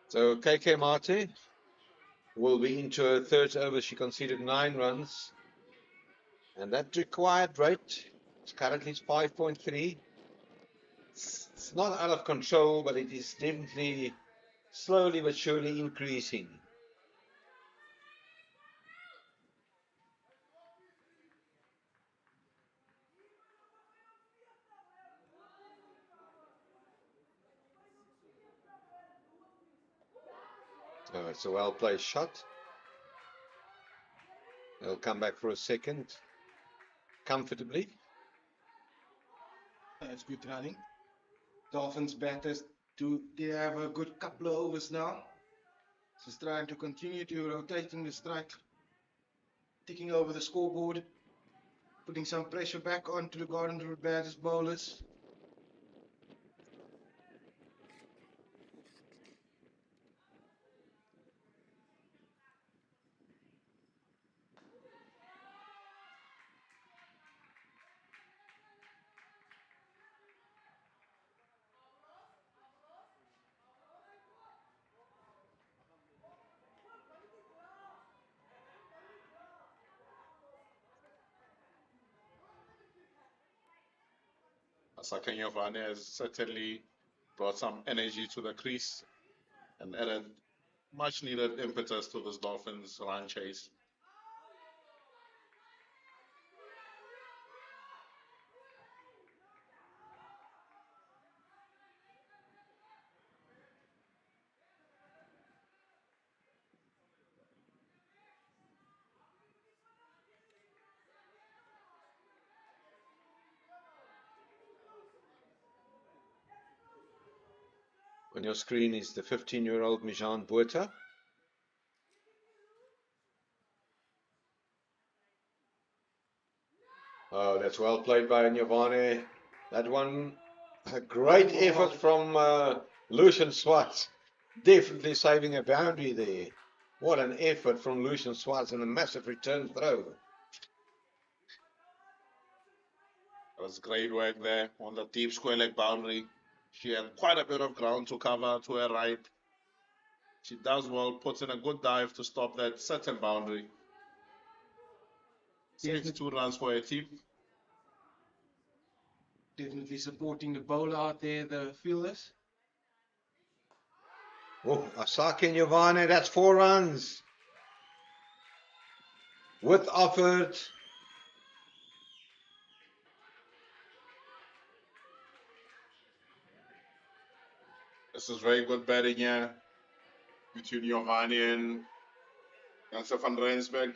So KK Mate will be into her third over. She conceded 9 runs. And that required rate is currently 5.3. It's not out of control, but it is definitely slowly but surely increasing. Oh, it's a well-placed shot. They'll come back for a second, comfortably. That's good running. Dolphins batters they have a good couple of overs now. Just trying to continue to rotating the strike, ticking over the scoreboard, putting some pressure back onto the Garden Route batters bowlers. Sakanya Vane has certainly brought some energy to the crease and added much needed impetus to this Dolphins run chase. On your screen is the 15-year-old Mijan Botha. Oh, that's well played by Nyavane. That one, a great effort from Lucian Swartz. Definitely saving a boundary there. What an effort from Lucian Swartz and a massive return throw. That was great work there on the deep square leg boundary. She had quite a bit of ground to cover to her right. She does well, puts in a good dive to stop that certain boundary. Saves 2 runs for her team. Definitely supporting the bowler out there, the fielders. Oh, Asaki Nyavane, that's 4 runs. With offered. This is very good batting here between Giovanni and Janse van Rensburg.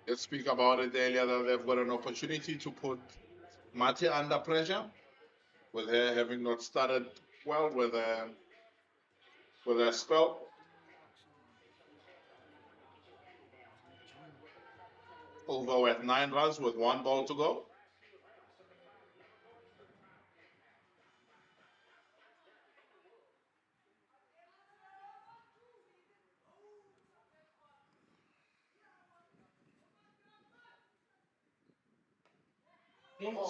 Let's speak about it earlier that they've got an opportunity to put Mate under pressure, with her having not started well with her spell. Over at 9 runs with 1 ball to go.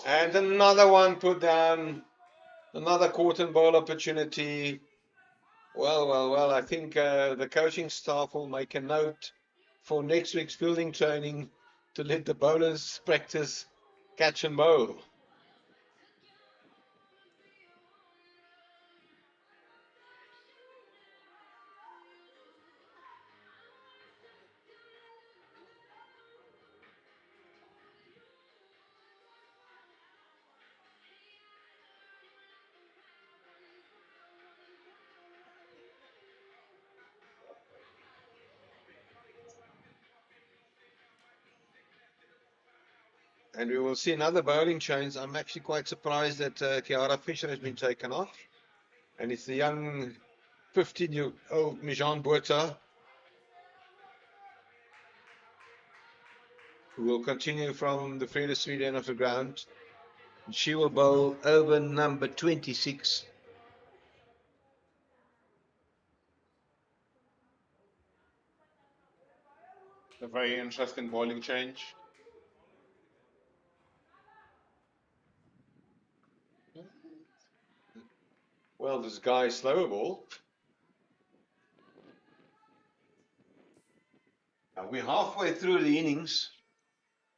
And another one put down. Another caught and ball opportunity. Well. I think the coaching staff will make a note for next week's fielding training to let the bowlers practice catch and bowl. And we will see another bowling change. I'm actually quite surprised that Kiara Fisher has been taken off. And it's the young 15-year-old Mijan Botha who will continue from the furthest street end of the ground. She will bowl over number 26. A very interesting bowling change. Well, this guy is slower ball. We're halfway through the innings,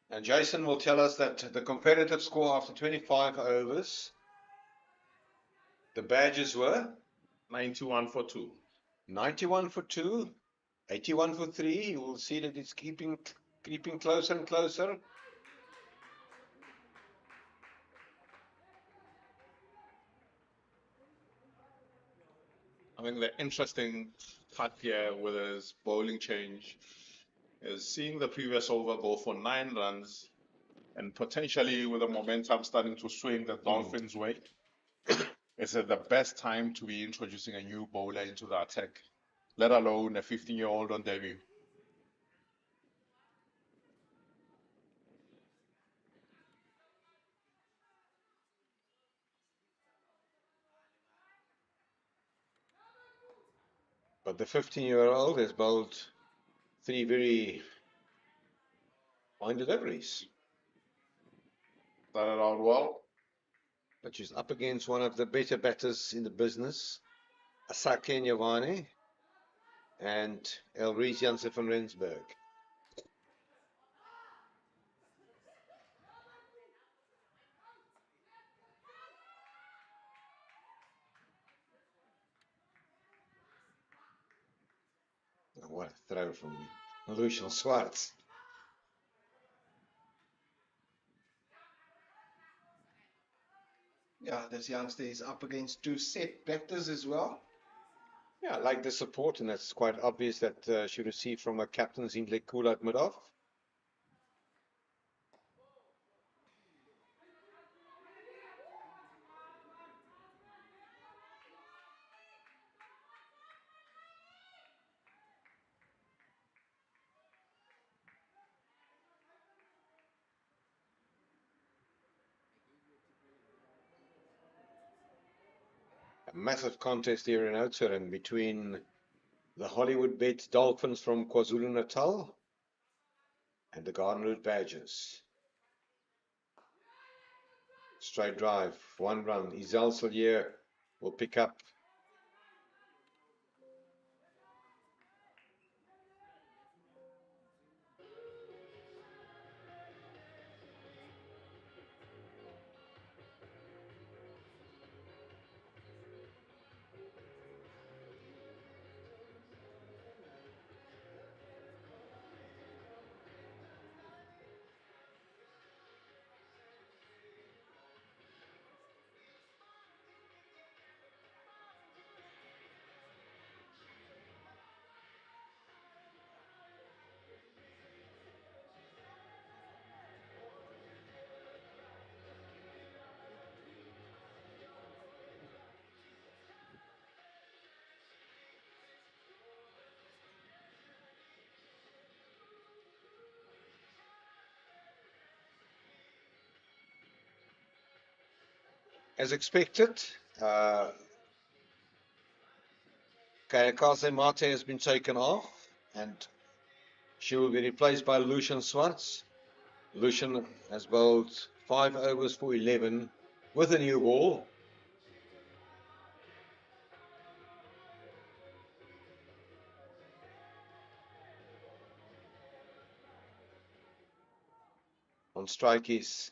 and Jason will tell us that the competitive score after 25 overs, the badges were 91 for 2. 91 for 2, 81 for 3. You will see that it's creeping closer and closer. I think the interesting part here with his bowling change is seeing the previous over go for 9 runs and potentially with the momentum starting to swing the Dolphins' way. Is it the best time to be introducing a new bowler into the attack, let alone a 15-year-old on debut? But the 15-year-old has bowled 3 very fine deliveries. Started out well. But she's up against one of the better batters in the business, Asake Nyavane and Elrise Jansen van Rensburg. What a throw from Lucian Swartz. Yeah, this youngster is up against 2 set batters as well. Yeah, I like the support, and that's quite obvious that she received from her captain, Zindlek Kulatmidov. A massive contest here in Oudtshoorn between the Hollywoodbets Dolphins from KwaZulu-Natal and the Garden Route Badgers. Straight drive, 1 run. Isel Sillier will pick up. As expected, Kayakaze Mate has been taken off, and she will be replaced by Lucian Swartz. Lucian has bowled 5 overs for 11 with a new ball. On strike is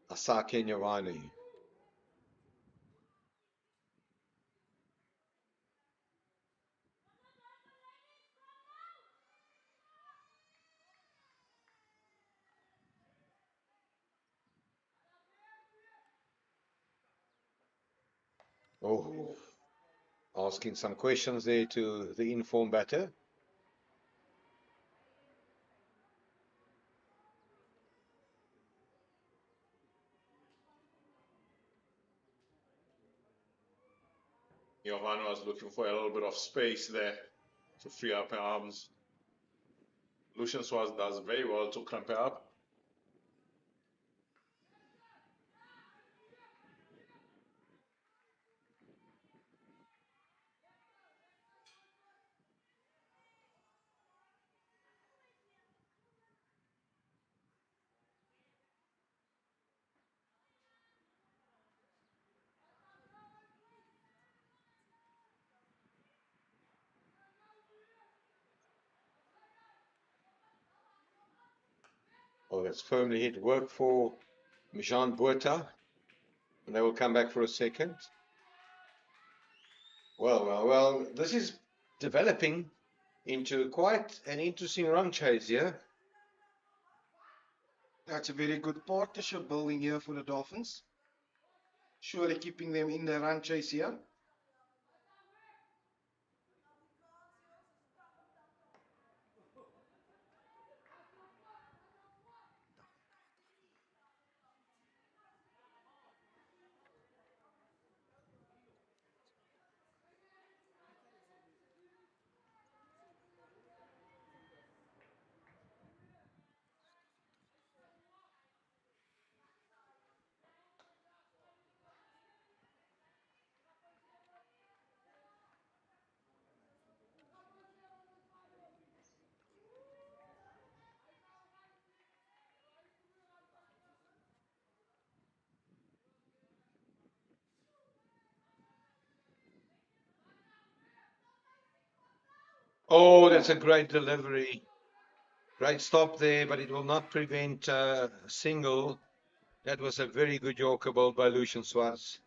Asake Nyawani. Oh, asking some questions there to the informed batter. Johan was looking for a little bit of space there to free up her arms. Lucian Swartz does very well to clamp her up. Oh, that's firmly hit. Work for Mijan Botha. And they will come back for a second. Well. This is developing into quite an interesting run chase here. That's a very good partnership building here for the Dolphins. Surely keeping them in the run chase here. Oh, that's a great delivery. Great stop there, but it will not prevent a single. That was a very good Yorker ball by Lucian Swartz.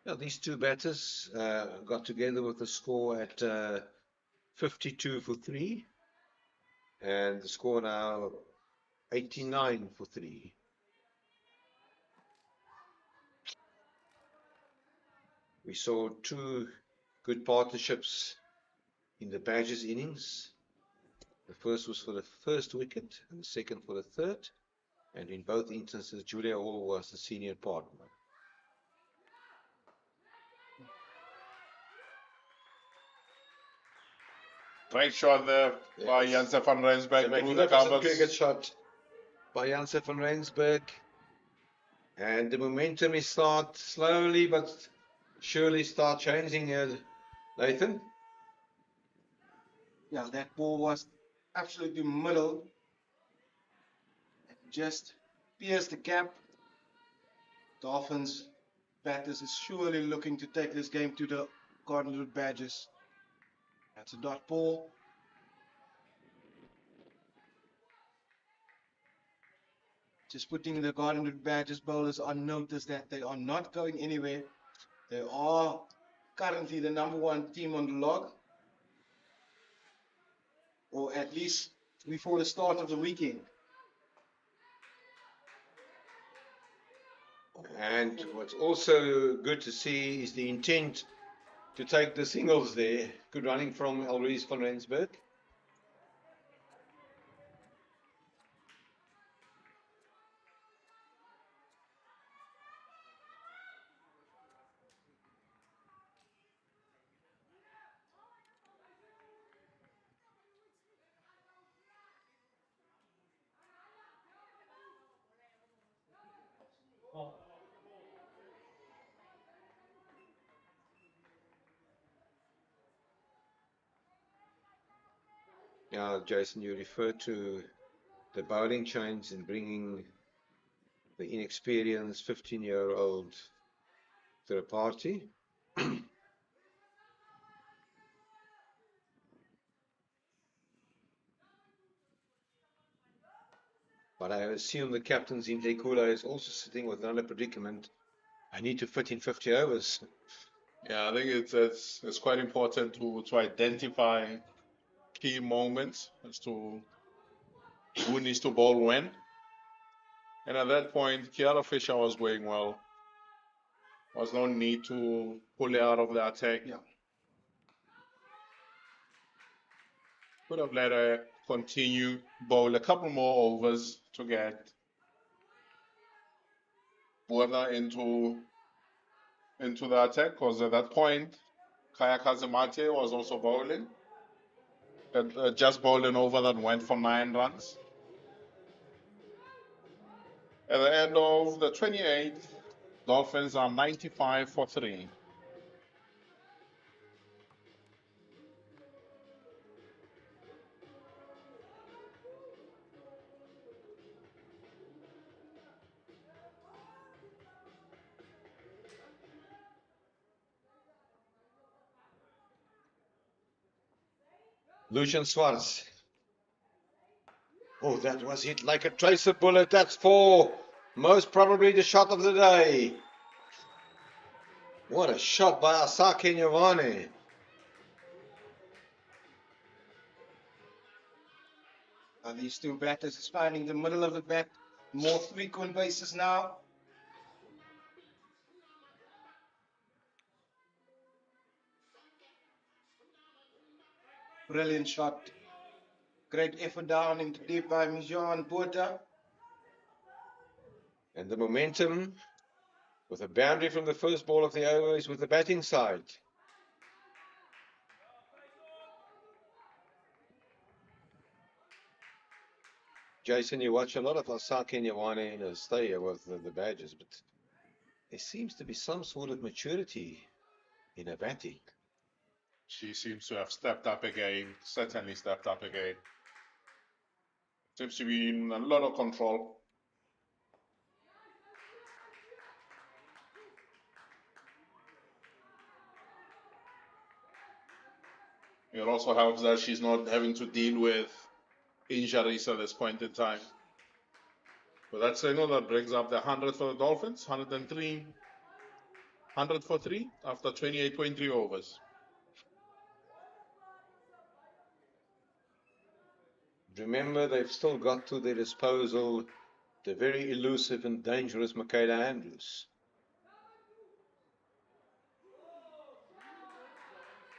Now, these two batters got together with the score at 52 for 3. And the score now 89 for 3. We saw two good partnerships in the Badgers innings. The first was for the first wicket and the second for the third. And in both instances, Julia Hall was the senior partner. Great shot there by Janse van Rensburg through the covers. Cricket shot by Janse van Rensburg. And the momentum is slowly but surely start changing here, Nathan. Yeah, that ball was absolutely middle. Just pierced the cap. Dolphins batters is surely looking to take this game to the Garden Badgers. That's a dot ball. Just putting the Garden Badgers bowlers on notice that they are not going anywhere. They are currently the #1 team on the log. Or at least before the start of the weekend. And what's also good to see is the intent to take the singles there. Good running from Elrise van Rensburg. Yeah, Jason, you referred to the bowling change and bringing the inexperienced 15-year-old to the party. But I assume the captain's in Dekula is also sitting with another predicament. I need to fit in 50 overs. Yeah, I think it's quite important to identify key moments as to who needs to bowl when. And at that point, Kiara Fisher was going well. There was no need to pull her out of the attack. Yeah. Could have let her continue, bowl a couple more overs to get Buerna into the attack, because at that point, Kaya Kazimate was also bowling. Just bowled an over that went for 9 runs. At the end of the 28th, Dolphins are 95 for 3. Lucian Swartz. Oh, that was hit like a tracer bullet. That's 4. Most probably the shot of the day. What a shot by Asake Nyavane. These two batters is finding the middle of the bat more frequent basis now. Brilliant shot. Great effort down into deep by Mijan Botha. And the momentum with a boundary from the first ball of the over is with the batting side. Jason, you watch a lot of Asake Nyavane in a stay here with the Badgers, but there seems to be some sort of maturity in her batting. She seems to have stepped up again, certainly stepped up again. Seems to be in a lot of control. It also helps that she's not having to deal with injuries at this point in time. But that signal that brings up the 100 for the Dolphins, 103, 100 for 3 after 28.3 overs. Remember, they've still got to their disposal the very elusive and dangerous Michaela Andrews.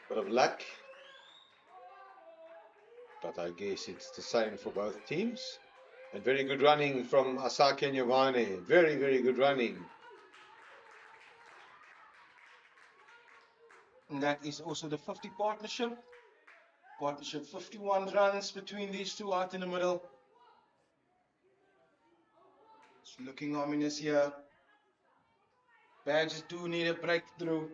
Bit of luck, but I guess it's the same for both teams. And very good running from Asake Nyavane. Very, very good running. And that is also the 50 partnership. Partnership 51 runs between these two out in the middle. It's looking ominous here. Badgers do need a breakthrough.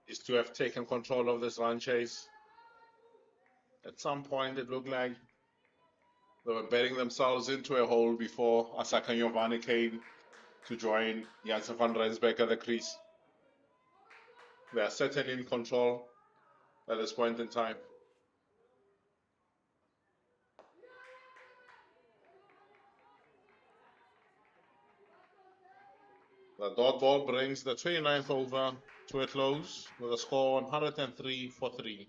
Is to have taken control of this run chase. At some point, it looked like they were betting themselves into a hole before Asaka Nyavane came to join Janssen van Rensburg at the crease. They are certainly in control at this point in time. The dot ball brings the 29th over to a close with a score 103 for 3.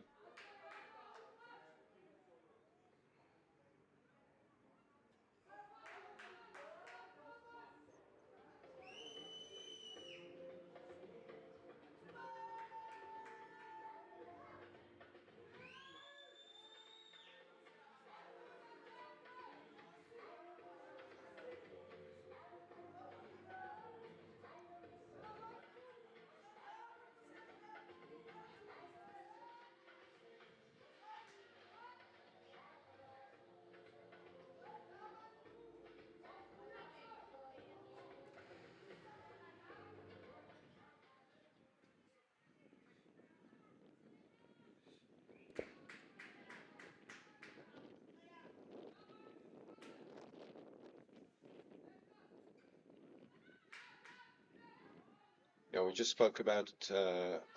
Yeah, we just spoke about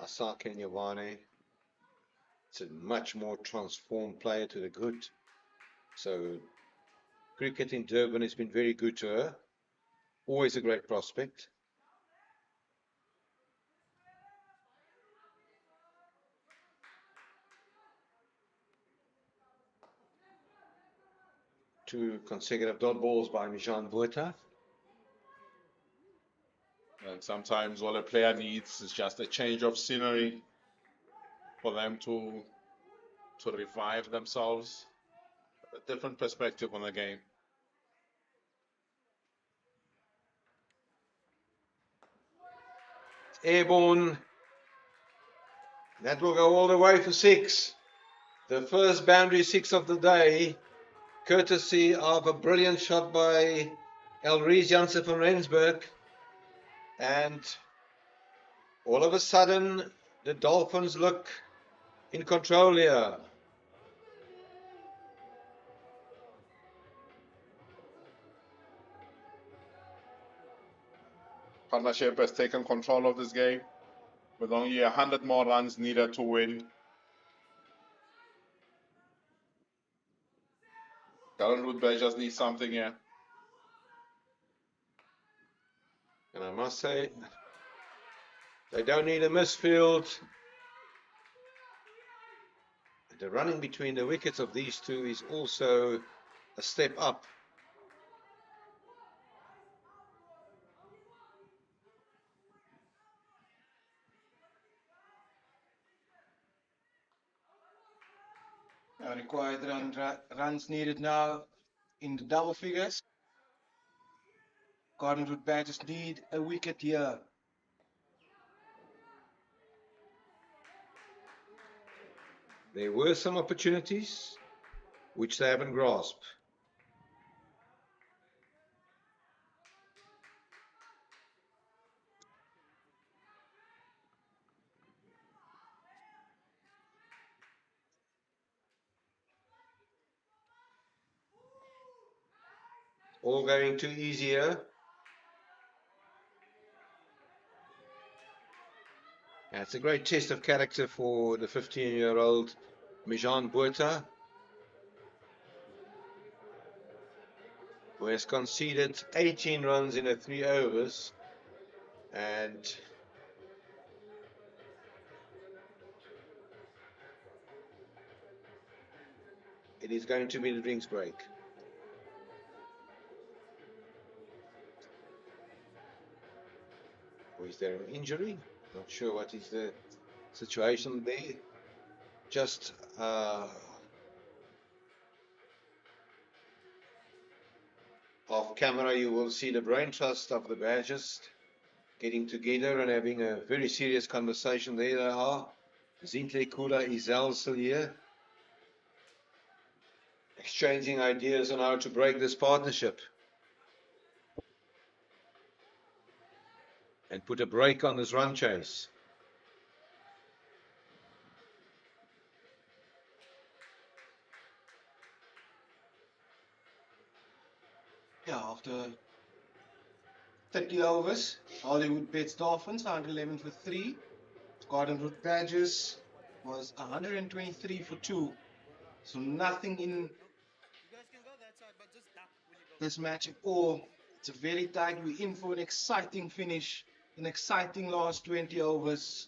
Asake Nyavane. It's a much more transformed player to the good. So cricket in Durban has been very good to her. Always a great prospect. Two consecutive dot balls by Mijan Botha. And sometimes all a player needs is just a change of scenery for them to revive themselves, a different perspective on the game. Airborne. That will go all the way for 6. The first boundary 6 of the day, courtesy of a brilliant shot by Elrise Janssen from Rensburg. And all of a sudden, the Dolphins look in control here. Partnership has taken control of this game with only 100 more runs needed to win. Hollywoodbets just need something here. And I must say, they don't need a misfield. The running between the wickets of these two is also a step up. Required runs needed now in the double figures. Hollywoodbets need a wicket here. There were some opportunities which they haven't grasped. All going too easy here. Yeah, it's a great test of character for the 15-year-old Mijan Botha, who has conceded 18 runs in 3 overs, and it is going to be the drinks break. Or is there an injury? Not sure what is the situation there. Just off camera, you will see the brain trust of the Badgers getting together and having a very serious conversation. There they are. Zintle Kula Izel still here, exchanging ideas on how to break this partnership and put a break on this run chase. Yeah, after 30 overs, Hollywoodbets Dolphins 111 for 3. Hollywoodbets was 123 for 2. So nothing in this match at all. It's a very tight. We're in for an exciting finish, an exciting last 20 overs.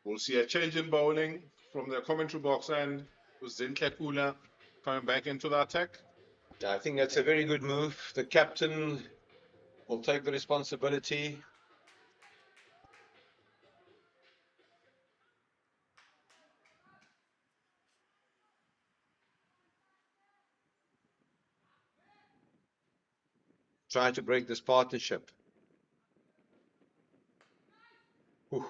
We'll see a change in bowling from the commentary box end with Zintle Kula coming back into the attack. I think that's a very good move. The captain will take the responsibility. Try to break this partnership. Ooh.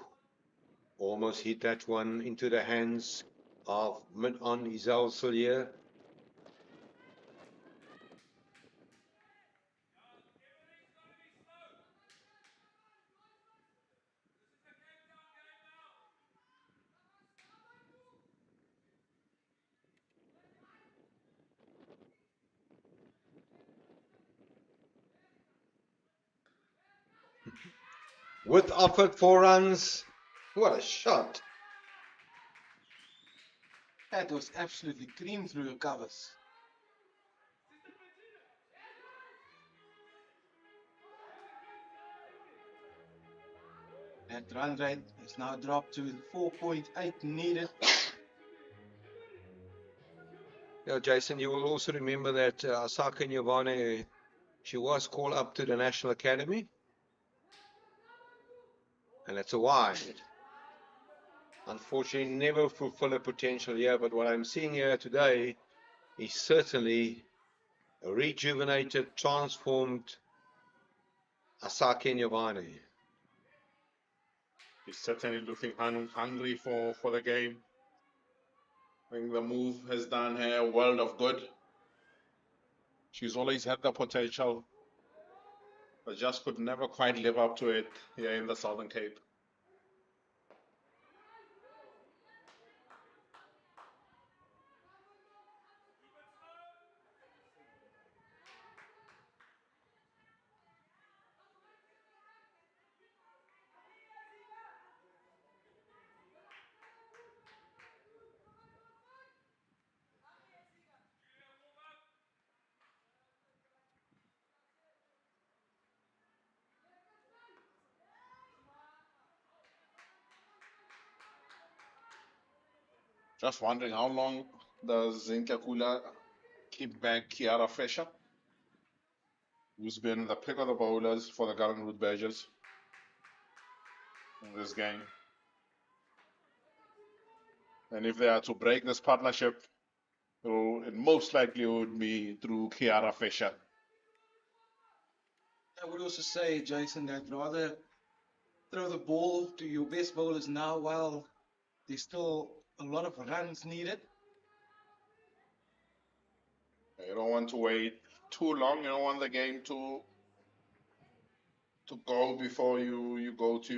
Almost hit that one into the hands of mid-on Isel Sillier. With offered 4 runs. What a shot. That was absolutely creamed through the covers. That run rate has now dropped to 4.8 needed. Yeah, Jason, you will also remember that Asaka Nyovane, she was called up to the National Academy. And that's a wide. Unfortunately, never fulfill her potential here, but what I'm seeing here today is certainly a rejuvenated, transformed Asake Nyovane. He's certainly looking hungry for the game. I think the move has done her a world of good. She's always had the potential, but just could never quite live up to it here in the Southern Cape. Just wondering how long does Zintlakula keep back Kiara Fisher, who's been the pick of the bowlers for the Garden Route Badgers in this game. And if they are to break this partnership, it most likely would be through Kiara Fisher. I would also say, Jason, that rather throw the ball to your best bowlers now while there's still a lot of runs needed. You don't want to wait too long. You don't want the game to go before you go to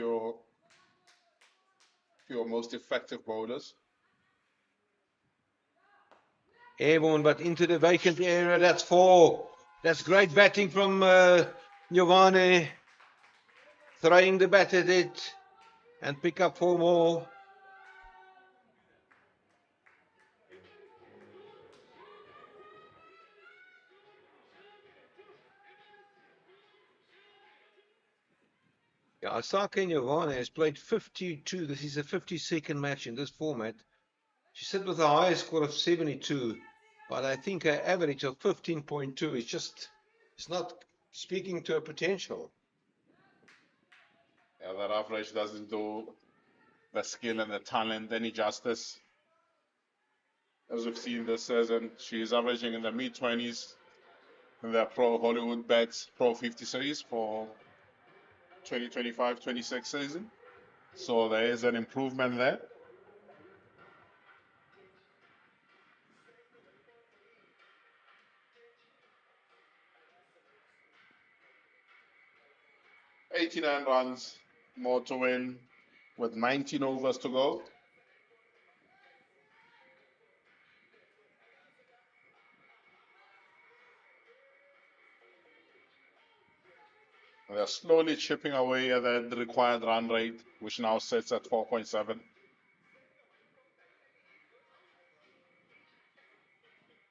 your most effective bowlers. Airborne, but into the vacant area. That's 4. That's great batting from Nyovane. Throwing the bat at it and pick up 4 more. Yeah, Asaka Nyovane has played 52. This is a 52nd match in this format. She sit with a highest score of 72, but I think her average of 15.2 is just, it's not speaking to her potential. Yeah, that average doesn't do the skill and the talent any justice. As we've seen this season, she's averaging in the mid-20s in the Hollywoodbets Pro50 series for 2025-26 season. So there is an improvement there. $89 runs more to win with 19 overs to go. They're slowly chipping away at the required run rate, which now sits at 4.7.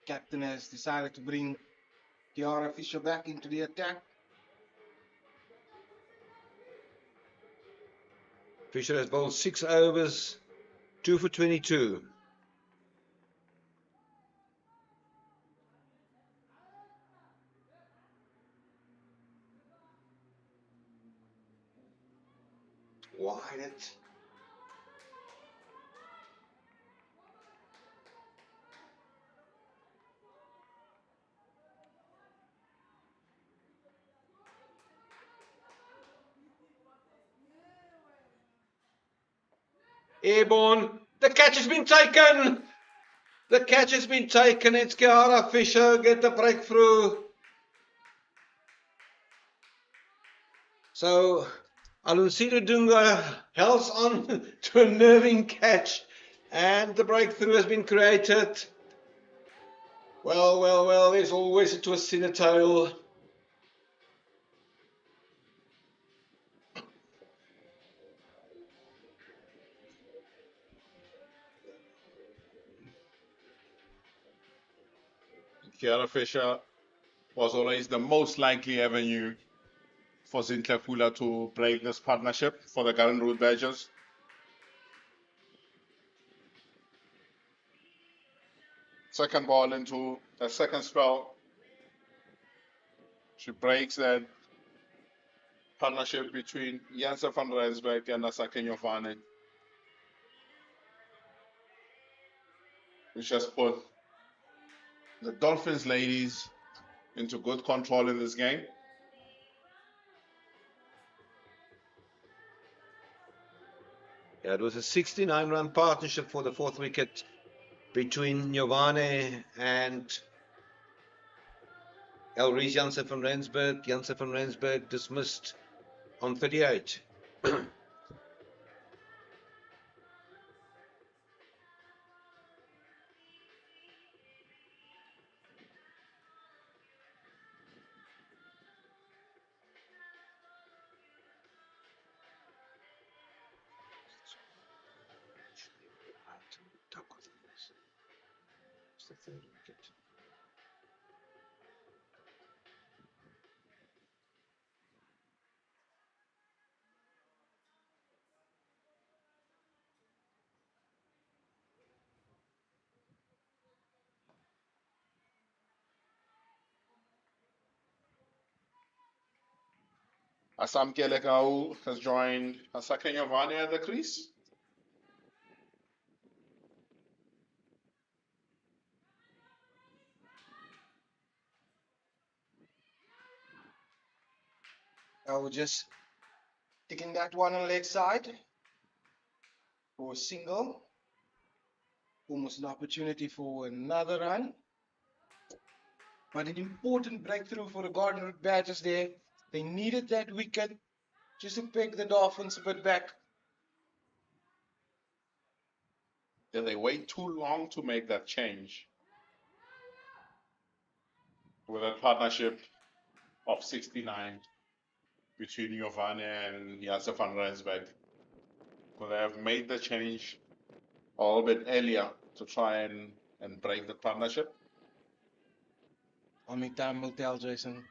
Captain has decided to bring Kiara Fisher back into the attack. Fisher has bowled 6 overs, 2 for 22. Wide it. Airborne. The catch has been taken. The catch has been taken. It's Kiara Fisher get the breakthrough. So Aluncido Dunga helps on to a nerving catch, and the breakthrough has been created. Well, there's always a twist in the tail. Kiara Fisher was always the most likely avenue for Zintlakula to break this partnership for the Garden Route Badgers. Second ball into the second spell. She breaks that partnership between Janse van Rensburg and Asakenyo Vane, which has put the Dolphins ladies into good control in this game. Yeah, it was a 69-run partnership for the fourth wicket between Jovane and Elrise Janse van Rensburg. Janse van Rensburg dismissed on 38. It's the third wicket. Asam Kelekau has joined Asakenyo Vane at the crease. I will just taking that one on leg side for a single. Almost an opportunity for another run. But an important breakthrough for the Garden Route Badgers there. They needed that wicket just to pick the Dolphins a bit back. Did they wait too long to make that change? With a partnership of 69 between Jovane and Janse van Rensburg. Could they have made the change a little bit earlier to try and break the partnership? Only time will tell, Jason.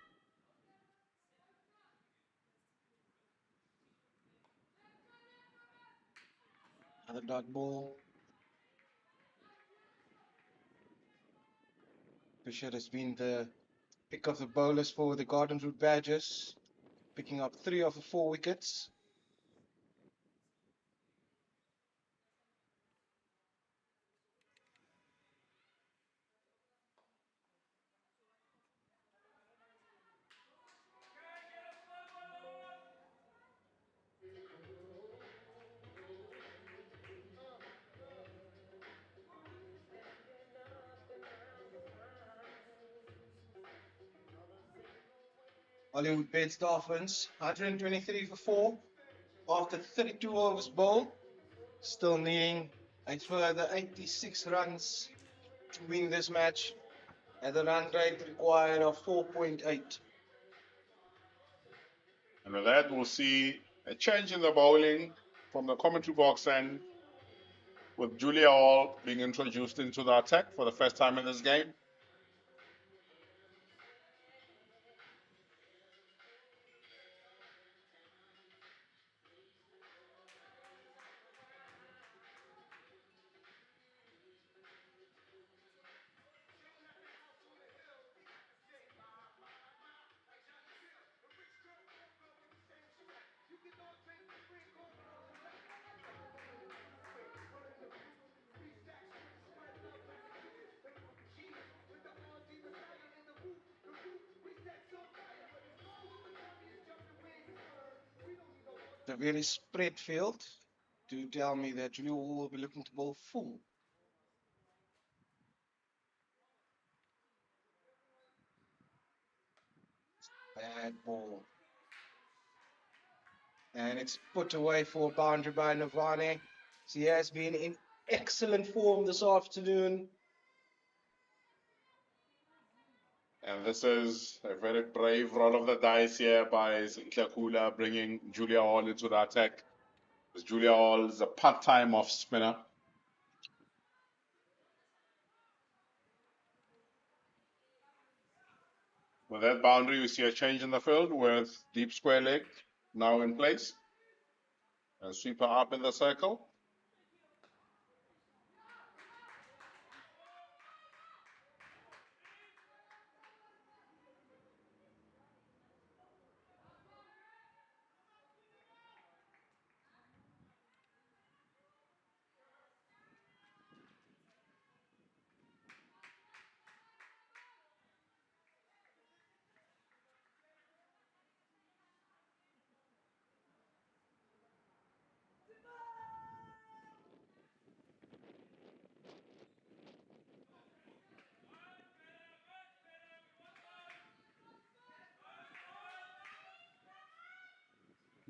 Another dot ball. Fisher has been the pick of the bowlers for the Garden Route Badgers, picking up 3 of the 4 wickets. Hollywoodbets Dolphins, 123 for 4 after 32 overs bowled. Still needing a further 86 runs to win this match at the run rate required of 4.8. And with that, we'll see a change in the bowling from the commentary box end, with Julia Hall being introduced into the attack for the first time in this game. The very spread field. do tell me that Julio will be looking to bowl full. Bad ball. And it's put away for a boundary by Navane. So he has been in excellent form this afternoon. And this is a very brave roll of the dice here by Kula, bringing Julia Hall into the attack. Because Julia Hall is a part-time off spinner. With that boundary, you see a change in the field with deep square leg now in place. And sweeper up in the circle.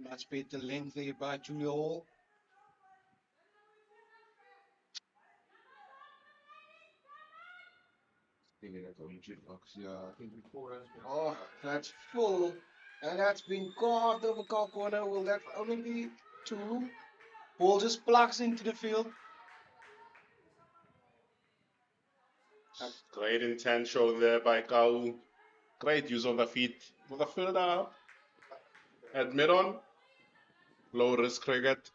Much better length there by Julio Hall. Oh, that's full. And that's been carved over car corner. Will that only be two? Ball just plugs into the field. Great intent shown there by Kau. Great use of the feet. With the fielder at mid-on. Low risk cricket.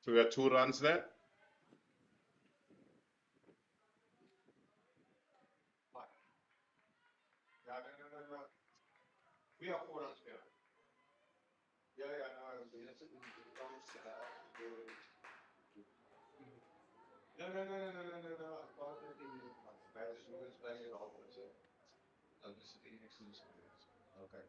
So we got 2 runs there. We are 4 runs behind. Yeah, no. Okay.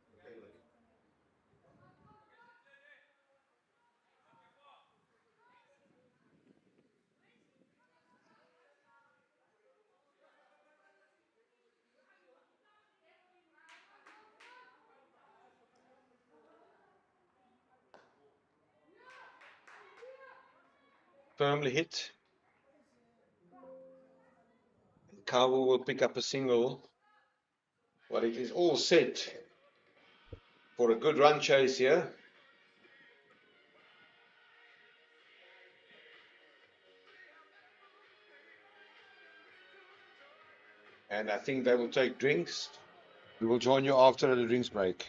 Firmly hit. Kawu will pick up a single. But it is all set for a good run chase here. And I think they will take drinks. We will join you after the drinks break.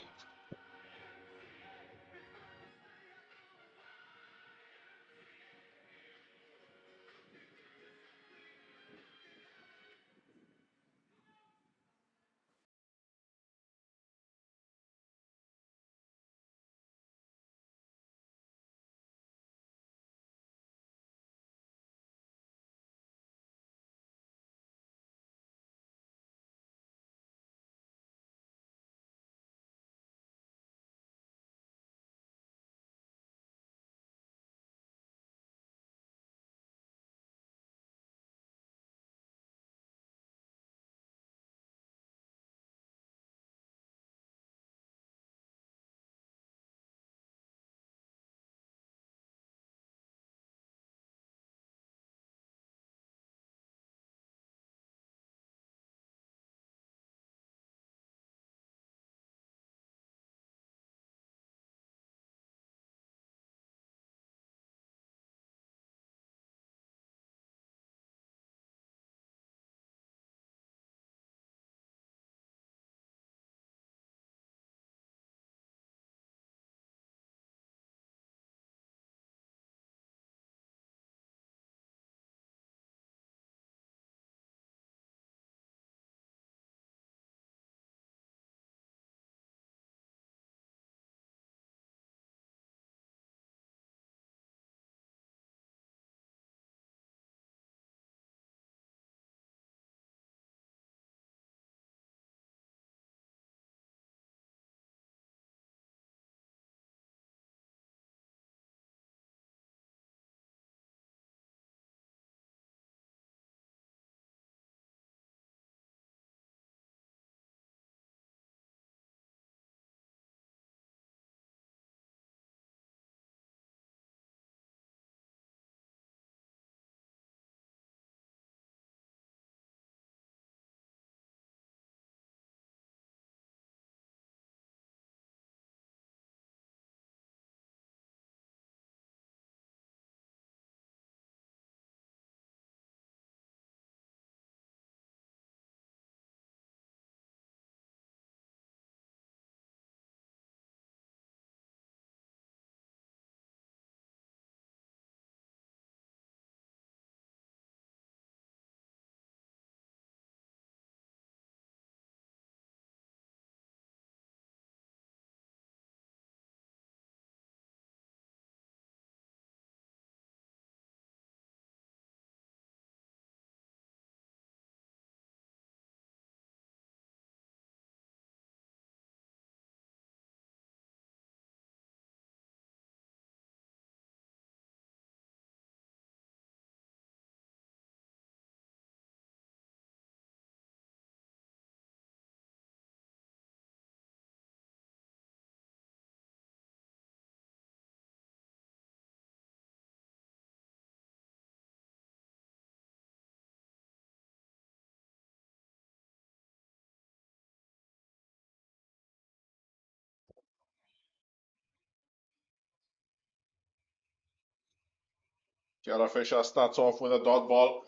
Kiara Fisher starts off with a dot ball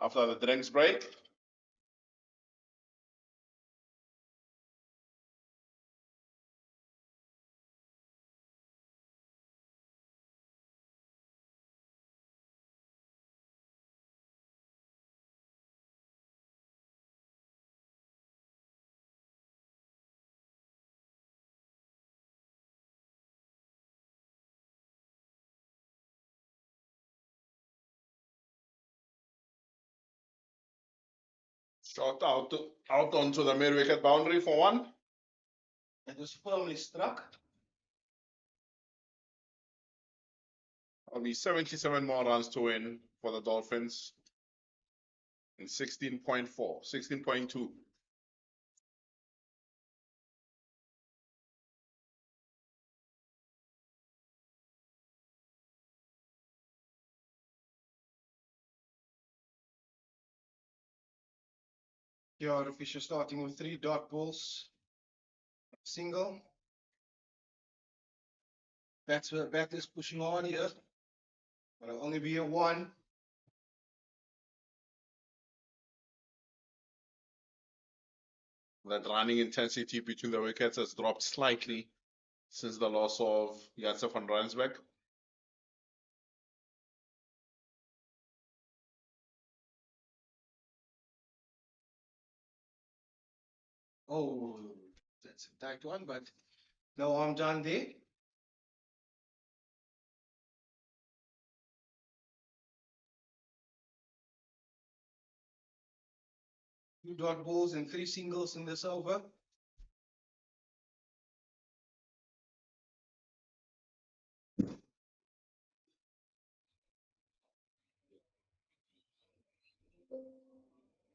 after the drinks break. Shot out onto the mid-wicket boundary for one. It was firmly struck. That'll be 77 more runs to win for the Dolphins in 16.4, 16.2. Kiara Fisher starting with 3 dot balls. Single. Batters pushing on here. But it'll only be a 1. That running intensity between the wickets has dropped slightly since the loss of Yatse van Rensburg. Oh, that's a tight one, but no harm done there. Two dot balls and 3 singles in this over.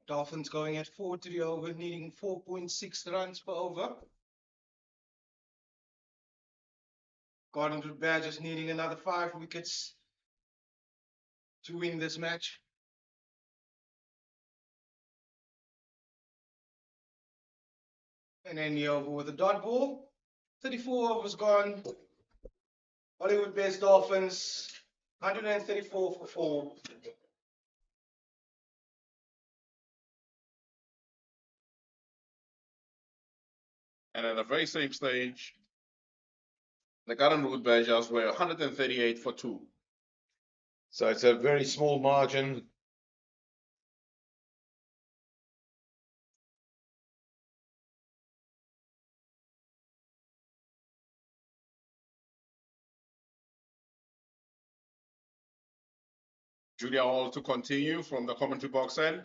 Dolphins going at 4-3 over, needing 4.6 runs per over. Gardens with Badgers needing another 5 wickets to win this match. And then the over with a dot ball. 34 overs gone. Hollywoodbets Dolphins, 134 for 4. And at the very same stage, the Garden Route Badgers were 138 for 2. So it's a very small margin. Julia Hall to continue from the commentary box end.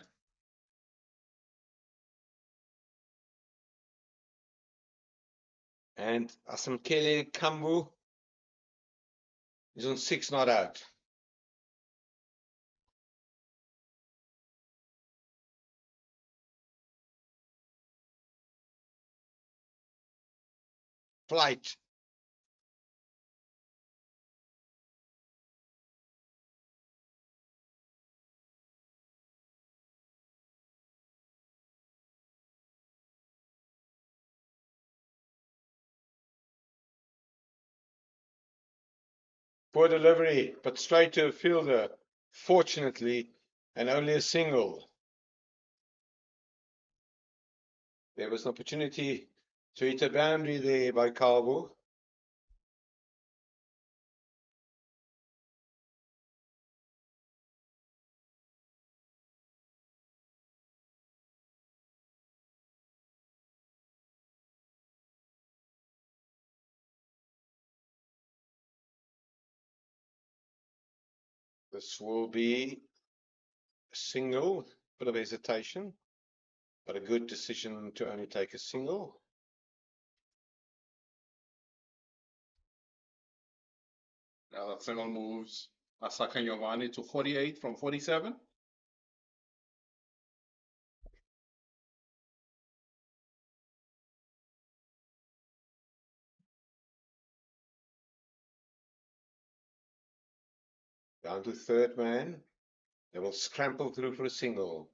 And Asamkele Kambu is on 6 not out. Flight. Poor delivery, but straight to a fielder, fortunately, and only a single. There was an opportunity to hit a boundary there by Kalbu. This will be a single, bit of hesitation, but a good decision to only take a single. Now that single moves Asaka Giovanni to 48 from 47. Down to third man. They will scramble through for a single.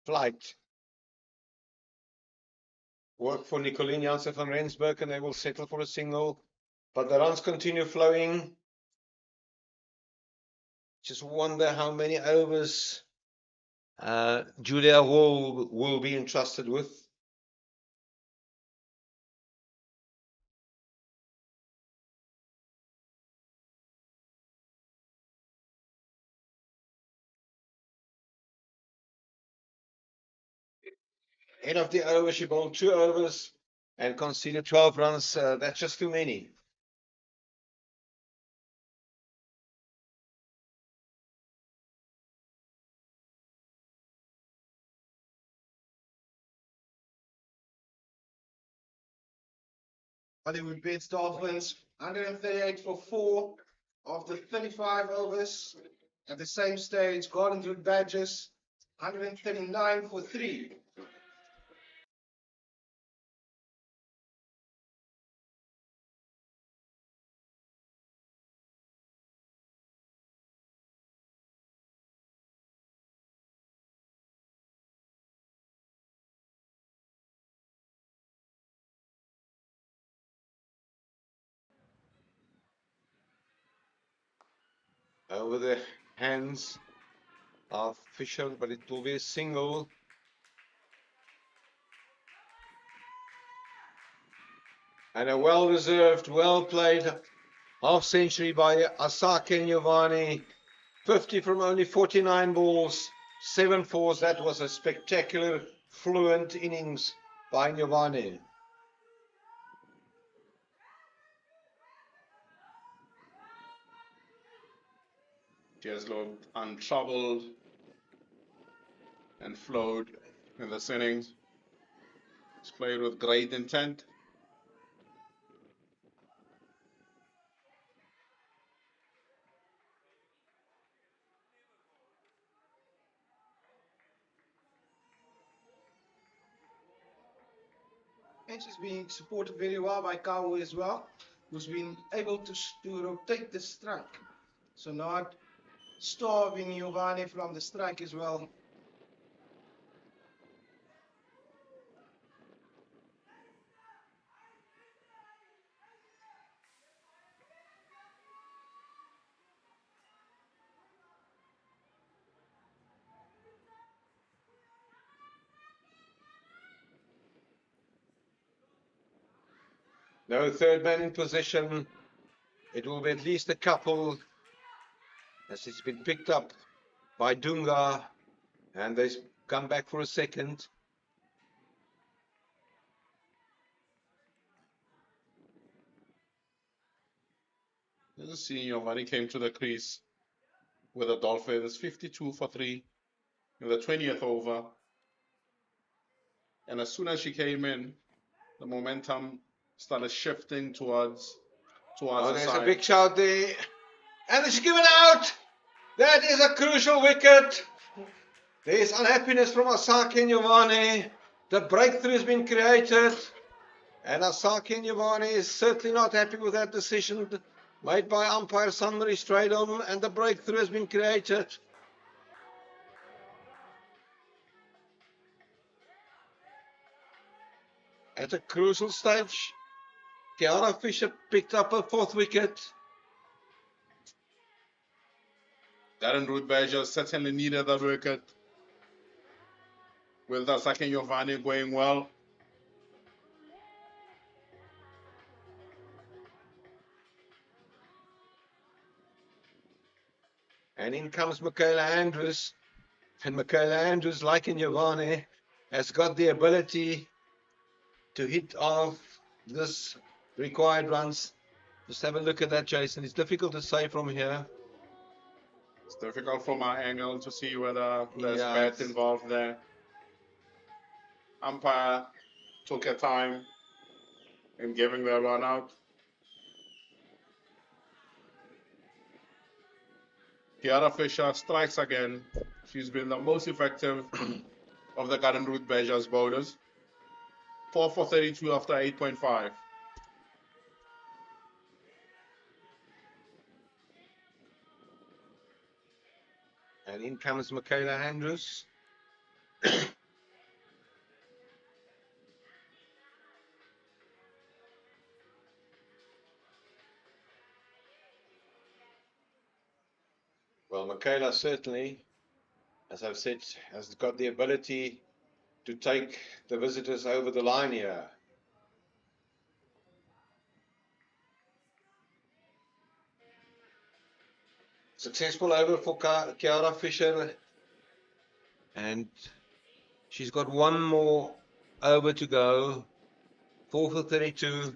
flight. Work for Nicolien Janssen van Rensburg, and they will settle for a single. But the runs continue flowing. Just wonder how many overs Julia will be entrusted with. End of the over, she bowled 2 overs and conceded 12 runs. That's just too many. Hollywoodbets Dolphins, 138 for 4 after 35 overs. At the same stage, Gordonswood Badgers, 139 for 3. Over the hands of Fisher, but it will be a single. And a well-deserved, well-played half-century by Asake Nyovane. 50 from only 49 balls, 7 fours. That was a spectacular, fluent innings by Nyovane. She has looked untroubled and flowed in this innings. She's played with great intent. And she's being supported very well by Kawu as well, who's been able to rotate the strike. So not starving Giovanni from the strike as well. No third man in position. It will be at least a couple, as it's been picked up by Dunga, and they come back for a second. You see, Giovanni came to the crease with the Dolphins, 52 for 3 in the 20th over. And as soon as she came in, the momentum started shifting towards Oh, the there's a side. big shout there. And it's given out. That is a crucial wicket. There's unhappiness from Asake Nyovane. The breakthrough has been created. And Asake Nyovane is certainly not happy with that decision made by umpire Sundari Stradom. And the breakthrough has been created. At a crucial stage, Kiara Fisher picked up a 4th wicket. Darren Root Badger certainly needed that wicket. With Asake Giovanni going well. And in comes Michaela Andrews. And Michaela Andrews, like in Giovanni, has got the ability to hit off this required runs. Just have a look at that, Jason. It's difficult to say from here. It's difficult from our angle to see whether there's Yeah, bat involved there. Umpire took her time in giving the run out. Kiara Fisher strikes again. She's been the most effective of the Garden Route Badgers bowlers. 4 for 32 after 8.5. And in comes Michaela Andrews. Well, Michaela certainly, as I've said, has got the ability to take the visitors over the line here. Successful over for Kiara Fisher, and she's got one more over to go. 4 for 32.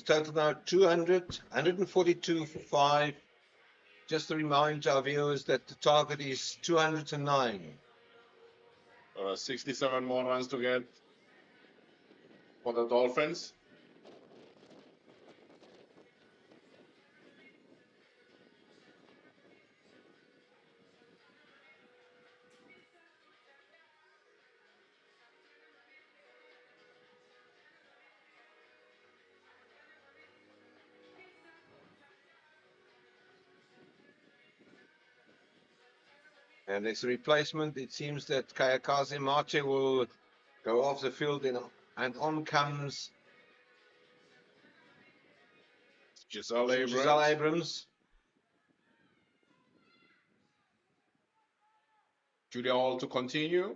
Total now 200, 142 for 5. Just to remind our viewers that the target is 209. 67 more runs to get for the Dolphins. And as a replacement, it seems that Kayakaze Mate will go off the field, and on comes Giselle Abrams. Giselle Abrams. Julia Hall to continue.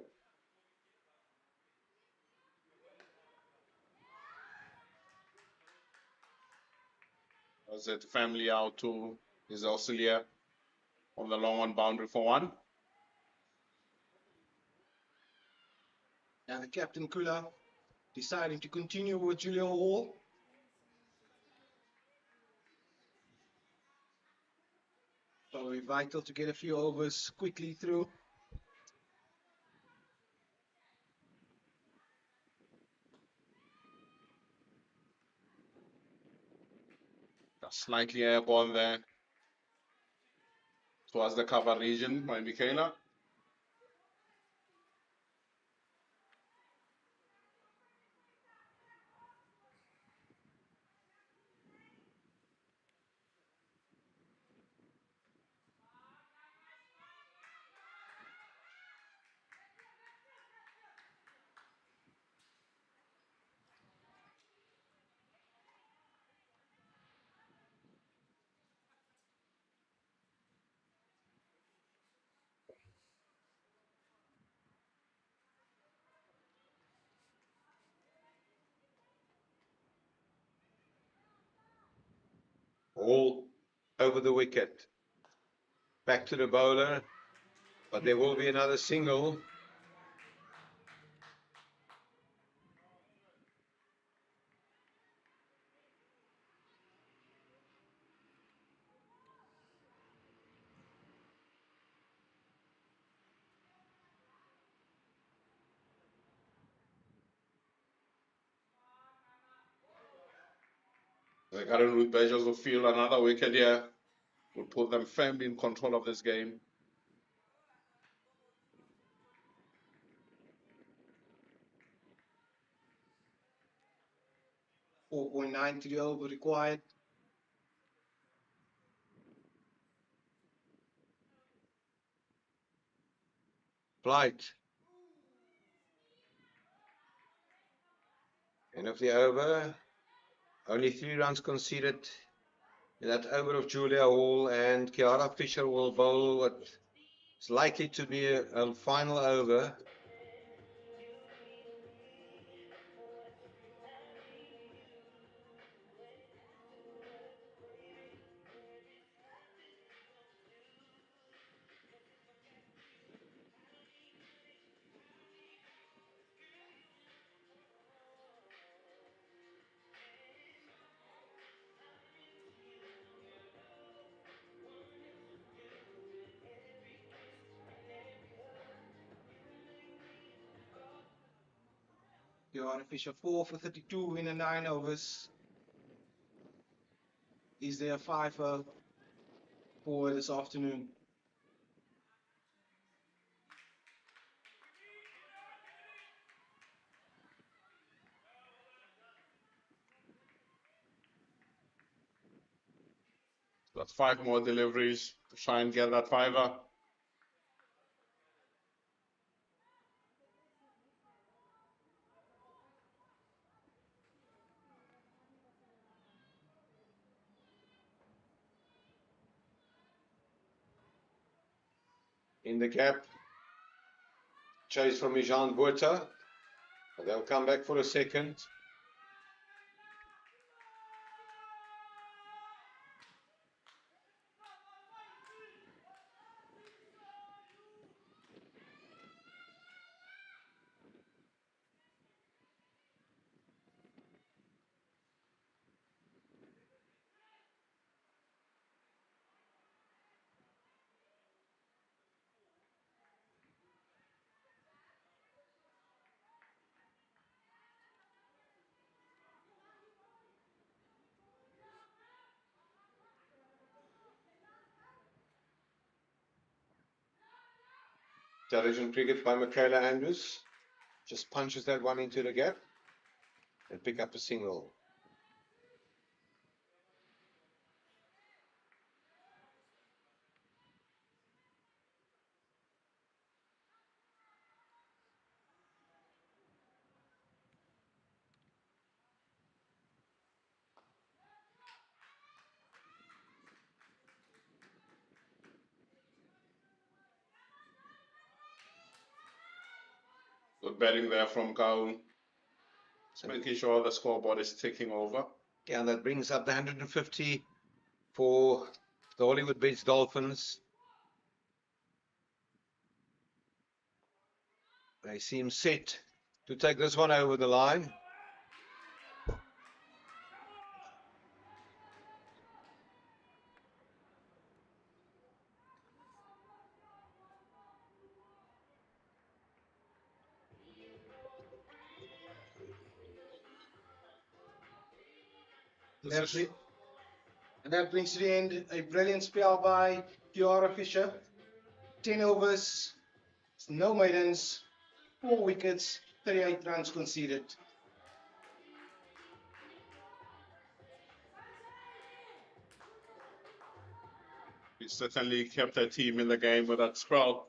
As it family out to his auxiliary on the long on boundary for 1. And the captain Kula deciding to continue with Julia Hall. Probably vital to get a few overs quickly through. Slightly airborne there towards the cover region by Michaela. All over the wicket. Back to the bowler, but there will be another single. The current Ruth Badgers will feel another wicket here. Will put them firmly in control of this game. 4.9 to the over required. Flight. End of the over. Only 3 runs conceded in that over of Julia Hall, and Kiara Fisher will bowl what is likely to be a final over. The artificial 4 for 32 in the 9 overs. Is there a 5 for this afternoon? Got 5 more deliveries to try and get that fiver. In the gap, chase from Jean Botha. They'll come back for a second. Intelligent cricket by Michaela Andrews. Just punches that one into the gap and pick up a single. Good batting there from Kau. Just making sure the scoreboard is ticking over. Yeah, and that brings up the 150 for the Hollywoodbets Dolphins. They seem set to take this one over the line. And that brings to the end a brilliant spell by Kiara Fisher. 10 overs, no maidens, 4 wickets, 38 runs conceded. He certainly kept their team in the game with that spell.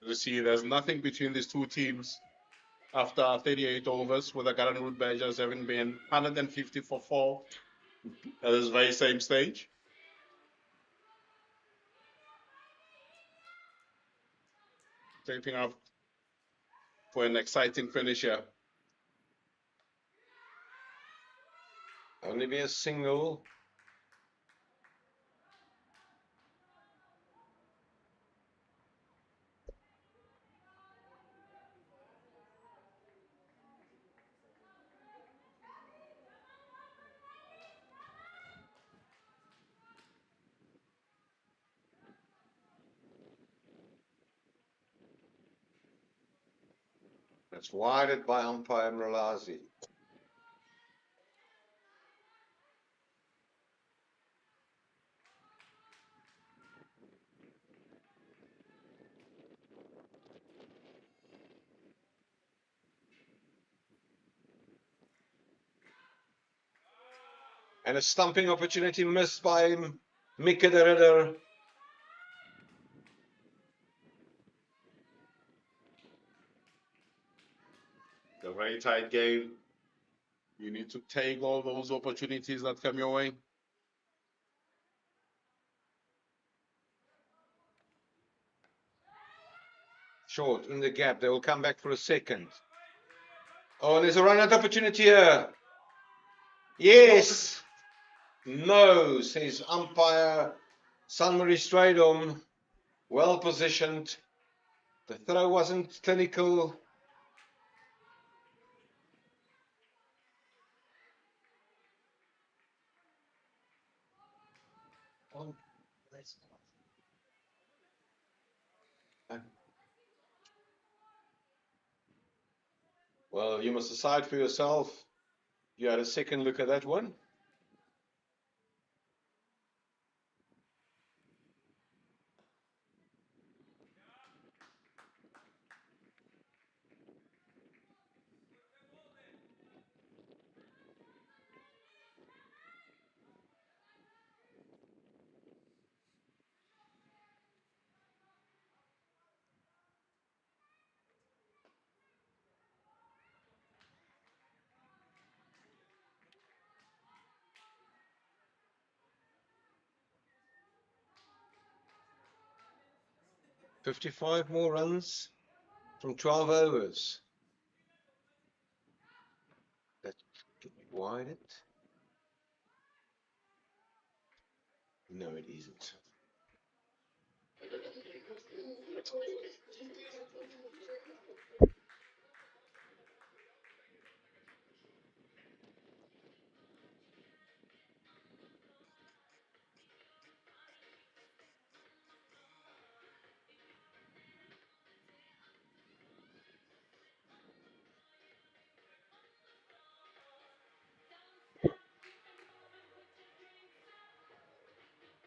You see, there's nothing between these two teams after 38 overs, with the Garden Route Badgers having been 150 for 4 at this very same stage. Shaping up for an exciting finish here. Only be a single. That's wided by umpire Mralazi. And a stumping opportunity missed by Mika de Ridder. A very tight game. You need to take all those opportunities that come your way. Short in the gap. They will come back for a second. Oh, there's a run-out opportunity here. Yes. No, says umpire Sanmarie Strydom. Well positioned. The throw wasn't clinical. Oh, Well, you must decide for yourself. You had a second look at that one. 55 more runs from 12 overs. That could be widened. No, it isn't.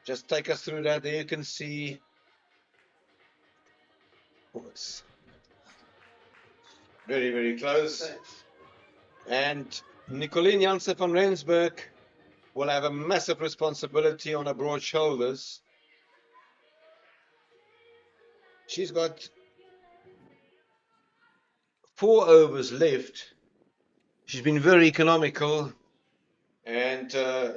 Just take us through that. There you can see it's very, very close. And Nicolien Jansen van Rensburg will have a massive responsibility on her broad shoulders. She's got 4 overs left. She's been very economical, and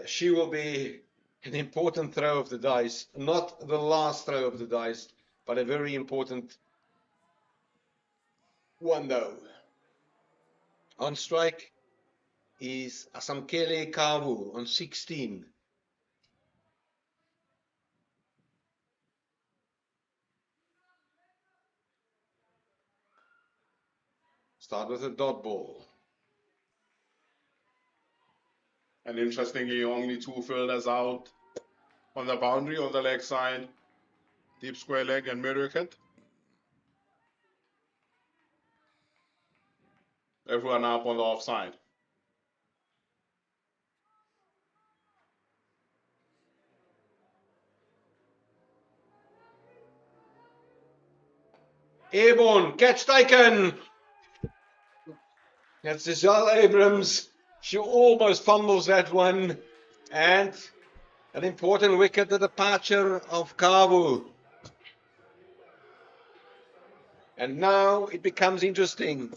she will be an important throw of the dice. Not the last throw of the dice, but a very important one though. On strike is Asamkele Kawu on 16. Start with a dot ball. And interestingly, only 2 fielders out on the boundary on the leg side. Deep square leg and mid wicket. Everyone up on the offside. Airborne, catch taken. That's Giselle Abrams. She almost fumbles that one. And an important wicket, the departure of Kawu. And now it becomes interesting.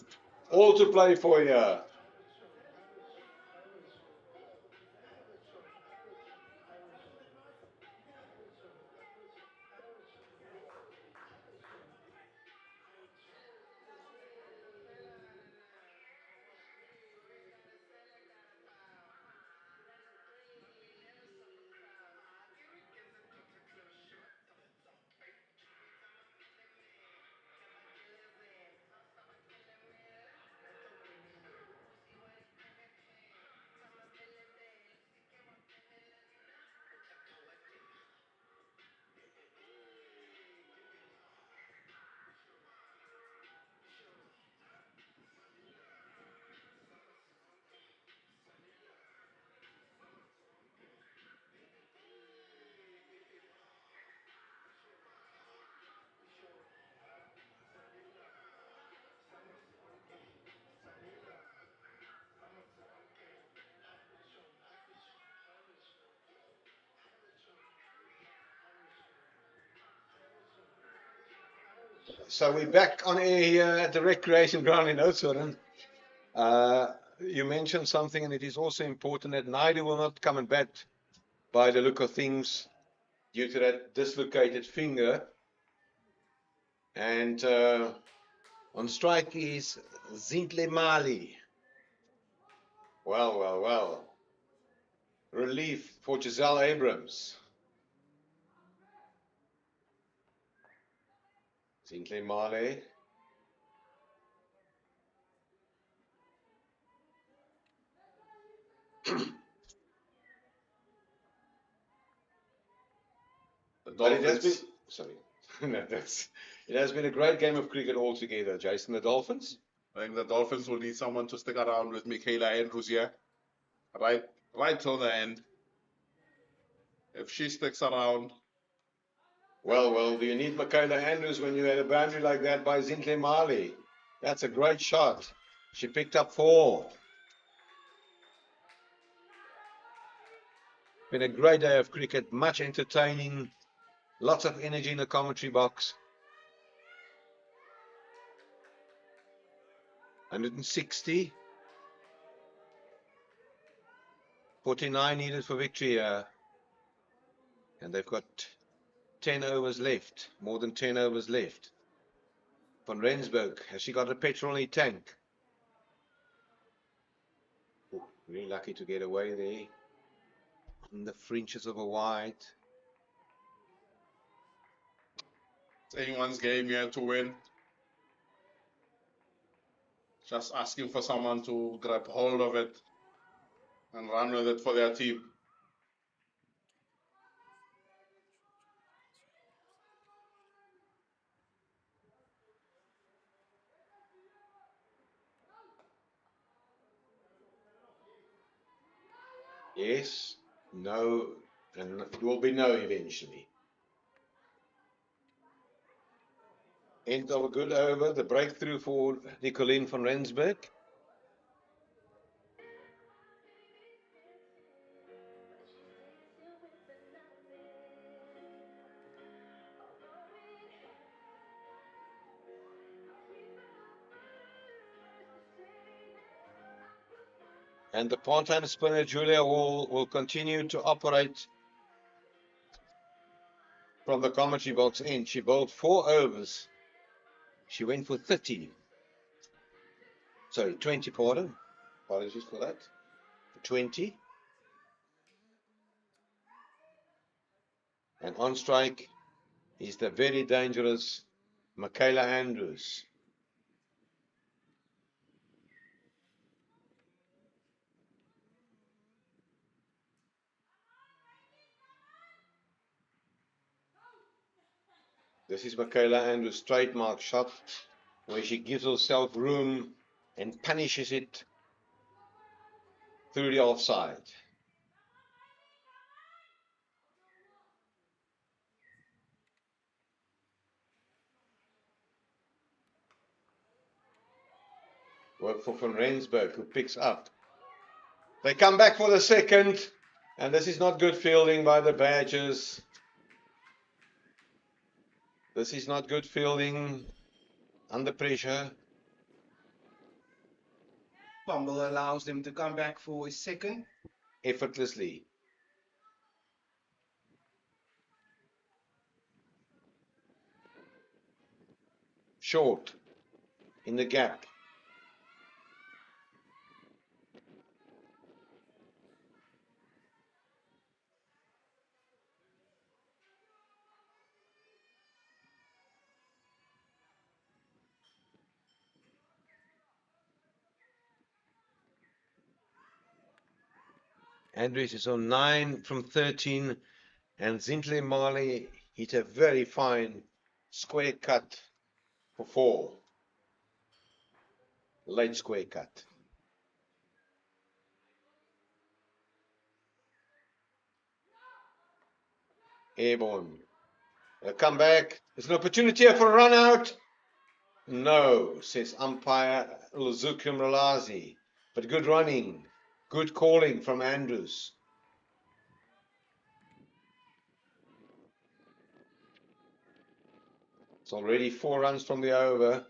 All to play for here. So we're back on air here at the recreation ground in Oudtshoorn. You mentioned something, and it is also important that Naidu will not come and bat by the look of things due to that dislocated finger. And on strike is Zintle Mali. Well. Relief for Giselle Abrams. Zintle Mali. But it has been, sorry, no, it has been a great game of cricket altogether, Jason. The Dolphins? I think the Dolphins will need someone to stick around with Michaela Andrews here. Right till the end. If she sticks around. Well, do you need Michaela Andrews when you had a boundary like that by Zintle Mali? That's a great shot. She picked up 4. Been a great day of cricket, much entertaining, lots of energy in the commentary box. 160. 49 needed for victory here. And they've got 10 overs left, more than 10 overs left. Van Rensburg, has she got a petrol in tank? Ooh, really lucky to get away there. In the fringes of a wide. It's anyone's game here to win. Just asking for someone to grab hold of it and run with it for their team. Yes, no, and it will be no eventually. End of a good over, the breakthrough for Nicolien van Rensburg. And the part-time spinner Julia Hall will continue to operate from the commentary box end. She bowled 4 overs. She went for 30. Sorry, 20, pardon. Apologies for that. 20. And on strike is the very dangerous Michaela Andrews. This is Michaela Andrews' trademark shot, where she gives herself room and punishes it through the offside. Work for Van Rensburg, who picks up. They come back for the second, and this is not good fielding by the Badgers. This is not good fielding under pressure. Fumble allows them to come back for a second. Effortlessly. Short in the gap. Andrews is on 9 from 13, and Zintle Marley hit a very fine square cut for 4. Late square cut. Airborne. A comeback. There's an opportunity here for a run out. No, says umpire Luzuki Mralazi. But good running. Good calling from Andrews. It's already 4 runs from the over.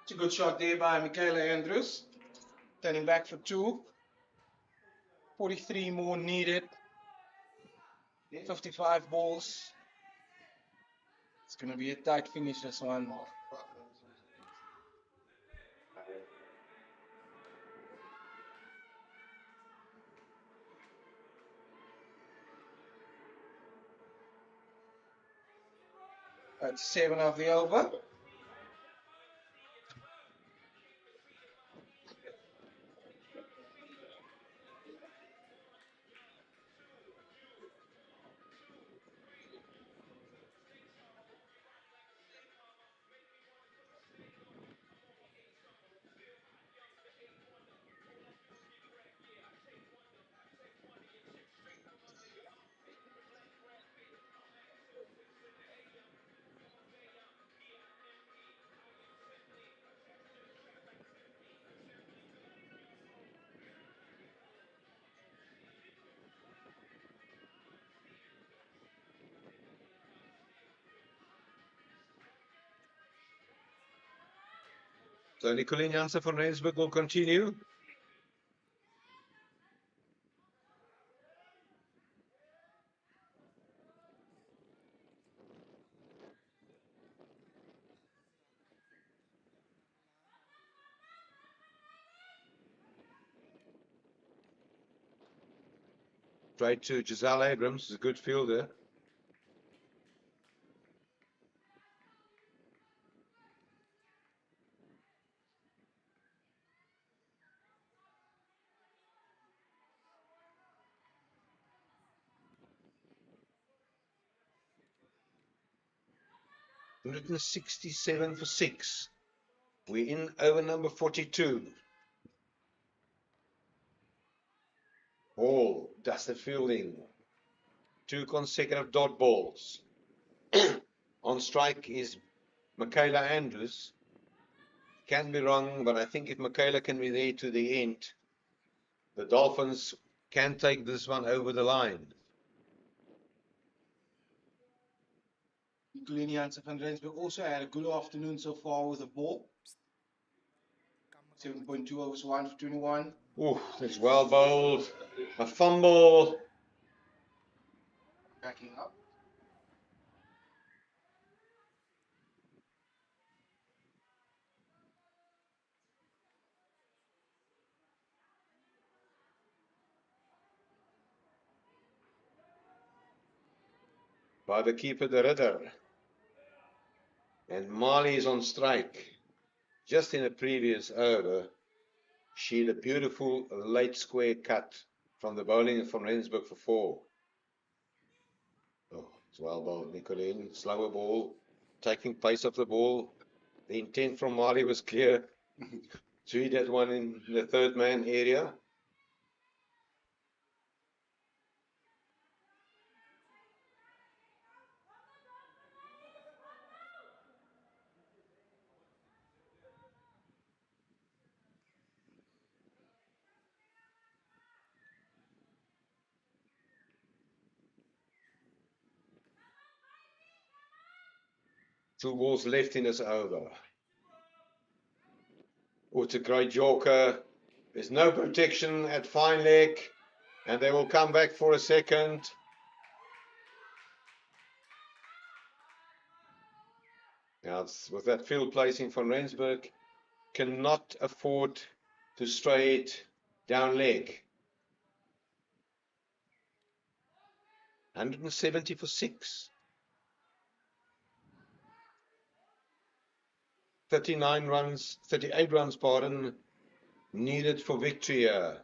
It's a good shot there by Michaela Andrews. Turning back for 2. 43 more needed. 55 balls. It's going to be a tight finish, this one. That's 7 of the over. So Nicolien Jansen van Rensburg will continue. Straight to Giselle Abrams, a good fielder. $167 for 6. We're in over number 42. Hall does the fielding. 2 consecutive dot balls. On strike is Michaela Andrews. Can be wrong, but I think if Michaela can be there to the end, the Dolphins can take this one over the line. Nicolien Jansen van Rensburg also had a good afternoon so far with the ball. 7.2 overs, 1 for 21. Ooh, that's well bowled. A fumble. Backing up. By the keeper, the Ridder. And Marley is on strike. Just in a previous over, she had a beautiful late square cut from the bowling from Rensburg for 4. Oh, it's well bowled, Nicolien. Slower ball, taking pace of the ball. The intent from Marley was clear. To hit that one in the third man area. Two balls left in this over. Oh, it's a great Yorker. There's no protection at fine leg. And they will come back for a second. Now, with that field placing from Rensburg, cannot afford to stray it down leg. 170 for 6. 38 runs, pardon, needed for victory here.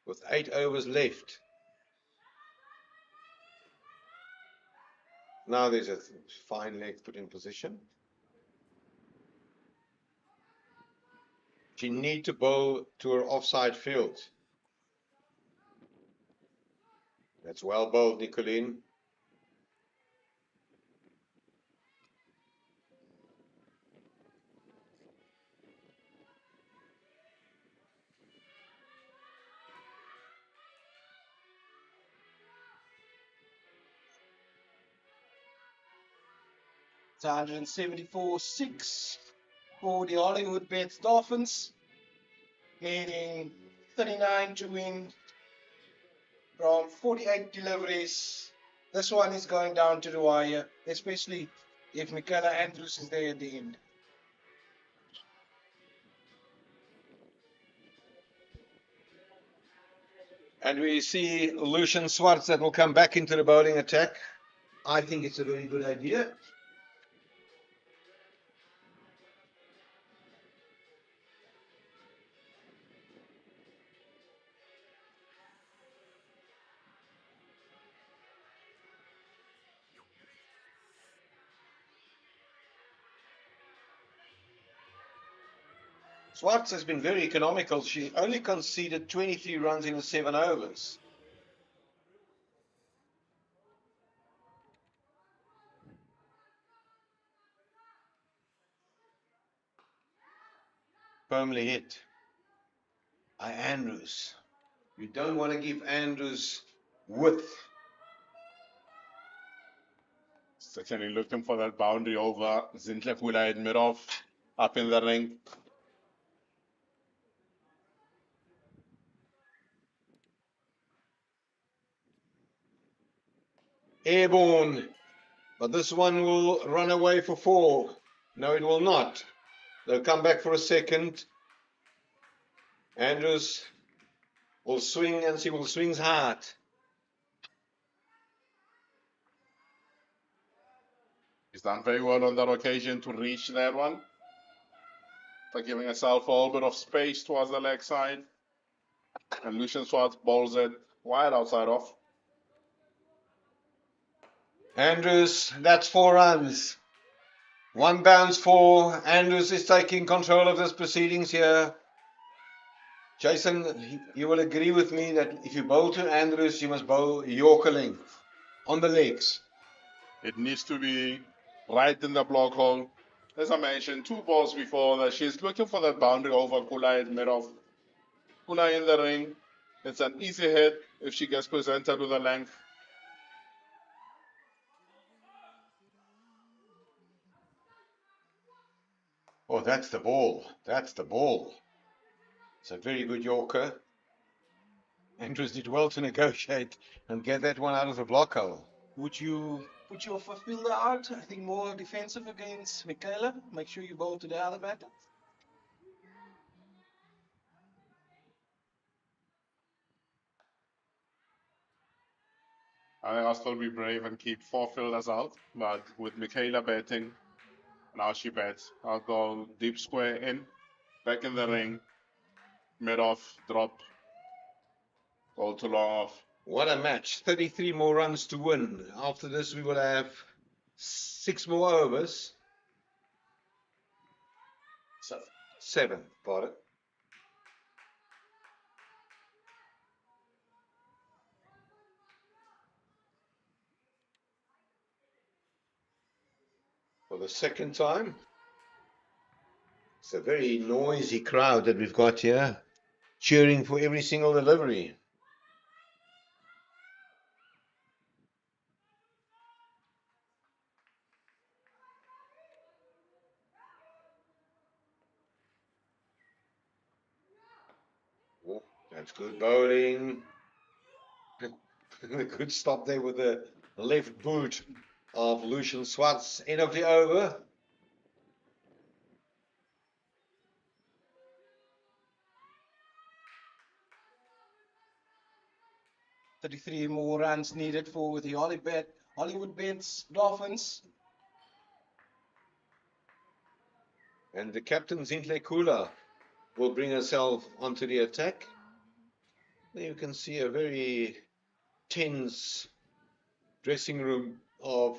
With 8 overs left. Now there's a fine leg put in position. She needs to bowl to her offside field. That's well bowled, Nicolien. It's 174-6 for the Hollywoodbets Dolphins. Heading 39 to win from 48 deliveries. This one is going down to the wire, especially if Michaela Andrews is there at the end. And we see Lucian Swartz that will come back into the bowling attack. I think it's a very good idea. Swartz has been very economical. She only conceded 23 runs in the 7 overs. Firmly hit by Andrews. You don't want to give Andrews width. Certainly looking for that boundary over Zintle Kula in mid-off, up in the ring. Airborne. But this one will run away for 4. No, it will not. They'll come back for a second. Andrews will swing and she will swing hard. He's done very well on that occasion to reach that one. By giving herself a little bit of space towards the leg side. And Lucian Swartz bowls it wide outside off. Andrews, that's 4 runs. 1 bounce for Andrews is taking control of this proceedings here. Jason, you will agree with me that if you bowl to Andrews, you must bowl Yorker length on the legs. It needs to be right in the block hole. As I mentioned, 2 balls before that, she's looking for that boundary over Kula in mid-off. Kula in the ring. It's an easy hit if she gets presented with a length. Oh, that's the ball. That's the ball. It's a very good Yorker. Andrews did well to negotiate and get that one out of the block hole. Would you put your fifth fielder out? I think more defensive against Michaela. Make sure you bowl to the other batter. I think I'll still be brave and keep 4 fielders out. But with Michaela batting, now she bats. I'll go deep square in, back in the ring, mid-off, drop, go to long off. What a match. 33 more runs to win. After this, we will have 6 more overs. 7, pardon. For the second time. It's a very noisy crowd that we've got here, cheering for every single delivery. Oh, that's good bowling. A good stop there with the left boot of Lucian Swartz. End of the over. Thirty-three more runs needed for the Hollywoodbets Dolphins. And the captain, Zintle Kula, will bring herself onto the attack. There you can see a very tense dressing room of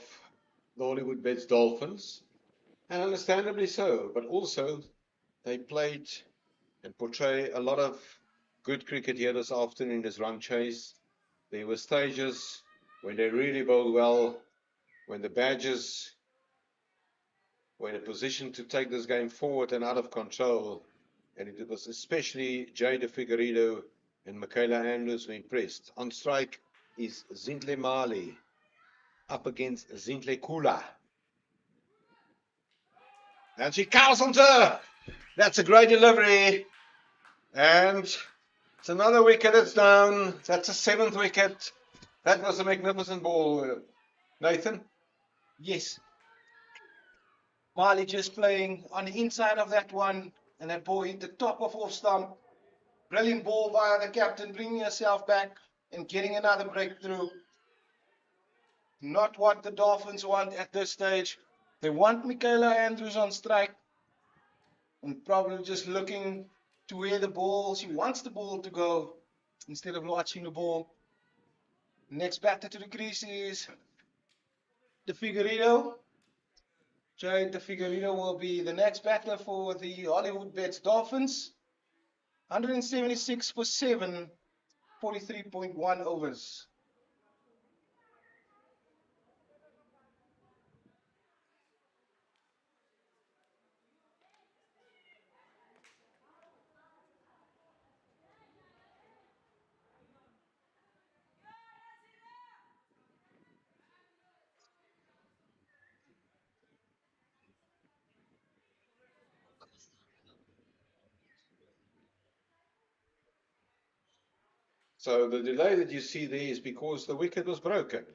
the Hollywoodbets Dolphins. And understandably so, but also they played and portray a lot of good cricket here this afternoon in this run chase. There were stages when they really bowled well, when the Badgers were in a position to take this game forward and out of control. And it was especially Jada Figueiredo and Michaela Andrews were impressed. On strike is Zintle Mali up against Zintle Kula. And she cows onto her. That's a great delivery. And it's another wicket that's down. That's a 7th wicket. That was a magnificent ball, Nathan. Yes. Marley just playing on the inside of that one, and that ball hit the top of off stump. Brilliant ball by the captain, bringing herself back and getting another breakthrough. Not what the Dolphins want at this stage. They want Michaela Andrews on strike, and probably just looking to where the ball, she wants the ball to go instead of watching the ball. Next batter to the crease is the Figueiredo. Jade the Figueiredo will be the next batter for the Hollywoodbets Dolphins. 176 for 7, 43.1 overs. So the delay that you see there is because the wicket was broken.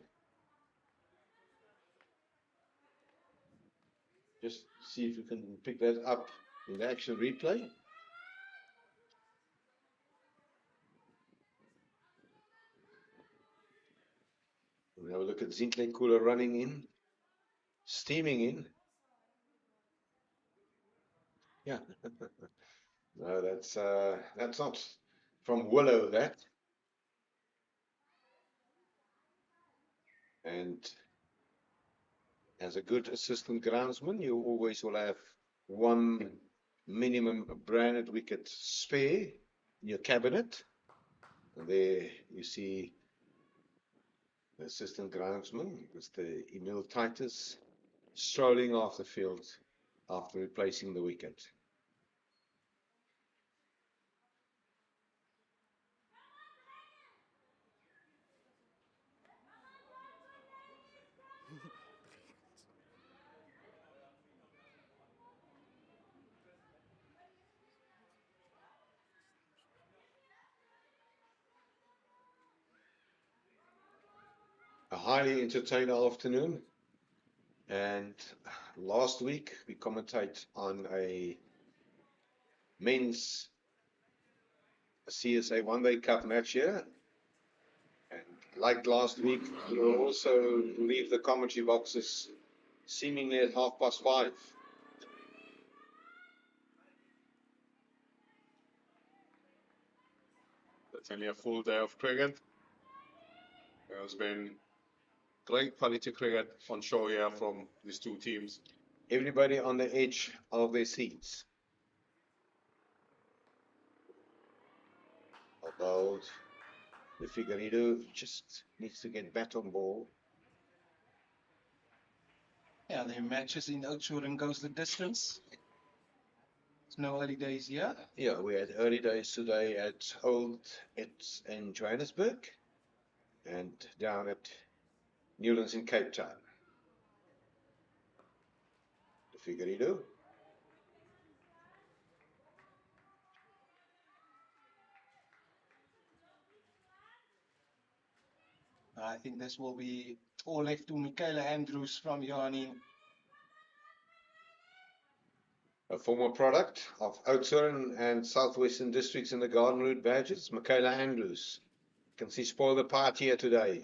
Just see if you can pick that up in the action replay. We'll have a look at Zintle Kula running in, steaming in. Yeah. No, that's not from Willow, that. And as a good assistant groundsman, you always will have one minimum branded wicket spare in your cabinet. And there you see the assistant groundsman, Mr. Emil Titus, strolling off the field after replacing the wicket. A highly entertaining afternoon. And last week we commentate on a men's CSA one-day cup match here. And like last week, we will also leave the commentary boxes seemingly at 5:30. It's only a full day of cricket. There has been great quality cricket on show here from these two teams. Everybody on the edge of their seats. Although the Figueiredo just needs to get bat on ball. Yeah, the matches in Oudtshoorn goes the distance. It's no early days here. Yeah, we had early days today at Oudtshoorn in Johannesburg and down at Newlands in Cape Town. The Figueiredo. I think this will be all left to Michaela Andrews from Yarning. A former product of Oudtshoorn and Southwestern Districts in the Garden Route badges, Michaela Andrews. You can see spoil the party here today.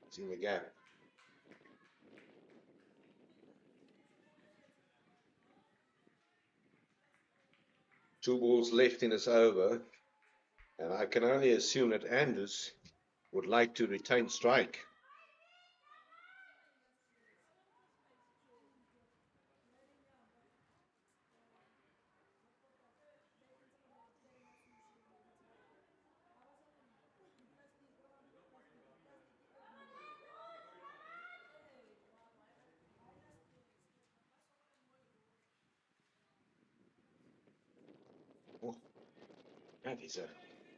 It's in the gap. Two balls left in this over, and I can only assume that Andrews would like to retain strike. Oh, that is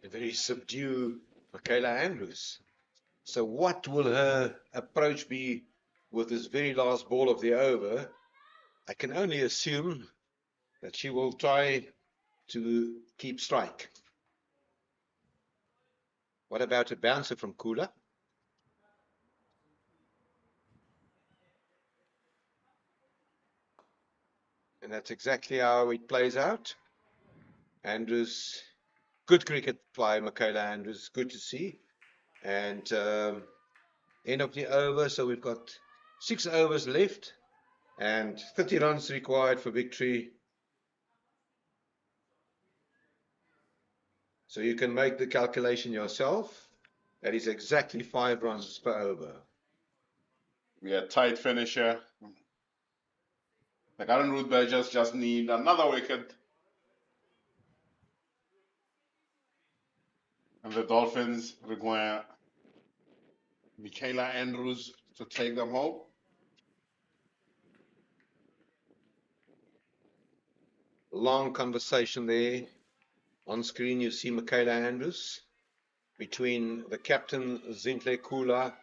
a very subdued Michaela Andrews. So what will her approach be with this very last ball of the over? I can only assume that she will try to keep strike. What about a bouncer from Kula? And that's exactly how it plays out. Andrews, good cricket by Michaela Andrews, good to see. And end of the over, so we've got 6 overs left and 30 runs required for victory. So you can make the calculation yourself. That is exactly 5 runs per over. We had tight finish here. The Garden Route Badgers just need another wicket. And the Dolphins require Michaela Andrews to take them home. Long conversation there. On screen you see Michaela Andrews between the captain Zintle Kula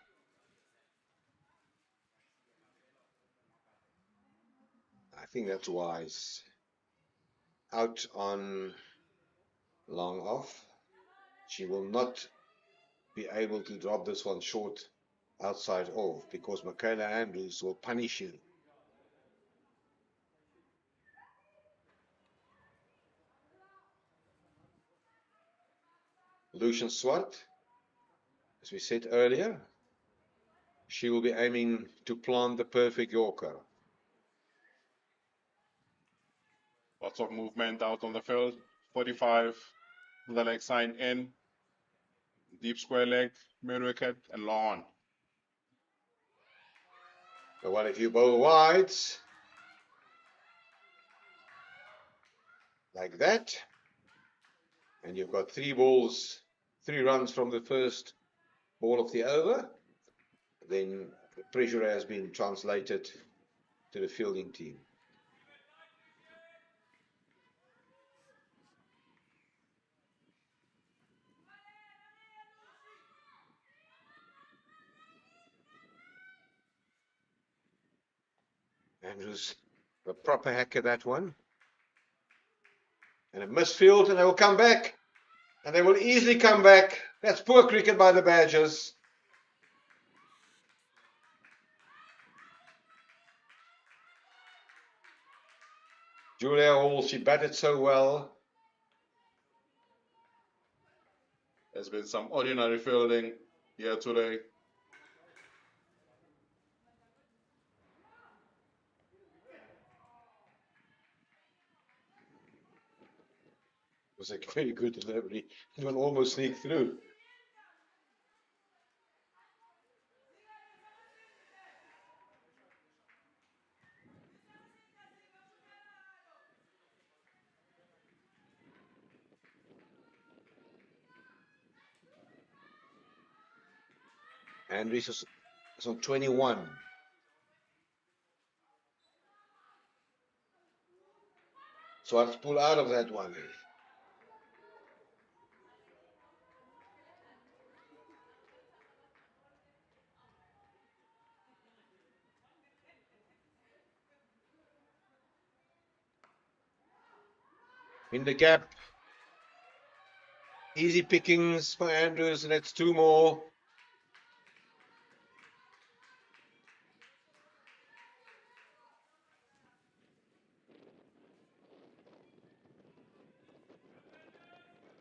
I think that's wise. Out on long off. she will not be able to drop this one short outside off because Michaela Andrews will punish you. Lucian Swart, as we said earlier, she will be aiming to plant the perfect Yorker. Lots of movement out on the field. 45, the leg sign in. Deep square leg, mid wicket, and long. But what if you bowl wides like that, and you've got 3 balls, 3 runs from the first ball of the over, then the pressure has been translated to the fielding team. Andrews, a proper hack at that one. And a misfield, and they will come back. And they will easily come back. That's poor cricket by the Badgers. Julia Hall, she batted so well. There's been some ordinary fielding here today. It was a very good delivery. It one almost sneaked through. Andrews is on 21. So I have to pull out of that one. In the gap. Easy pickings for Andrews, and that's 2 more.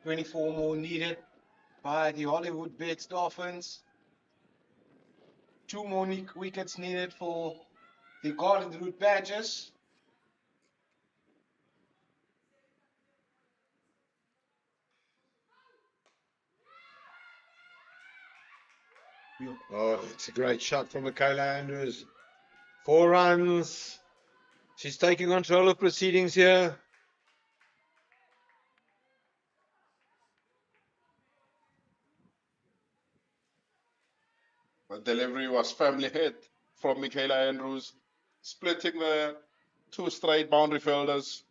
$24 more needed by the Hollywoodbets Dolphins. 2 more wickets needed for the Garden Route Badgers. Oh, it's a great shot from Michaela Andrews. 4 runs. She's taking control of proceedings here. The delivery was firmly hit from Michaela Andrews, splitting the 2 straight boundary fielders,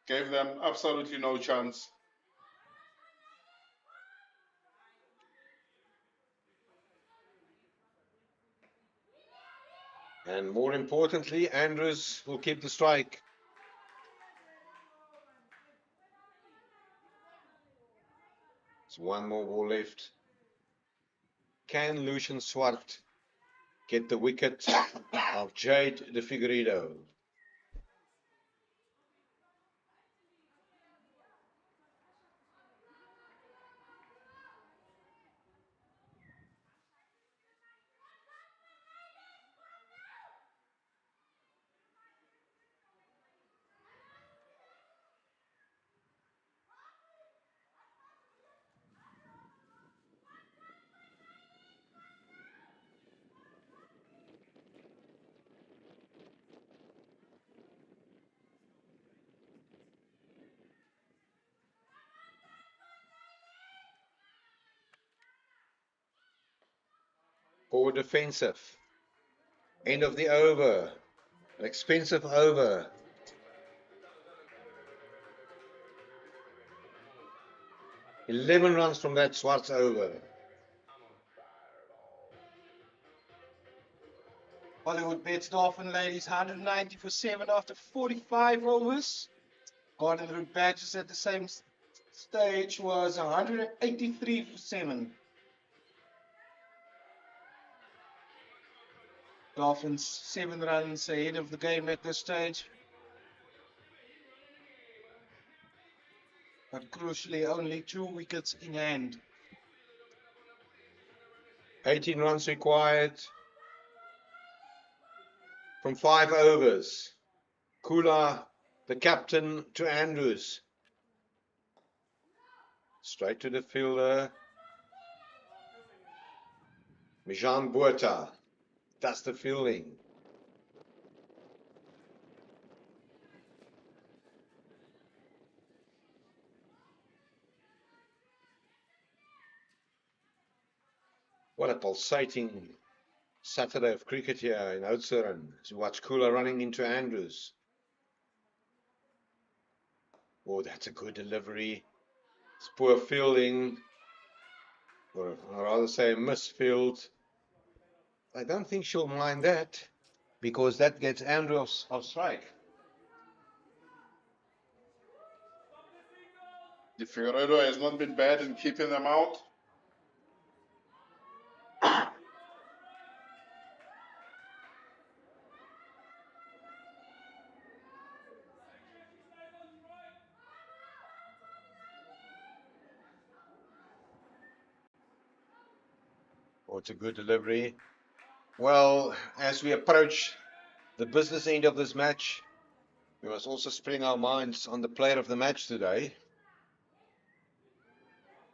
gave them absolutely no chance. And more importantly, Andrews will keep the strike. There's 1 more ball left. Can Lucian Swart get the wicket of Jade de Figueiredo? Forward defensive. End of the over. An expensive over. 11 runs from that Swart's over. Hollywoodbets Dolphin ladies 190 for 7 after 45 overs. Garden Route Badgers at the same stage was 183 for 7. Dolphins 7 runs ahead of the game at this stage. But crucially, only 2 wickets in hand. 18 runs required from 5 overs. Kula, the captain, to Andrews. Straight to the fielder. Mijan Botha does the fielding. What a pulsating Saturday of cricket here in Oudtshoorn as you watch Kula running into Andrews. Oh, that's a good delivery. It's poor fielding, or I'd rather say misfield. I don't think she'll mind that because that gets Andrews off strike. The Figueredo has not been bad in keeping them out. Oh, it's a good delivery. Well, as we approach the business end of this match, we must also spring our minds on the player of the match today.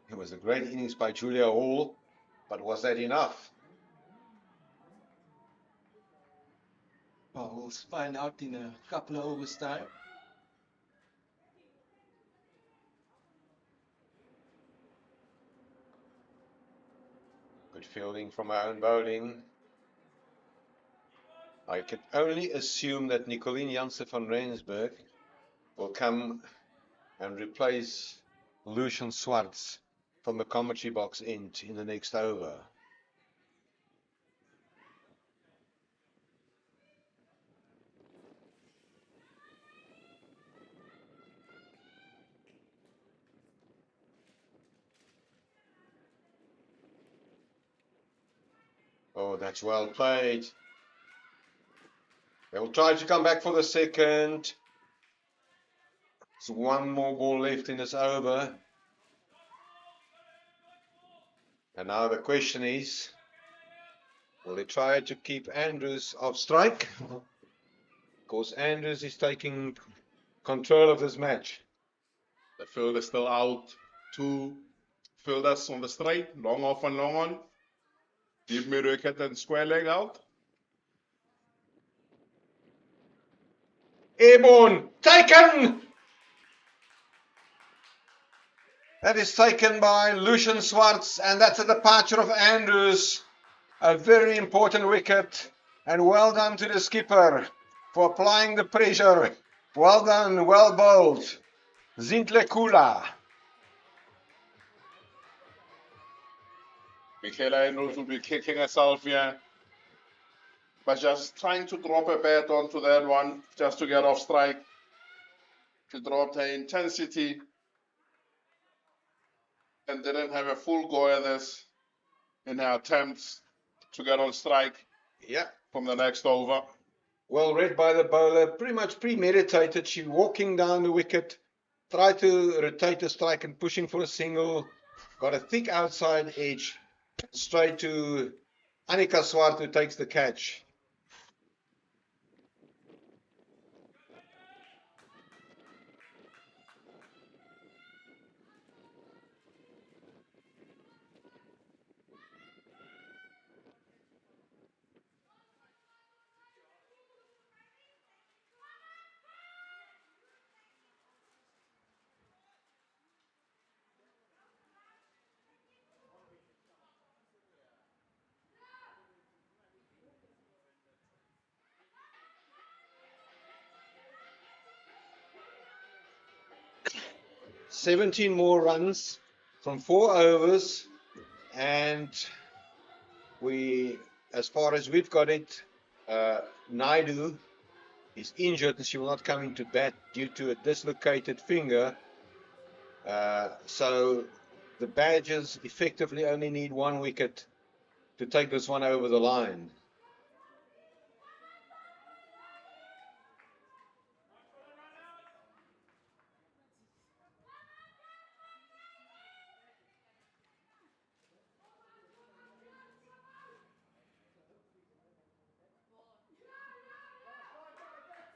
It was a great innings by Julia Hall, but was that enough? Well, we'll find out in a couple of overs time. Good fielding from our own bowling. I can only assume that Nicolien Jansen van Rensburg will come and replace Lucian Swartz from the commentary box end in the next over. Oh, that's well played. They will try to come back for the second. There's one more ball left in this over. And now the question is, will they try to keep Andrews off strike? Because Andrews is taking control of this match. The field is still out. 2 fielders on the straight, long off and long on. Deep mid wicket and square leg out. Airborne, taken! That is taken by Lucian Swartz, and that's a departure of Andrews. A very important wicket, and well done to the skipper for applying the pressure. Well done, well bowled. Zintle Kula. Michaela Andrews will be kicking herself here. But just trying to drop a bat onto that one just to get off strike. She dropped her intensity and didn't have a full go at this in her attempts to get on strike Yeah, from the next over. well read by the bowler, pretty much premeditated. She walking down the wicket, tried to rotate the strike and pushing for a single. Got a thick outside edge, straight to Annika Swart, who takes the catch. "17 more runs from 4 overs, and we, as far as we've got it, Naidu is injured and she will not come into bat due to a dislocated finger. So the Badgers effectively only need 1 wicket to take this one over the line.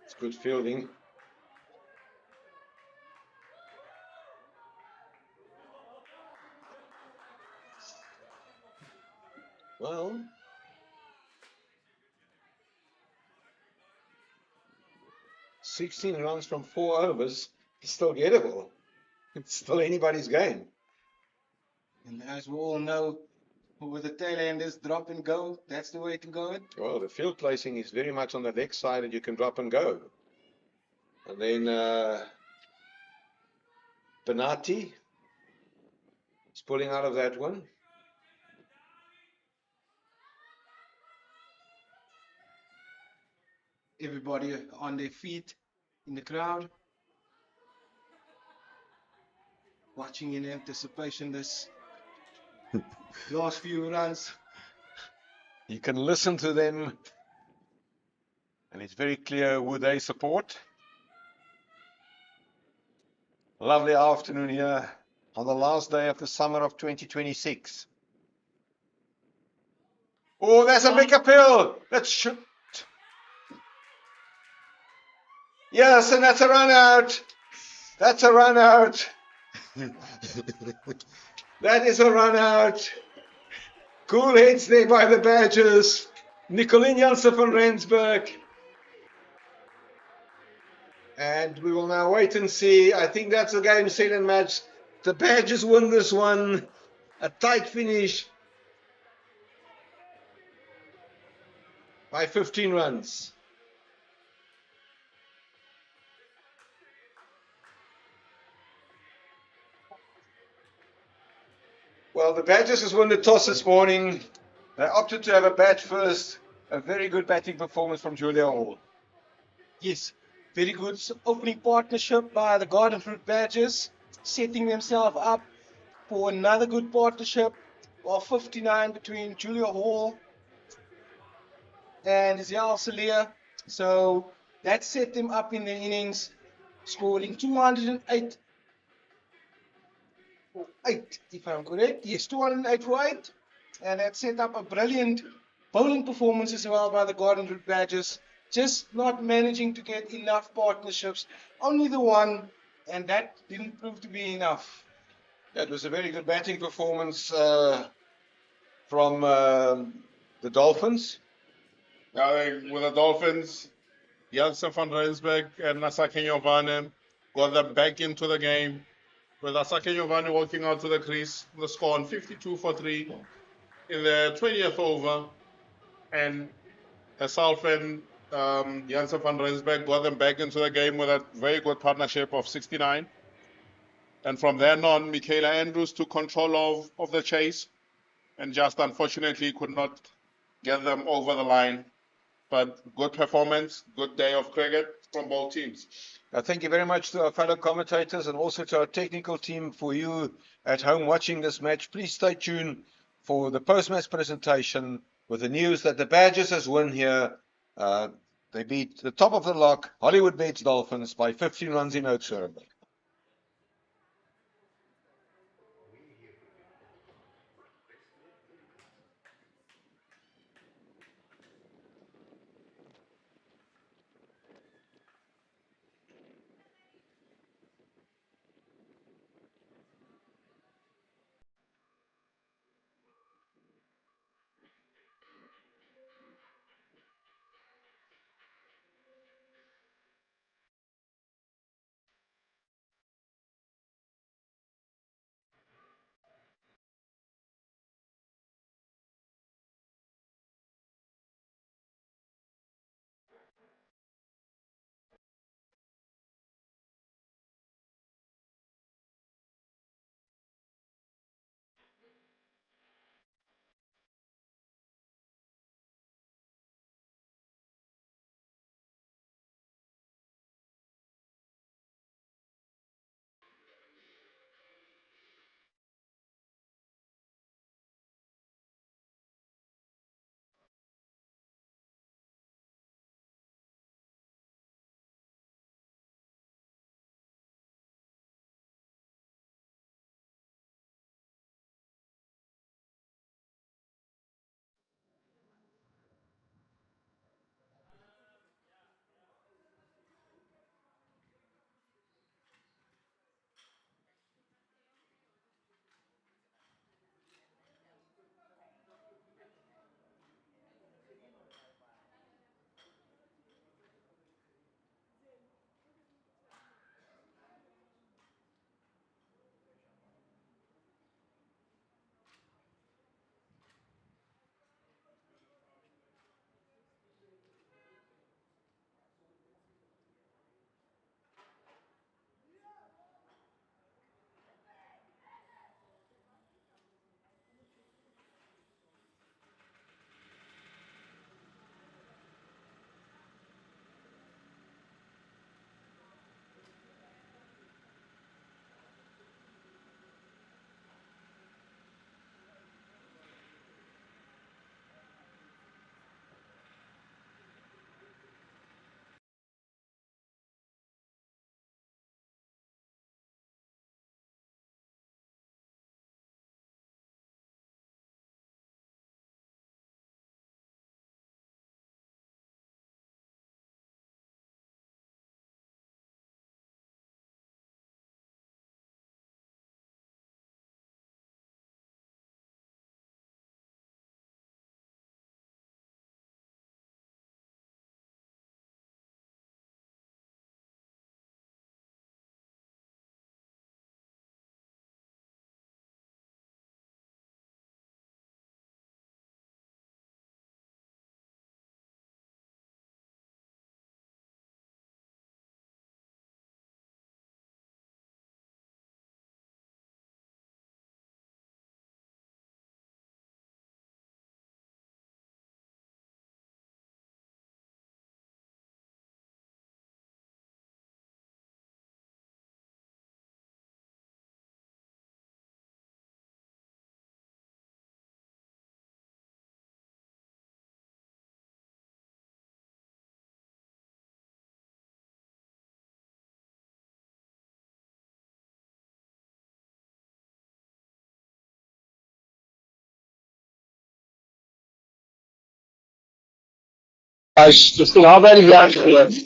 It's good fielding. Well, 16 runs from 4 overs is still gettable. It's still anybody's game. And as we all know, with the tail-enders, drop and go, that's the way to go. Well, the field placing is very much on the leg side and you can drop and go. And then Benati is pulling out of that one. Everybody on their feet in the crowd, watching in anticipation this last few runs. You can listen to them, and it's very clear who they support. Lovely afternoon here on the last day of the summer of 2026. Oh, there's a big appeal. Let's shoot. Yes, and that's a run out. That's a run out. That is a run out. Cool heads there by the Badgers. Nicolien Janssen van Rensburg. And we will now wait and see. I think that's a game, set and match. The Badgers win this one. A tight finish by 15 runs. Well, the Badgers has won the toss this morning. They opted to have a bat first. A very good batting performance from Julia Hall. Yes, very good opening partnership by the Garden Fruit Badgers, setting themselves up for another good partnership of 59 between Julia Hall and Zial Salia. So that set them up in the innings, scoring 208 for 8, if I'm correct. Yes, 208 for 8. And that set up a brilliant bowling performance as well by the Garden Route Badgers. Just not managing to get enough partnerships. Only the one, and that didn't prove to be enough. It was a very good batting performance from the Dolphins. With the Dolphins, Janssen van Rensburg and Nasaki Giovanni got them back into the game. With Nasaki Giovanni walking out to the crease, the score on 52 for 3 in the 20th over. And herself and Janssen van Rensburg got them back into the game with a very good partnership of 69. And from then on, Michaela Andrews took control of the chase and just unfortunately could not get them over the line. But good performance, good day of cricket from both teams. Thank you very much to our fellow commentators and also to our technical team. For you at home watching this match, please stay tuned for the post-match presentation with the news that the Badgers has won here. They beat the top of the lock, Hollywoodbets Dolphins, by 15 runs in Oudtshoorn. Justin, how about you?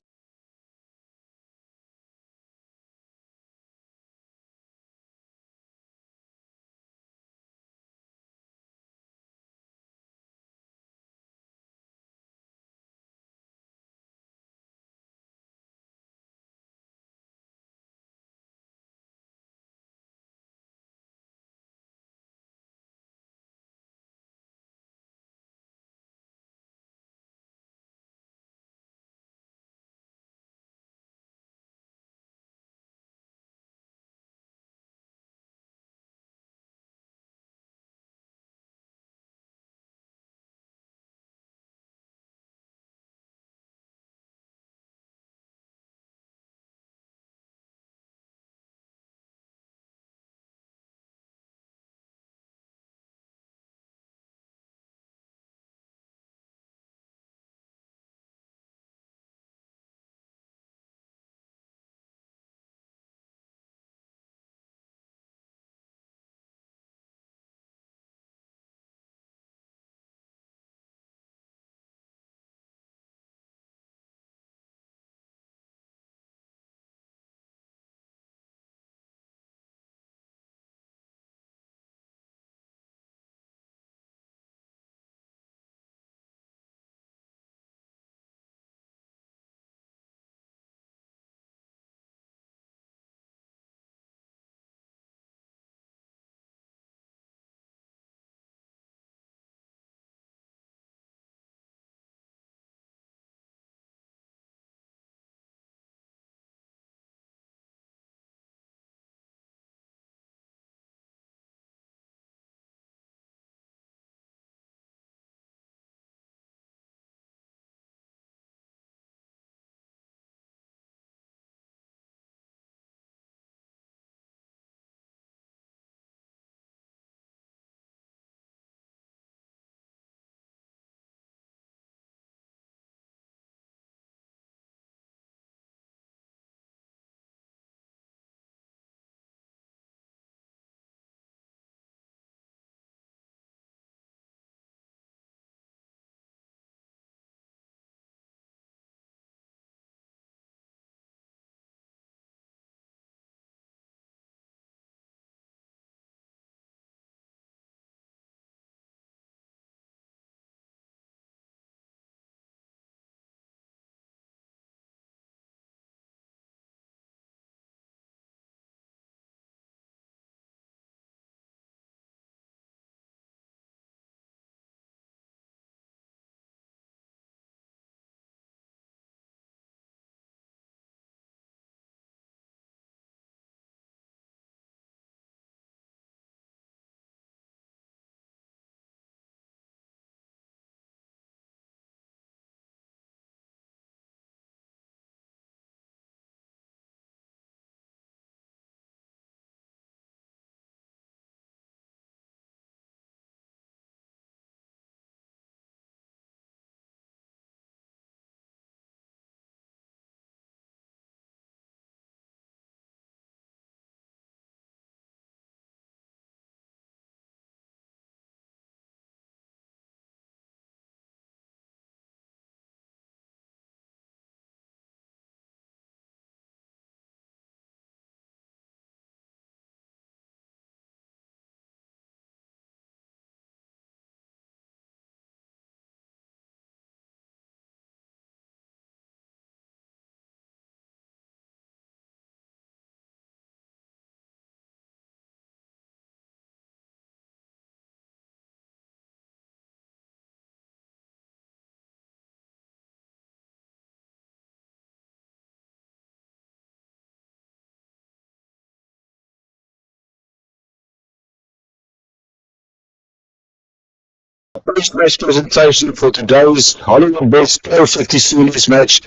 First match presentation for today's Hollywoodbets Pro50 series match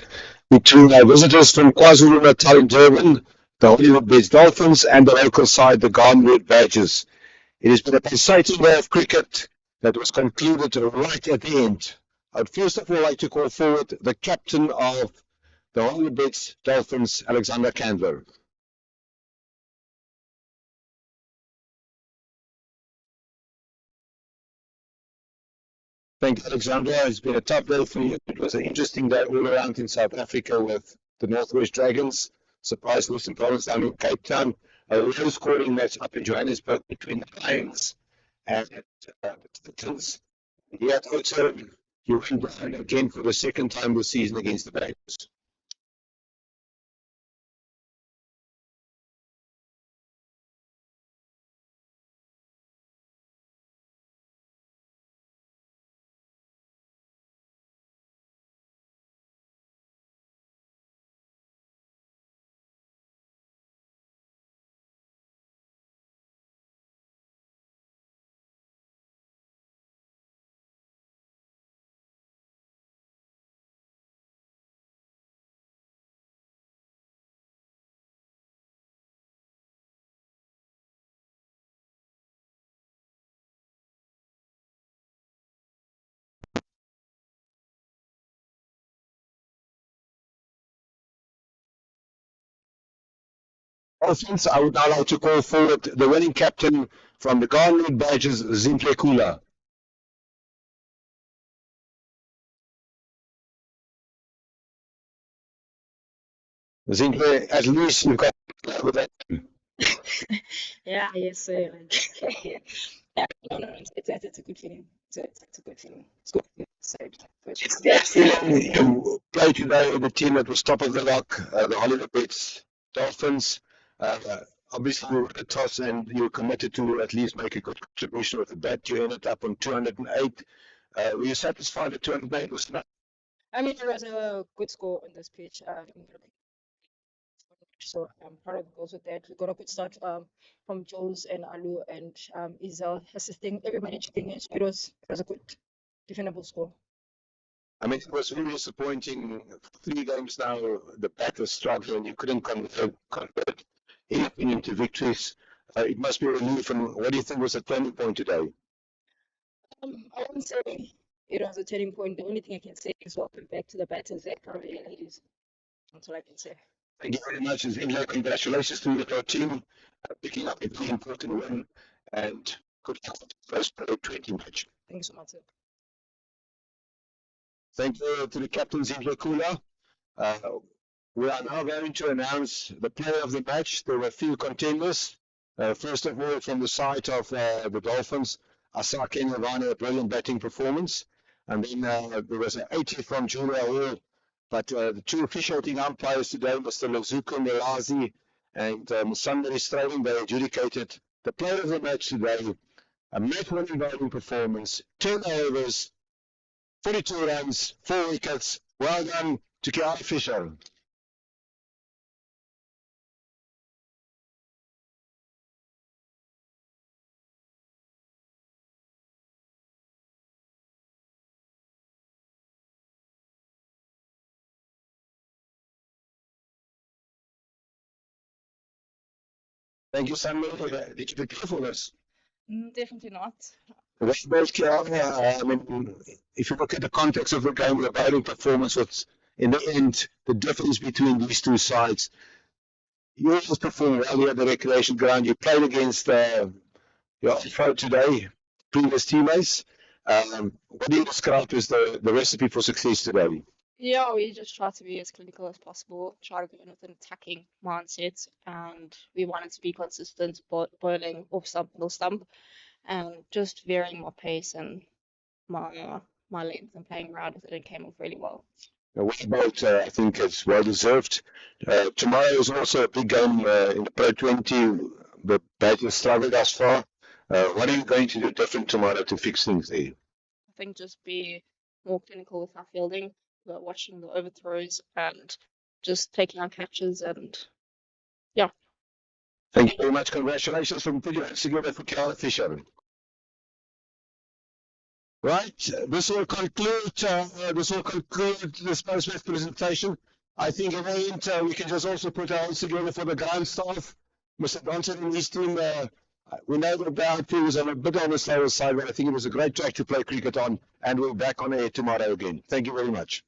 between our visitors from KwaZulu-Natal in Durban, the Hollywoodbets Dolphins, and the local side, the Garnwood Badgers. It has been a pulsating day of cricket that was concluded right at the end. I'd first of all like to call forward the captain of the Hollywoodbets Dolphins, Alexander Candler. Thank you, Alexandra. It's been a tough day for you. It was an interesting day all around in South Africa with the Northwest Dragons, surprise Western Province down in Cape Town, a low scoring match up in Johannesburg between the Lions and the Titans. Here at Oudtshoorn, you win behind again for the second time this season against the Badgers. Dolphins, I would now like to call forward the winning captain from the Garnet Badgers, Zinhle Kula. Zinhle, at least you've got with that. Yeah, yes, sir. Yeah, no, it's a good feeling. It's a good feeling. It's good. So, You played today with the team that was top of the lock, the Hollywoodbets Dolphins. Obviously, you were the toss and you were committed to at least make a good contribution with the bat. You ended up on 208. Were you satisfied at 208 was enough? I mean, it was a good score on this pitch. So I'm proud of the goals with that. We got a good start from Jules and Alu and Isel assisting everybody chipping in. It was a good, defendable score. I mean, it was really disappointing. 3 games now, the bat was struggling. You couldn't convert anything into victories. It must be a relief. And what do you think was the turning point today? I wouldn't say it was a turning point. The only thing I can say is welcome back to the batters that currently ladies. That's all I can say. Thank you very much. Congratulations to your team picking up a very important win and good luck with the first Pro20 match. Thanks so much, sir. Thank you to the captains in Kula. We are now going to announce the player of the match. There were a few contenders. First of all, from the side of the Dolphins, Asake Navani, a brilliant batting performance. And then there was an 80 from Julia Hall. But the 2 officiating umpires today, Mr. Lozuko Melazi and Musandari Strading, they adjudicated the player of the match today. A match-winning batting performance, 10 overs, 42 runs, 4 wickets. Well done to Kiara Fisher. Thank you, Samuel. Did you prepare for this? Definitely not. Well, Kiara, I mean, if you look at the context of the game, the batting performance was, in the end, the difference between these 2 sides. You always performed well here at the recreation ground. You played against your foe today, previous teammates. What do you describe as the recipe for success today? Yeah, we just try to be as clinical as possible, try to go in with an attacking mindset, and we wanted to be consistent, bowling off stump, middle stump, and just varying my pace and my length and playing around with it, and came off really well. Now, what about, I think it's well deserved. Tomorrow is also a big game in the Pro20. The Badgers struggled thus far. What are you going to do different tomorrow to fix things there? I think just be more clinical with our fielding, watching the overthrows and just taking our catches, and yeah. Thank you very much. Congratulations from putting that together for Kiara Fisher. Right, this will conclude this post-match presentation. I think at the end we can just also put our hands together for the ground staff. Mr. Johnson and his team, we know that Boundary was on a bit on the slower side, but I think it was a great track to play cricket on, and we're back on air tomorrow again. Thank you very much.